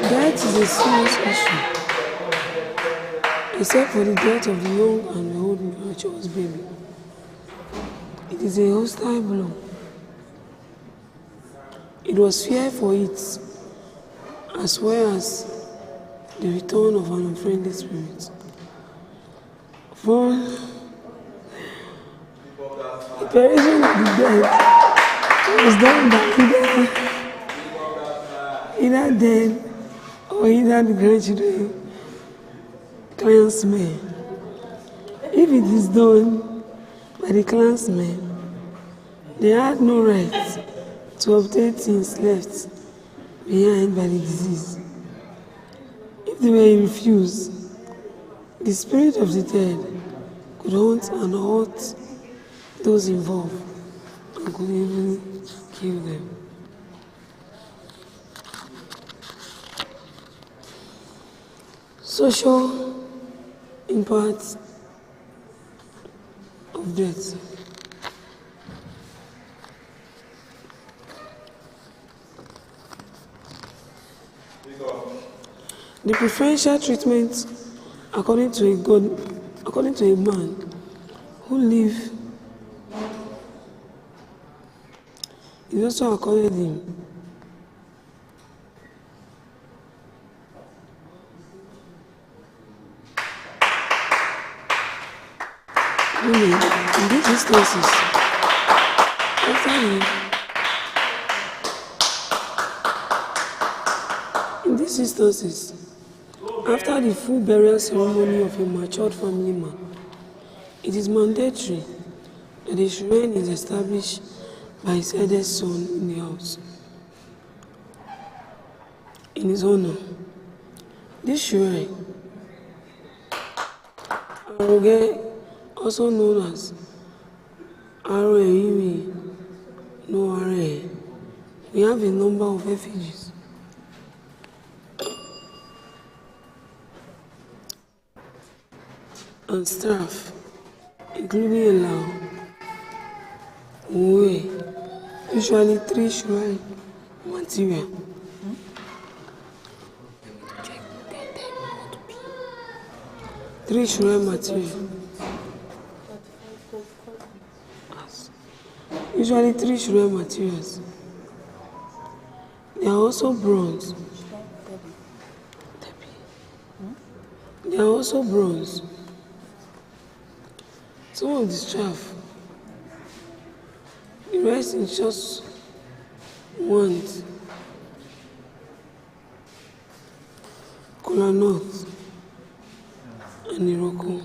Death is a serious issue, except for the death of the young and the old virtuous baby. It is a hostile blow. It was fear for it, as well as the return of an unfriendly spirit. For the preparation of the dead was done by either dead or either the grandchildren, clansmen. If it is done by the clansmen, they had no right to obtain things left behind by the disease. If they were refused, the spirit of the dead could haunt and hurt those involved and could even kill them. Social impact of death. The preferential treatment according to a man who lived is also accorded him Women, in these instances, after the full burial ceremony of a matured family man, it is mandatory that a shrine is established by his eldest son in the house in his honor. This shrine, Aroge, also known as Asein no Asein, we have a number of effigies. And staff, including aloud, usually 3 shrine material. Three shrine material. Usually 3 shrine materials. They are also bronze. Some of the staff, the rest is just wands, kola nuts, and iroko.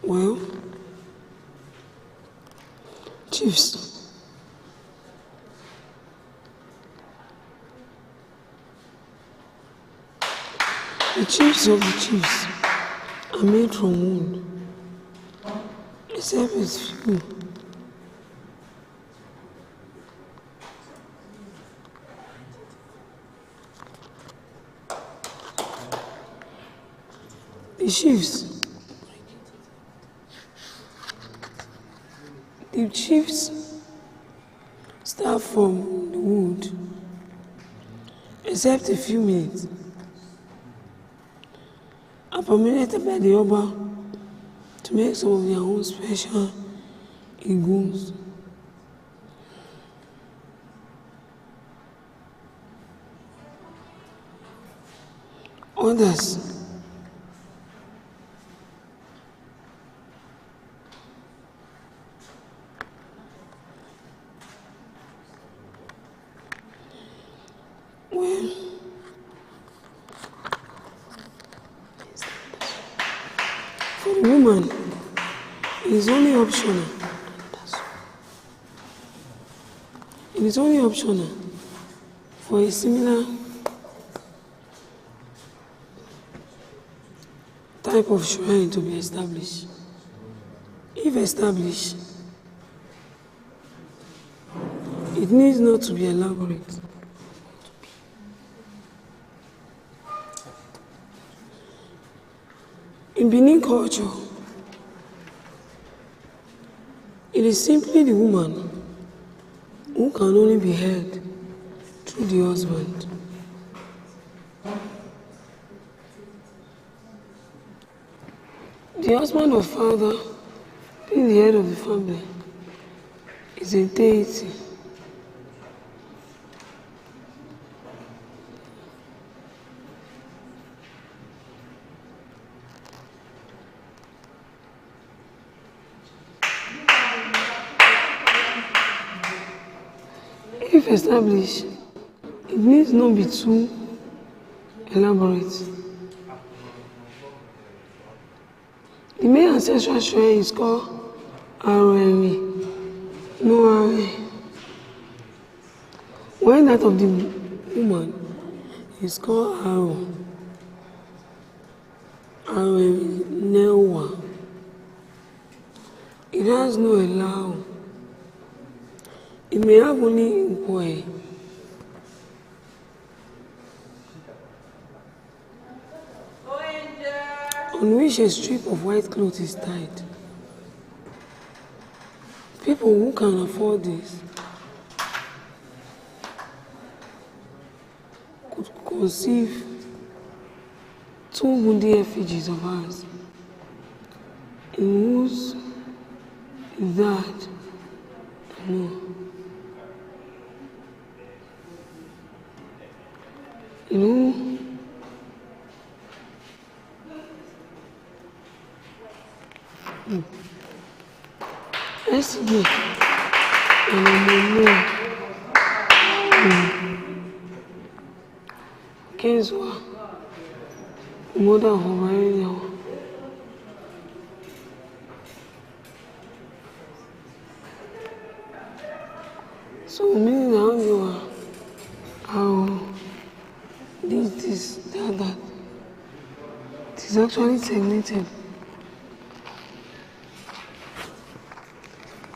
Well, chiefs. The chiefs of the chiefs are made from wood, except with few. The chiefs start from the wood, except a few minutes, are permitted by the Oba to make some of their own special igus. Others for the woman, it is only optional. It is only optional for a similar type of shrine to be established. If established, it needs not to be elaborate. In Benin culture, it is simply the woman who can only be held through the husband. The husband or father, being the head of the family, is a deity. If established, it needs not be too elaborate. The main ancestral shrine is called Osariemen Asein, while that of the woman is called Osariemen. It has no aloud. It may have only boy. On which a strip of white cloth is tied. People who can afford this could conceive 2 wounded effigies of ours, in whose that no. In whom Yesterday, and I'm on Kenzwa, mother of Osariemen. So meaning now you are how this, that. It is actually segmented.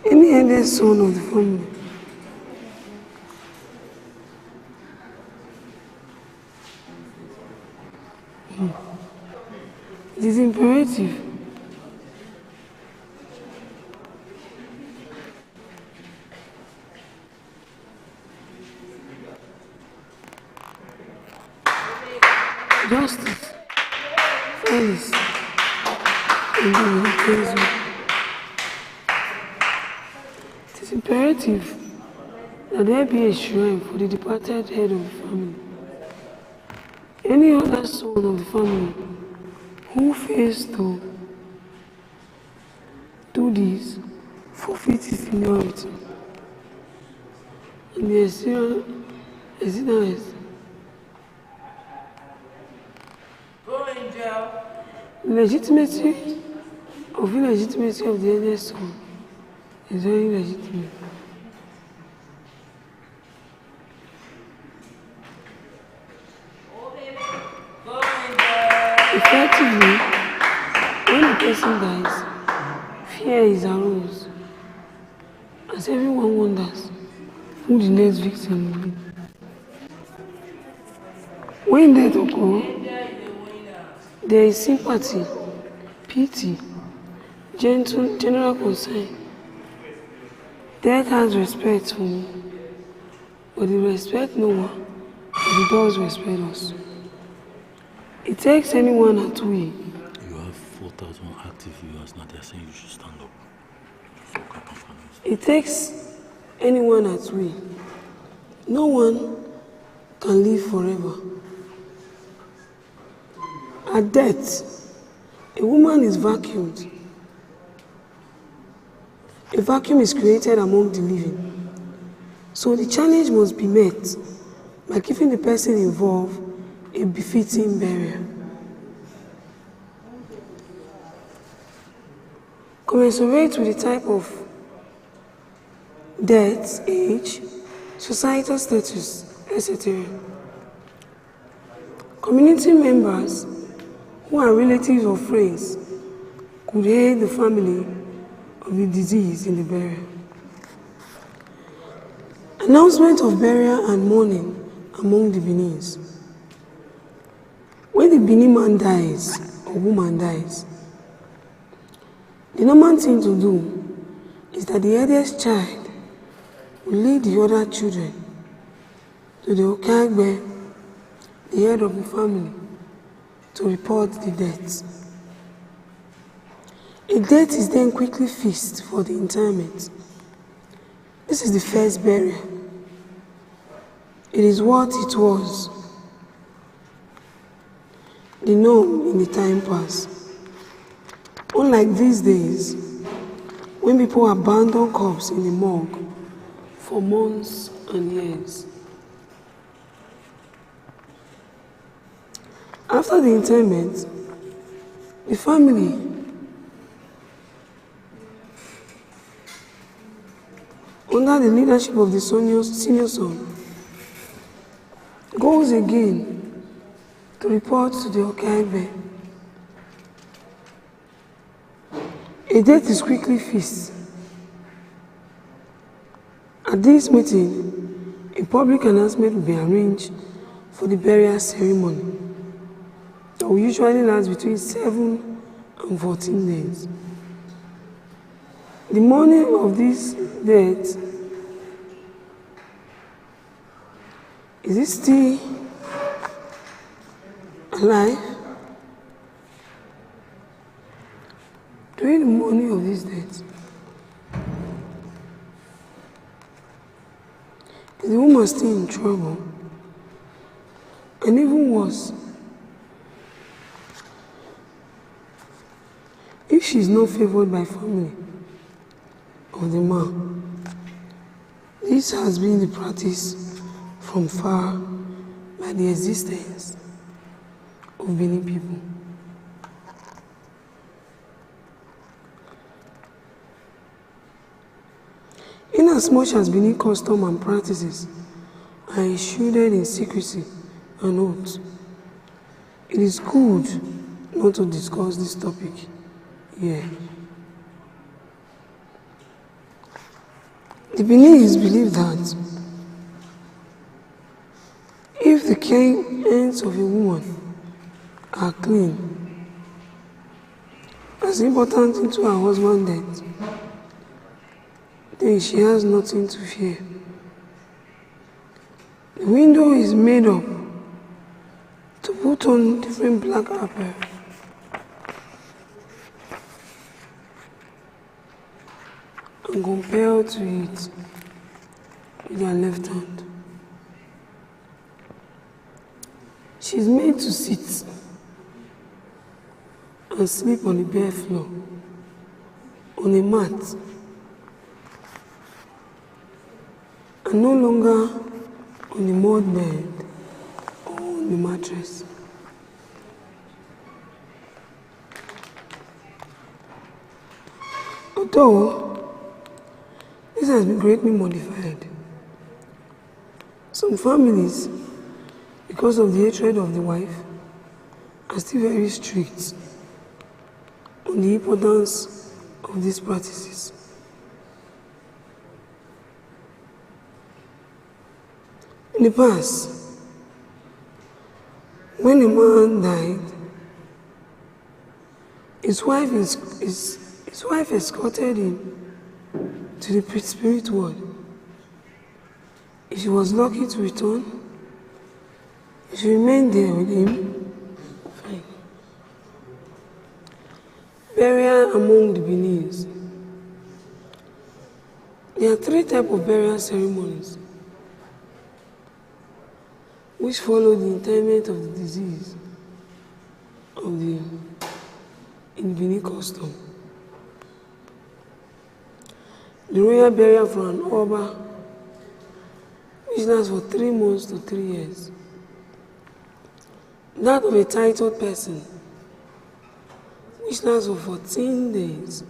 Any eldest son of the family it is imperative justice, fairness, and the it is imperative that there be a shrine for the departed head of the family. Any other son of the family who fails to do this forfeits his seniority. And the Asein legitimacy of illegitimacy of the eldest son is very legitimate. Effectively, when a person dies, fear is aroused, as everyone wonders who the next victim will be. When death occurs, there is sympathy, pity, general concern. Death has respect for me, but it respects no one, but it does respect us. It takes anyone at will. You have 4,000 active viewers now. They're saying you should stand up. It takes anyone at will. No one can live forever. At death, a woman is vacuumed. A vacuum is created among the living. So the challenge must be met by giving the person involved a befitting burial. Commensurate with the type of death, age, societal status, etc. Community members who are relatives or friends could aid the family of the deceased in the burial. Announcement of burial and mourning among the Benin's. When the Benin man dies or woman dies, the normal thing to do is that the eldest child will lead the other children to the Okagbe, the head of the family, to report the death. A date is then quickly fixed for the interment. This is the first burial. It is what it was, the norm in the time past. Unlike these days, when people abandon corpses in the morgue for months and years. After the interment, the family under the leadership of the senior son goes again to report to the Okaibe. A date is quickly fixed. At this meeting, a public announcement will be arranged for the burial ceremony that will usually last between 7 and 14 days. The morning of this date, is it still alive? During the morning of this date, is the woman still in trouble? And even worse, if she is not favored by family of the man. This has been the practice from far by the existence of Benin people. Inasmuch as Benin custom and practices are enshrouded in secrecy and oath, it is good not to discuss this topic here. The Beninese believe that if the ends of a woman are clean, as important into her husband's death, then she has nothing to fear. The window is made up to put on different black apparel. And compelled to eat with her left hand. She is made to sit and sleep on the bare floor, on a mat, and no longer on the mud bed or on the mattress. Although this has been greatly modified, some families, because of the hatred of the wife, are still very strict on the importance of these practices. In the past, when a man died, his wife escorted him to the spirit world. If she was lucky to return, if she remained there with him, fine. Burial among the Beninese. There are 3 types of burial ceremonies which follow the interment of the disease in Benin custom. The royal burial for an Oba, which lasts for 3 months to 3 years. That of a titled person, which lasts for 14 days.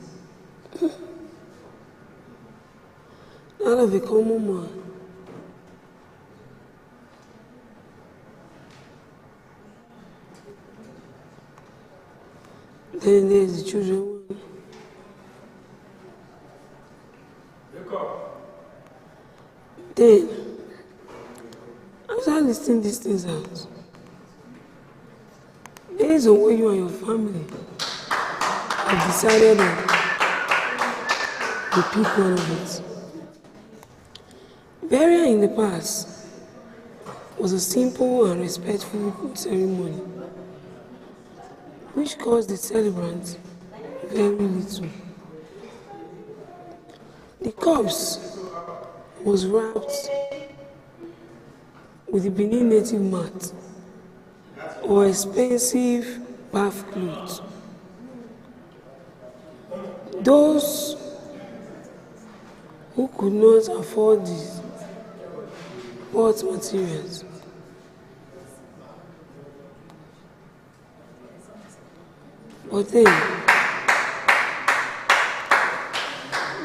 That of a common man. Then there's the children one. Then, after listing these things out, based on what you and your family have decided on, you pick one of it. Burial in the past was a simple and respectful ceremony which cost the celebrant very little. The corpse was wrapped with the Benin native mat or expensive bath clothes. Those who could not afford these bought materials. But then,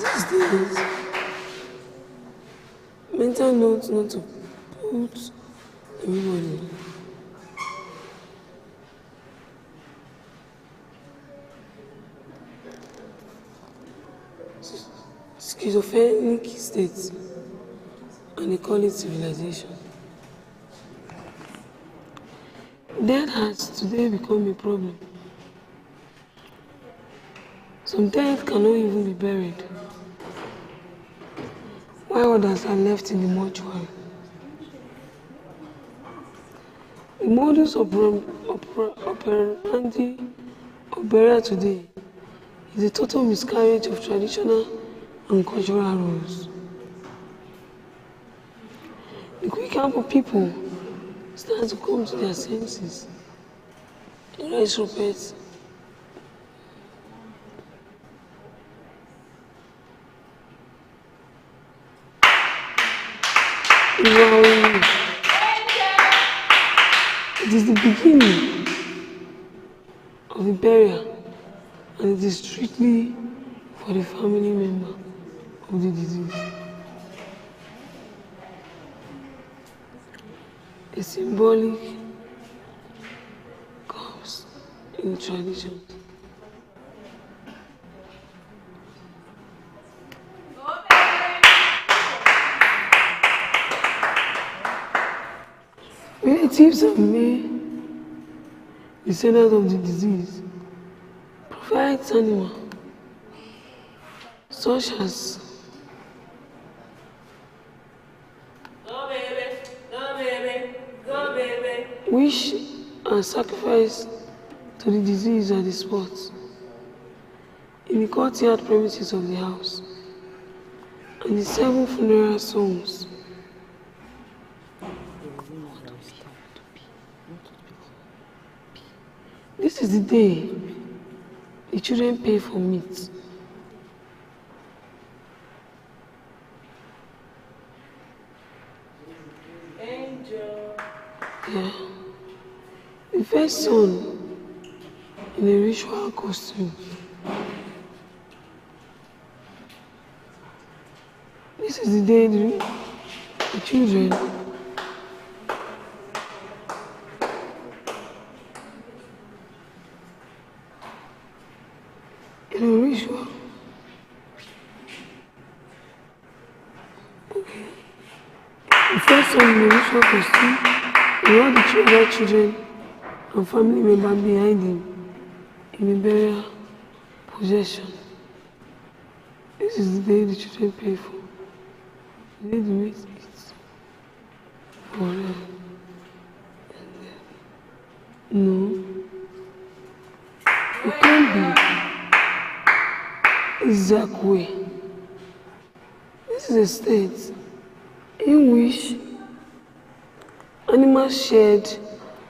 these days, mental notes not to put everybody. Schizophrenic states, and they call it civilization. Death has today become a problem. Some dead cannot even be buried, while others are left in the mortuary. The modus operandi of burial today is a total miscarriage of traditional and cultural rules. The quick camp of people start to come to their senses. They raise ropettes, Wow. It is the beginning of the burial, and it is strictly for the family member of the deceased. A symbolic comes in tradition. Relatives and male descendants of the deceased provide animals such as which are sacrificed to the deceased at the spot in the courtyard premises of the house, and the 7 funeral songs. This is the day the children pay for meat. Angel. Yeah. The first son in a ritual costume. This is the day the children in a ritual. Okay. The first son in a ritual costume, with all the other children and family members behind him in a burial procession. This is the day the children pay for. The day the mate eats for them. No. It can't be exact way. This is a state in which animals shed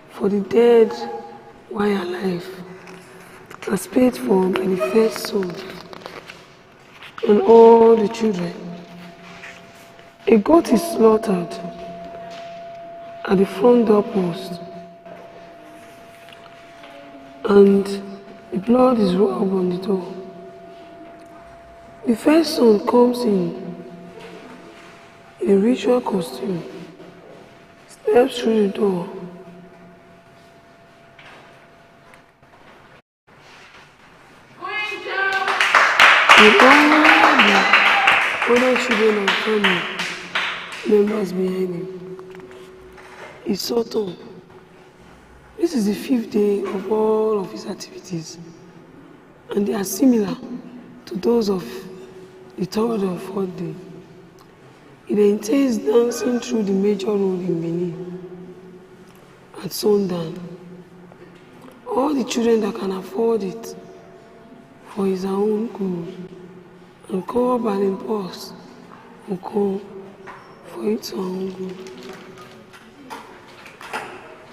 for the dead while alive as paid for by the first son and all the children. A goat is slaughtered at the front doorpost, and the blood is rubbed on the door. The first son comes in a ritual costume, steps through the door, with all the other children and family members behind him. It's Sultan. This is the 5th day of all of his activities, and they are similar to those of the 3rd and 4th day. It entails dancing through the major road in Benin at sundown. All the children that can afford it for his own good and cover by the boss will come for its own good.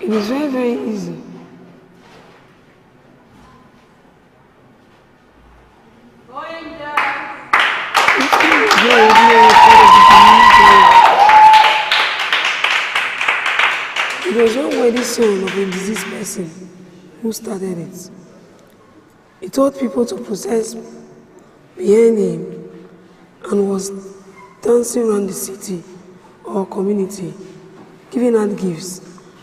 It is very, very easy. It was one wedding son of a deceased person who started it. He told people to process behind him and was dancing around the city or community, giving out gifts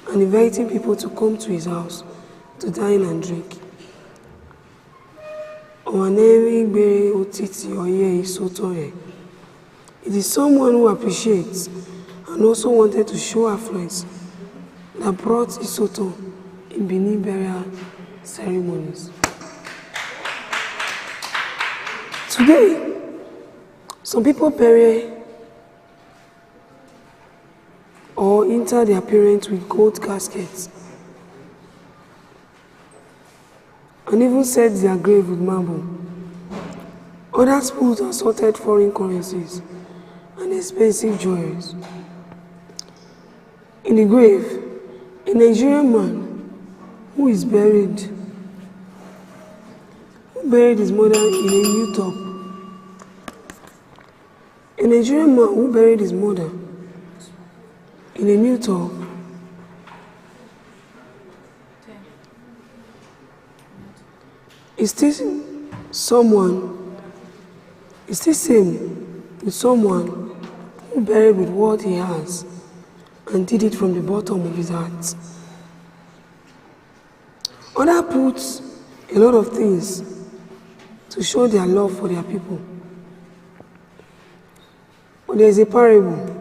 and inviting people to come to his to dine and drink. It is someone who appreciates and also wanted to show affluence that brought Isoto in Benin burial ceremonies. Today, some people bury or inter their parents with gold caskets and even set their grave with marble. Others put assorted foreign currencies and expensive jewelries. In the grave, a Nigerian man who buried his mother in a new top. A Nigerian man who buried his mother in a new talk. Is this someone, is this same with someone who buried with what he has and did it from the bottom of his heart? Other puts a lot of things to show their love for their people. But there is a parable.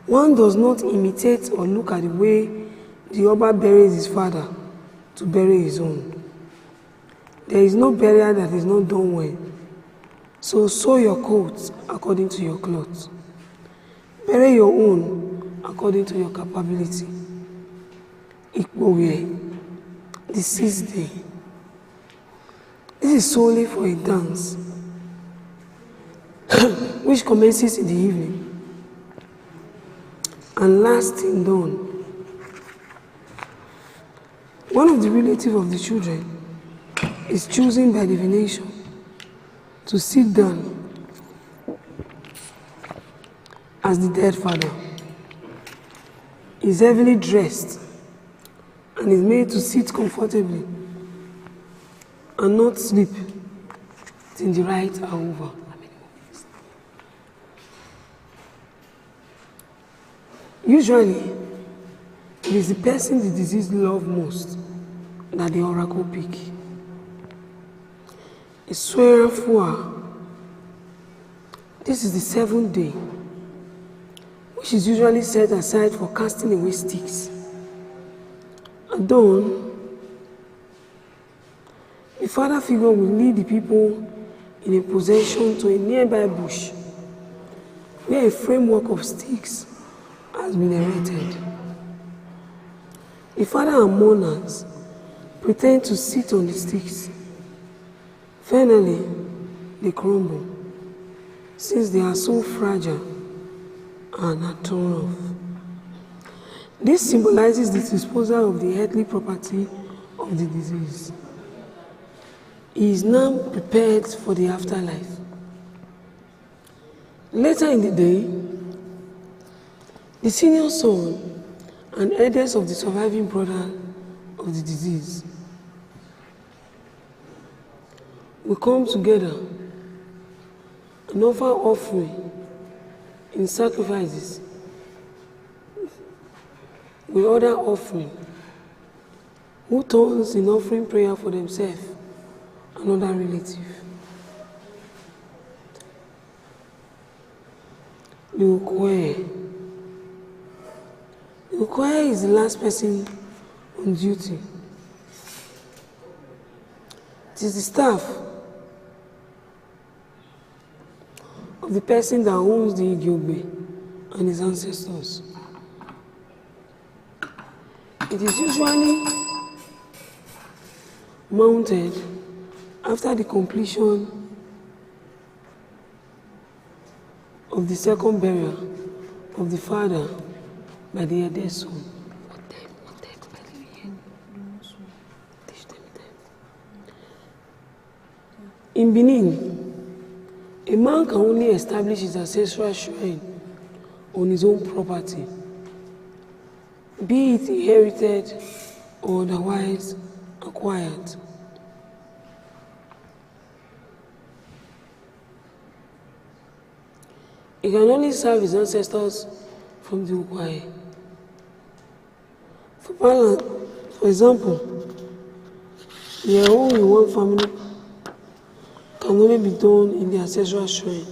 One does not imitate or look at the way the Oba buries his father to bury his own. There is no burial that is not done well. So sew your coat according to your cloth. Bury your own according to your capability. Ikpowe, the 6th day. This is solely for a dance, which commences in the evening and lasts in dawn. One of the relatives of the children is chosen by divination to sit down as the dead father. He is heavily dressed and is made to sit comfortably and not sleep till the rites are over. Usually, it is the person the deceased loves most that the oracle pick. This is the 7th day, which is usually set aside for casting away sticks. At dawn, the father figure will lead the people in a procession to a nearby bush where a framework of sticks has been erected. The father and mourners pretend to sit on the sticks. Finally, they crumble, since they are so fragile and are torn off. This symbolizes the disposal of the earthly property of the deceased. He is now prepared for the afterlife. Later in the day, the senior son and elders of the surviving brother of the deceased will come together and offer offering in sacrifices with other offering, who turns in offering prayer for themselves and other relatives. The Ukwe is the last person on duty. It is the staff of the person that owns the Igiogbe and his ancestors. It is usually mounted after the completion of the second burial of the father by the eldest son. In Benin, a man can only establish his ancestral shrine on his own property, be it inherited or otherwise acquired. He can only serve his ancestors from the Ukwae. For example, the home in one family can only be done in the ancestral shrine.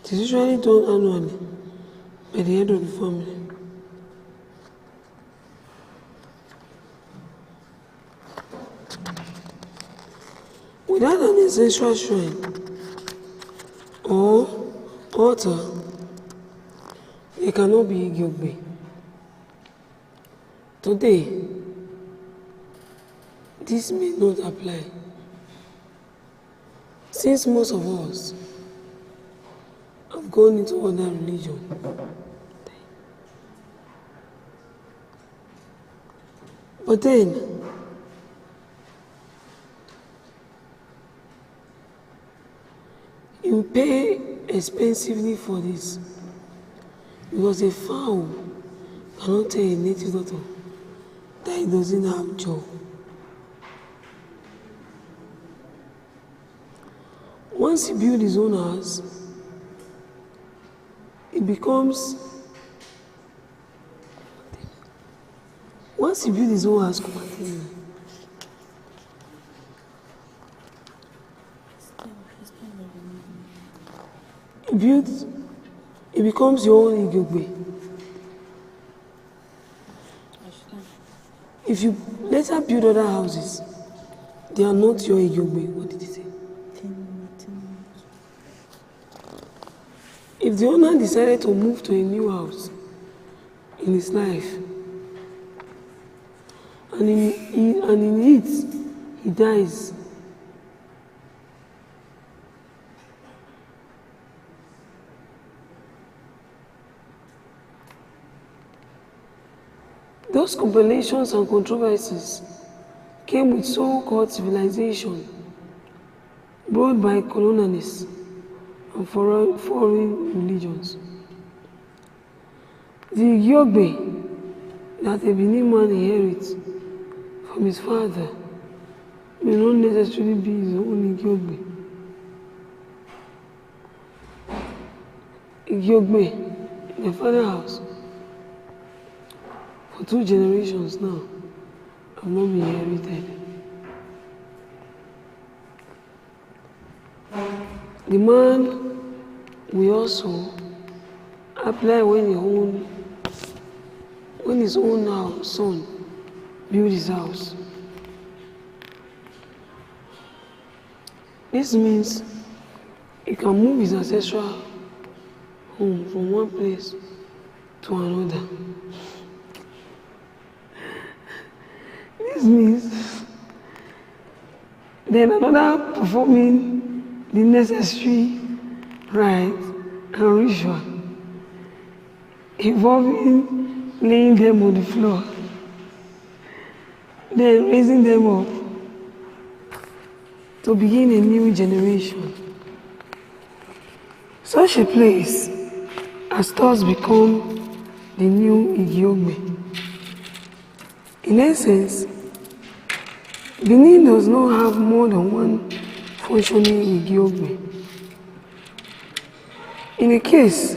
It is usually done annually by the head of the family. Without an ancestral shrine or altar, there cannot be Igiogbe. Today, this may not apply, since most of us have gone into other religion. But then, you pay expensively for this. Because a fowl cannot tell a native doctor that it doesn't have jaw. Once he builds his own house, it becomes. Once he builds his own house, it becomes your own Igogbe. If you later build other houses, they are not your Igogbe. What did he say? If the owner decided to move to a new house in his life, and in it, he dies, those compilations and controversies came with so-called civilization brought by colonialists and foreign religions. The Igogbe that a Benin man inherits from his father may not necessarily be his own Igogbe. Igogbe in the father's house for 2 generations now have not been inherited. The man will also apply when his own son build his house. This means he can move his ancestral home from one place to another. This means then another performing the necessary rite and ritual involving laying them on the floor, then raising them up to begin a new generation. Such a place has thus become the new Igogbe. In essence, Benin does not have more than one functioning Igogbe. In a case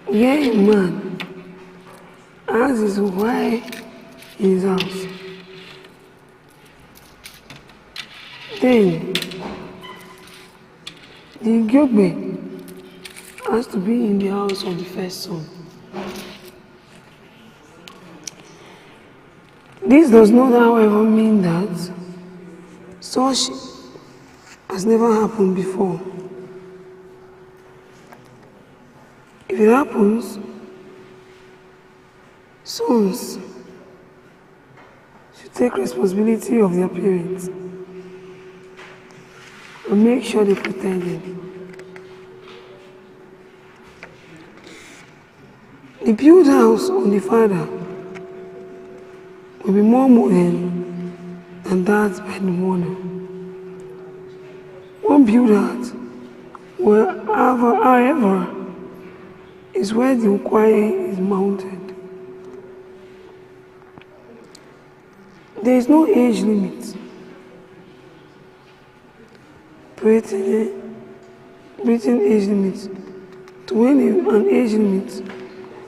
where a man has his wife in his house, then the Igogbe has to be in the house of the first son. This does not, however, mean that such has never happened before. If it happens, sons should take responsibility of their parents and make sure they protect them. The built house on the father will be more modern than that by the mother. One built house, however, is where the inquiry is mounted. There is no age limit. Britain age limit to when an age limit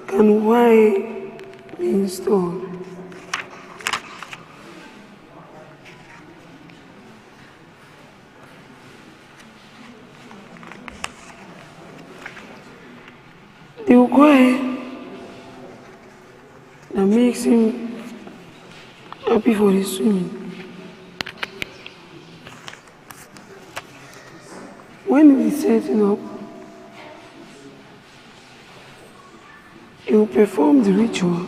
can why be installed. The Ukwe that makes him happy for his swimming. When he is setting up, he will perform the ritual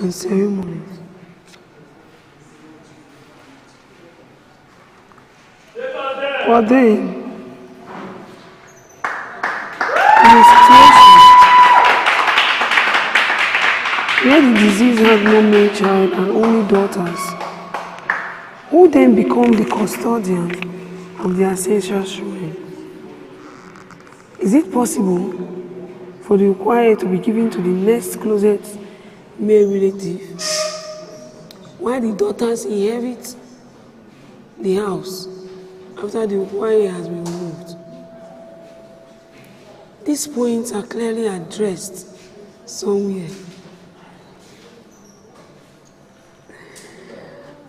and ceremonies. But then, in a situation where the disease had no male child and only daughters, who then become the custodian of the ancestral shrine? Is it possible for the choir to be given to the next closest male relative, while the daughters inherit the house after the choir has been removed. These points are clearly addressed somewhere.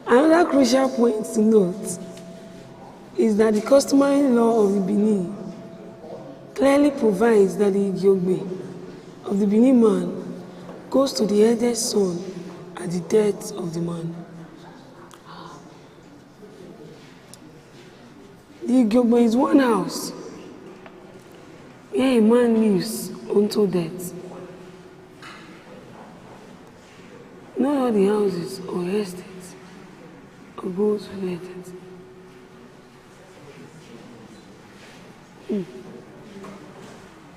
Another crucial point to note is that the customary law of the Benin clearly provides that the Igiogbe of the Benin man goes to the eldest son at the death of the man. The Igiogbe is one house where a man lives until death. Not all the houses or estates are both related.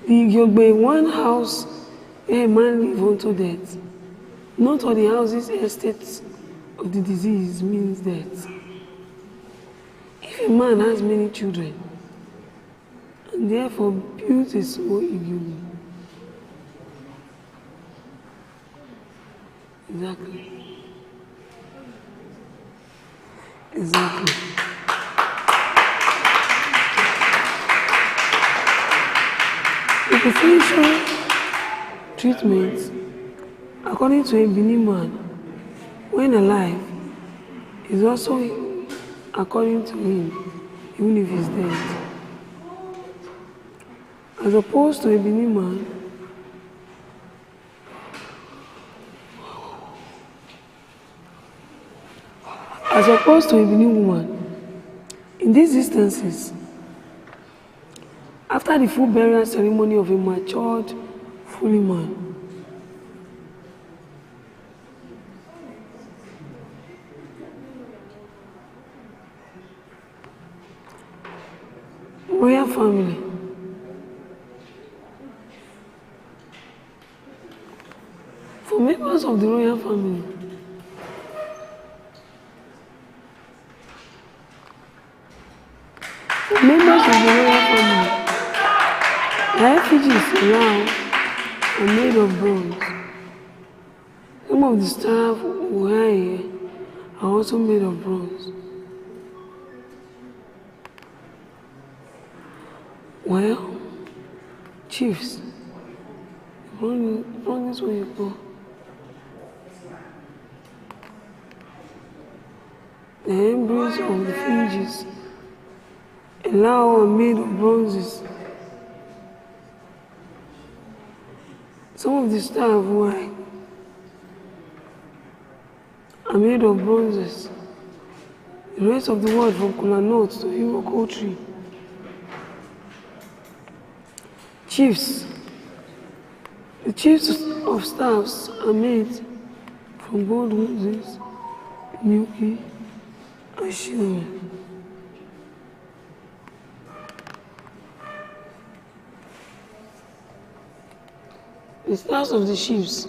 The Igiogbe, one house where a man lives until death. Not all the houses, estates of the disease means death. If a man has many children and therefore builds a small Igiogbe, Exactly. The preferential treatment, according to a Benin man, when alive, is also according to him, even if he's dead. As opposed to a Benin man, as opposed to a Benin woman. In these instances, after the full burial ceremony of a matured, fully man, royal family, for members of the royal family, the effigies around are made of bronze. Some of the staff who are here are also made of bronze. Well, chiefs, run this way you go. The emblems of the effigies are made of bronzes. Some of the staff are made of bronzes. The rest of the world, from kola nut to iroko tree. Chiefs. The chiefs of staffs are made from gold roses, milky, and silver. The staffs of the chiefs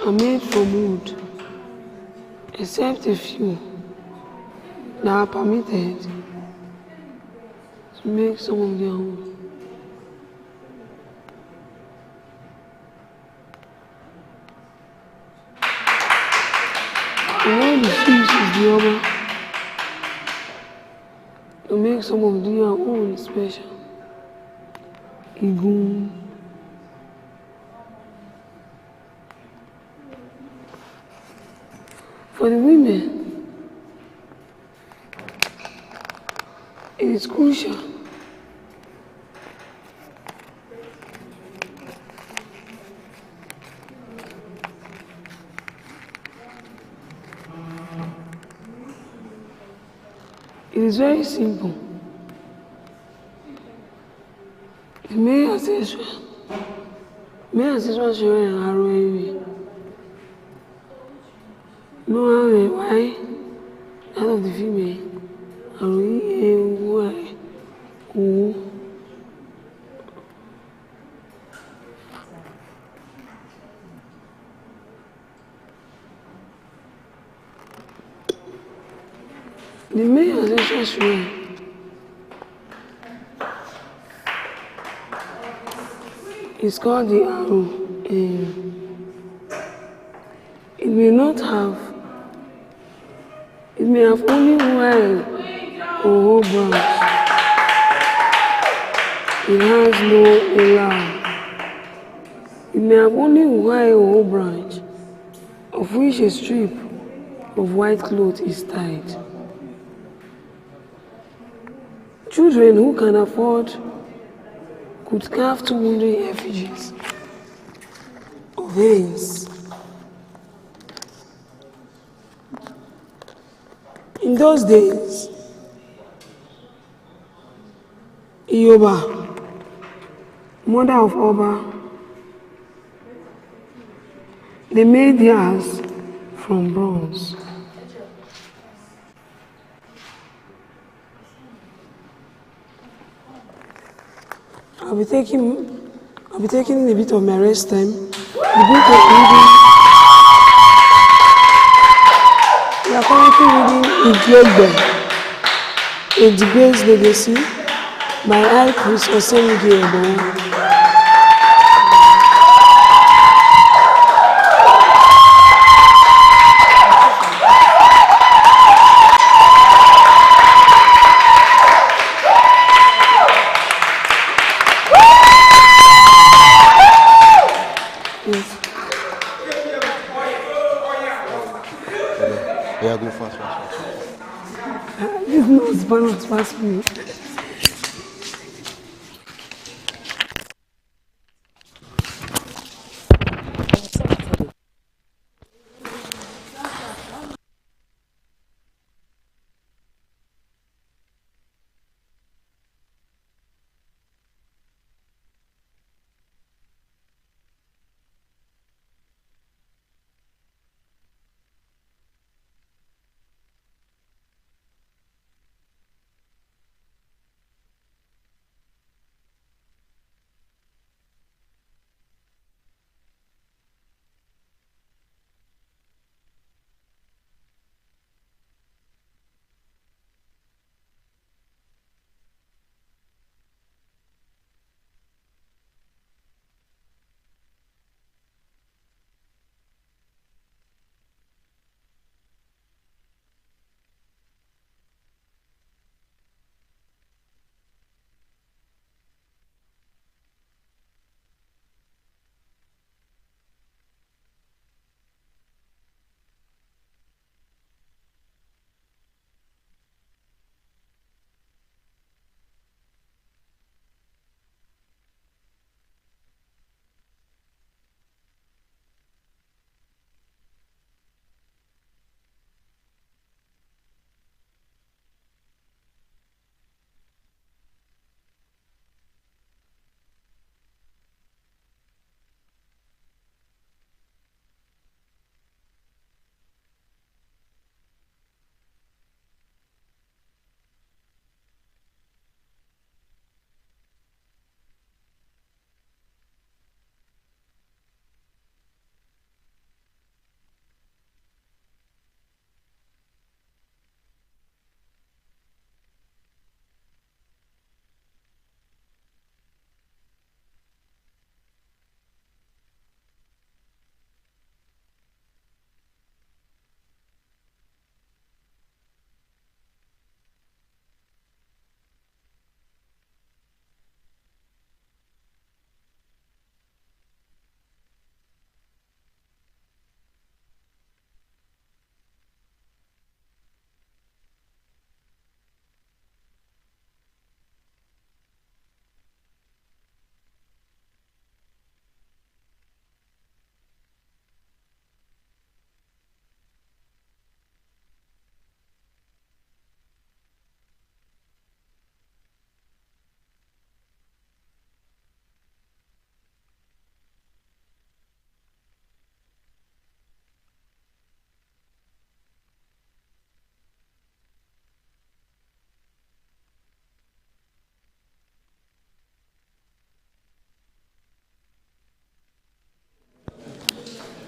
are made from wood, except a few that are permitted to make some of their own. And one of the chiefs is the Oba, to make some of their own special. Igun. For the women, it is crucial it is very simple. The male ancestral children are arrow. No why that of the female the male ancestral children is called the arrow. It may have only one or whole branch. It has no aloud. It may have only one or whole branch, of which a strip of white cloth is tied. Children who can afford could carve 2 wooden effigies of hens. In those days, Iyoba, mother of Oba, they made theirs from bronze. I'll be taking a bit of my rest time. The book of reading. We are currently reading Iglegbe, A Debate's Legacy by High Priest Asein Angel Osariemen. Yeah, go fast. This is not Spanish fast food.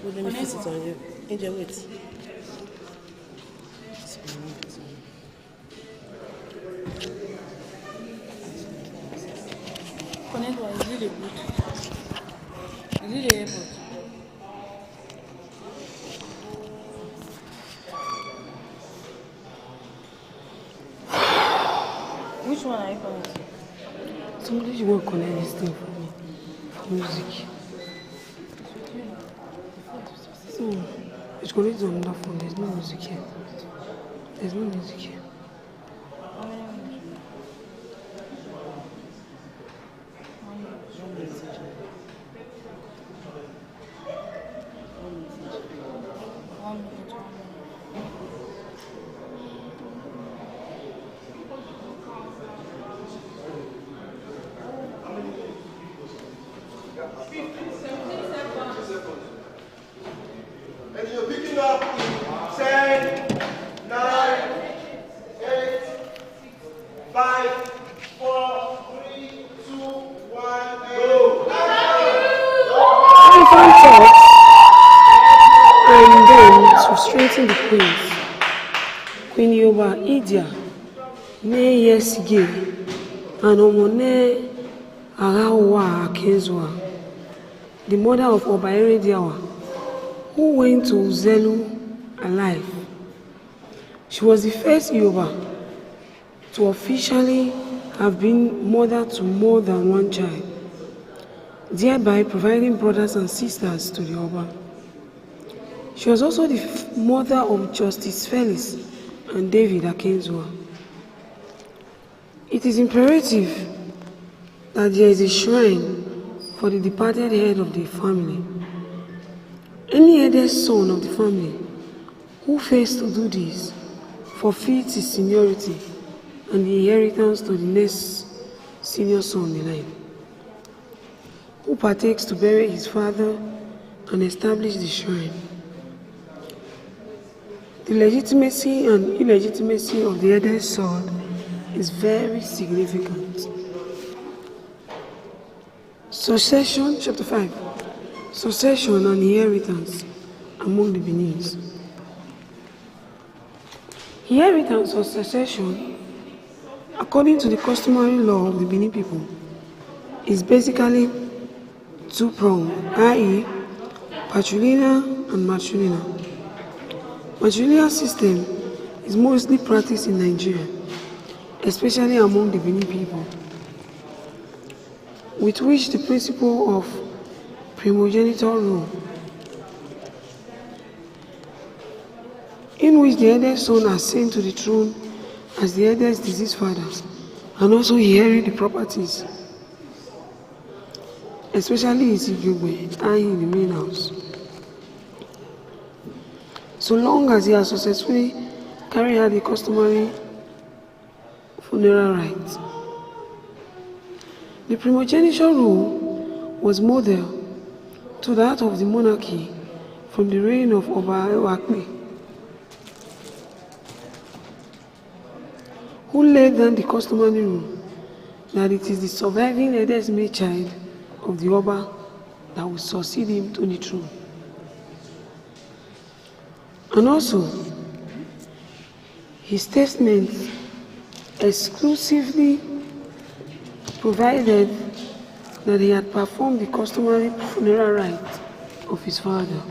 Let me fix it on you. Angel, wait. Connect one is really good. Which one are you connecting? Somebody should go and connect this thing for me. For music. No, it's connected on another phone. There's no music here. There's no music here. How many minutes? One minute. And you're picking up in 10, 9, 8, 5, 4, 3, 2, 1, go. Elephant talks and then to strengthen the queens. Queen Yoba Idia, ne Yesige, and Omone Arawa Akezwa, the mother of Obaere Diawa, who went to Zelu alive. She was the first Yoruba to officially have been mother to more than one child, thereby providing brothers and sisters to the Yoruba. She was also the mother of Justice Felix and David Akenzua. It is imperative that there is a shrine for the departed head of the family. Any eldest son of the family who fails to do this forfeits his seniority and the inheritance to the next senior son in line, who partakes to bury his father and establish the shrine. The legitimacy and illegitimacy of the eldest son is very significant. Succession, chapter 5. Succession and inheritance among the Benins. Inheritance or succession, according to the customary law of the Benin people, is basically two-pronged, i.e., patrilineal and matrilineal. Matrilineal system is mostly practiced in Nigeria, especially among the Benin people, with which the principle of primogeniture rule, in which the eldest son ascends to the throne as the eldest deceased father and also inherit the properties, especially his Igwe, i.e. the main house, so long as he has successfully carried out the customary funeral rites. The primogeniture rule was modeled to that of the monarchy from the reign of Oba Ewakme, who laid down the customary rule that it is the surviving eldest male child of the Oba that will succeed him to the throne. And also, his testament exclusively provided that he had performed the customary funeral rite of his father.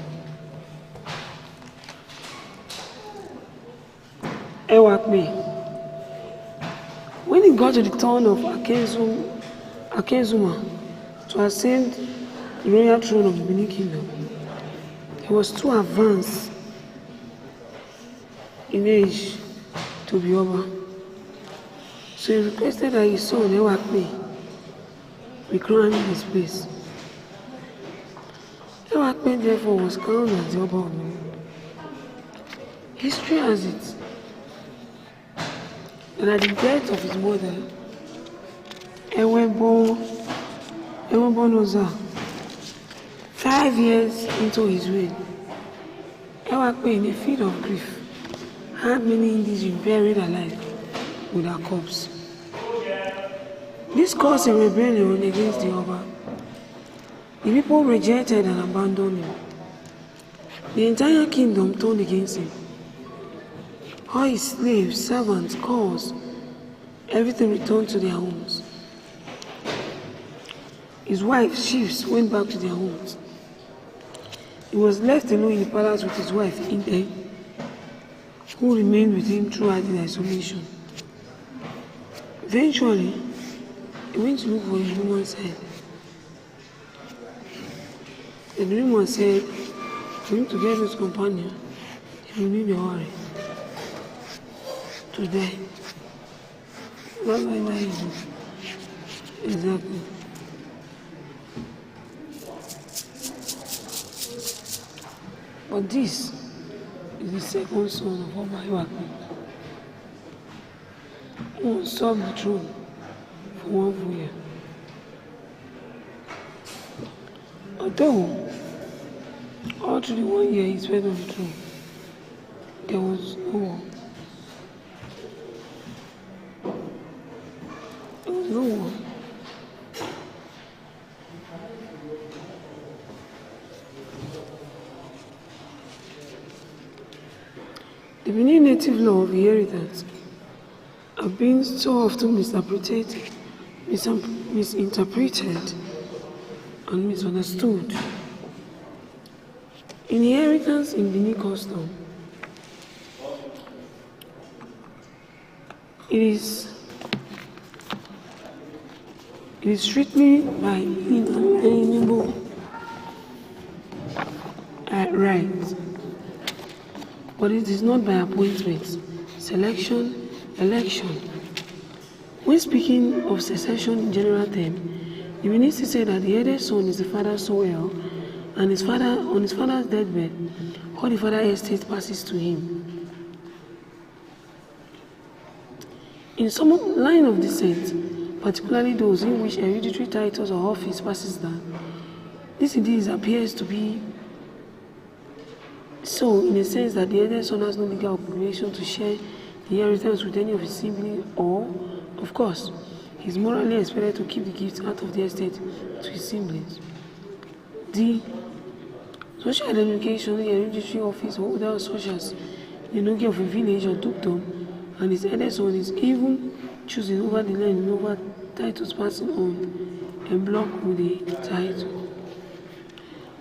Ewakme. When it got to the turn of Akenzuma to ascend the royal throne of the Benin Kingdom, he was too advanced in age to be Oba. So he requested that his son Ewakme be crowned in his place. Ewakme therefore was crowned as the Oba of Benin. History has it that at the death of his mother, Ewebonoza, 5 years into his reign, Ewakme, in a fit of grief, had many indigenous buried alive with their corpse. This caused a rebellion against the Oba. The people rejected and abandoned him. The entire kingdom turned against him. All his slaves, servants, cows, everything returned to their homes. His wife, chiefs, went back to their homes. He was left alone in the palace with his wife, Inde, who remained with him throughout the isolation. Eventually, he went to look for his woman's head. The dreamer said for him to get his companion, he will need a hurry to die. That's why he did. Exactly. But this is the second son of Oba Iwakun, who usurped the throne for 1 full year. Although all through the 1 year he spent on the throne, there was no war. There was no war. The Benin native law of inheritance have been so often misinterpreted and misunderstood. Inheritance in Benin custom, it is strictly by inalienable right, but it is not by appointment, selection, election. When speaking of succession in general term, the minister said that the eldest son is the father's soil, and on his father's deathbed, all the father's estate passes to him. In some line of descent, particularly those in which hereditary titles or office passes down, this indeed appears to be so in a sense that the eldest son has no legal obligation to share the inheritance with any of his siblings, or, of course, he is morally expected to keep the gifts out of the estate to his siblings. D. Social identification, the hereditary office holder such as the nogi of a village or dukedom, and his eldest son is even choosing over the land and over titles passing on and block with the title.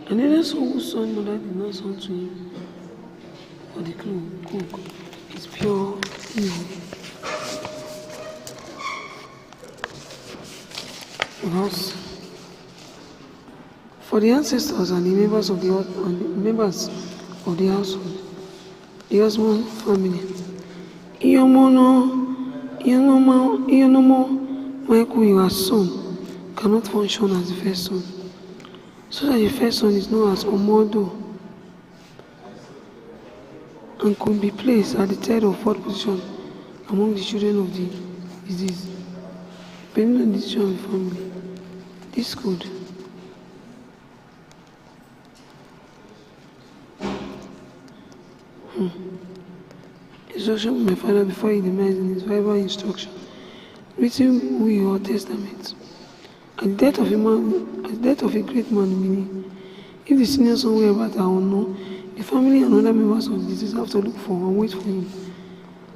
And the eldest son whose son mother did not son to him for the cook is pure evil. Because for the ancestors and the members of the household, the husband family, Michael, your son, cannot function as the first son, so that the first son is known as Omodo and could be placed at the third or fourth position among the children of the disease, depending on the decision of the family. This could instruction of my father before he demised in his Bible instruction, written will or testament. At the death of a great man in Benin, if the senior son were about or unknown, the family and other members of the deceased have to look for and wait for him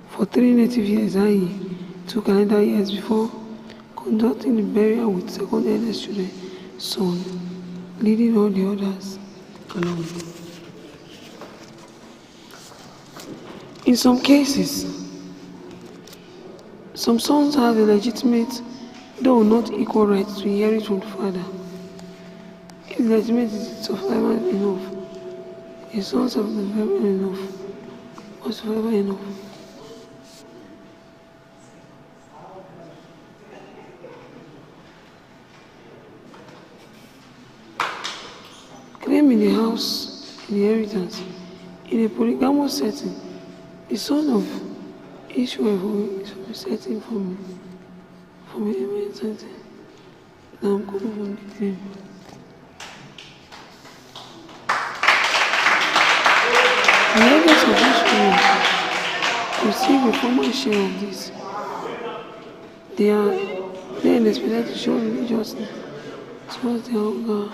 for 3 native years, i.e., 2 calendar years, before conducting the burial with second eldest children, son, leading all the others along. In some cases, some sons have a legitimate, though not equal, right to inherit from the father. If the legitimate is survivor enough, the sons have the survivor enough, or survivor enough. Claim in the house inheritance in a polygamous setting. The son of Ishmael is setting from a setting. Now I'm coming from the claim. The elders of Ishmael receive a formal share of this. They are then expected to show religiously towards their hunger.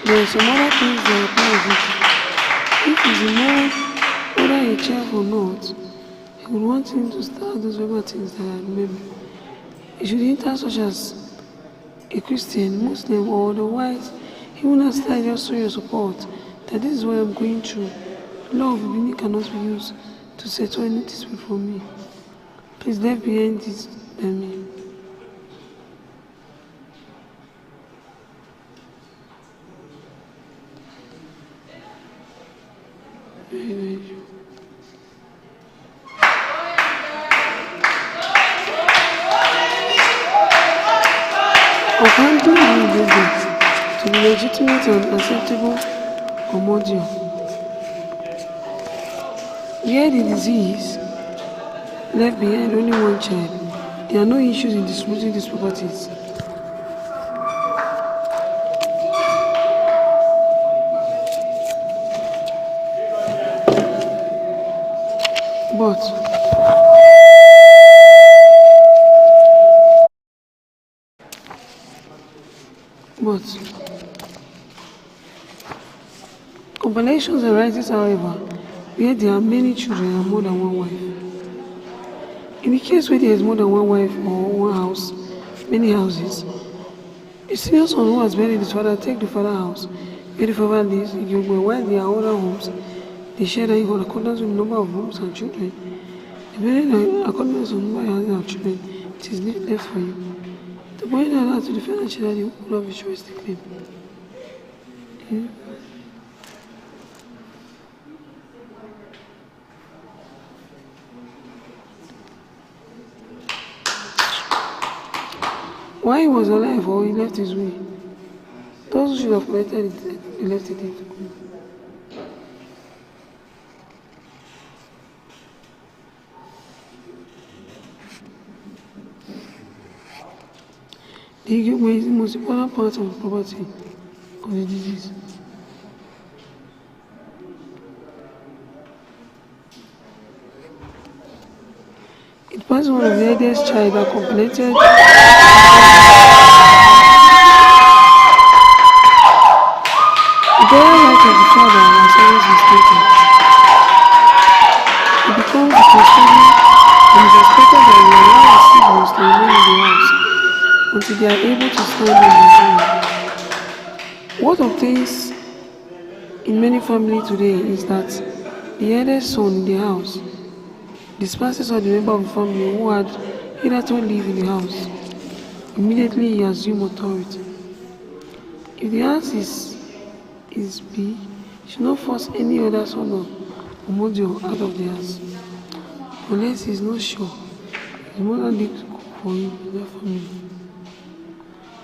There are some other things that apply with it. If he's a man, whether a child or not, he would want him to start those other things that I remember. He should enter such as a Christian, Muslim, or the white, even as that just show your support that this is what I'm going through. Law of Benin cannot be used to settle any dispute for me. Please leave behind this than me. Very true. Accounting the ingredients to be legitimate and acceptable or module. Where the disease left behind only one child, there are no issues in distributing these properties. But compilations arises, however, where there are many children and more than one wife. In the case where there is more than one wife or one house, many houses, a senior son who has buried his father take the father's house where the father lives, while there are other homes, they share that in accordance with the number of rooms and children. Depending on accordance with the number of children, it is left for you. The point allowed to defend the child the whole of his choice to claim. Why he was alive or he left his will? Those who should have collected it, they left it in. The equipment is the most important part of the property of the disease. It was one of the eldest child that completed the burial right of the father was always mistaken. It becomes the custodian and is expected that he will allow his siblings to remain in the house until they are able to stand on their own. What obtains in many families today is that the eldest son in the house disperses all the members of the family who had hitherto lived in the house. Immediately he assumes authority. If the house is big, he should not force any other son or module out of the house, unless he is not sure his mother needs to cook for him in that family.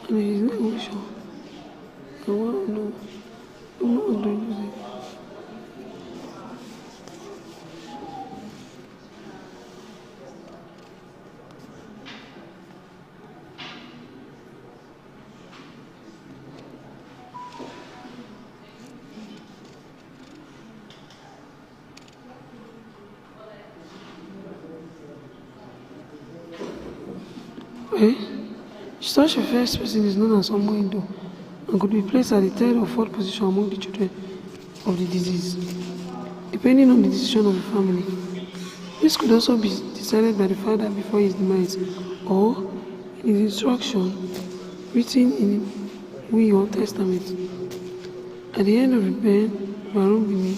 And if he is not even sure, I want to know, I'm not going to use it. Such a first person is known as Omoindo and could be placed at the third or fourth position among the children of the disease, depending on the decision of the family. This could also be decided by the father before his demise, or in his instruction written in will or testament. At the end of the Baron Benin,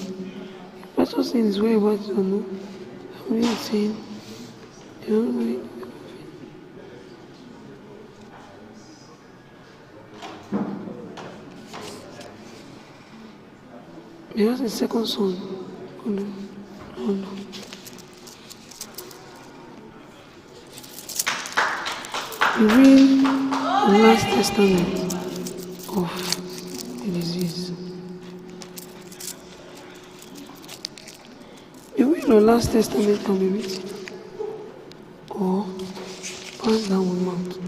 the pastor saying his whereabouts is unknown. Family is saying, they don't know it. He has a second son. Oh no. The will and last testament of the disease. The will or last testament can be written or passed down with mouth.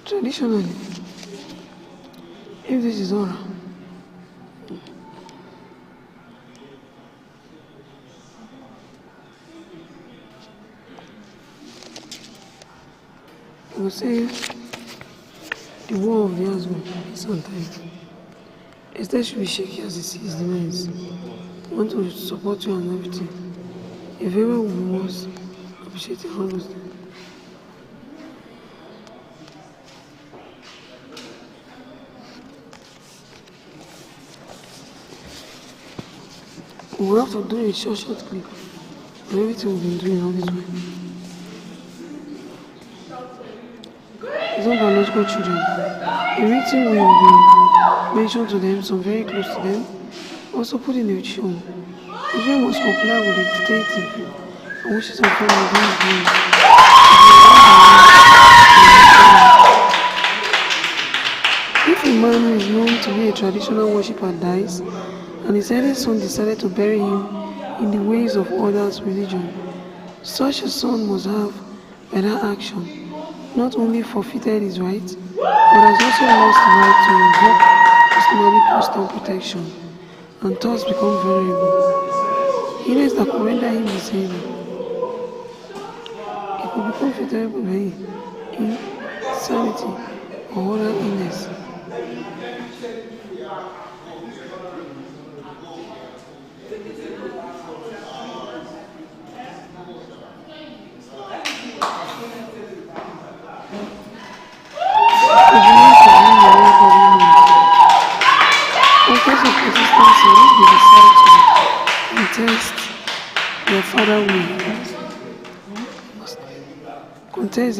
Traditionally, if this is oral, we will say the war of the husband is untied. Esther should be shaky as he sees the demise. Want to support you and everything. If ever will be most appreciated all those things. We will have to do a short clip of everything we've been doing all this way. It's not biological children. Everything will be mentioned to them, some very close to them. Also put in a tune. The children must comply with the dictative and wishes of family within the dream. If a man who is known to be a traditional worshipper dies, and his eldest son decided to bury him in the ways of others' religion, such a son must have, by that action, not only forfeited his rights, but has also lost the right to invoke customary custom protection, and thus become vulnerable. Illness that could render him disabled. It could become fatal by insanity or other illness. Contest their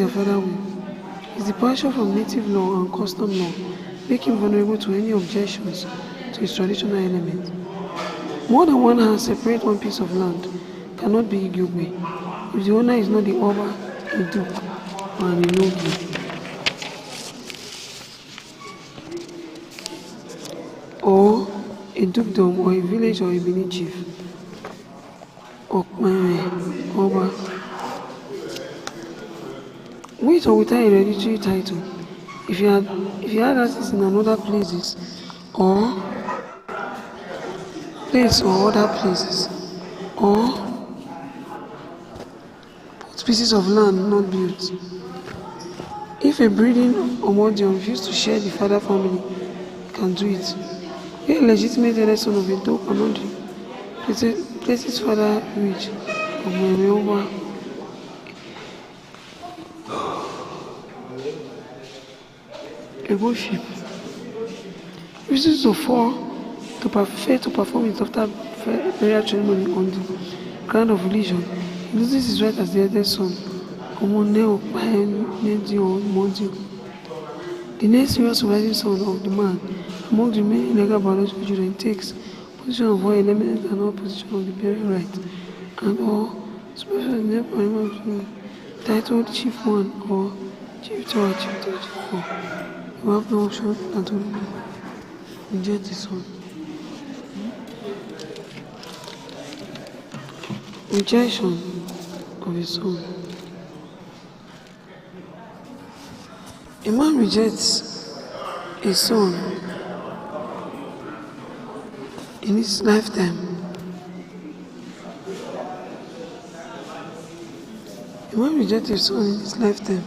father will. His departure from native law and custom law make him vulnerable to any objections to his traditional element. More than one hand separate one piece of land cannot be Igwe if the owner is not the Oba, a duke, or an Inogi. Or a dukedom, or a village, or a Benin chief. Okmame, Oba. With or without a hereditary title, if you had access in another places or other places, or pieces of land not built. If a breeding Omodion refused to share the father family, can do it. If a legitimate eldest son of a dog among the places father rich of Oba. A worship. Reasons to fall to perform his after burial ceremony on the ground of religion. He loses his right as the eldest son. The next serious surviving son of the man among the many legal biological children takes position of all elements and all position of the burial right and all special titled Chief 1 or Chief 2 or Chief 3 or Chief 4. You have no option than to reject the son. Rejection of his son. A man rejects a son in his lifetime. A man rejects a son in his lifetime.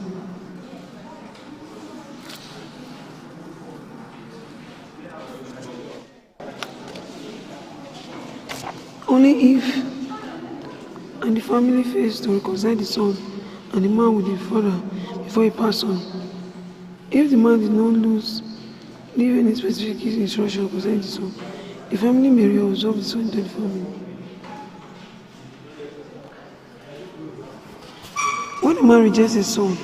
Only if and the family fails to reconcile the son and the man with the father before he passes on. If the man did not leave any specific instruction concerning the son, the family may reabsorb the son into the family. When a man rejects his son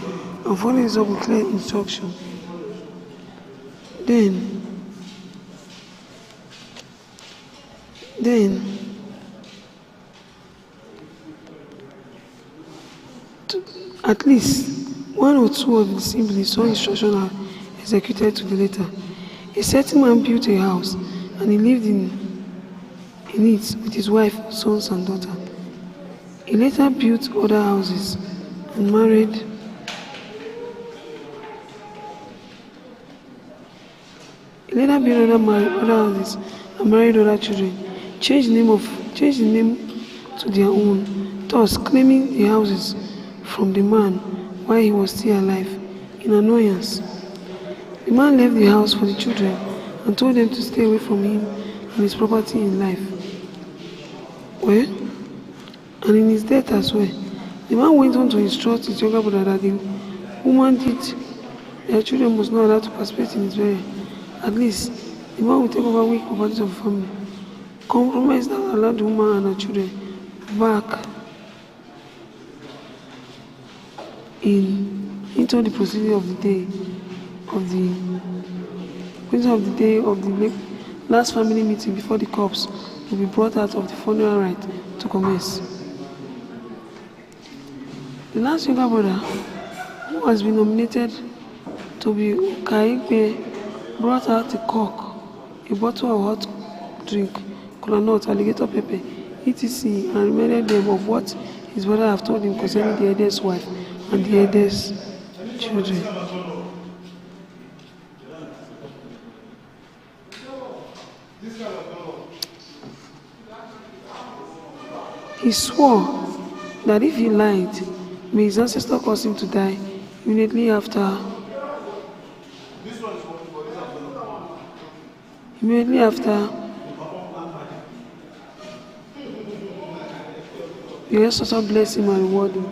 and follows up with clear instruction, then at least one or two of the siblings saw instructions are executed to the letter. A certain man built a house and he lived in it with his wife, sons and daughter. He later built other houses and married other children, changed the name to their own, thus claiming the houses from the man while he was still alive, in annoyance. The man left the house for the children and told them to stay away from him and his property in life. Well, and in his death as well. The man went on to instruct his younger brother that the woman their children must not allow to participate in his burial. At least, the man will take over weak properties of the family. compromise that allowed the woman and her children back into the procedure of the day of the last family meeting before the corpse will be brought out of the funeral rite to commence. The last younger brother, who has been nominated to be Kaikbe, brought out a cork, a bottle of hot drink, kola nut, alligator pepper, etc., and reminded them of what his brother have told him concerning the elder's wife and the elder's children. He swore that if he lied, may his ancestor cause him to die immediately after the ancestor bless him and reward him.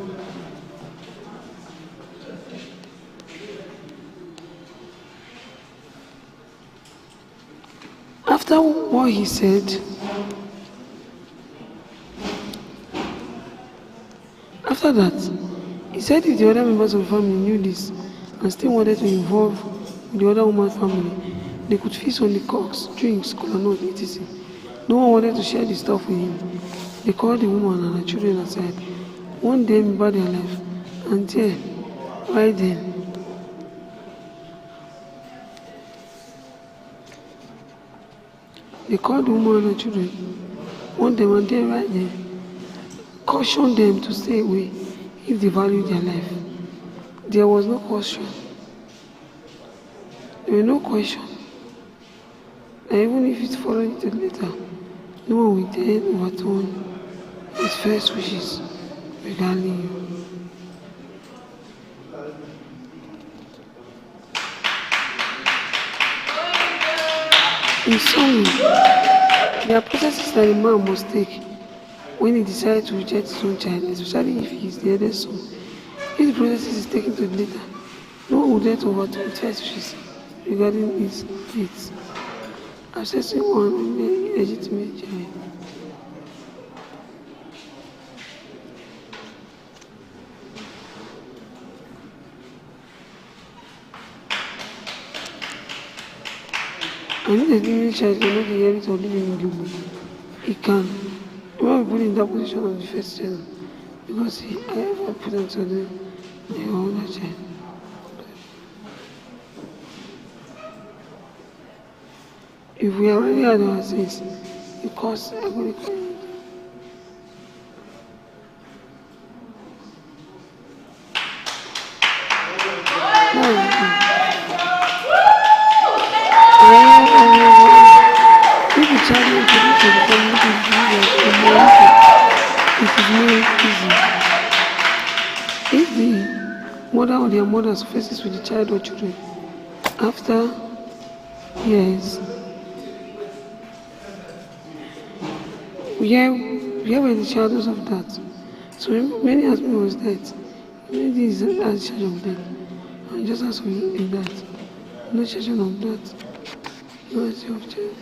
After what he said, after that, he said if the other members of the family knew this and still wanted to involve the other woman's family, they could feast on the cocks, drinks, kola nut, etc. No one wanted to share the stuff with him. They called the woman and her children aside, warned them about their life, and there, right then, they called the woman and her children, warned them, and there, right there, cautioned them to stay away if they valued their life. There was no caution. There were no question. And even if it followed it later, no one will then overturn his first wishes regarding you. In summary, there are processes that a man must take when he decides to reject his own child, especially if he is the eldest son. If the process is taken to the later, no one will dare to overturn his first wishes regarding his faith. Accessing one illegitimate child. And if the illegitimate child cannot inherit or live in Gugu, he can. He will be put in that position of the first child because he ever put into the older child. If we already had our sins, because everybody can. If the child is introduced to the family, it is more easy. If the mother or their mother faces with the child or children after years, where were the shadows of that? So many husbands was dead. Many is as shadow of death. And just as we in that. No shadow of that. No idea of child.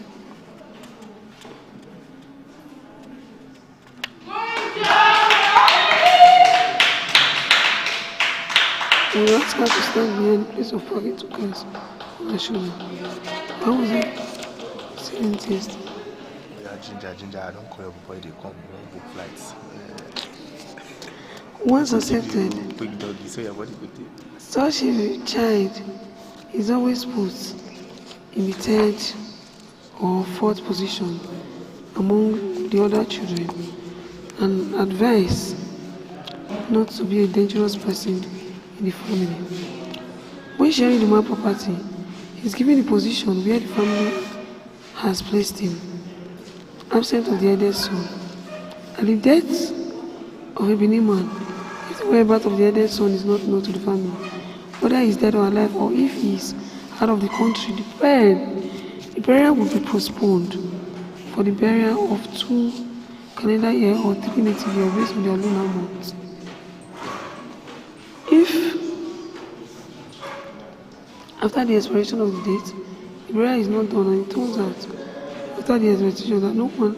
We asked her to stand behind the place of pocket to cast on the shoulder. How was it? Same taste. Ginger, I don't call your boy, they come, book flights. Once accepted, Quick doggy, so your body could take. such a child is always put in the third or fourth position among the other children and advised not to be a dangerous person in the family. When sharing the man's property, he is given the position where the family has placed him, absent of the eldest son. At the death of a Benin man, if the whereabouts of the eldest son is not known to the family, whether he is dead or alive, or if he is out of the country, the burial will be postponed for the burial of 2 calendar year or 3 native years based on their lunar months. If after the expiration of the date, the burial is not done and it turns out after the expiration that no one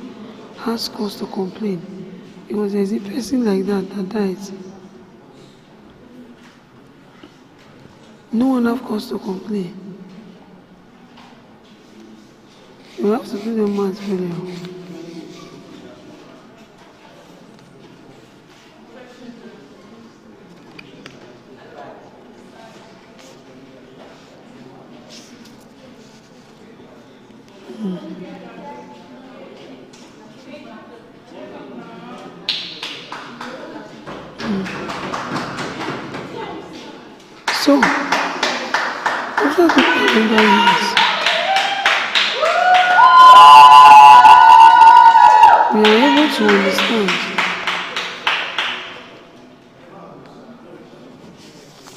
has cause to complain because there's a person like that dies. No one have cause to complain. You have to do the math very well. So, after the calendar years, we are able to understand.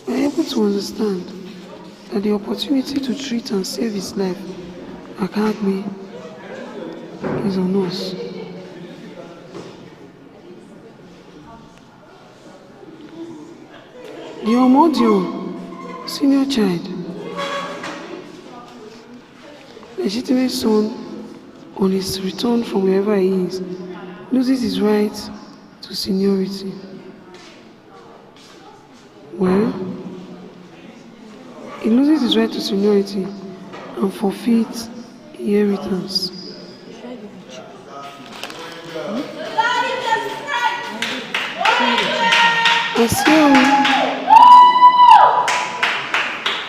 We are able to understand that the opportunity to treat and save his life Akagbe is on us. The Omodio senior child, legitimate son on his return from wherever he is, loses his right to seniority. Well, he loses his right to seniority and forfeits inheritance.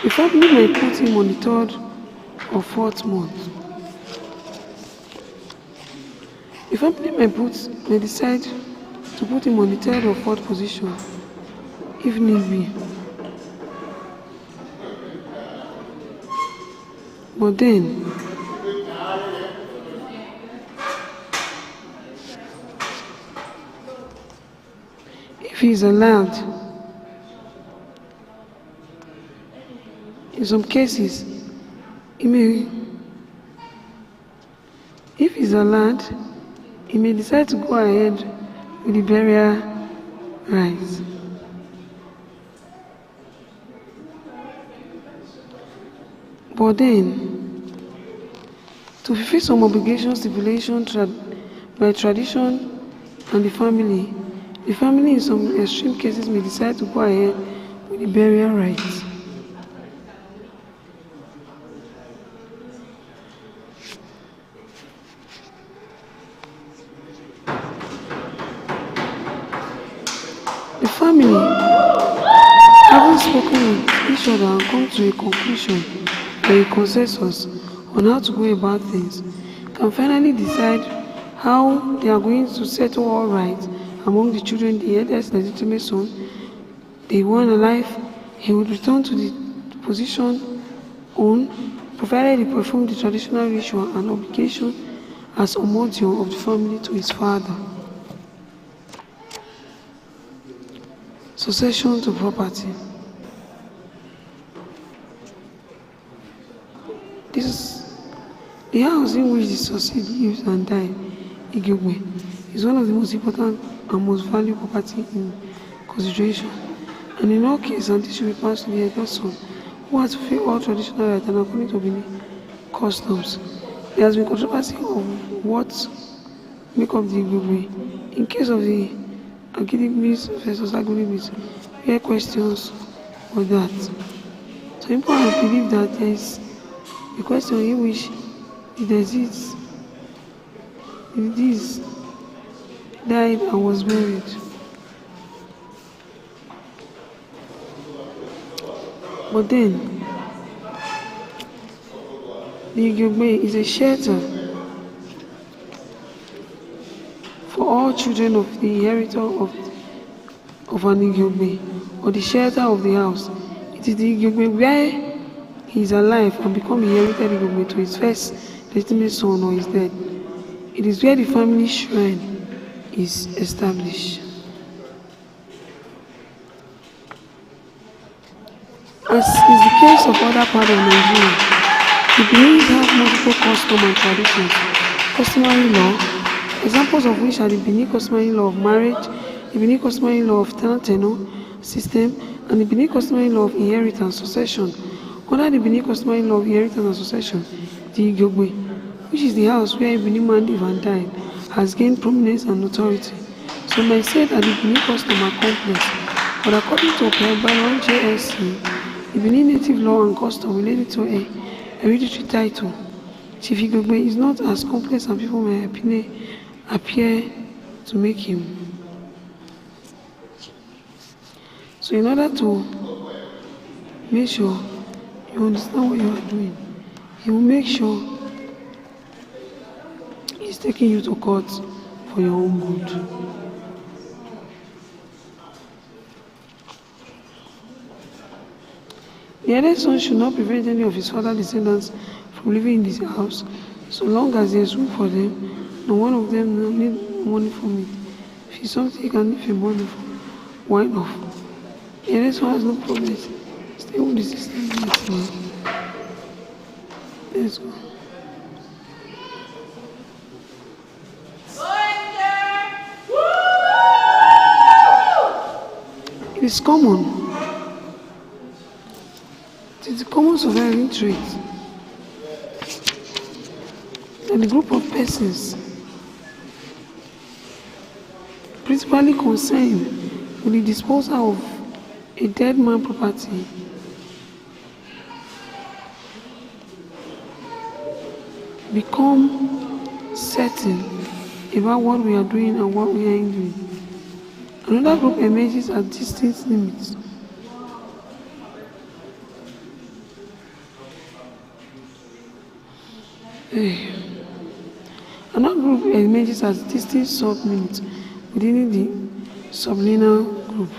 The family may put him on the 3rd or 4th month. The family may decide to put him on the 3rd or 4th position, if need be. But then, if he is allowed, in some cases, if he's allowed, he may decide to go ahead with the burial rites. But then, to fulfill some obligations, stipulation by tradition and the family in some extreme cases may decide to go ahead with the burial rites. The family, having spoken with each other and come to a conclusion or a consensus on how to go about things, can finally decide how they are going to settle all rights among the children. The eldest legitimate son, the one alive, he would return to the position owned, provided he performed the traditional ritual and obligation as Omodio of the family to his father. Succession to property. This is the house in which the succeed lives and die, Igwe, is one of the most important and most valuable property in consideration. And in all cases, and this should be passed to the eldest son, who has fulfilled all traditional rights and according to Benin customs. There has been controversy of what make up the Igwe. In case of the Agidibis versus Agudibis, we hear questions on that. So important to believe that there is a question in which the deceased died and was buried. But then, the Igwe is a shelter for all children of the inheritor of an Igwe, or the shelter of the house. It is the Igwe where he is alive and become inherited Igwe to his first legitimate son or is dead. It is where the family shrine is established. As is the case of other parts of Nigeria, the Benin have multiple customs and traditions. Customary law, examples of which are the Benin customary law of marriage, the Benin customary law of tenure system, and the Benin customary law of inheritance succession. Under the Benin customary law of inheritance and succession, the Igwe, which is the house where a Benin man lived and died, has gained prominence and notoriety. Some might say that the Benin custom are complex, but according to Byron JSC, the Benin native law and custom related to a hereditary title, Chief Igogbe, is not as complex as people may appear to make him. So in order to make sure you understand what you are doing, he will make sure he's taking you to court for your own good. The eldest son should not prevent any of his father's descendants from living in this house, so long as there is room for them. No one of them will need money from it. If it's something you can leave your money for, why not? The eldest one has no problem. Stay with the system. Let's go. It is common. It is a common surviving trait that a group of persons principally concerned with the disposal of a dead man's property become certain about what we are doing and what we are doing. Another group emerges at distant limits. Another group emerges as distinct sub-limits within the sublineal group.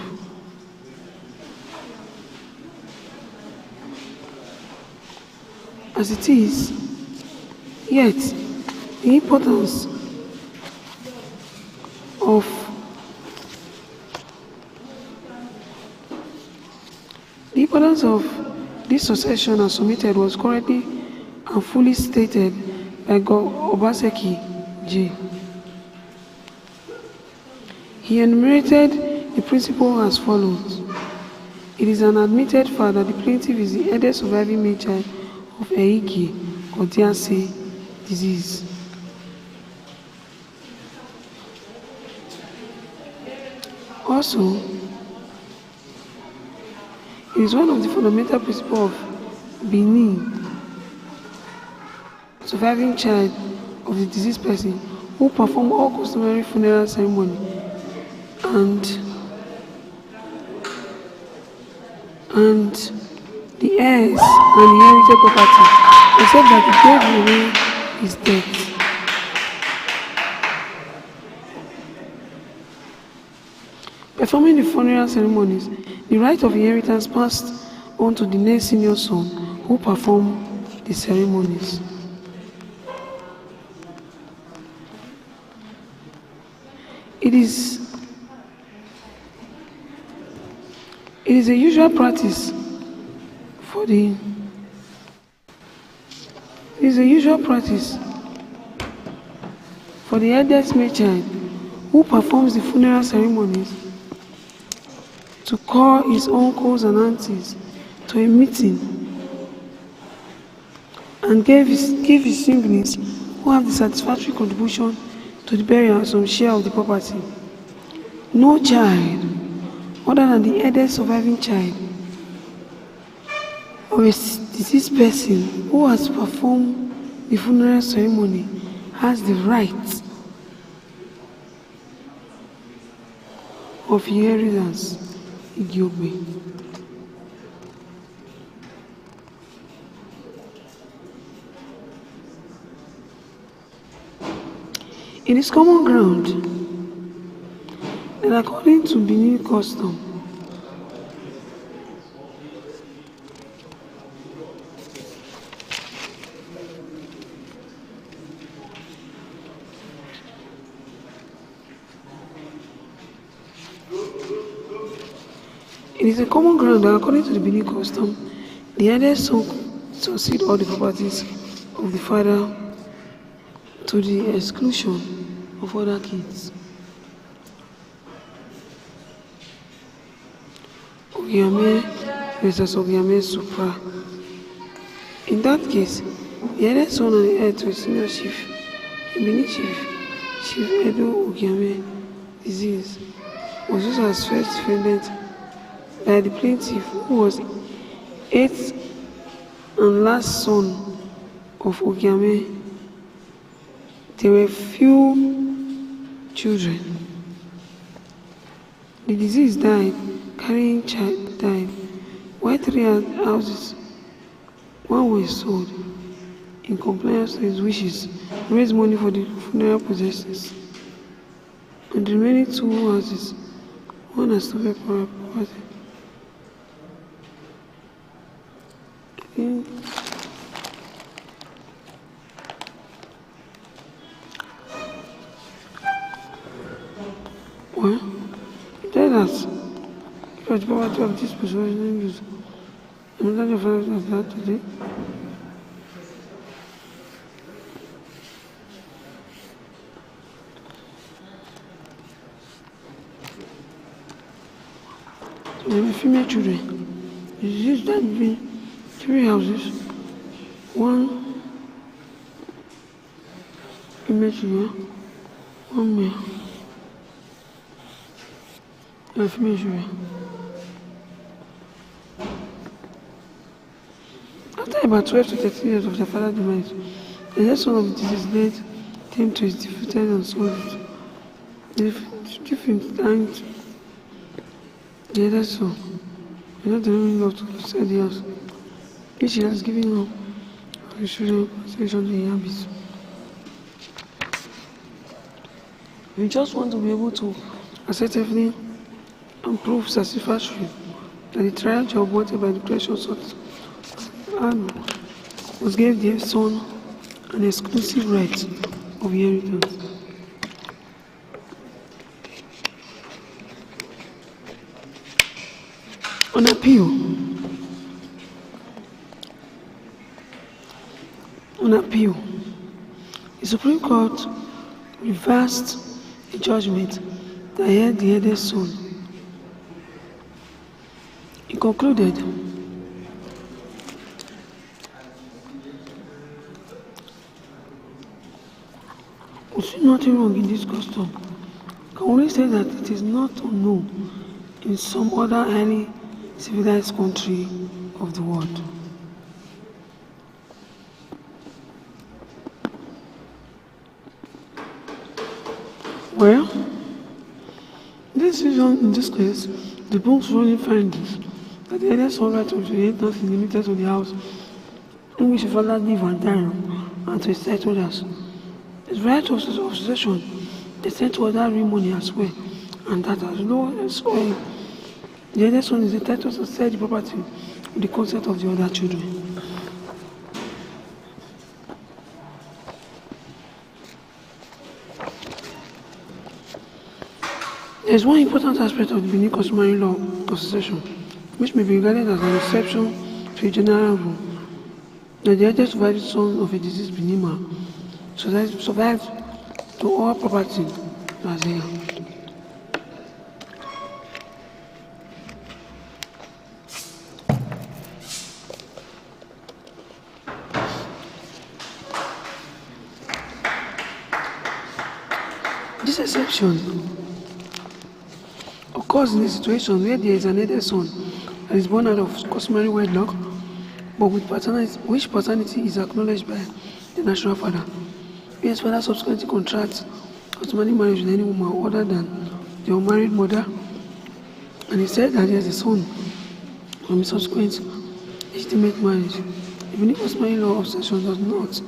As it is, yet the importance of this succession as submitted was correctly and fully stated by Obaseki J. He enumerated the principle as follows. It is an admitted fact that the plaintiff is the eldest surviving male child of Eike or Diase disease. Also, it is one of the fundamental principles of Benin surviving child of the deceased person who perform all customary funeral ceremony and the heirs and inherited property, except that the gave away his death. Performing the funeral ceremonies, the right of inheritance passed on to the next senior son who performed the ceremonies. It is a usual practice for the eldest male child who performs the funeral ceremonies to call his uncles and aunties to a meeting and give his siblings who have the satisfactory contribution to the burial some share of the property. No child other than the eldest surviving child or a deceased person who has performed the funeral ceremony has the right of inheritance. Igiobe. It is common ground that according to Benin custom, the eldest son succeed all the properties of the father to the exclusion of other kids. Ogiame versus Ogiame Supra. In that case, the eldest son and the heir to a senior chief, a Benin chief, Chief Edo Ogiame disease was used as first defendant by the plaintiff, who was eighth and last son of Ogiame. There were few children. The deceased died carrying child died, while 3 houses, one was sold in compliance with his wishes, raise money for the funeral processes, and the remaining 2 houses, one has to pay for property. Well, tell us about the poverty of this person use. I'm not afraid of that today. So there were female children. The disease that between 3 houses, 1 female children, 1 male. Female children. After about 12 to 13 years of their father's demise, the next son of the deceased dead came to his defeated and sold it. The defeated thanked the other son, without the remaining love to sell the house, which he has given up for the children consideration to inhabit. We just want to be able to assertively and prove satisfactory that the trial job wanted by the precious sort and was gave the son an exclusive right of inheritance. On appeal, the Supreme Court reversed the judgment that held the eldest son. It concluded we see nothing wrong in this custom. Can only say that it is not unknown in some other highly civilized country of the world. Well, this decision in this case, the book's ruling findings that the eldest son right of inheritance is limited to the house in which the father lived and died and to his title holders. His right of succession extends to other real money as well, and that as low as well, the eldest son is entitled to sell the property with the consent of the other children. There is one important aspect of the Benin customary law of succession, which may be regarded as an exception to a general rule, that the eldest surviving son of a deceased Benin man survives to all property as heir. This exception occurs in a situation where there is an eldest son that is born out of customary wedlock, but with which paternity is acknowledged by the natural father. His father subsequently contracts customary marriage with any woman other than the unmarried mother, and he said that he has a son from his subsequent legitimate marriage. The Benin customary law of succession does not,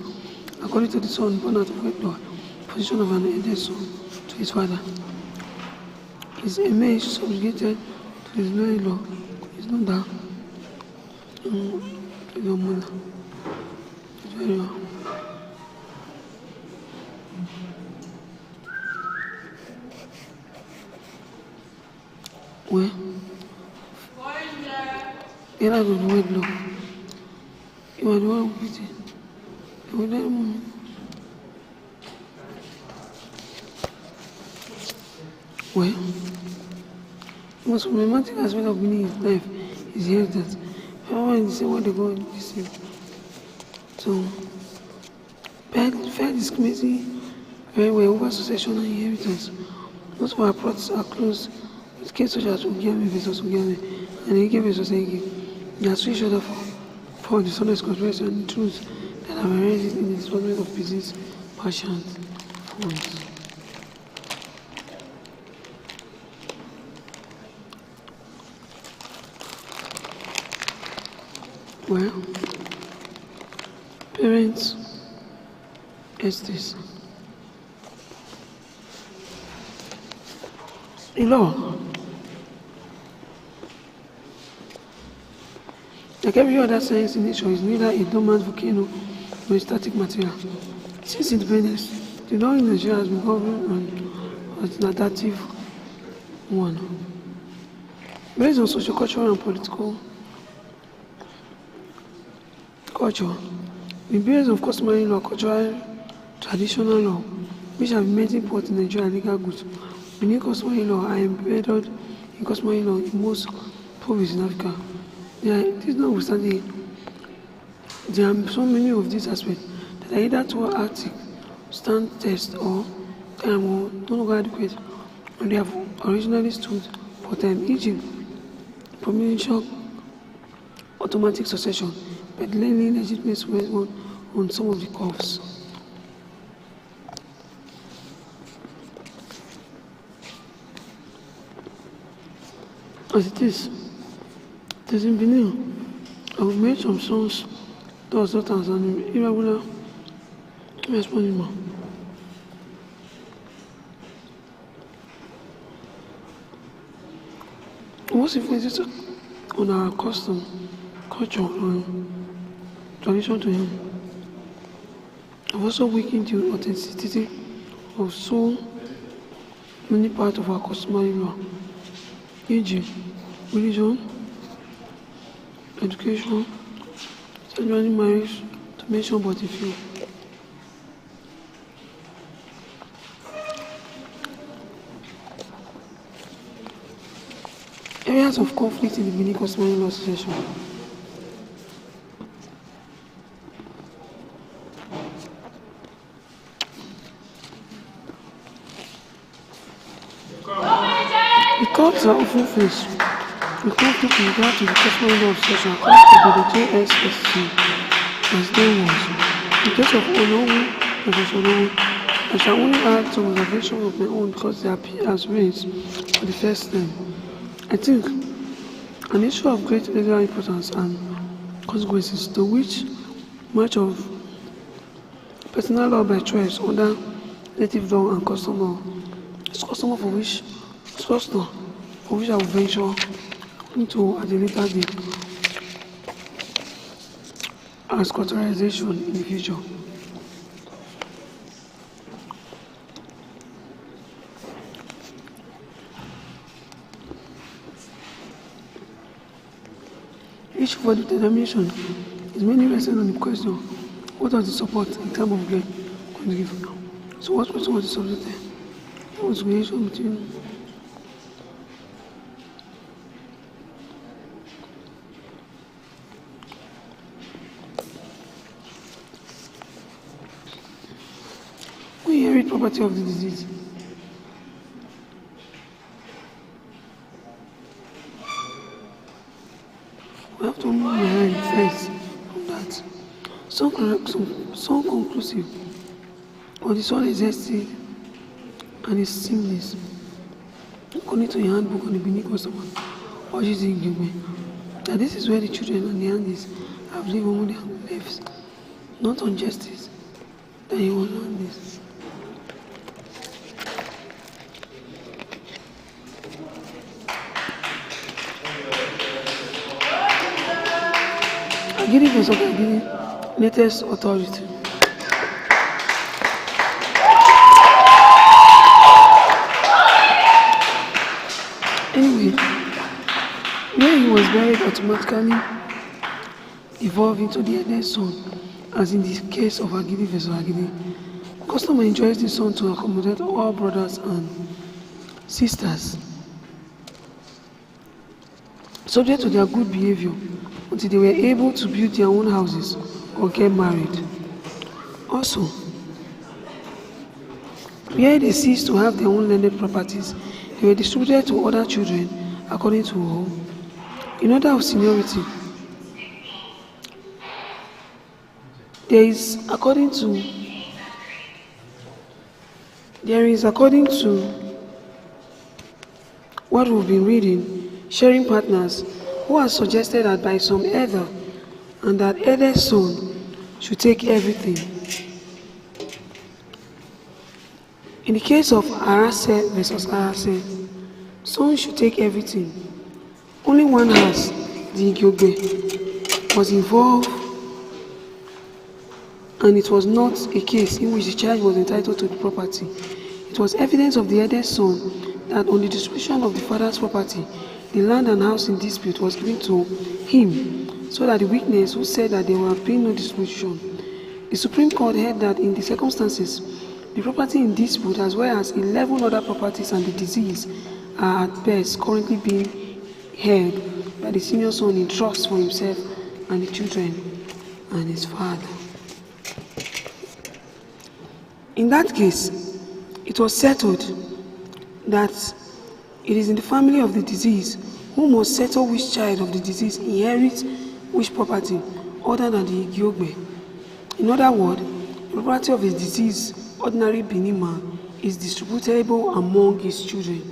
according to the son born out of wedlock, position of an eldest son to his father. His image subjugated to his law is not that your mother. It's very well. Well, you're not going to wait long. You are the one who beat it. You are the one. Well, the most problematic aspect of Benin in life is here that everyone is saying what they go and receive. So, fair discriminating very well over succession and inheritance. Most of our plots are closed with cases such as Ugiame versus Ugiame and Ege versus Ege. They are sued each other for dishonest conspiracy and the truth that have arisen in the disbursement of business passions funds. Well, parents, estates. The law. Like every other science in nature, is neither a dormant volcano nor a static material. Since independence, the law in Nigeria has been governed on an adaptive one. Based on socio-cultural and political culture, the base of customary law, cultural, traditional law, which have been made import in Nigeria legal goods, Benin customary law are embedded in customary law in most provinces in Africa. This notwithstanding, there are so many of these aspects that are either too arctic, stand test, or time or no longer adequate, and they have originally stood for time, e.g., provincial automatic succession, but lately legitimate one on some of the curves. As it is in Benin, I have made some sons, daughters, and irregular responding man. Most influences on our custom, culture, and tradition to him have also weakened the authenticity of so many parts of our customary law, e.g., religion, education, ceremony, marriage, to mention but a few. Areas of conflict in the Benin Customary Law Association. The courts are often faced with conflict in regard to the Customary Law Association according to the JSSC as there was. In case of Onowu versus Onowu, I shall only add some observations of my own because they appear as raised for the first time. I think an issue of great legal importance and consequences to which much of personal law by choice under native law and custom law is custom for which I will venture into at a later date as culturalization in the future. Issue for determination is mainly resting on the question, what does the support in terms of gain going to give? So what question was the subject there? It was relation between who inherit property of the disease. We have to move behind first from that. Some conclusive, but the soul is existed and is seamless. According to the handbook on the Benin customer, urges the Igwe, that this is where the children and the Andis have lived among their lives, not on justice, that he was on this. Agiri versus Agiri, latest authority. Anyway, where he was buried automatically evolved into the eldest son, as in the case of Agiri versus Agiri. Custom enjoys the son to accommodate all brothers and sisters, subject to their good behavior, until they were able to build their own houses or get married. Also, Where they ceased to have their own landed properties, they were distributed to other children according to in order of seniority. There is according to what we've been reading, sharing partners who have suggested that by some elder and that elder's son should take everything. In the case of Arase versus Arase, son should take everything. Only one house, the Igyobe, was involved, and it was not a case in which the child was entitled to the property. It was evidence of the eldest son that on the distribution of the father's property, the land and house in dispute was given to him, so that the witness who said that there would be no distribution. The Supreme Court held that in the circumstances, the property in dispute, as well as 11 other properties and the disease, are at best currently being held by the senior son in trust for himself and the children and his father. In that case, it was settled that it is in the family of the deceased who must settle which child of the deceased inherits which property other than the Igiogbe. In other words, the property of the deceased ordinary Benin man is distributable among his children.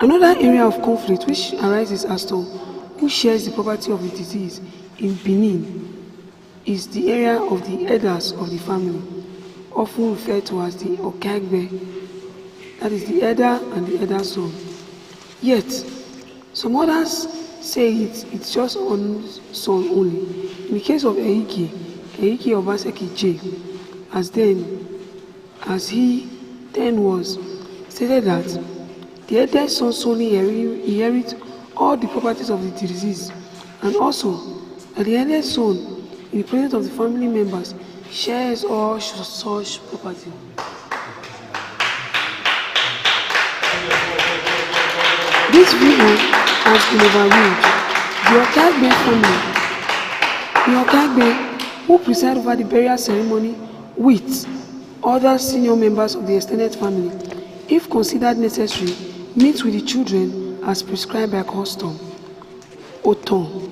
Another area of conflict which arises as to who shares the property of the deceased in Benin is the area of the elders of the family, often referred to as the Okagbe, that is the elder and the elder son. Yet, some others say it's just one son only. In the case of Eike Obaseki J, as he then was, stated that the eldest son solely inherits all the properties of the deceased, and also that the eldest son, in the presence of the family members, shares all such property. This view has been overruled. The Okagbe, who preside over the burial ceremony with other senior members of the extended family, if considered necessary, meet with the children as prescribed by custom. Oton.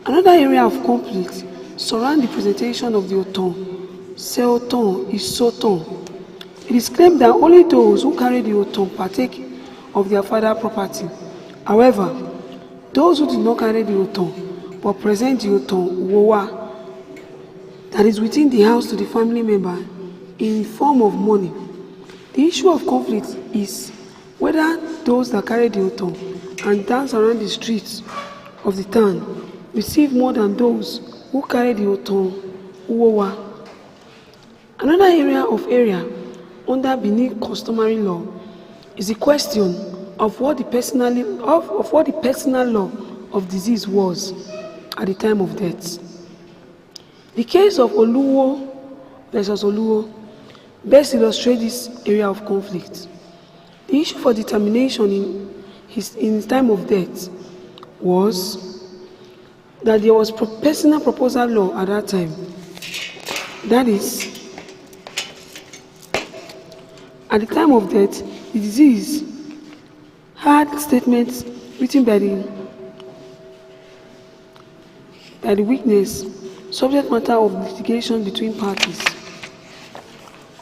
Another area of conflict surrounds the presentation of the Oton. Seoton is Soton. It is claimed that only those who carry the Oton partake of their father's property. However, those who did not carry the Oton but present the Oton Wowa, that is within the house, to the family member in form of money. The issue of conflict is whether those that carry the Oton and dance around the streets of the town receive more than those who carry the Oton Uwowa. Another area under Benin customary law is the question of what the personal law of disease was at the time of death. The case of Oluwo versus Oluwo best illustrates this area of conflict. The issue for determination in his time of death was that there was personal proposal law at that time. That is, at the time of death, the deceased had statements written by the witness, subject matter of litigation between parties.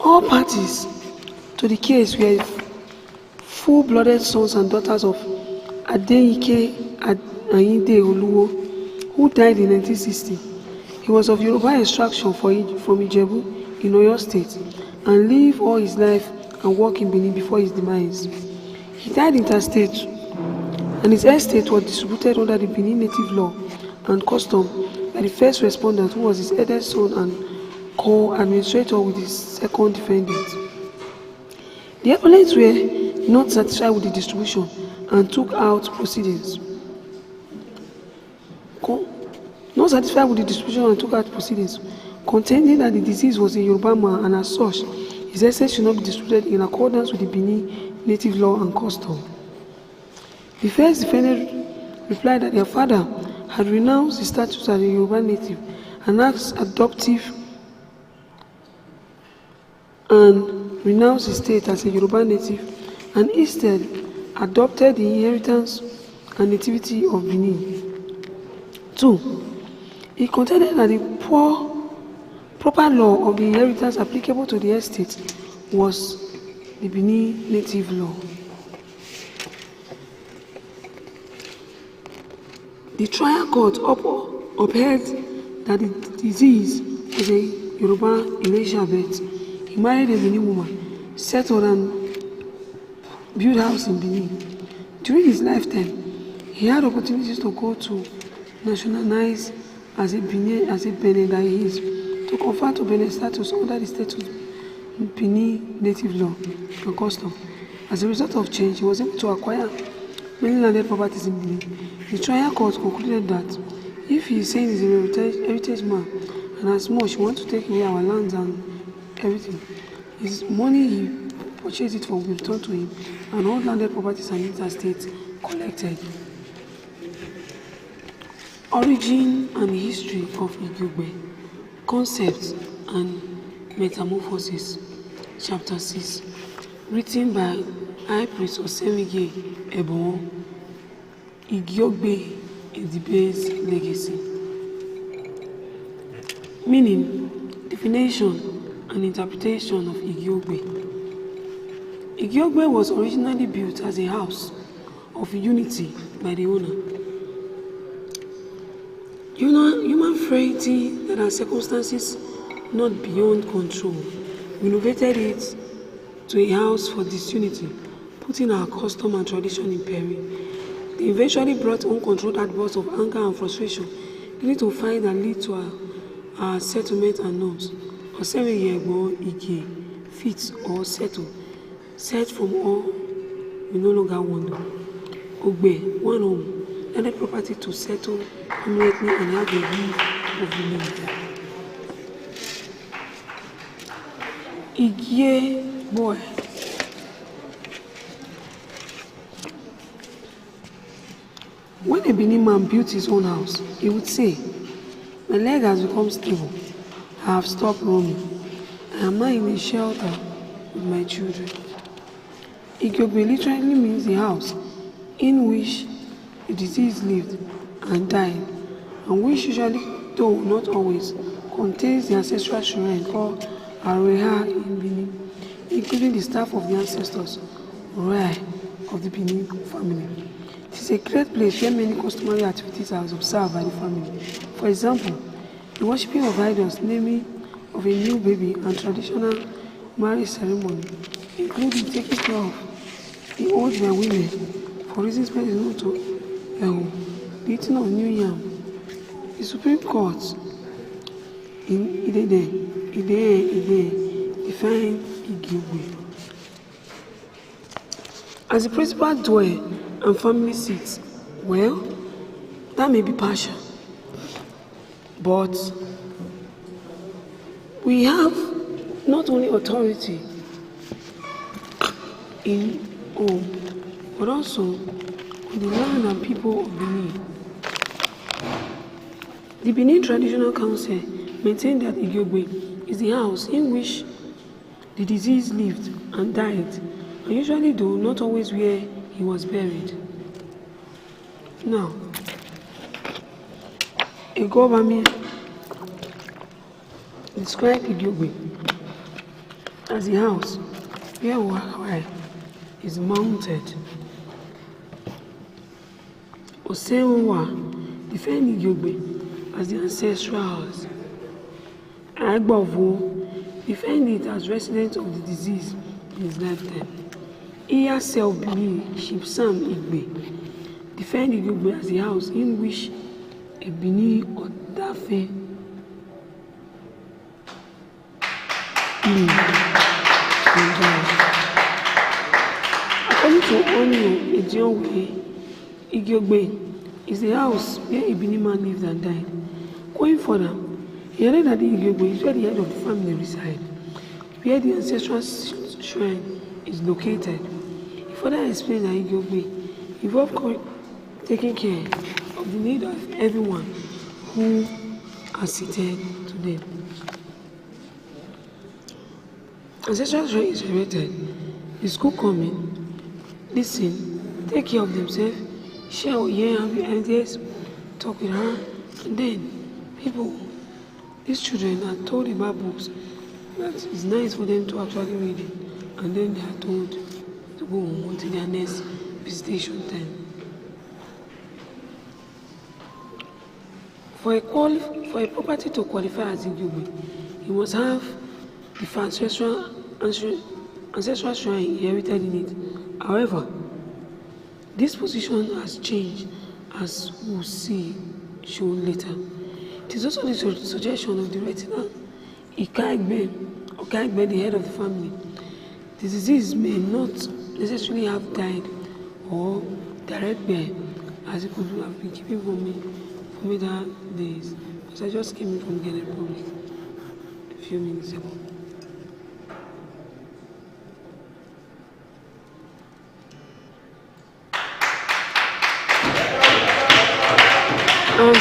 All parties to the case were full-blooded sons and daughters of Adeike Ayinde Oluwo, who died in 1960. He was of Yoruba extraction from Ijebu in Oyo State and lived all his life and worked in Benin before his demise. He died interstate, and his estate was distributed under the Benin native law and custom by the first respondent, who was his eldest son and co-administrator with his second defendant. The appellants were not satisfied with the distribution and took out proceedings. Contending that the disease was a Yoruba man, and as such, his estate should not be distributed in accordance with the Benin native law and custom. The first defendant replied that their father had renounced his status as a Yoruba native and asked adoptive and renounced his state as a Yoruba native and instead adopted the inheritance and nativity of Benin. 2. He contended that the proper law of the inheritance applicable to the estate was the Benin native law. The trial court upheld that the deceased was a Yoruba Elizabeth. He married a Benin woman, settled and built a house in Benin. During his lifetime, he had opportunities to go to nationalize as a Benin that he is, to confer to Benin status under the status Benin native law and custom. As a result of change, he was able to acquire many landed properties in Benin. The trial court concluded that if he is saying he's a heritage man and as much he wants to take away our lands and everything, his money he purchased it for will be returned to him and all landed properties and interstates collected. Origin and history of Igugbe, concepts and metamorphosis, chapter 6, written by High Priest Osariemen Angel Igugbe, the base legacy. Meaning, definition and interpretation of Igugbe. Igugbe was originally built as a house of unity by the owner. Human frailty that are circumstances not beyond control renovated it to a house for disunity, putting our custom and tradition in peril. They eventually brought uncontrolled outbursts of anger and frustration, leading to fight that lead to our settlement and norms. Osariemen Ige, fit or settle, set from all we no longer want. Ogbe, one home, landed property to settle permanently and have a view of the land. Ige boy. When a Benin man built his own house, he would say, "My leg has become stable. I have stopped roaming. I am now in a shelter with my children." Igugbe literally means the house in which the deceased lived and died, and which usually, though not always, contains the ancestral shrine called Areha in Benin, including the staff of the ancestors, Rai of the Benin family. It is a great place where many customary activities are observed by the family. For example, the worshipping of idols, naming of a new baby, and traditional marriage ceremony, including taking care of the old by women for reasons best known to the eating of new yam. The Supreme Court in Ide defined Igugbe as the principal dwell and family seat. Well, that may be partial, but we have not only authority in home, but also on the land and people of Benin. The Benin Traditional Council maintained that Igugbe is the house in which the deceased lived and died, and usually, though not always, where he was buried. Now, a government described Igugbe as the house where Wahai is mounted. Oseunwa defined Igugbe as the ancestral house. Agbovo defined it as residence of the deceased in his lifetime. Iya Self-Belief Shipsam Igbe defined Igugbe as the house in which a Benin Odafe according to Onyo Ejionwe, Igugbe is the house where a Benin man lived and died. Going further, he added that the Igugbe is where the head of the family resides, where the ancestral shrine is located. He further explained that Igugbe involved taking care of the need of everyone who are seated to them. Ancestral shrine is celebrated. The school come in, listen, take care of themselves, share ideas, talk with her, and then people, these children are told about books that it's nice for them to actually read it, and then they are told to go on to their next visitation time. For a property to qualify as Igyobe, you must have the ancestral shrine inherited in it. However, this position has changed, as we'll see shown later. It is also the suggestion of the retinal Ikaigbe, the head of the family. The disease may not necessarily have died or direct bear, as it could have been keeping for me that days, because I just came in from Benin Republic a few minutes ago. And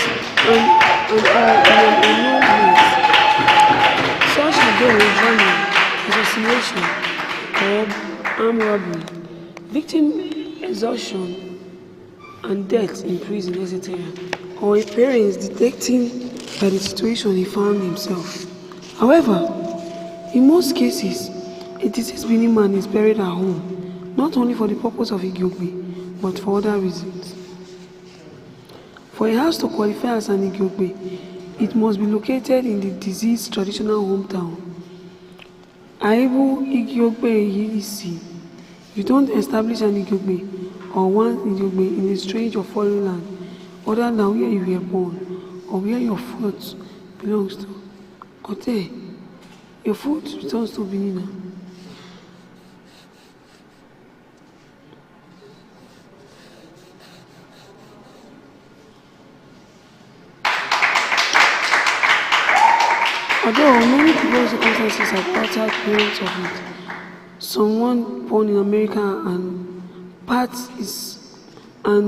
such again is running, assassination, or armed robbery, victim exhaustion, and death in prison, etc., or a parent detecting by the situation he found himself. However, in most cases, a deceased Benin man is buried at home, not only for the purpose of Igyobe, but for other reasons. For a house to qualify as an Igyobe, it must be located in the deceased's traditional hometown. Aibu Igyobe Yirisi. If you don't establish an Igyobe or one Igyobe in a strange or foreign land, other than where you were born or where your fruit belongs to, Ote, your fruit returns to Benin. Although many people's circumstances have altered parents of it, someone born in America and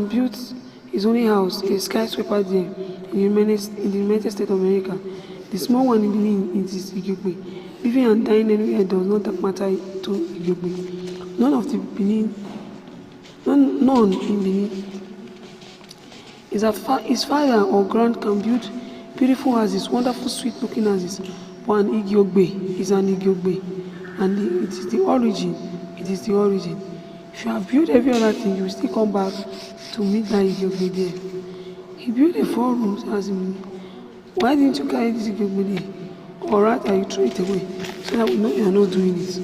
built his only house, a skyscraper there in the United States of America. The small one in Benin is Igyobe. Living and dying anywhere does not matter to Igyobe. None in Benin. His father or grand can build beautiful houses, wonderful, sweet-looking houses, but an Igyobe is an Igyobe, and it is the origin. It is the origin. If you have built every other thing, you will still come back to meet that Igyobe there. He built a 4-room house in Benin. Why didn't you carry this Igyobe there? Or rather, you throw it away, so that we know you are not doing it.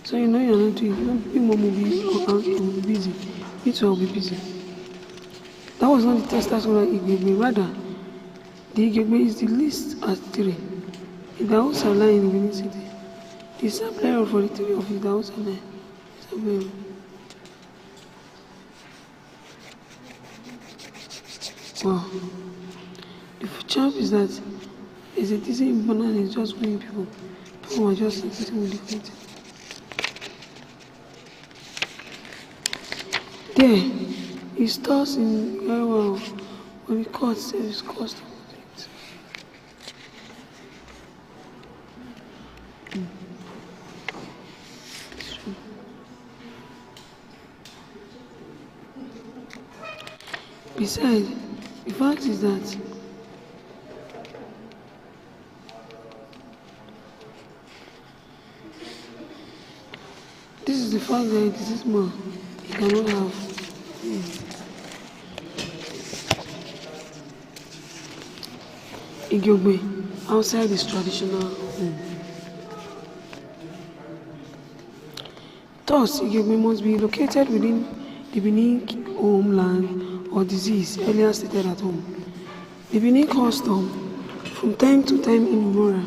So you know you're not doing it. You know, people will be busy. Me too, I'll be busy. That was not the test, that's what Igyobe. Rather, the Igyobe is the least at 3. In the Osariemen in Benin City. The supply for the 3 of the Osariemen. Wow. The champ is that there's a decent important is just going people. People are just sitting with the feet. There, he stores in very well when we cut service cost. Besides, the fact is that this is the fact that this man he cannot have Igyobe outside his traditional home. Thus, Igyobe must be located within the Benin homeland or disease earlier stated at home. The Benin custom, from time to time immemorial,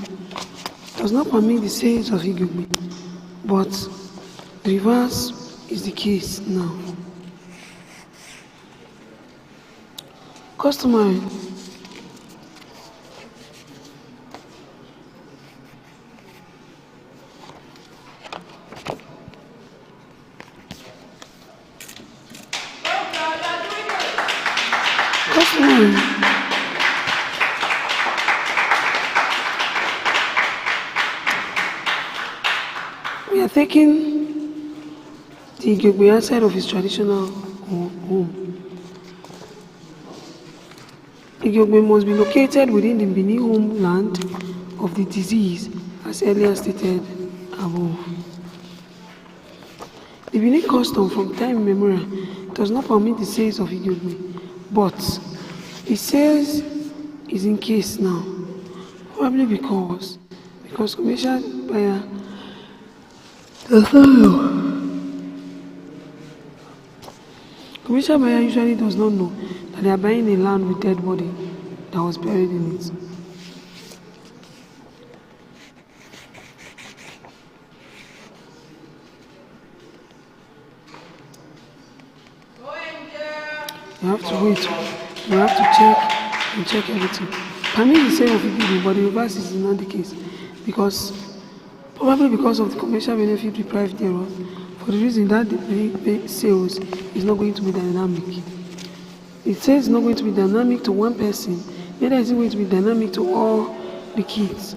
does not permit the sales of Igyobe, but the reverse is the case now. Customary. are taking the Igiogbe outside of his traditional home. Igiogbe must be located within the Benin homeland of the disease, as earlier stated above. The Benin custom from time immemorial does not permit the sales of Igiogbe, but the sales is in case now, probably because commercial buyer usually does not know that they are buying a land with dead body that was buried in it. You have to wait, you have to check everything. Permit the sale of Igiogbe, but the reverse is not the case, probably because of the commercial benefit deprived thereof, for the reason that the sales is not going to be dynamic. It says it's not going to be dynamic to one person, neither is it going to be dynamic to all the kids,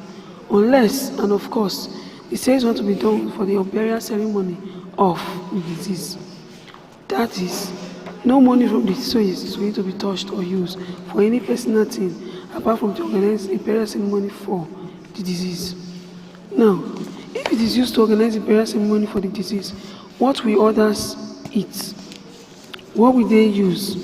unless, and of course, the sales want to be done for the burial ceremony of the disease. That is, no money from the sales is going to be touched or used for any personal thing apart from to organize a burial ceremony for the disease. Now, if it is used to organize a burial ceremony for the disease, what will others eat? What will they use?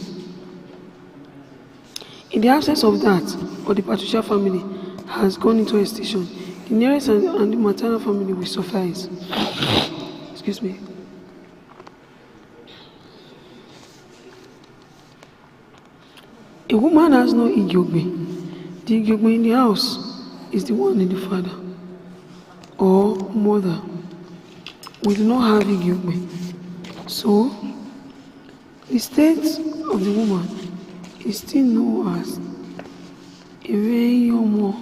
In the absence of that, or the patriarchal family has gone into extinction, the nearest and the maternal family will suffice. Excuse me. A woman has no Igiogbe. The Igiogbe in the house is the one in the father or mother. We do not have Igiogbe. So, the state of the woman is still known as Iweyomo.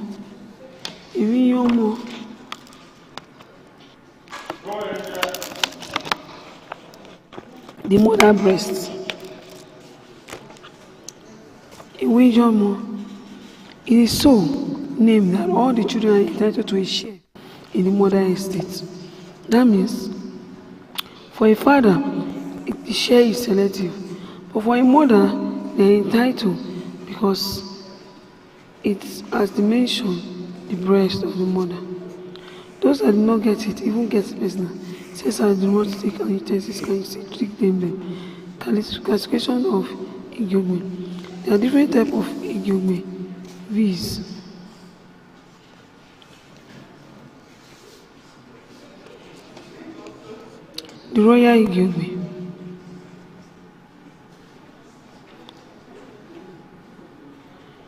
The mother breast. Iweyomo. It is so named that all the children are entitled to a share in the mother estate. That means, for a father, the share is selective, but for a mother, they are entitled because it's, as they mentioned, the breast of the mother. Those that do not get it, even get it personal, says I do not take an utensils, can you still treat them? Classification of Igiogbe. There are different types of Igiogbe. Viz. The royal Igiogbe.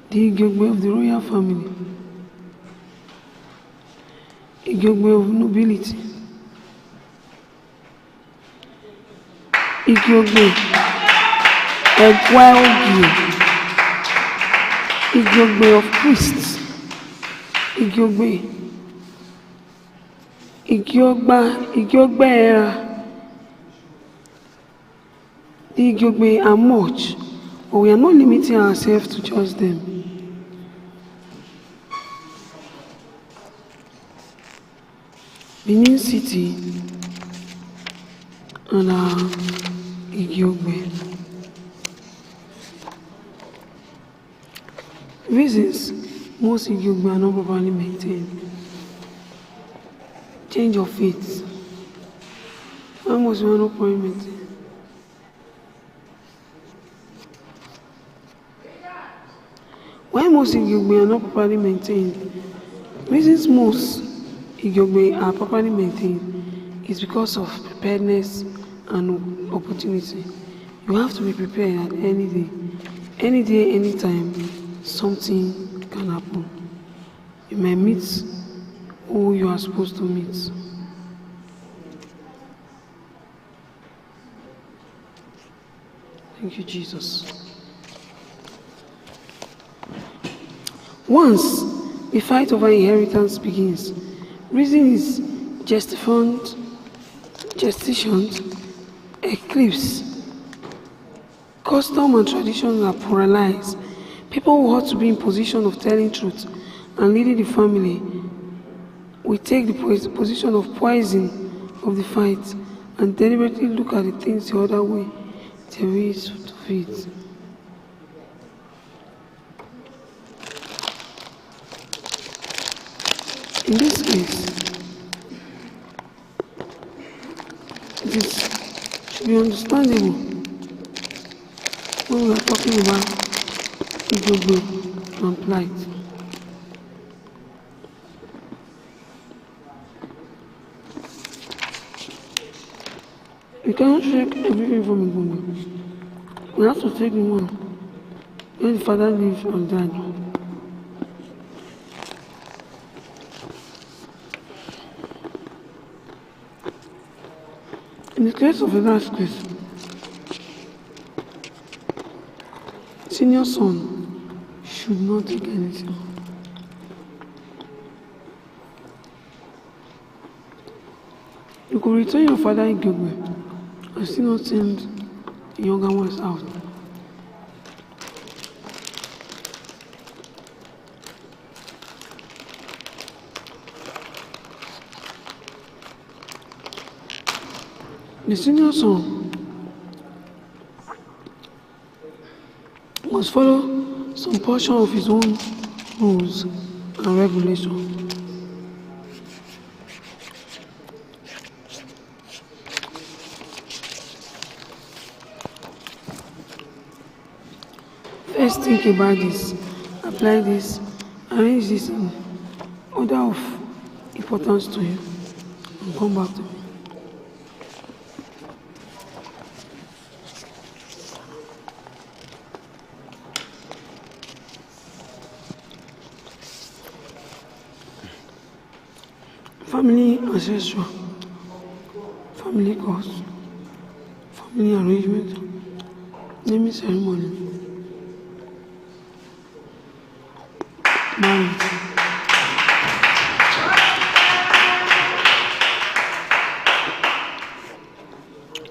The Igiogbe of the royal family. Igiogbe of nobility. Igiogbe Egwaogie. Igiogbe of priests. Igiogbe era. The Igiogbe are much, but we are not limiting ourselves to just them. Benin City and our Igiogbe. Reasons most Igiogbe are not properly maintained. Change of faith. Why most are not properly maintained? Why most Igiogbe are not properly maintained? Reasons most Igiogbe are properly maintained is because of preparedness and opportunity. You have to be prepared at any day, anytime. Something can happen. You may meet who you are supposed to meet. Thank you, Jesus. Once the fight over inheritance begins, reason is gestation, eclipse. Custom and traditions are pluralized. People who ought to be in position of telling truth and leading the family will take the position of poison of the fight and deliberately look at the things the other way there is to it. In this case, it should be understandable when we are talking about Igbo and plight. We cannot take everything from Igbo. We have to take the one when the father lives or died. In the case of the last case, senior son should not take anything. You could return your father in Gilbert and still not send the younger ones out. The senior son must follow some portion of his own rules and regulations. First think about this, apply this, arrange this in order of importance to you, and come back to me. Family ancestral, family cause, family arrangement, naming ceremony, marriage.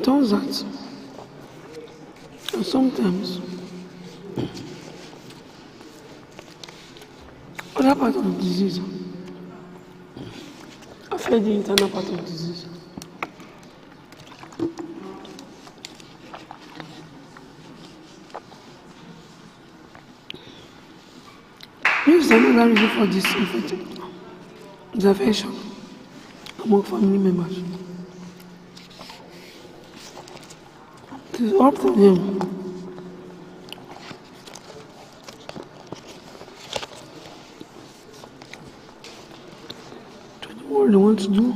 Turns out, and sometimes, other part of the disease affect the internal part of the disease. This is another reason for this intervention among family members. It is up to them to do what they want to do.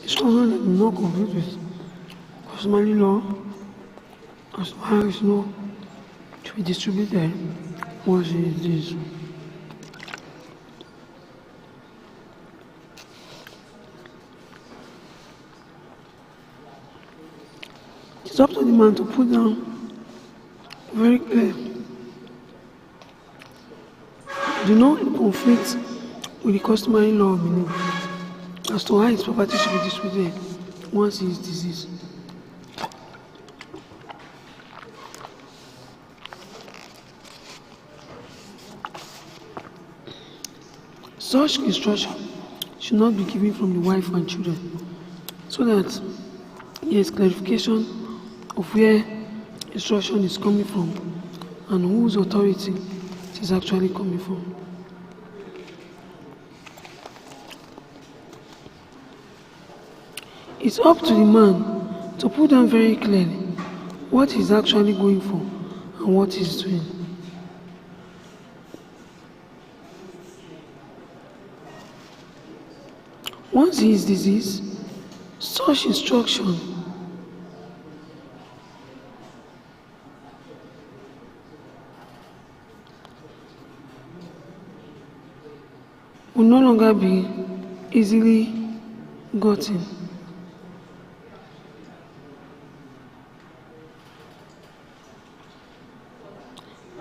It's something that will not conflict with customary law, as far as law to be distributed once it is. It's up to the man to put down very clear. Do not conflict with the customary law of Benin as to how his property should be distributed once he is deceased. Such instruction should not be given from the wife and children, so that there is clarification of where instruction is coming from and whose authority it is actually coming from. It's up to the man to put down very clearly what he's actually going for and what he's doing. Once he is deceased, such instruction will no longer be easily gotten.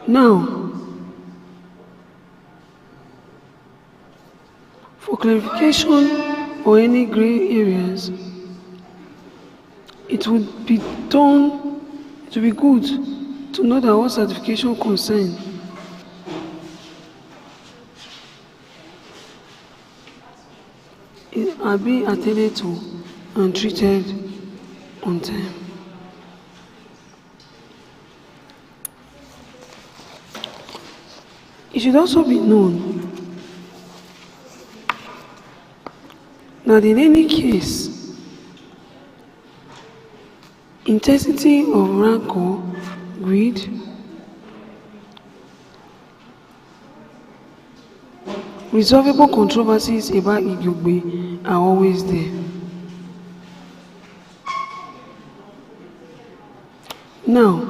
Now, for clarification or any gray areas, it would be good to know that what certification concerns are being attended to and treated on time. It should also be known that in any case, intensity of rancor, greed, resolvable controversies about Igiogbe are always there. Now,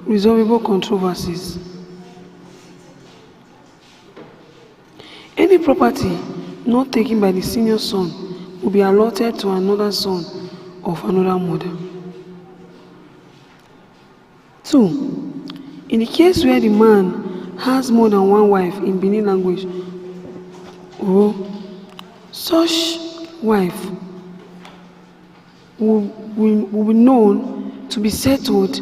resolvable controversies. Any property not taken by the senior son will be allotted to another son of another mother. 2. In the case where the man has more than one wife in Benin language, or such wife will be known to be settled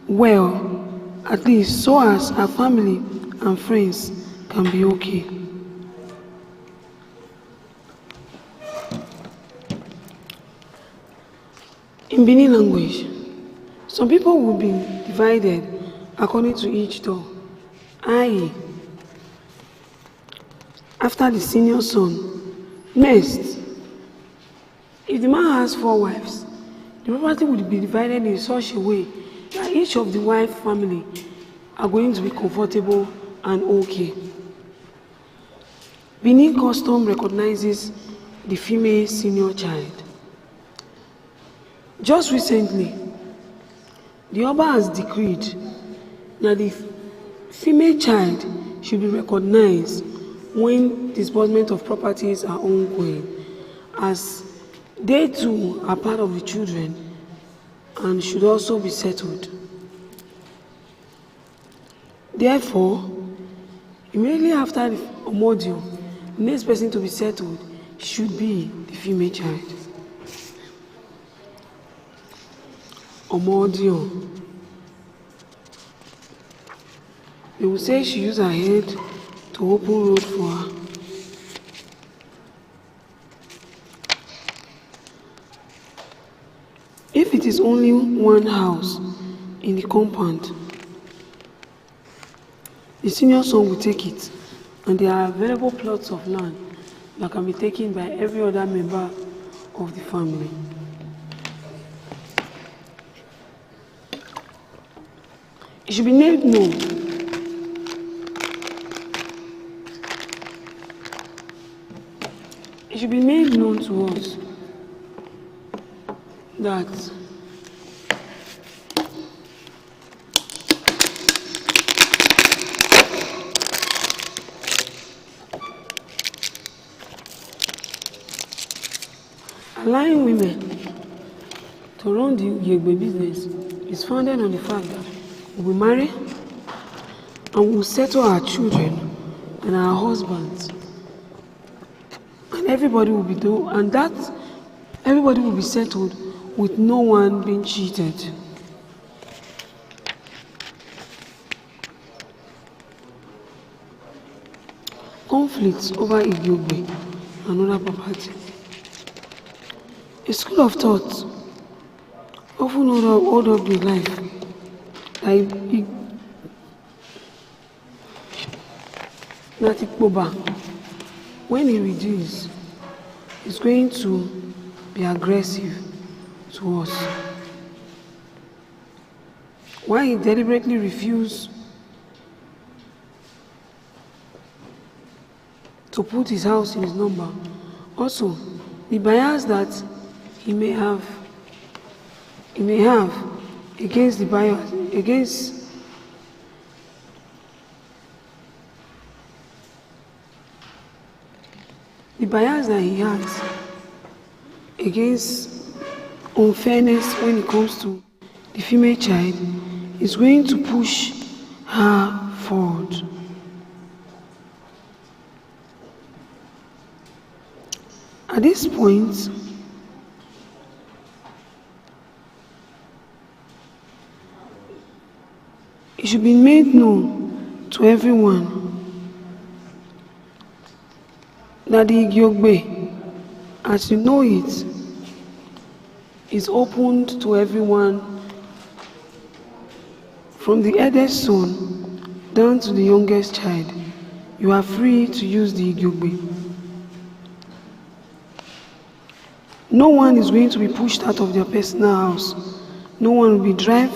well, at least so as her family and friends can be okay. In Benin language, some people will be divided according to each door, i.e., after the senior son. Next, if the man has 4 wives, the property will be divided in such a way that each of the wife family are going to be comfortable and okay. Benin custom recognizes the female senior child. Just recently, the Oba has decreed that the female child should be recognized when disbursement of properties are ongoing, as they too are part of the children and should also be settled. Therefore, immediately after the Omodio, the next person to be settled should be the female child. Omodio. They will say she used her head to open road for her. If it is only one house in the compound, the senior son will take it, and there are available plots of land that can be taken by every other member of the family. It should be made known to us that allowing women to run the Yegbe business is founded on the fact that we will marry and we will settle our children and our husbands, and everybody will be everybody will be settled with no one being cheated. Conflicts over Igiogbe and other property. A school of thought often hold up the life that Ikpoba, when he reduces, is going to be aggressive to us. Why he deliberately refused to put his house in his number. Also, the bias that he may have against the buyers, against the bias that he has against unfairness when it comes to the female child is going to push her forward. At this point, it should be made known to everyone that the Igiogbe as you know it, is opened to everyone from the eldest son down to the youngest child. You are free to use the Igiogbe. No one is going to be pushed out of their personal house. No one will be driven,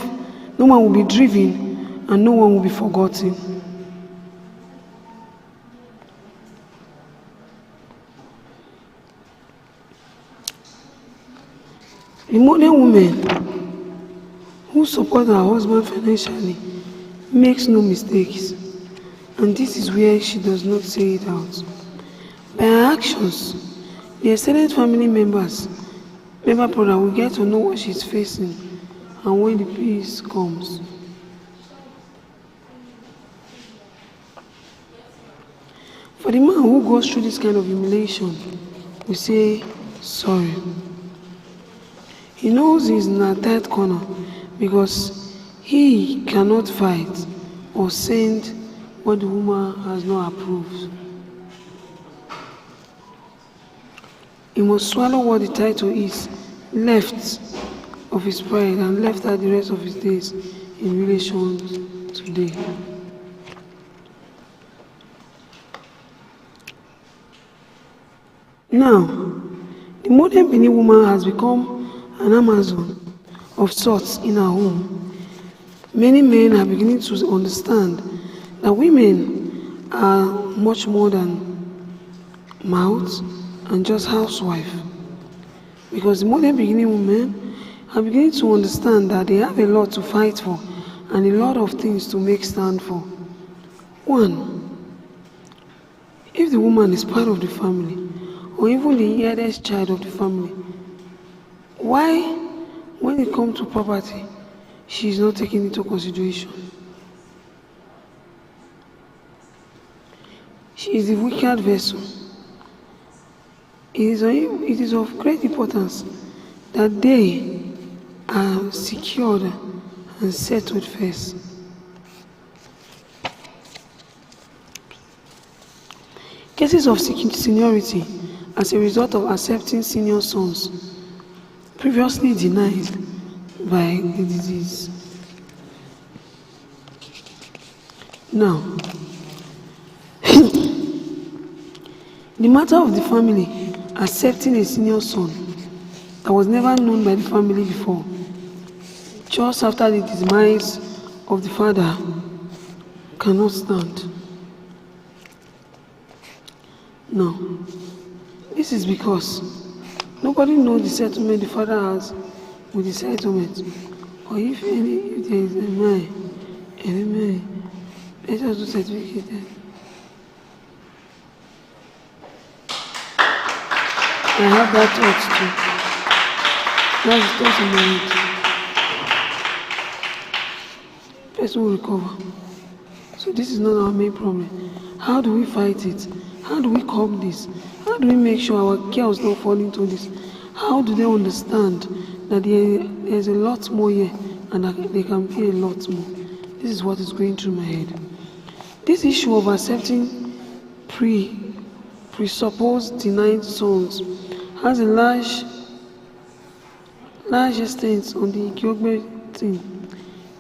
and no one will be forgotten. The modern woman who supports her husband financially makes no mistakes, and this is where she does not say it out. By her actions, the extended family member brother will get to know what she's facing and when the peace comes. For the man who goes through this kind of humiliation, we say sorry. He knows he's in a tight corner because he cannot fight or send what the woman has not approved. He must swallow what the title is left of his pride and left out the rest of his days in relations today. Now, the modern Benin woman has become an Amazon of sorts in her home. Many men are beginning to understand that women are much more than mouths and just housewife. Because the modern beginning women are beginning to understand that they have a lot to fight for and a lot of things to make stand for. One, if the woman is part of the family, or even the eldest child of the family, why, when it comes to property, she is not taken into consideration? She is the weaker vessel. It is of great importance that they are secured and settled first. Cases of seniority as a result of accepting senior sons previously denied by the disease. Now, the matter of the family accepting a senior son that was never known by the family before, just after the demise of the father, cannot stand. No, this is because nobody knows the settlement the father has with the settlement, or if there is a man, let us do certificate then. I have that thought too. That's the thought in my head. Person will recover. So this is not our main problem. How do we fight it? How do we curb this? How do we make sure our girls don't fall into this? How do they understand that there's a lot more here and that they can be a lot more? This is what is going through my head. This issue of accepting presupposed denied sons has a large extent on the Igiogbe thing.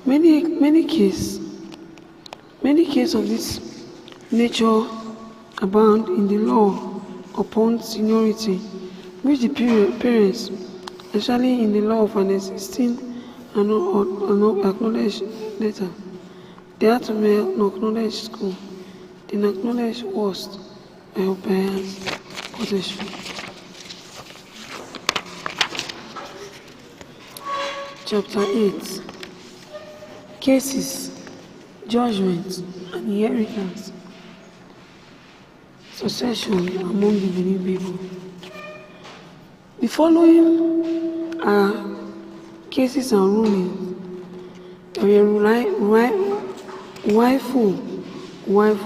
Many cases of this nature abound in the law upon seniority, which the parents, especially in the law of an existing and acknowledged letter, they have to be acknowledged school, then acknowledged worst by your parents' possession. Chapter 8. Cases, judgments, and inheritance. Succession among the Benin people. The following are cases and rulings that were wifeful and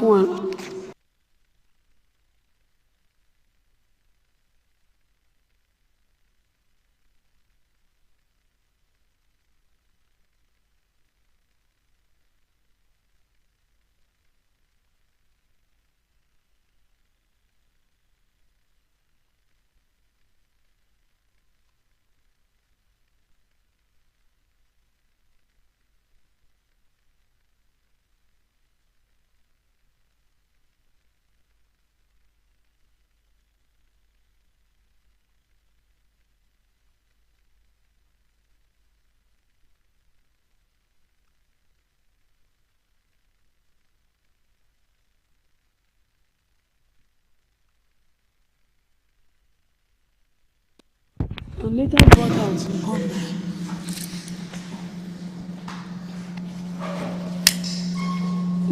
and later brought out to government.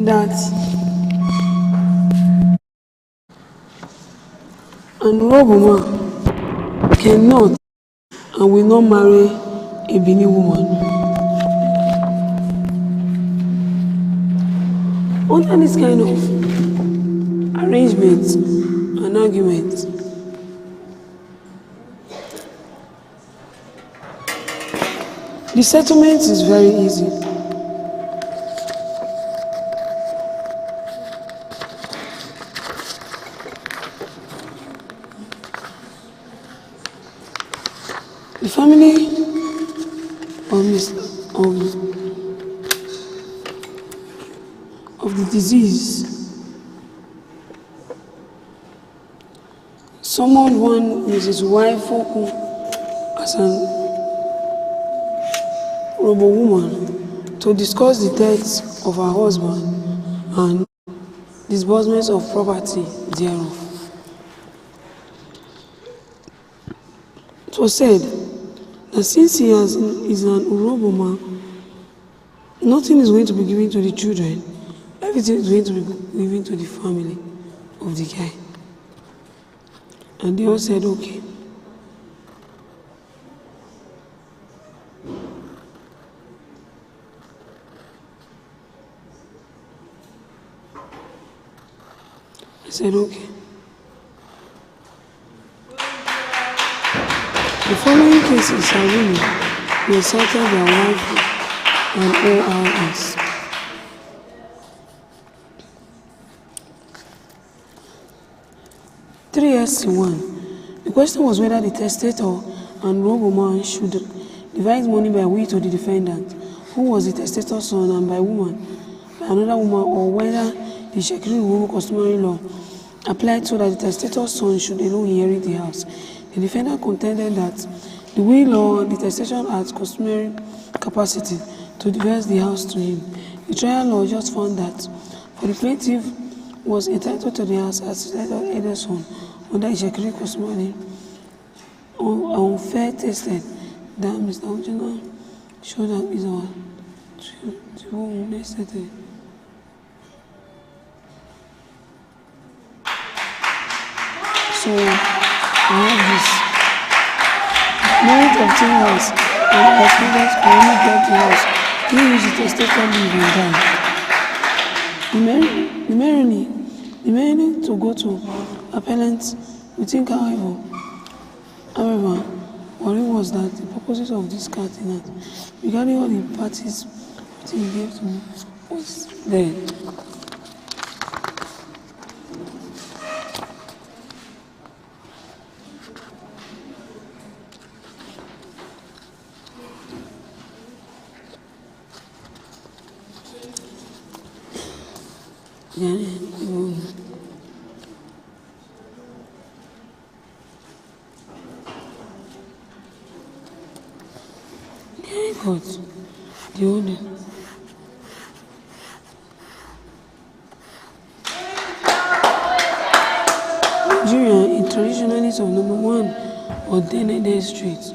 That an Uroboma cannot and will not marry a Benin woman. Under this kind of arrangement and argument, the settlement is very easy. The family of the disease summoned one Mrs. Waifoku as an Robo woman to discuss the death of her husband and disbursements of property thereof. It was said that since he is an Uroboma, nothing is going to be given to the children, everything is going to be given to the family of the guy. And they all said, okay. I said, okay. The following cases are women who assaulted their wife and ORS. Three SC1. The question was whether the testator and Uroboma should divide money by will to the defendant, who was the testator's son, and by woman, by another woman, or whether the Shekiri Urobo customary law applied so that the testator's son should alone inherit the house. The defendant contended that the will or the testator had customary capacity to divest the house to him. The trial law just found that for the plaintiff was entitled to the house as elder son under Shekiri customary unfair tested that Mr. Ojina showed that is our to yesterday. So I have this merit of 10 house and I students only get the house. He used the testator leave and die. The remaining to go to appellants, we think however, worry was that the purposes of this cartoon regarding all the parties which he gave to me was there. God, the owner. Nigeria, a traditionalist of number 1 on Denede Street,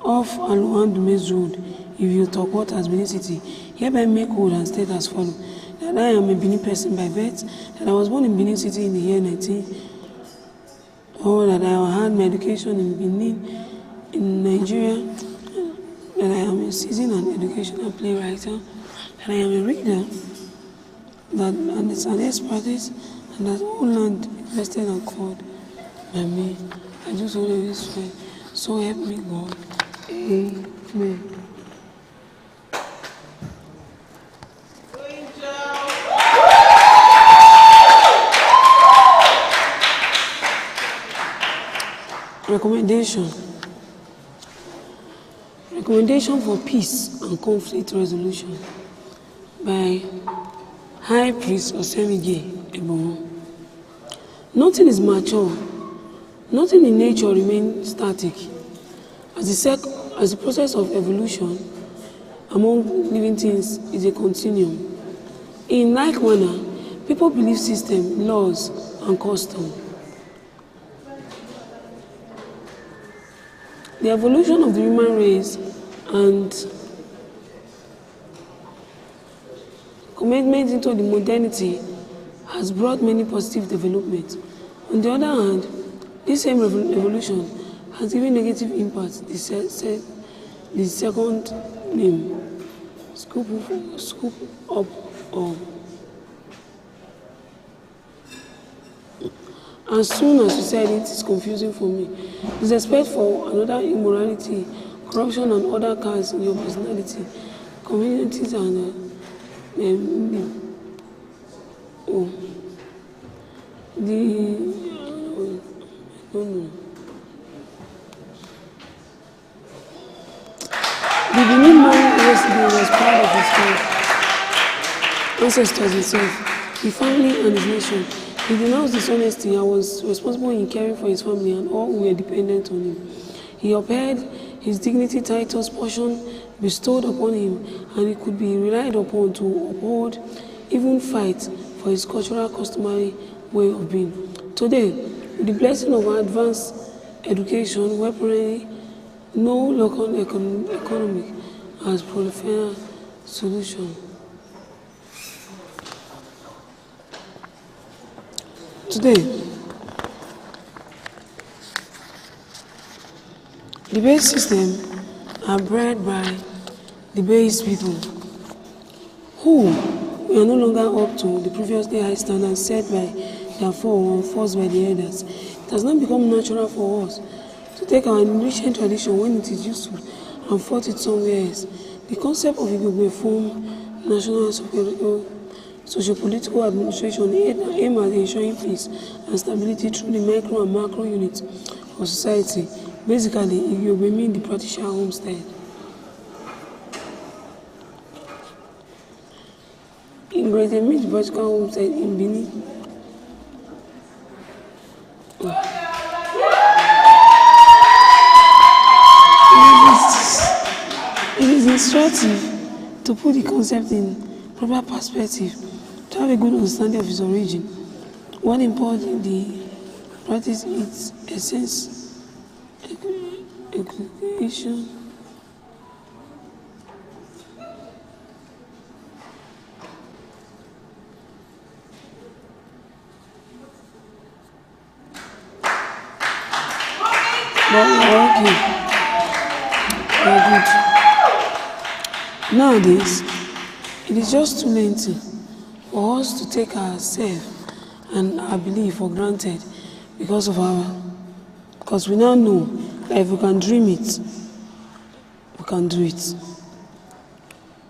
off Aluandumes Road, if you talk what as Benin City, hereby make code and state as follows: that I am a Benin person by birth, that I was born in Benin City in the year 19, or that I had my education in Benin, in Nigeria, that I am a seasoned and educational playwright, that I am a reader, and it's an expertise, and that all land invested and called by me. I just all of this way. So help me God. Amen. Recommendation for peace and conflict resolution by High Priest Osariemen. Nothing is mature, nothing in nature remains static. As the process of evolution among living things is a continuum. In like manner, people belief system, laws, and custom. The evolution of the human race and commitment into the modernity has brought many positive developments. On the other hand, this same evolution has given negative impacts. The second name, scoop up or as soon as society it is confusing for me. Disrespect for another, immorality, corruption and other cars in your personality, communities and The Benin man yesterday was proud of his ancestors himself, his family and his nation. He denounced dishonesty and was responsible in caring for his family and all who were dependent on him. He upheld his dignity titles, portion bestowed upon him, and he could be relied upon to uphold, even fight for his cultural customary way of being. Today, with the blessing of our advanced education, weaponry, no local economic as proliferal solution. Today, the base system are bred by the base people who are no longer up to the previously high standards set by their or enforced by the elders. It has not become natural for us to take our ancient tradition when it is useful and fought it somewhere else. The concept of Igbo form national socio-political administration aim at ensuring peace and stability through the micro and macro units of society. Basically, Igbo means the practical homestead. In Greater means the practical homestead in Benin. It is instructive to put the concept in proper perspective, to have a good understanding of its origin. What important the practice its essence, education, Nowadays, it is just too lengthy for us to take ourselves and our belief for granted because we now know that if we can dream it, we can do it.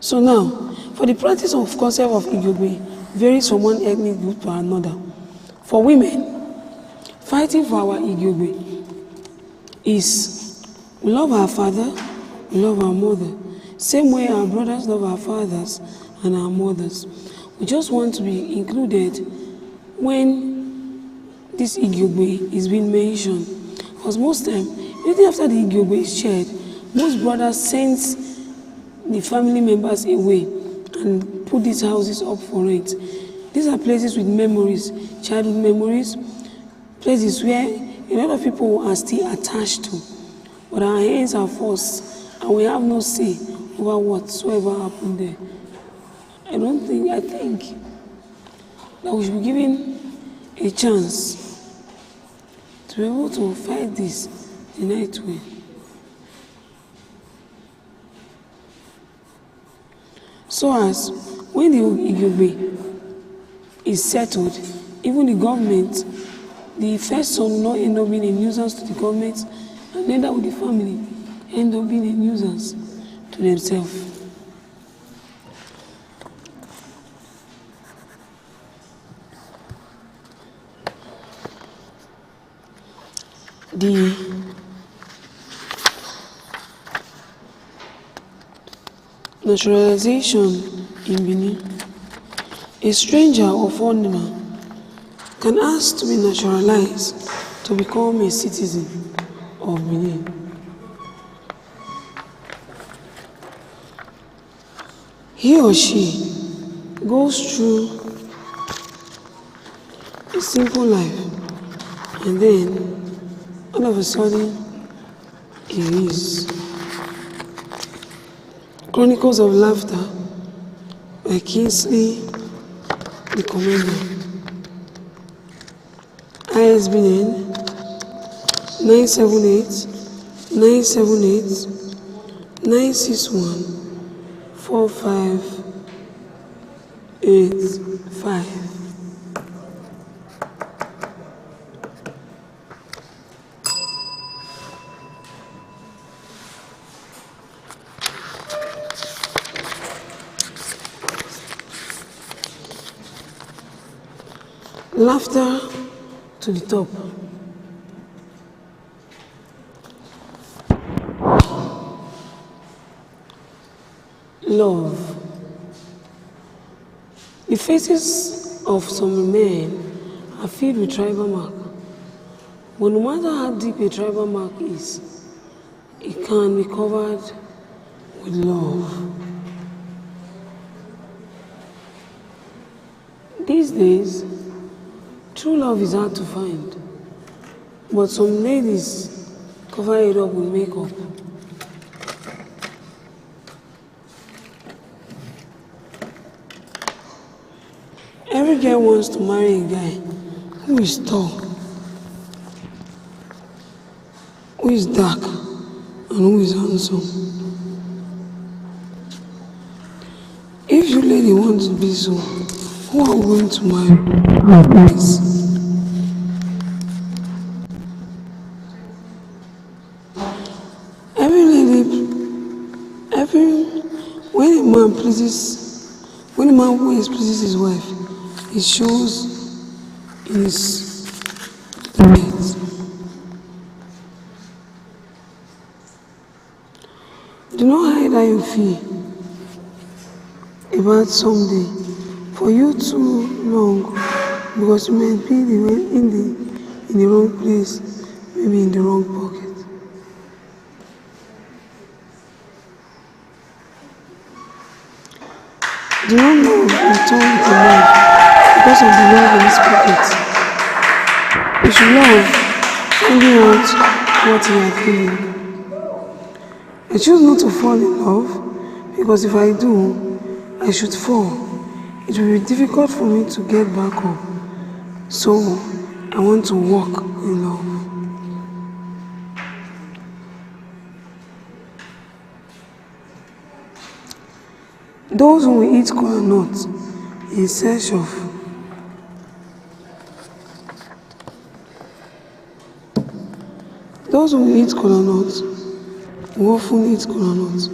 So now, for the practice of concept of Igbo varies from one ethnic group to another. For women, fighting for our Igbo is we love our father, we love our mother. Same way our brothers love our fathers and our mothers. We just want to be included when this Igbo is being mentioned. Because most time, even after the Igbo is shared, most brothers send the family members away and put these houses up for rent. These are places with memories, childhood memories, places where a lot of people are still attached to. But our hands are forced and we have no say over whatsoever happened there. I think that we should be given a chance to be able to fight this the right way. So as when the Igbo is settled, even the government, the first son will not end up being a nuisance to the government, and neither will the family end up being a nuisance to themselves. The naturalization in Benin. A stranger or foreigner can ask to be naturalized to become a citizen of Benin. He or she goes through a simple life and then all of a sudden is Chronicles of Laughter by Kingsley the Commander. ISBN 978-978-961-4585. Laughter to the top. Love. The faces of some men are filled with tribal mark, but no matter how deep a tribal mark is, it can be covered with love. These days, true love is hard to find, but some ladies cover it up with makeup. Every girl wants to marry a guy who is tall, who is dark, and who is handsome. If you lady want to be so, who are we going to marry? Please. When a man always pleases his wife, it shows in his words. Do not hide how you feel about someday for you too long, because you may be in the wrong place, maybe in the wrong pocket. Do not know return with a man because of the love in his pocket. You should love finding out what he had feeling. I choose not to fall in love because if I do, I should fall. It will be difficult for me to get back up. So I want to walk in love. Those who will eat kola nuts in search of those who will eat kola nuts will often eat kola nuts.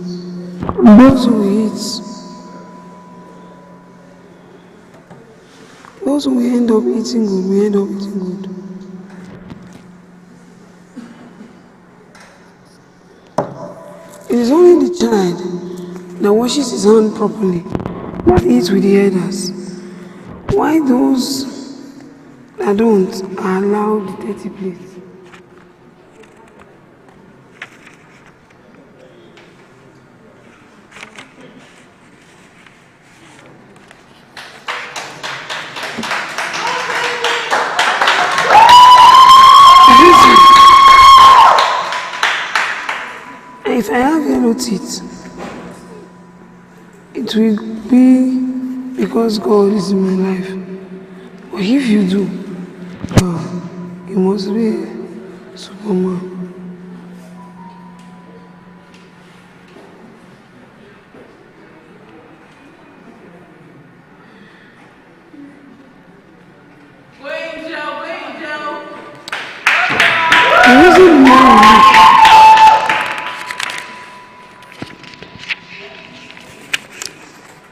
Those who will end up eating good will end up eating good. It is only the child that washes his hand properly, that eats with the elders. Why those that don't are allowed the dirty plates? If I have yellow teeth, it will be because God is in my life. But if you do, you must be Superman. The reason why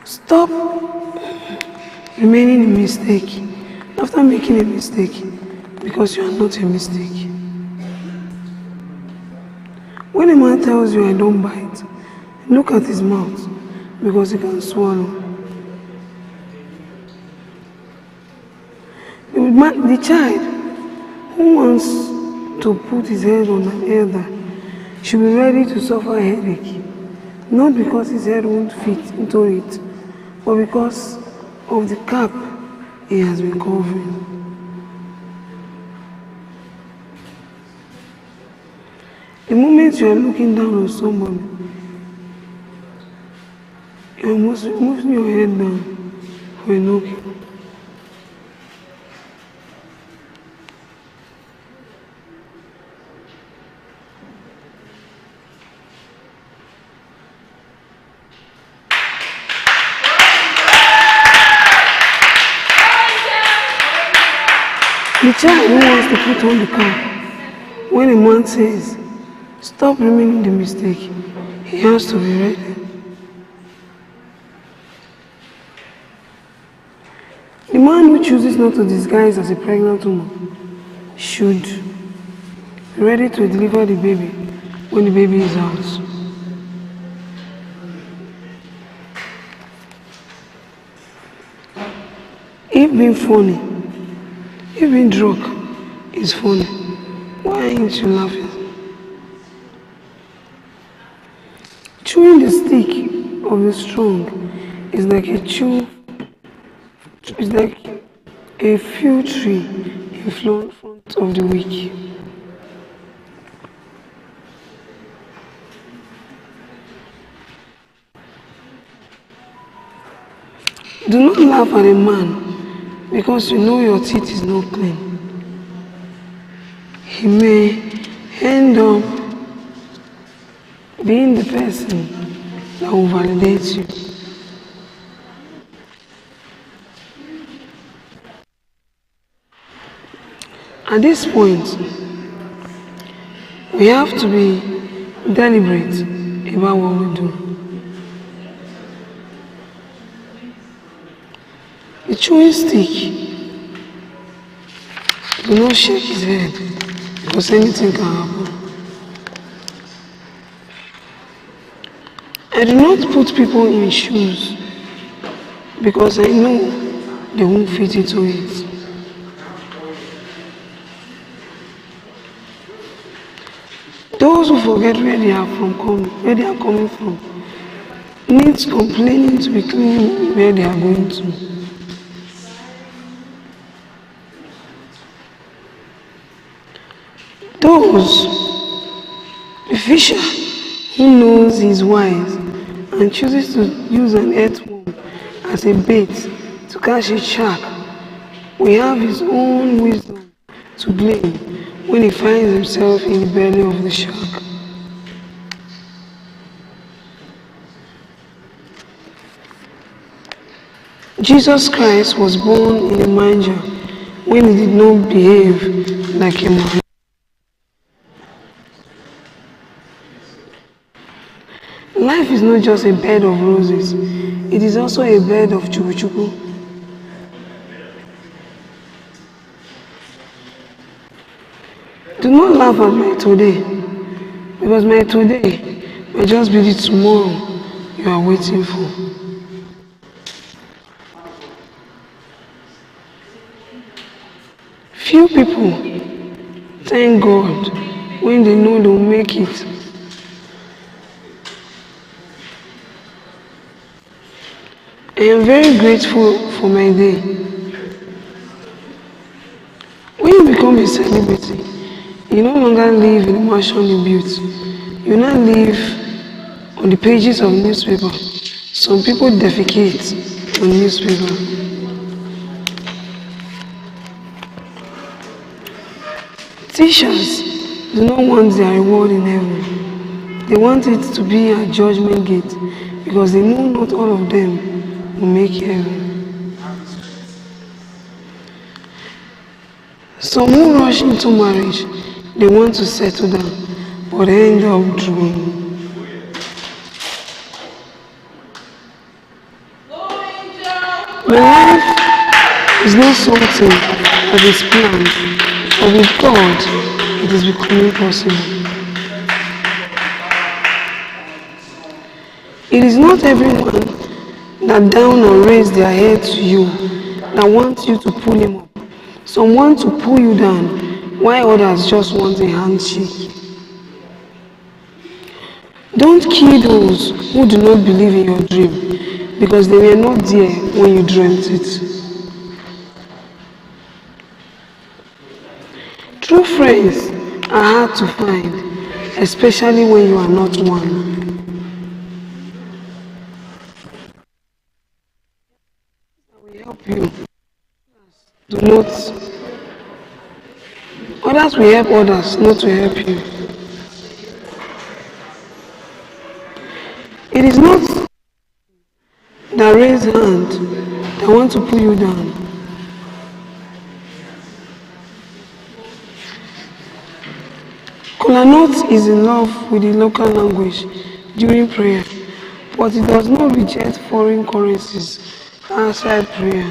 stop remaining a mistake after making a mistake because you are not a mistake. When a man tells you I don't bite, look at his mouth because he can swallow. The child who wants to put his head on an elder should be ready to suffer a headache, not because his head won't fit into it, but because of the cap he has been covering. The moment moment you are looking down on somebody, you are moving your head down for a knocking. The child who wants to put on the cap, when a man says, stop remaining the mistake, he has to be ready. The man who chooses not to disguise as a pregnant woman should be ready to deliver the baby when the baby is out. If being funny, if being drunk is funny, why aren't you laughing? Chewing the stick of the strong is like a few tree in front of the weak. Do not laugh at a man because you know your teeth is not clean. He may end up being the person that will validate you. At this point, we have to be deliberate about what we do. The chewing stick, do not shake his head because anything can happen. I do not put people in shoes because I know they won't fit into it. Those who forget where they are coming from, needs complaining to be clean where they are going to. The fisher who knows he's wise and chooses to use an earthworm as a bait to catch a shark will have his own wisdom to blame when he finds himself in the belly of the shark. Jesus Christ was born in a manger when he did not behave like a man. Life is not just a bed of roses, it is also a bed of chuku. Do not laugh at my today, because my today may just be the tomorrow you are waiting for. Few people thank God when they know they'll make it. I am very grateful for my day. When you become a celebrity, you no longer live in a mansion you built. You now live on the pages of newspaper. Some people defecate on newspaper. Teachers do not want their reward in heaven. They want it to be a judgment gate because they know not all of them will make heaven. Some who rush into marriage, they want to settle down, but they end up drowning. My life is not something that is planned, but with God, it is becoming possible. It is not everyone that down and raise their head to you that wants you to pull him up. Some want to pull you down, while others just want a handshake. Don't kill those who do not believe in your dream, because they were not there when you dreamt it. True friends are hard to find, especially when you are not one. We help you. Do not. Others will help others, not to help you. It is not the raised hand that want to pull you down. Kola nut is in love with the local language during prayer, but it does not reject foreign currencies outside prayer.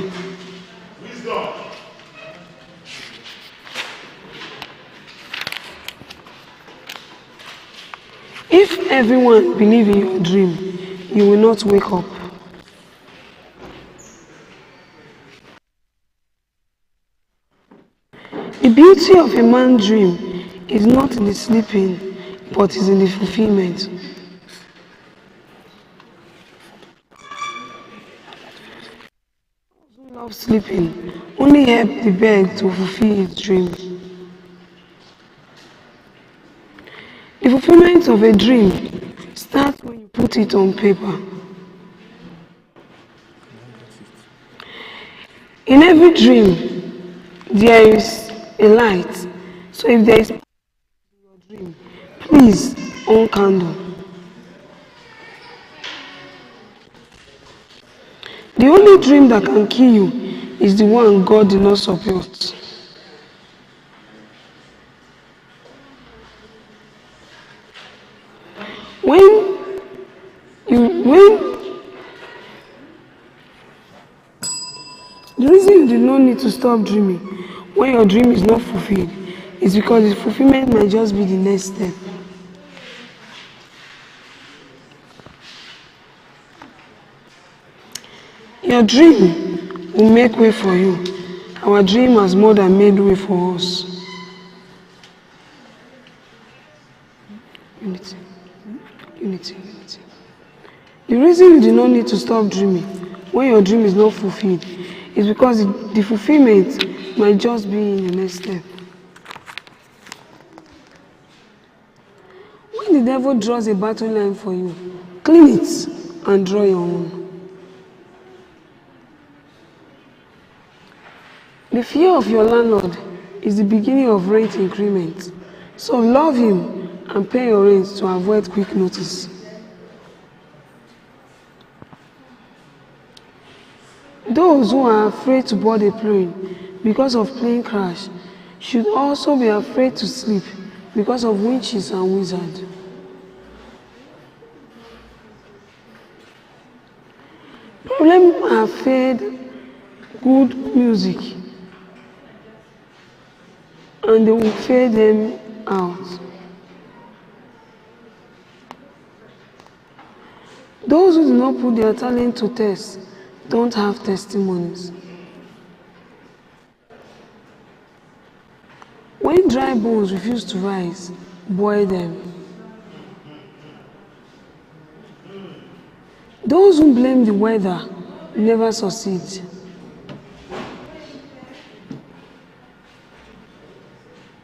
If everyone believes in your dream, you will not wake up. The beauty of a man's dream is not in the sleeping, but is in the fulfillment. Those who love sleeping only help the bird to fulfill its dream. The fulfillment of a dream starts when you put it on paper. In every dream, there is a light. So if there is in your dream, please on candle. The only dream that can kill you is the one God did not support. The reason you do not need to stop dreaming when your dream is not fulfilled is because the fulfillment might just be the next step. Your dream will make way for you. Our dream has more than made way for us. Unity. Unity. Unity. The reason you do not need to stop dreaming when your dream is not fulfilled is because the fulfillment might just be in the next step. When the devil draws a battle line for you, clean it and draw your own. The fear of your landlord is the beginning of rent increment. So love him and pay your rent to avoid quick notice. Those who are afraid to board a plane because of plane crash should also be afraid to sleep because of witches and wizards. Problems are fed good music and they will fade them out. Those who do not put their talent to test don't have testimonies. When dry bones refuse to rise, boil them. Those who blame the weather never succeed.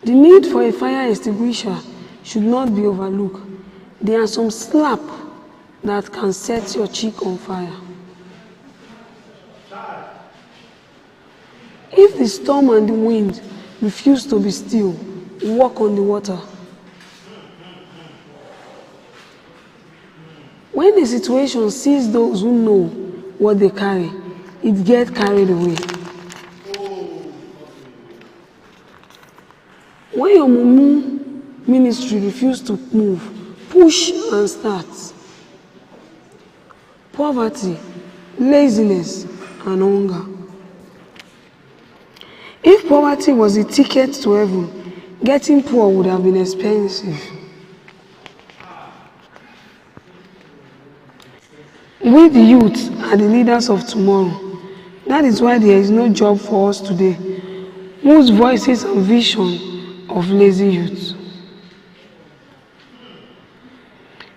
The need for a fire extinguisher should not be overlooked. There are some slaps that can set your cheek on fire. If the storm and the wind refuse to be still, walk on the water. When the situation sees those who know what they carry, it gets carried away. When your mumu ministry refuses to move, push and start. Poverty, laziness, and hunger. If poverty was a ticket to heaven, getting poor would have been expensive. We, the youth, are the leaders of tomorrow. That is why there is no job for us today, whose voices and vision of lazy youth.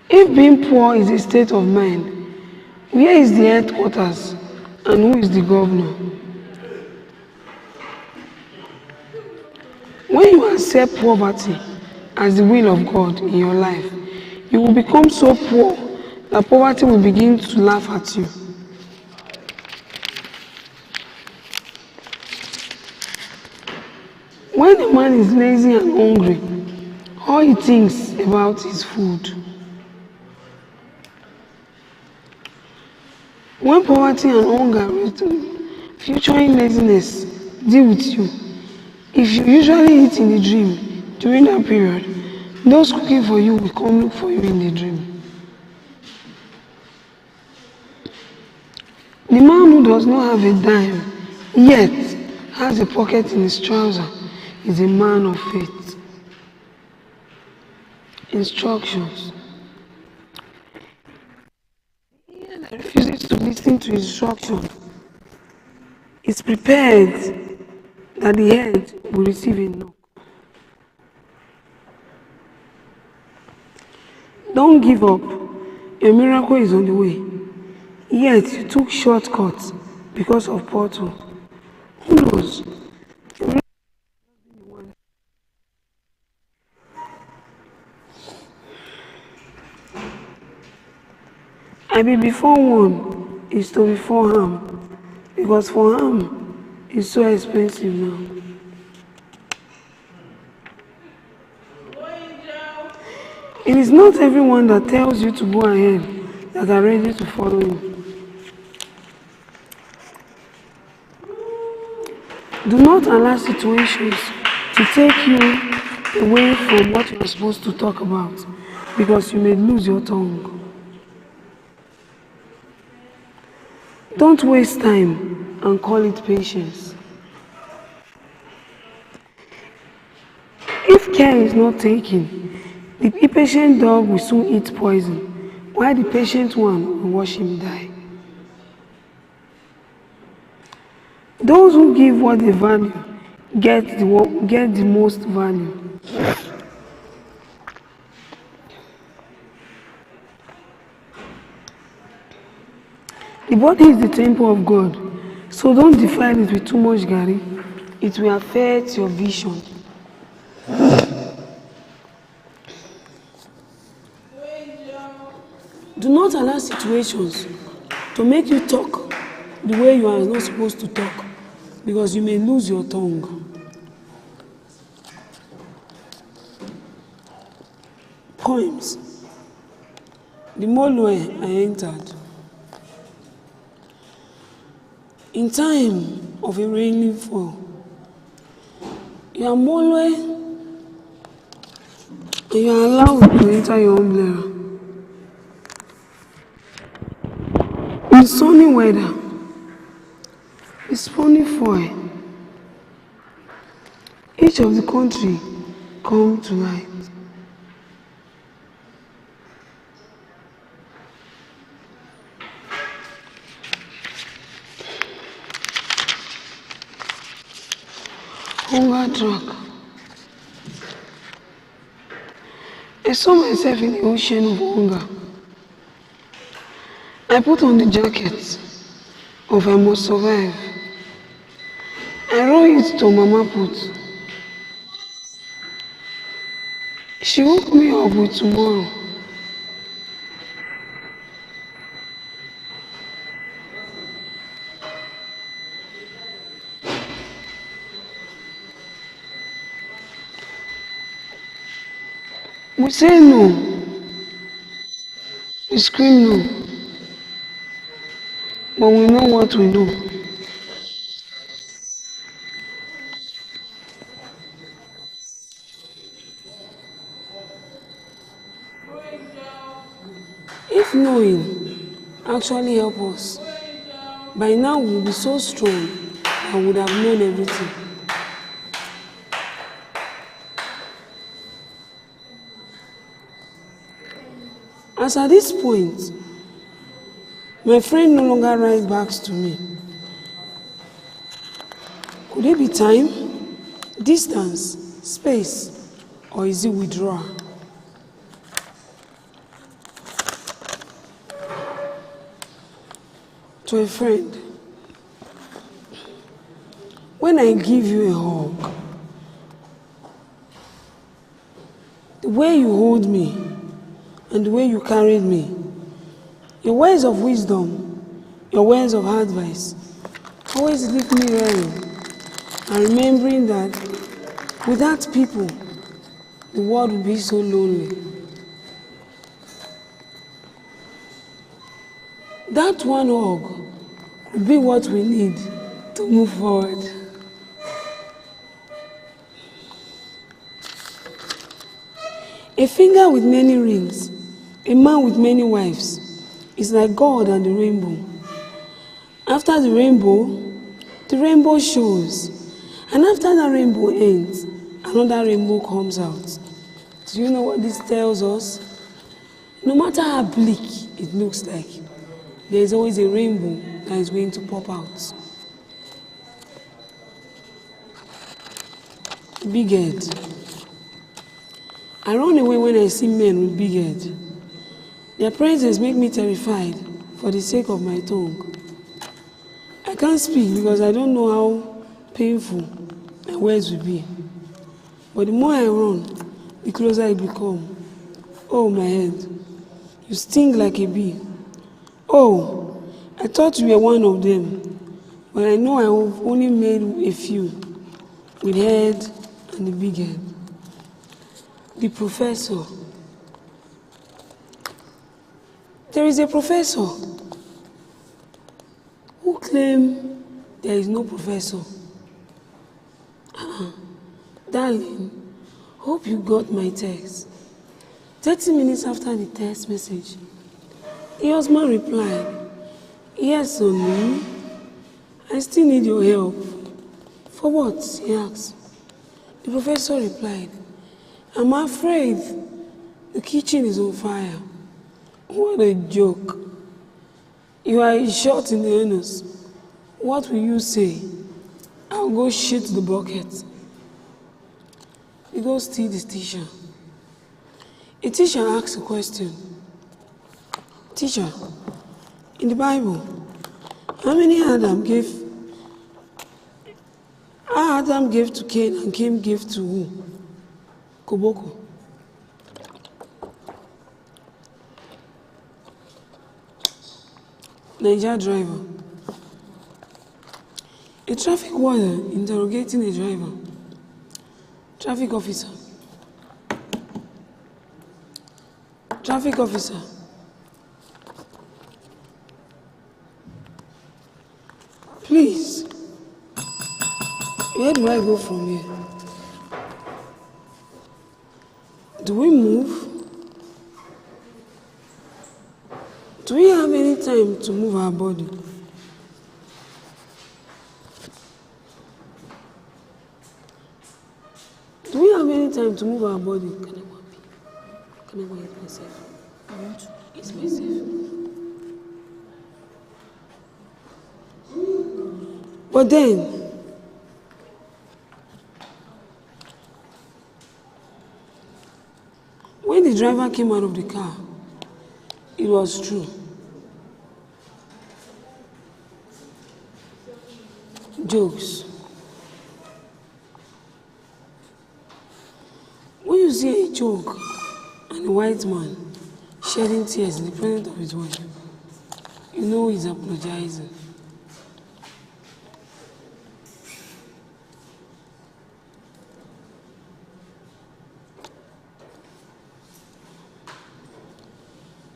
If being poor is a state of mind, where is the headquarters and who is the governor? When you accept poverty as the will of God in your life, you will become so poor that poverty will begin to laugh at you. When a man is lazy and hungry, all he thinks about is food. When poverty and hunger, featuring laziness, deal with you, if you usually eat in the dream during that period, those cooking for you will come look for you in the dream. The man who does not have a dime, yet has a pocket in his trouser, is a man of faith. Instructions. He that refuses to listen to instruction is prepared that the head will receive a knock. Don't give up. Your miracle is on the way. Yet you took shortcuts because of portal. Who knows? I be before one is to before harm, because for harm is so expensive now. It is not everyone that tells you to go ahead that are ready to follow you. Do not allow situations to take you away from what you are supposed to talk about, because you may lose your tongue. Don't waste time and call it patience. If care is not taken, the impatient dog will soon eat poison, while the patient one will watch him die. Those who give what they value get the most value. The body is the temple of God, so don't defile it with too much garri. It will affect your vision. Do not allow situations to make you talk the way you are not supposed to talk, because you may lose your tongue. Poems. The Molue I entered. In time of a rainy fall, you are Molue and you are allowed to enter your umbrella. In sunny weather, it's funny foil. Each of the country come to light. Hunger track. I saw myself in the ocean of hunger. I put on the jacket of I must survive. I roll it to Mama put. She woke me up with tomorrow. We say no. We scream no. But we know what we know. If knowing actually help us, by now we will be so strong that we would have known everything. As at this point, my friend no longer writes back to me. Could it be time, distance, space, or is it withdrawal? To a friend, when I give you a hug, way you hold me and the way you carried me, your words of wisdom, your words of advice, always leave me learning and remembering that without people, the world would be so lonely. That one hug would be what we need to move forward. A finger with many rings, a man with many wives, is like God and the rainbow. After the rainbow shows. And after that rainbow ends, another rainbow comes out. Do you know what this tells us? No matter how bleak it looks like, there is always a rainbow that is going to pop out. Big head. I run away when I see men with big head. Their presence make me terrified for the sake of my tongue. I can't speak because I don't know how painful my words will be. But the more I run, the closer I become. Oh, my head, you sting like a bee. Oh, I thought you were one of them, but I know I have only made a few with head and the big head. The professor. There is a professor who claims there is no professor. Darling, hope you got my text. 30 minutes after the text message, the husband replied, "Yes, honey, I still need your help." "For what?" he asked. The professor replied, "I'm afraid the kitchen is on fire." What a joke. You are shot in the anus. What will you say? I'll go shit the bucket. You go steal the teacher. A teacher asks a question. "Teacher, in the Bible, how many Adam gave to Cain and Cain gave to who?" Koboko. Niger driver. A traffic warden interrogating a driver. Traffic officer. Traffic officer. Please, where do I go from here? Do we move? Do we have any time to move our body? Do we have any time to move our body? Can I go hit myself? I want to hit myself. But then, when the driver came out of the car, it was true. Jokes. When you see a joke and a white man shedding tears in the presence of his wife, you know he's apologizing.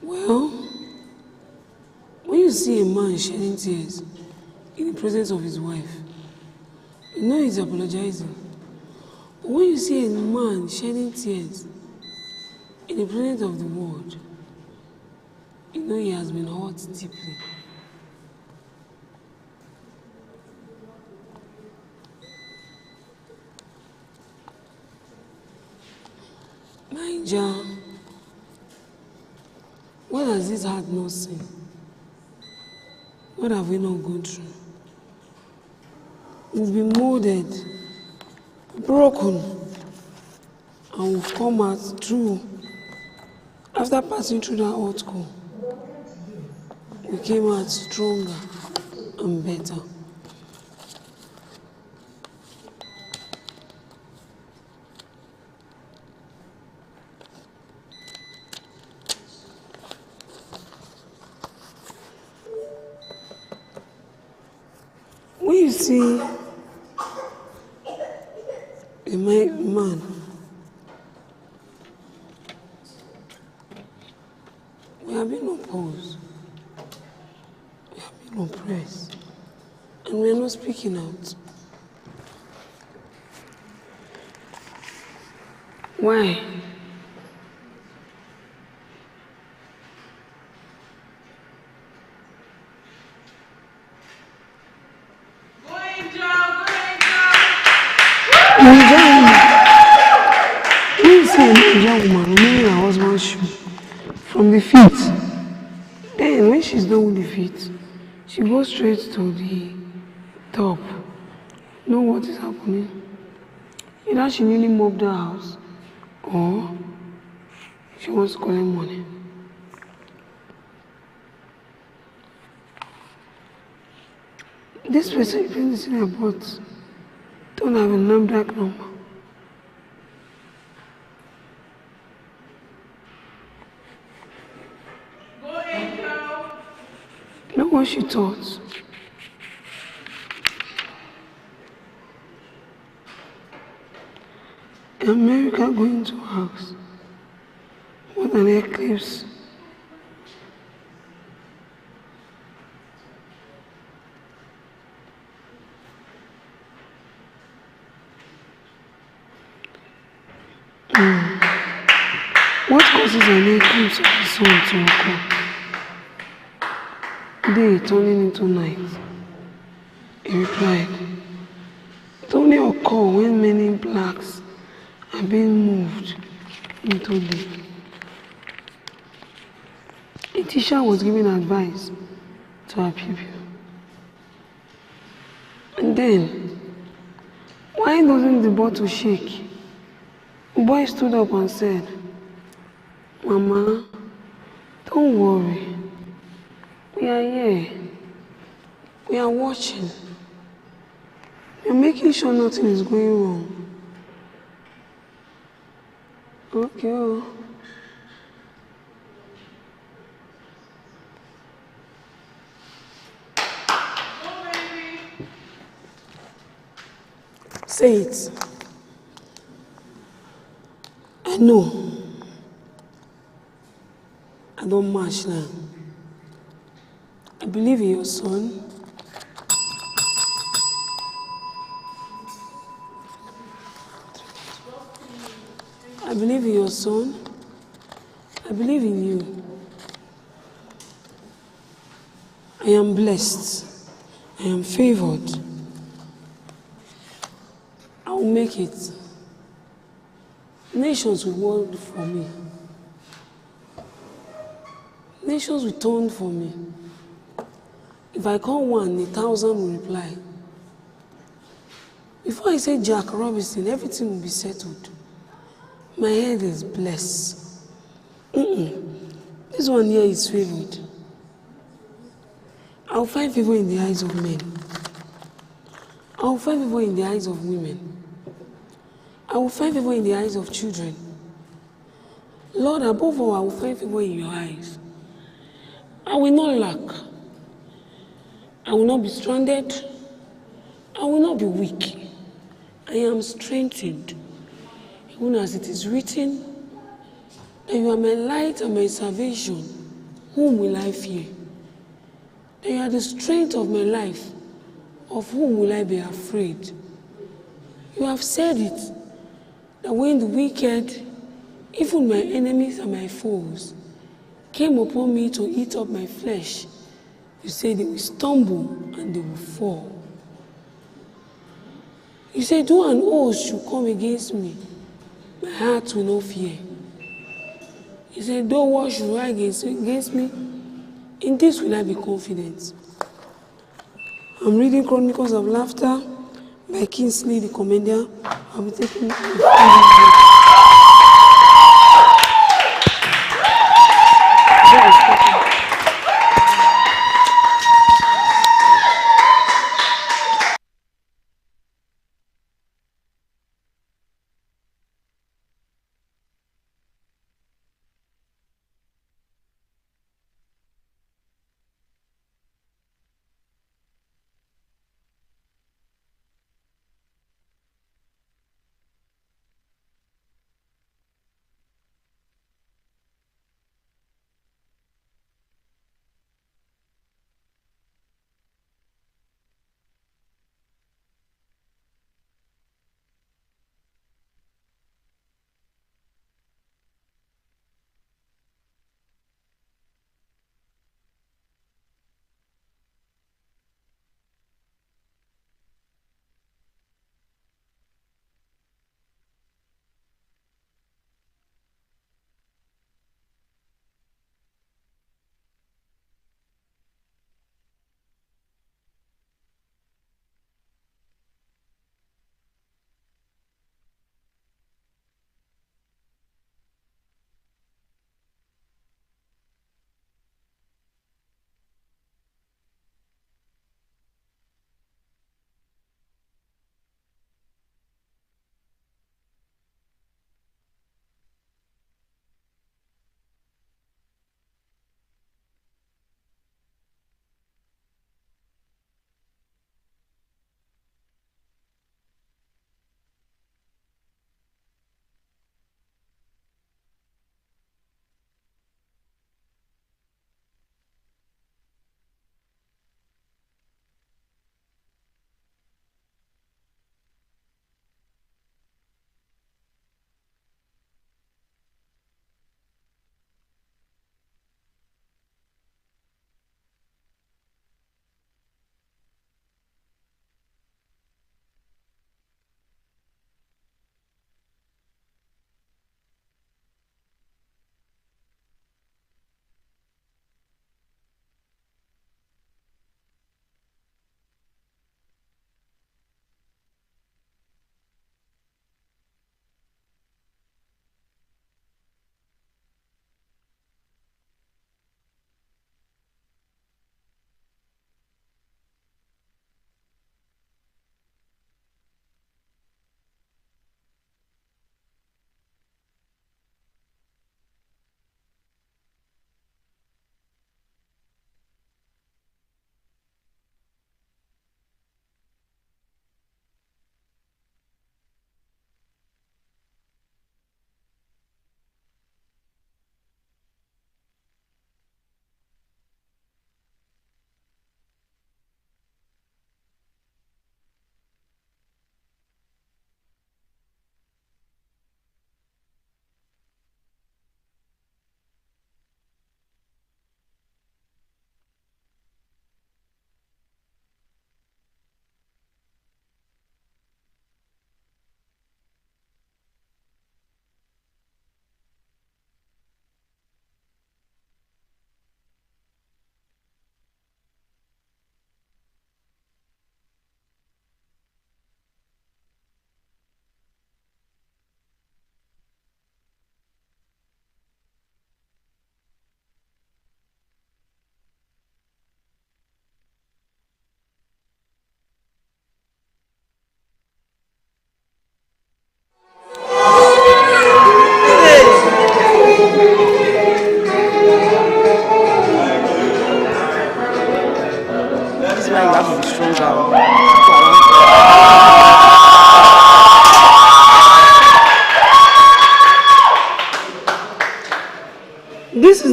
Well, when you see a man shedding tears in the presence of his wife, you know he's apologizing. But when you see a man shedding tears in the presence of the world, you know he has been hurt deeply. Niger, what has this heart not seen? What have we not gone through? We've been molded, broken, and we've come out through. After passing through that hot core, we came out stronger and better. see a man we have been opposed, we have been oppressed, and we are not speaking out. Why? Nigeria woman. When you see a Nigerian woman removing her husband's shoe from the feet, then when she's done with the feet, she goes straight to the top. Know what is happening? Either she newly mopped her house or she wants to collect money. This person I bought don't have a NAMDAC number. Go Angel. Know what she thought? America going to ask what an eclipse. What causes an eclipse of the sun to occur? Day turning into night. He replied, it only occurs when many blacks are being moved into day. A teacher was giving advice to her pupil. And then, why doesn't the bottle shake? The boy stood up and said, Mama, don't worry. We are here. We are watching. We are making sure nothing is going wrong. Okay. Oh. Say it. I know. I don't match now. I believe in your son. I believe in your son. I believe in you. I am blessed. I am favored. I will make it. Nations will work for me. Nations will turn for me. If I call one, 1,000 will reply. Before I say Jack Robinson, everything will be settled. My head is blessed. This one here is favored. I'll find favor in the eyes of men. I'll find favor in the eyes of women. I will find favor in the eyes of children. Lord, above all, I will find favor in your eyes. I will not lack. I will not be stranded. I will not be weak. I am strengthened. Even as it is written, that you are my light and my salvation. Whom will I fear? That you are the strength of my life. Of whom will I be afraid? You have said it, that when the wicked, even my enemies and my foes, came upon me to eat up my flesh, you say they will stumble and they will fall. You say, though an host should come against me, my heart will not fear. You say, though war should rise against me, in this will I be confident. I'm reading Chronicles of Laughter by Kingsley the Comedian. I'll be taking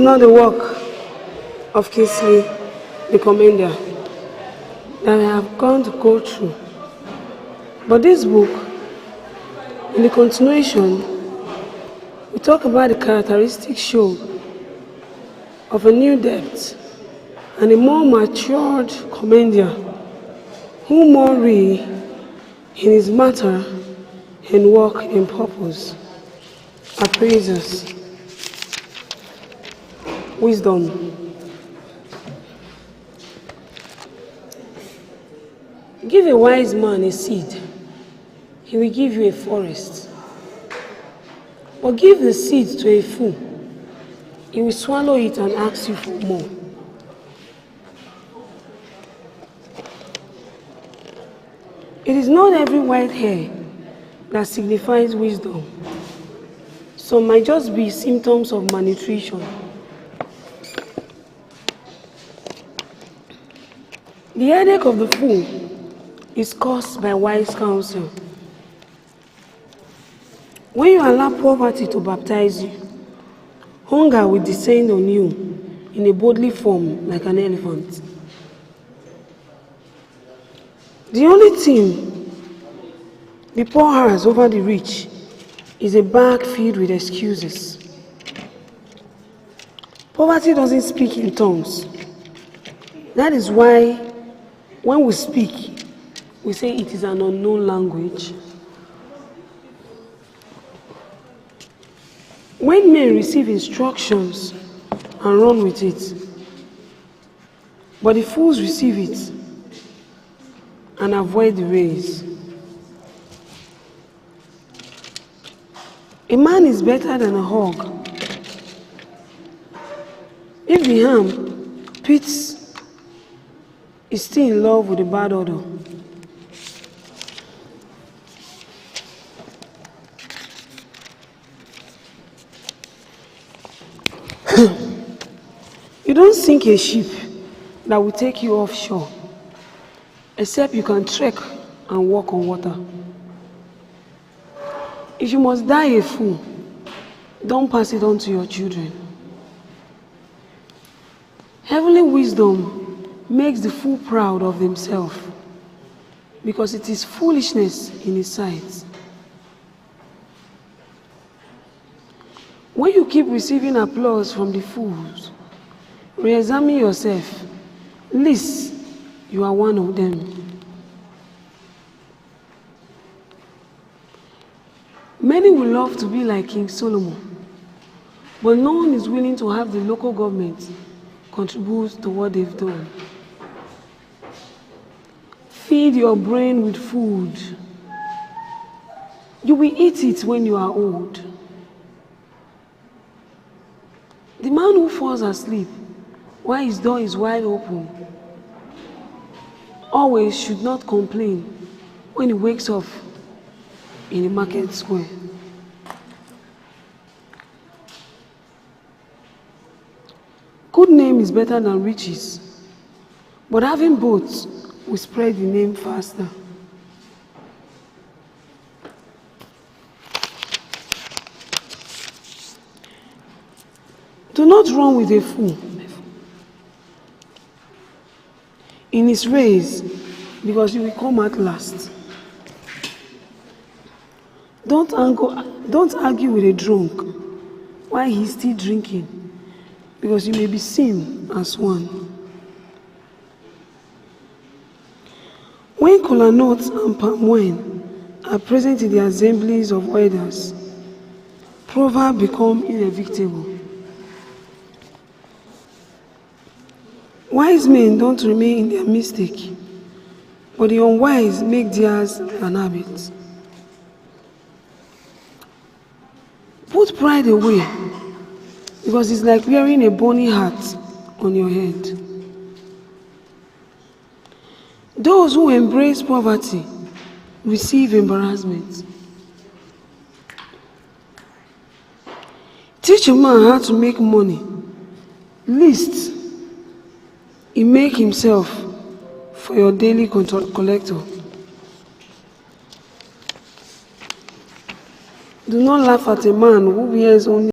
not the work of Kingsley, the commander, that I have gone to go through. But this book, in the continuation, we talk about the characteristic show of a new depth and a more matured commander who more real in his matter and work in purpose. Appraisers. Wisdom. Give a wise man a seed, he will give you a forest. Or give the seed to a fool, he will swallow it and ask you for more. It is not every white hair that signifies wisdom. Some might just be symptoms of malnutrition. The headache of the fool is caused by wise counsel. When you allow poverty to baptize you, hunger will descend on you in a bodily form like an elephant. The only thing the poor has over the rich is a bag filled with excuses. Poverty doesn't speak in tongues. That is why when we speak, we say it is an unknown language. When men receive instructions and run with it, but the fools receive it and avoid the race. A man is better than a hog. If the ham pits is still in love with the bad odor, you don't sink a ship that will take you offshore, except you can trek and walk on water. If you must die a fool, don't pass it on to your children. Heavenly wisdom makes the fool proud of himself, because it is foolishness in his sight. When you keep receiving applause from the fools, re-examine yourself, lest you are one of them. Many would love to be like King Solomon, but no one is willing to have the local government contribute to what they've done. Feed your brain with food. You will eat it when you are old. The man who falls asleep while his door is wide open always should not complain when he wakes up in the market square. Good name is better than riches, but having both will spread the name faster. Do not run with a fool in his race, because you will come at last. Don't argue with a drunk while he is still drinking, because you may be seen as one. When kola nuts and palm wine are present in the assemblies of elders, proverbs become inevitable. Wise men don't remain in their mistake, but the unwise make theirs an habit. Put pride away, because it's like wearing a bony hat on your head. Those who embrace poverty receive embarrassment. Teach a man how to make money, lest he make himself for your daily collector. Do not laugh at a man who wears only